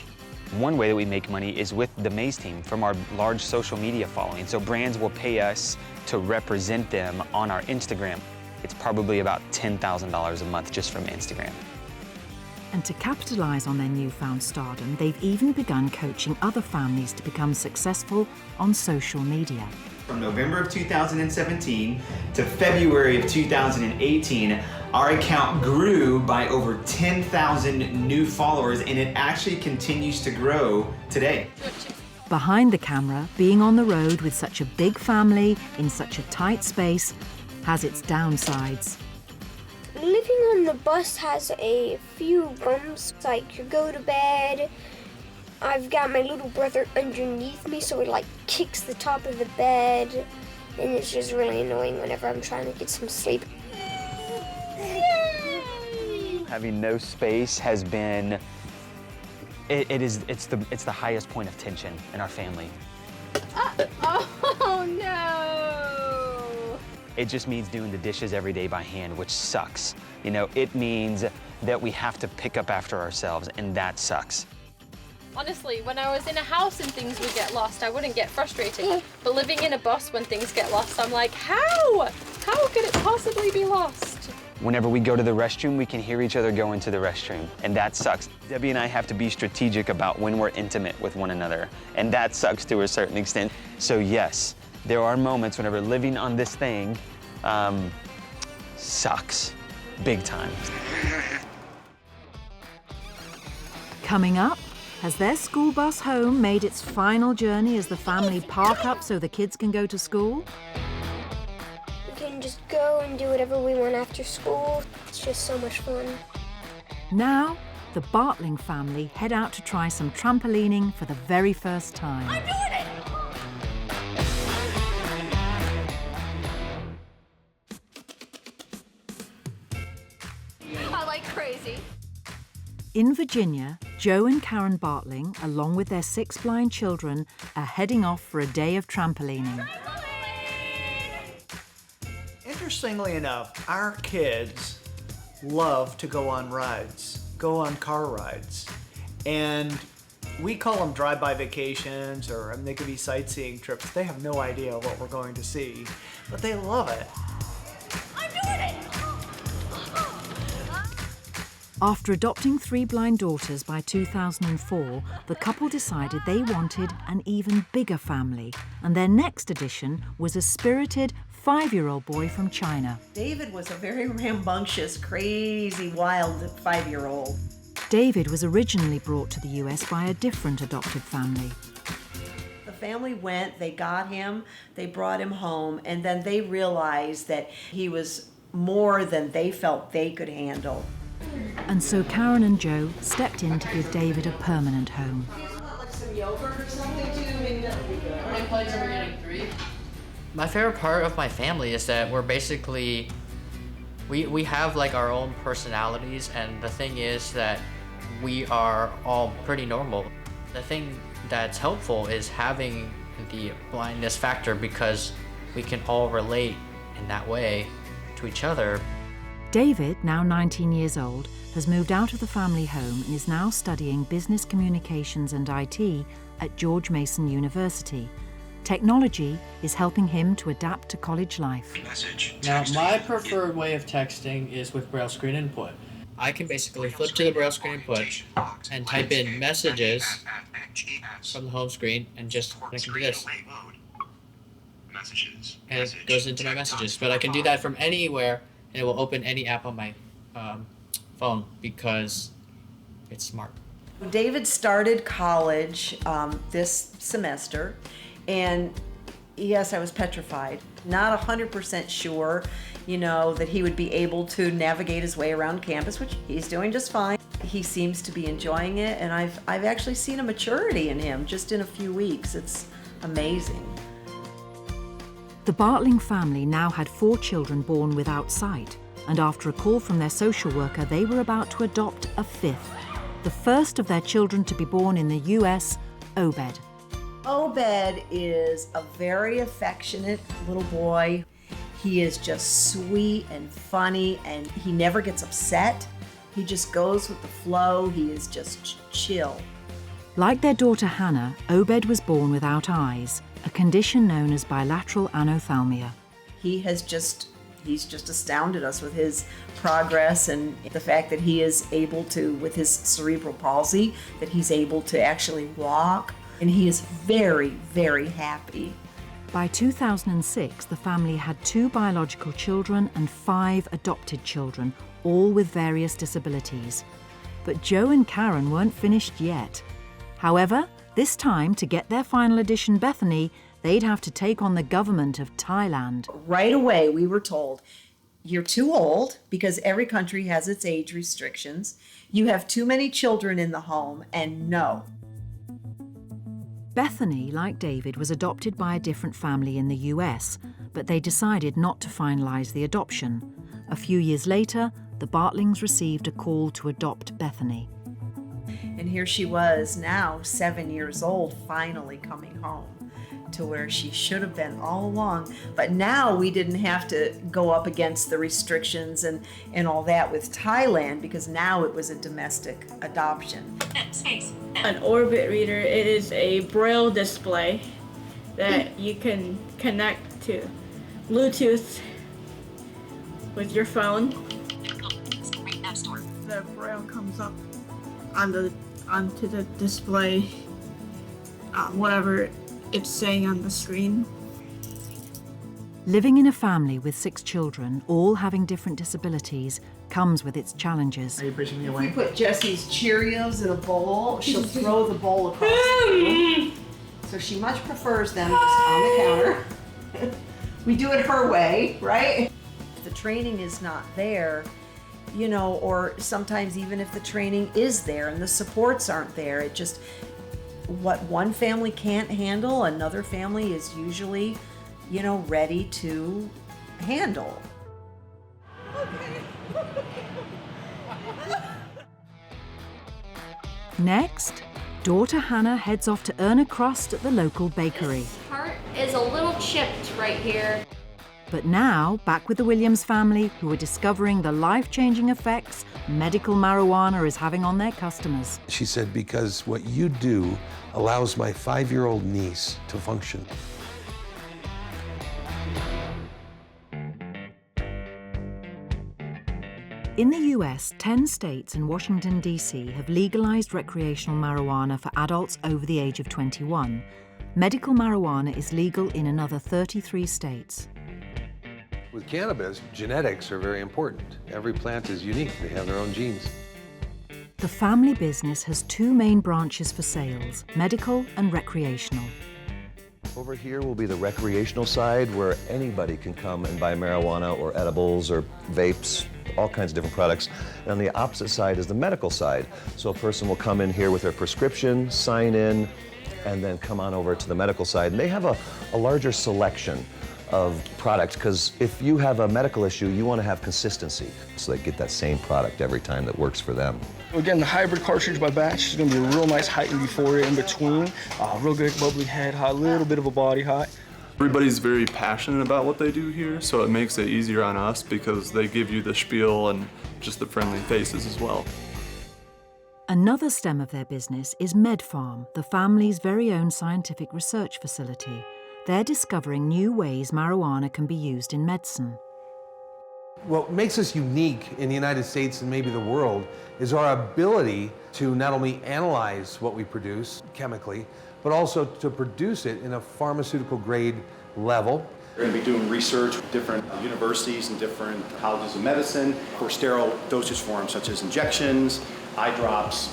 One way that we make money is with the Mays team from our large social media following. So brands will pay us to represent them on our Instagram. It's probably about $10,000 a month just from Instagram. And to capitalize on their newfound stardom, they've even begun coaching other families to become successful on social media. From November of 2017 to February of 2018, our account grew by over 10,000 new followers, and it actually continues to grow today. behind the camera, being on the road with such a big family in such a tight space has its downsides. Living on the bus has a few bumps, like you go to bed. I've got my little brother underneath me, so he like kicks the top of the bed, and it's just really annoying whenever I'm trying to get some sleep. Having no space has been, it's the highest point of tension in our family. Oh no! It just means doing the dishes every day by hand, which sucks. You know, it means that we have to pick up after ourselves, and that sucks. Honestly, when I was in a house and things would get lost, I wouldn't get frustrated. But living in a bus when things get lost, I'm like, how? How could it possibly be lost? Whenever we go to the restroom, we can hear each other go into the restroom, and that sucks. Debbie and I have to be strategic about when we're intimate with one another, and that sucks to a certain extent. So yes, there are moments whenever living on this thing sucks, big time. Coming up, has their school bus home made its final journey as the family park up so the kids can go to school? We can just go and do whatever we want after school. It's just so much fun. Now, the Bartling family head out to try some trampolining for the very first time. I'm doing it! I like crazy. In Virginia, Joe and Karen Bartling, along with their 6 blind children, are heading off for a day of trampolining. Interestingly enough, our kids love to go on rides, go on car rides. And we call them drive-by vacations, or they could be sightseeing trips. They have no idea what we're going to see, but they love it. I'm doing it! After adopting 3 blind daughters by 2004, the couple decided they wanted an even bigger family, and their next addition was a spirited 5-year-old boy from China. David was a very rambunctious, crazy, wild 5-year-old. David was originally brought to the US by a different adopted family. The family went, they got him, they brought him home, and then they realized that he was more than they felt they could handle. And so Karen and Joe stepped in to give David a permanent home. Like some yogurt or something too, maybe that would be good. How many plates are we getting? 3? My favorite part of my family is that we're basically, we have like our own personalities, and the thing is that we are all pretty normal. The thing that's helpful is having the blindness factor, because we can all relate in that way to each other. David, now 19 years old, has moved out of the family home and is now studying business communications and IT at George Mason University. Technology is helping him to adapt to college life. Now, my preferred way of texting is with Braille screen input. I can basically flip to the Braille screen input and type in messages from the home screen, and just I can do this. And it goes into my messages. But I can do that from anywhere, and it will open any app on my phone because it's smart. David started college this semester, and yes, I was petrified. Not 100% sure, that he would be able to navigate his way around campus, which he's doing just fine. He seems to be enjoying it, and I've actually seen a maturity in him just in a few weeks. It's amazing. The Bartling family now had 4 children born without sight, and after a call from their social worker, they were about to adopt a 5th, the first of their children to be born in the US, Obed. Obed is a very affectionate little boy. He is just sweet and funny, and he never gets upset. He just goes with the flow. He is just chill. Like their daughter Hannah, Obed was born without eyes, a condition known as bilateral anophthalmia. He's just astounded us with his progress, and the fact that he is able to, with his cerebral palsy, that he's able to actually walk, and he is very, very happy. By 2006, the family had 2 biological children and 5 adopted children, all with various disabilities. But Joe and Karen weren't finished yet. However, This time, to get their final edition Bethany, they'd have to take on the government of Thailand. Right away, we were told, you're too old, because every country has its age restrictions. You have too many children in the home, and no. Bethany, like David, was adopted by a different family in the US, but they decided not to finalise the adoption. A few years later, the Bartlings received a call to adopt Bethany. And here she was, now 7 years old, finally coming home to where she should have been all along. But now we didn't have to go up against the restrictions and all that with Thailand, because now it was a domestic adoption. An Orbit reader, it is a braille display that you can connect to Bluetooth with your phone. The braille comes up onto the display, whatever it's saying on the screen. Living in a family with 6 children, all having different disabilities, comes with its challenges. Are you pushing me If away? we put Jessie's Cheerios in a bowl, she'll throw the bowl across the room. So she much prefers them just on the counter. We do it her way, right? If the training is not there, you know, or sometimes even if the training is there and the supports aren't there, it just, what one family can't handle, another family is usually, you know, ready to handle. Next, daughter Hannah heads off to earn a crust at the local bakery. This part is a little chipped right here. But now, back with the Williams family, who are discovering the life-changing effects medical marijuana is having on their customers. She said, because what you do allows my 5-year-old niece to function. In the US, 10 states and Washington, D.C. have legalized recreational marijuana for adults over the age of 21. Medical marijuana is legal in another 33 states. With cannabis, genetics are very important. Every plant is unique. They have their own genes. The family business has 2 main branches for sales, medical and recreational. Over here will be the recreational side, where anybody can come and buy marijuana or edibles or vapes, all kinds of different products. And on the opposite side is the medical side. So a person will come in here with their prescription, sign in, and then come on over to the medical side. And they have a larger selection of products, because if you have a medical issue, you want to have consistency, so they get that same product every time that works for them. We're getting the hybrid cartridge by batch. It's going to be a real nice height and euphoria in between. Real good bubbly head high, a little bit of a body high. Everybody's very passionate about what they do here, so it makes it easier on us because they give you the spiel and just the friendly faces as well. Another stem of their business is MedFarm, the family's very own scientific research facility. They're discovering new ways marijuana can be used in medicine. What makes us unique in the United States and maybe the world is our ability to not only analyze what we produce chemically, but also to produce it in a pharmaceutical grade level. We're going to be doing research with different universities and different colleges of medicine for sterile dosage forms such as injections, eye drops,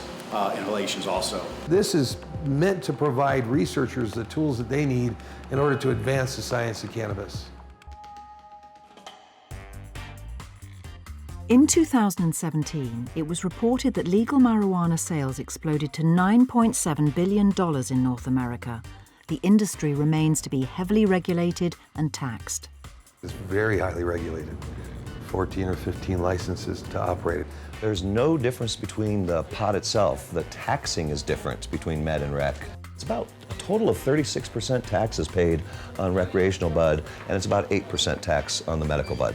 inhalations also. This is meant to provide researchers the tools that they need in order to advance the science of cannabis. In 2017, it was reported that legal marijuana sales exploded to $9.7 billion in North America. The industry remains to be heavily regulated and taxed. It's very highly regulated. 14 or 15 licenses to operate it. There's no difference between the pot itself. The taxing is different between med and rec. It's about a total of 36% taxes paid on recreational bud, and it's about 8% tax on the medical bud.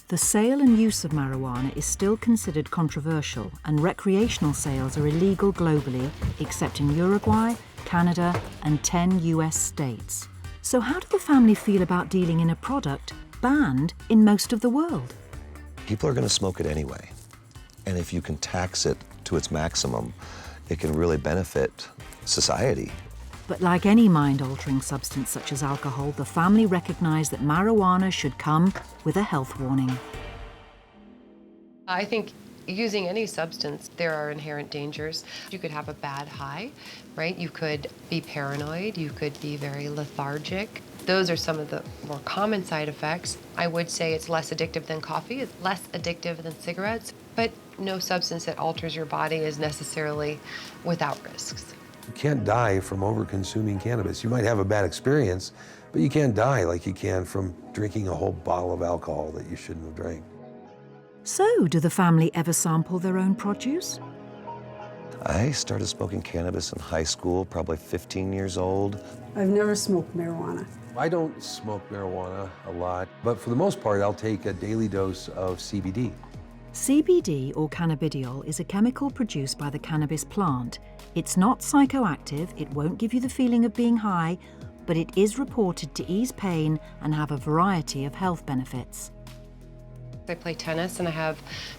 The sale and use of marijuana is still considered controversial, and recreational sales are illegal globally, except in Uruguay, Canada, and 10 US states. So how do the family feel about dealing in a product banned in most of the world? People are going to smoke it anyway. And if you can tax it to its maximum, it can really benefit society. But like any mind-altering substance such as alcohol, the family recognize that marijuana should come with a health warning. I think Using any substance, there are inherent dangers. You could have a bad high, right? You could be paranoid, you could be very lethargic. Those are some of the more common side effects. I would say it's less addictive than coffee, it's less addictive than cigarettes, but no substance that alters your body is necessarily without risks. You can't die from over-consuming cannabis. You might have a bad experience, but you can't die like you can from drinking a whole bottle of alcohol that you shouldn't have drank. So, do the family ever sample their own produce? I started smoking cannabis in high school, probably 15 years old. I've never smoked marijuana. I don't smoke marijuana a lot, but for the most part, I'll take a daily dose of CBD. CBD, or cannabidiol, is a chemical produced by the cannabis plant. It's not psychoactive, it won't give you the feeling of being high, but it is reported to ease pain and have a variety of health benefits. I play tennis and I have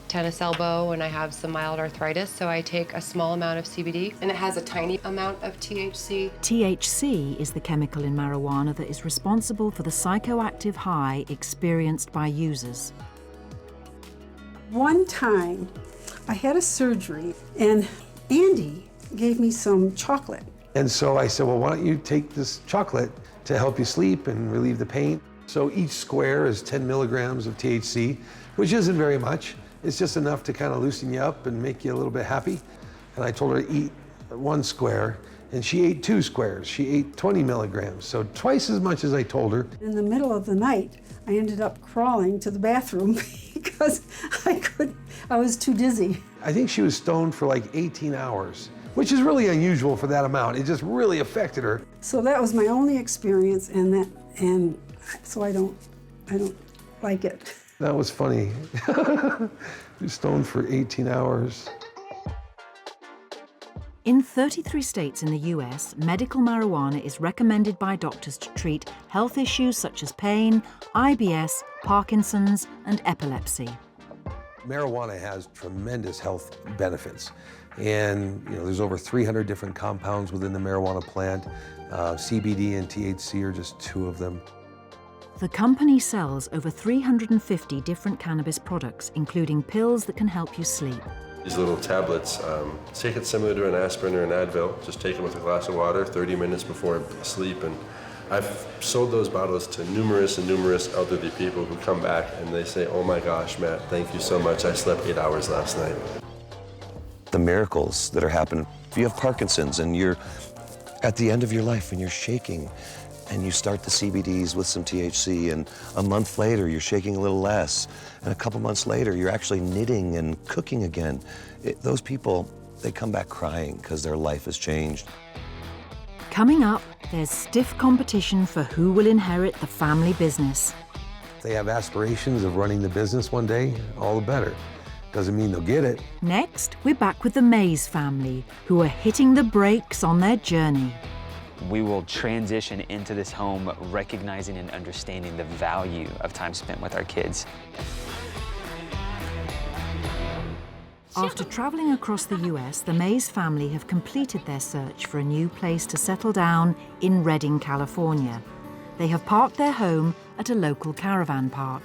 tennis elbow and I have some mild arthritis, so I take a small amount of CBD and it has a tiny amount of THC. THC is the chemical in marijuana that is responsible for the psychoactive high experienced by users. One time, I had a surgery and Andy gave me some chocolate. And so I said, well, why don't you take this chocolate to help you sleep and relieve the pain? So each square is 10 milligrams of THC, which isn't very much. It's just enough to kind of loosen you up and make you a little bit happy. And I told her to eat one square, and she ate 2 squares. She ate 20 milligrams, so twice as much as I told her. In the middle of the night, I ended up crawling to the bathroom because I was too dizzy. I think she was stoned for like 18 hours, which is really unusual for that amount. It just really affected her. So that was my only experience, and so I don't like it. That was funny. You're stoned for 18 hours. In 33 states in the US, medical marijuana is recommended by doctors to treat health issues such as pain, IBS, Parkinson's, and epilepsy. Marijuana has tremendous health benefits. And there's over 300 different compounds within the marijuana plant. CBD and THC are just 2 of them. The company sells over 350 different cannabis products, including pills that can help you sleep. These little tablets, take it similar to an aspirin or an Advil. Just take them with a glass of water 30 minutes before sleep. And I've sold those bottles to numerous elderly people who come back and they say, oh my gosh, Matt, thank you so much. I slept 8 hours last night. The miracles that are happening. If you have Parkinson's and you're at the end of your life and you're shaking, and you start the CBDs with some THC, and a month later you're shaking a little less, and a couple months later you're actually knitting and cooking again. Those people, they come back crying because their life has changed. Coming up, there's stiff competition for who will inherit the family business. If they have aspirations of running the business one day, all the better. Doesn't mean they'll get it. Next, we're back with the Mays family, who are hitting the brakes on their journey. We will transition into this home recognizing and understanding the value of time spent with our kids. After traveling across the US, the Mays family have completed their search for a new place to settle down in Redding, California. They have parked their home at a local caravan park.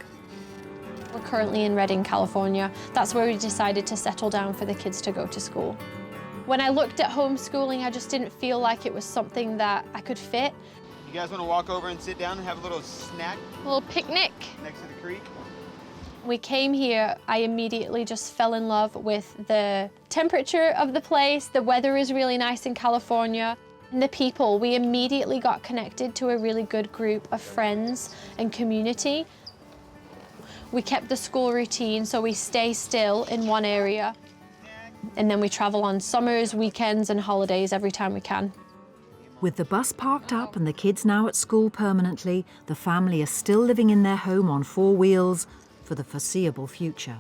We're currently in Redding, California. That's where we decided to settle down for the kids to go to school. When I looked at homeschooling, I just didn't feel like it was something that I could fit. You guys want to walk over and sit down and have a little snack? A little picnic. Next to the creek? We came here, I immediately just fell in love with the temperature of the place. The weather is really nice in California. And the people, we immediately got connected to a really good group of friends and community. We kept the school routine, so we stay still in one area. And then we travel on summers, weekends, and holidays every time we can. With the bus parked up and the kids now at school permanently, the family are still living in their home on 4 wheels for the foreseeable future.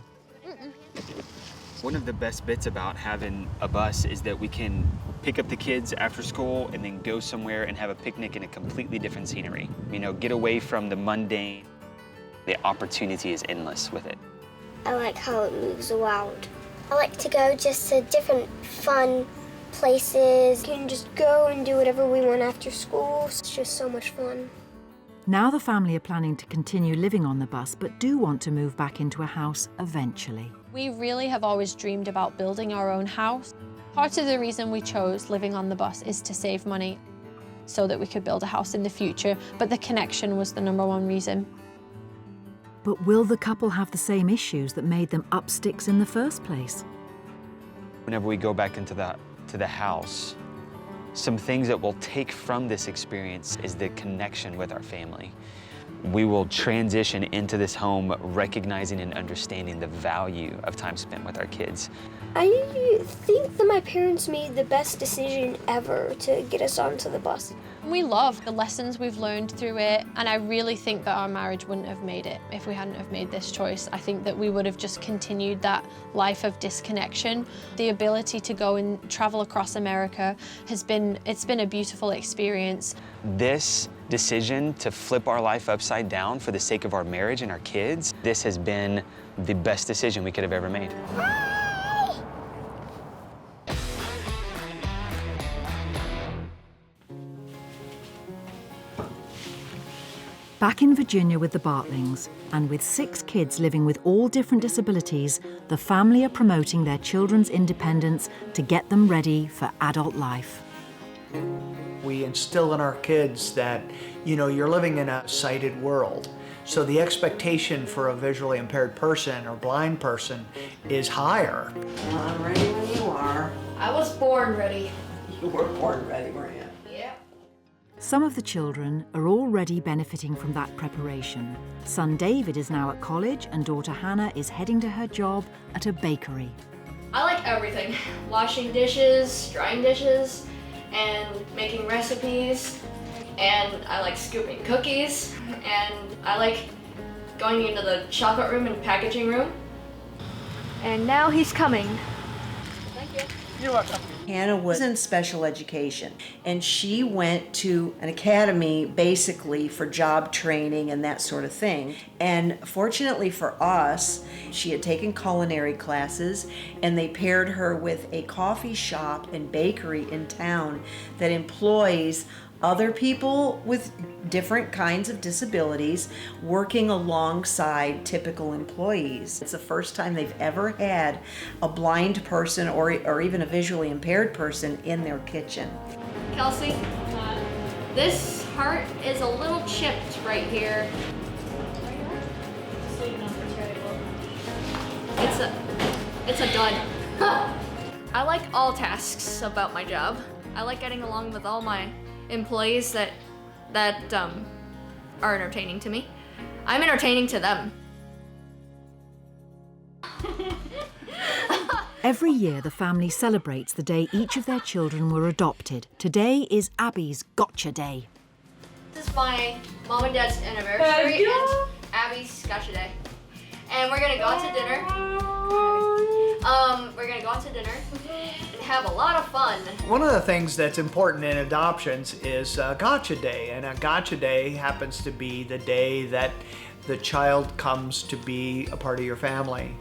One of the best bits about having a bus is that we can pick up the kids after school and then go somewhere and have a picnic in a completely different scenery. Get away from the mundane. The opportunity is endless with it. I like how it moves around. I like to go just to different fun places. You can just go and do whatever we want after school. It's just so much fun. Now the family are planning to continue living on the bus, but do want to move back into a house eventually. We really have always dreamed about building our own house. Part of the reason we chose living on the bus is to save money so that we could build a house in the future, but the connection was the #1 reason. But will the couple have the same issues that made them up sticks in the first place? Whenever we go back into the house, some things that we'll take from this experience is the connection with our family. We will transition into this home recognizing and understanding the value of time spent with our kids. I think that my parents made the best decision ever to get us onto the bus. We love the lessons we've learned through it, and I really think that our marriage wouldn't have made it if we hadn't have made this choice. I think that we would have just continued that life of disconnection. The ability to go and travel across America it's been a beautiful experience. This decision to flip our life upside down for the sake of our marriage and our kids, this has been the best decision we could have ever made. Back in Virginia with the Bartlings, and with 6 kids living with all different disabilities, the family are promoting their children's independence to get them ready for adult life. We instill in our kids that, you're living in a sighted world. So the expectation for a visually impaired person or blind person is higher. Well, I'm ready when you are. I was born ready. You were born ready, weren't you? Yeah. Some of the children are already benefiting from that preparation. Son David is now at college and daughter Hannah is heading to her job at a bakery. I like everything. Washing dishes, drying dishes, and making recipes. And I like scooping cookies. And I like going into the chocolate room and packaging room. And now he's coming. Thank you. You're welcome. Hannah was in special education, and she went to an academy basically for job training and that sort of thing. And fortunately for us, she had taken culinary classes, and they paired her with a coffee shop and bakery in town that employs other people with different kinds of disabilities working alongside typical employees. It's the first time they've ever had a blind person or even a visually impaired person in their kitchen. Kelsey, this heart is a little chipped right here. It's a dud. I like all tasks about my job. I like getting along with all my employees that are entertaining to me. I'm entertaining to them. Every year, the family celebrates the day each of their children were adopted. Today is Abby's Gotcha Day. This is my mom and dad's anniversary and Abby's Gotcha Day. And we're gonna go out to dinner. And have a lot of fun. One of the things that's important in adoptions is Gotcha Day, and a Gotcha Day happens to be the day that the child comes to be a part of your family.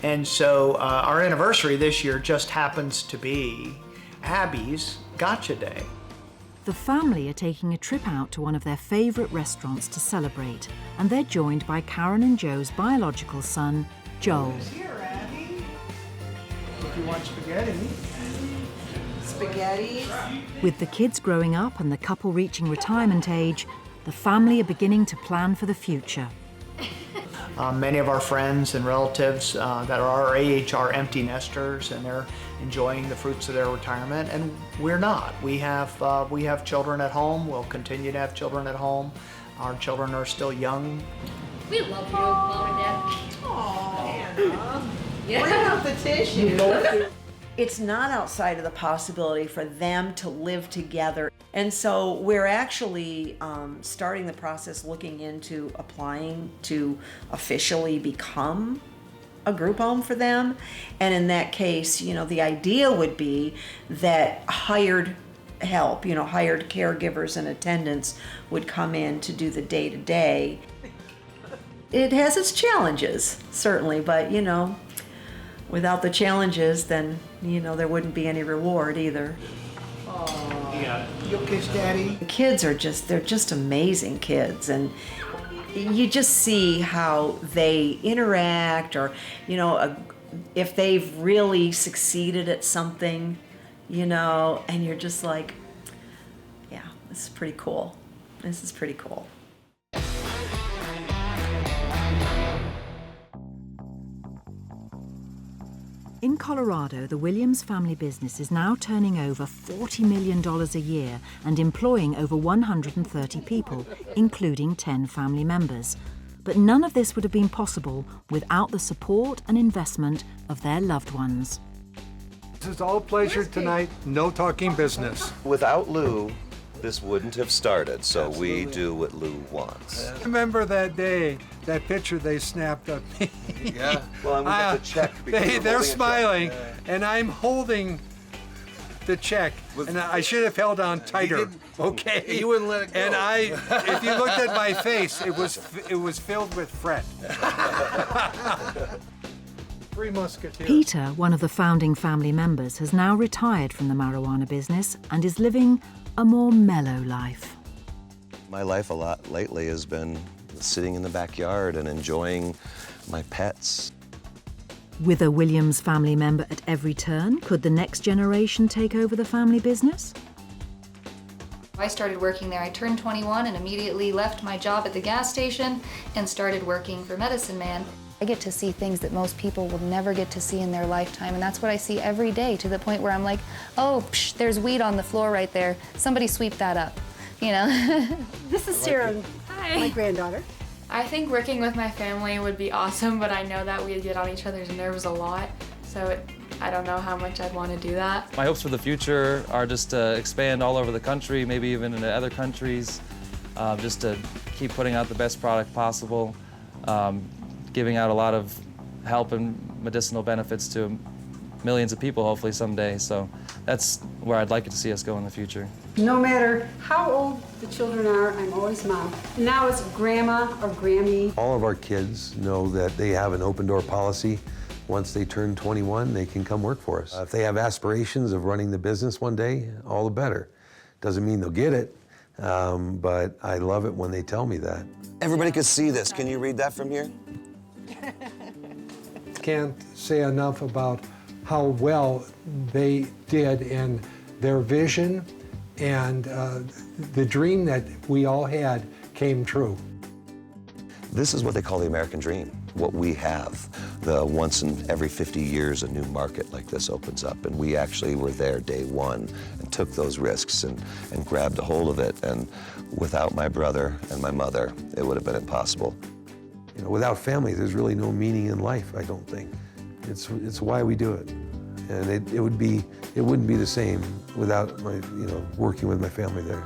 And so our anniversary this year just happens to be Abby's Gotcha Day. The family are taking a trip out to one of their favourite restaurants to celebrate, and they're joined by Karen and Joe's biological son, Joel. Here, Abby. If you want spaghetti. Spaghetti. With the kids growing up and the couple reaching retirement age, the family are beginning to plan for the future. Many of our friends and relatives that are our age are empty nesters, and they're enjoying the fruits of their retirement, and we're not. We have children at home. We'll continue to have children at home. Our children are still young. We love you, Mom and Dad. Aw, Hannah. Yeah. Bring out the tissue. It's not outside of the possibility for them to live together. And so we're actually starting the process looking into applying to officially become a group home for them. And in that case, the idea would be that hired help, hired caregivers and attendants would come in to do the day-to-day. It has its challenges, certainly, but without the challenges, then, there wouldn't be any reward either. Yeah. You'll kiss Daddy. The kids are they're just amazing kids, and you just see how they interact, or, you know, if they've really succeeded at something, you know, and you're just like, yeah, this is pretty cool. This is pretty cool. In Colorado, the Williams family business is now turning over $40 million a year and employing over 130 people, including 10 family members. But none of this would have been possible without the support and investment of their loved ones. This is all pleasure tonight, no talking business. Without Lou, this wouldn't have started, so we do what Lou wants. Remember that day, that picture they snapped of me? Yeah. Well, we got the check. They're smiling, and I'm holding the check, and I should have held on tighter. Okay. You wouldn't let it go. And if you looked at my face, it was filled with fret. Three Musketeers. Peter, one of the founding family members, has now retired from the marijuana business and is living a more mellow life. My life a lot lately has been sitting in the backyard and enjoying my pets. With a Williams family member at every turn, could the next generation take over the family business? I started working there. I turned 21 and immediately left my job at the gas station and started working for Medicine Man. I get to see things that most people will never get to see in their lifetime, and that's what I see every day, to the point where I'm like, oh, psh, there's weed on the floor right there. Somebody sweep that up, you know? This is Sarah, my granddaughter. I think working with my family would be awesome, but I know that we'd get on each other's nerves a lot, so I don't know how much I'd want to do that. My hopes for the future are just to expand all over the country, maybe even into other countries, just to keep putting out the best product possible, giving out a lot of help and medicinal benefits to millions of people, hopefully someday. So that's where I'd like it to see us go in the future. No matter how old the children are, I'm always mom. Now it's grandma or Grammy. All of our kids know that they have an open door policy. Once they turn 21, they can come work for us. If they have aspirations of running the business one day, all the better. Doesn't mean they'll get it, but I love it when they tell me that. Everybody can see this. Can you read that from here? Can't say enough about how well they did, and their vision and the dream that we all had came true. This is what they call the American dream, what we have. The once in every 50 years a new market like this opens up, and we actually were there day one and took those risks and grabbed a hold of it, and without my brother and my mother, it would have been impossible. You know, without family, there's really no meaning in life, I don't think. It's why we do it. And it wouldn't be the same without my, working with my family there.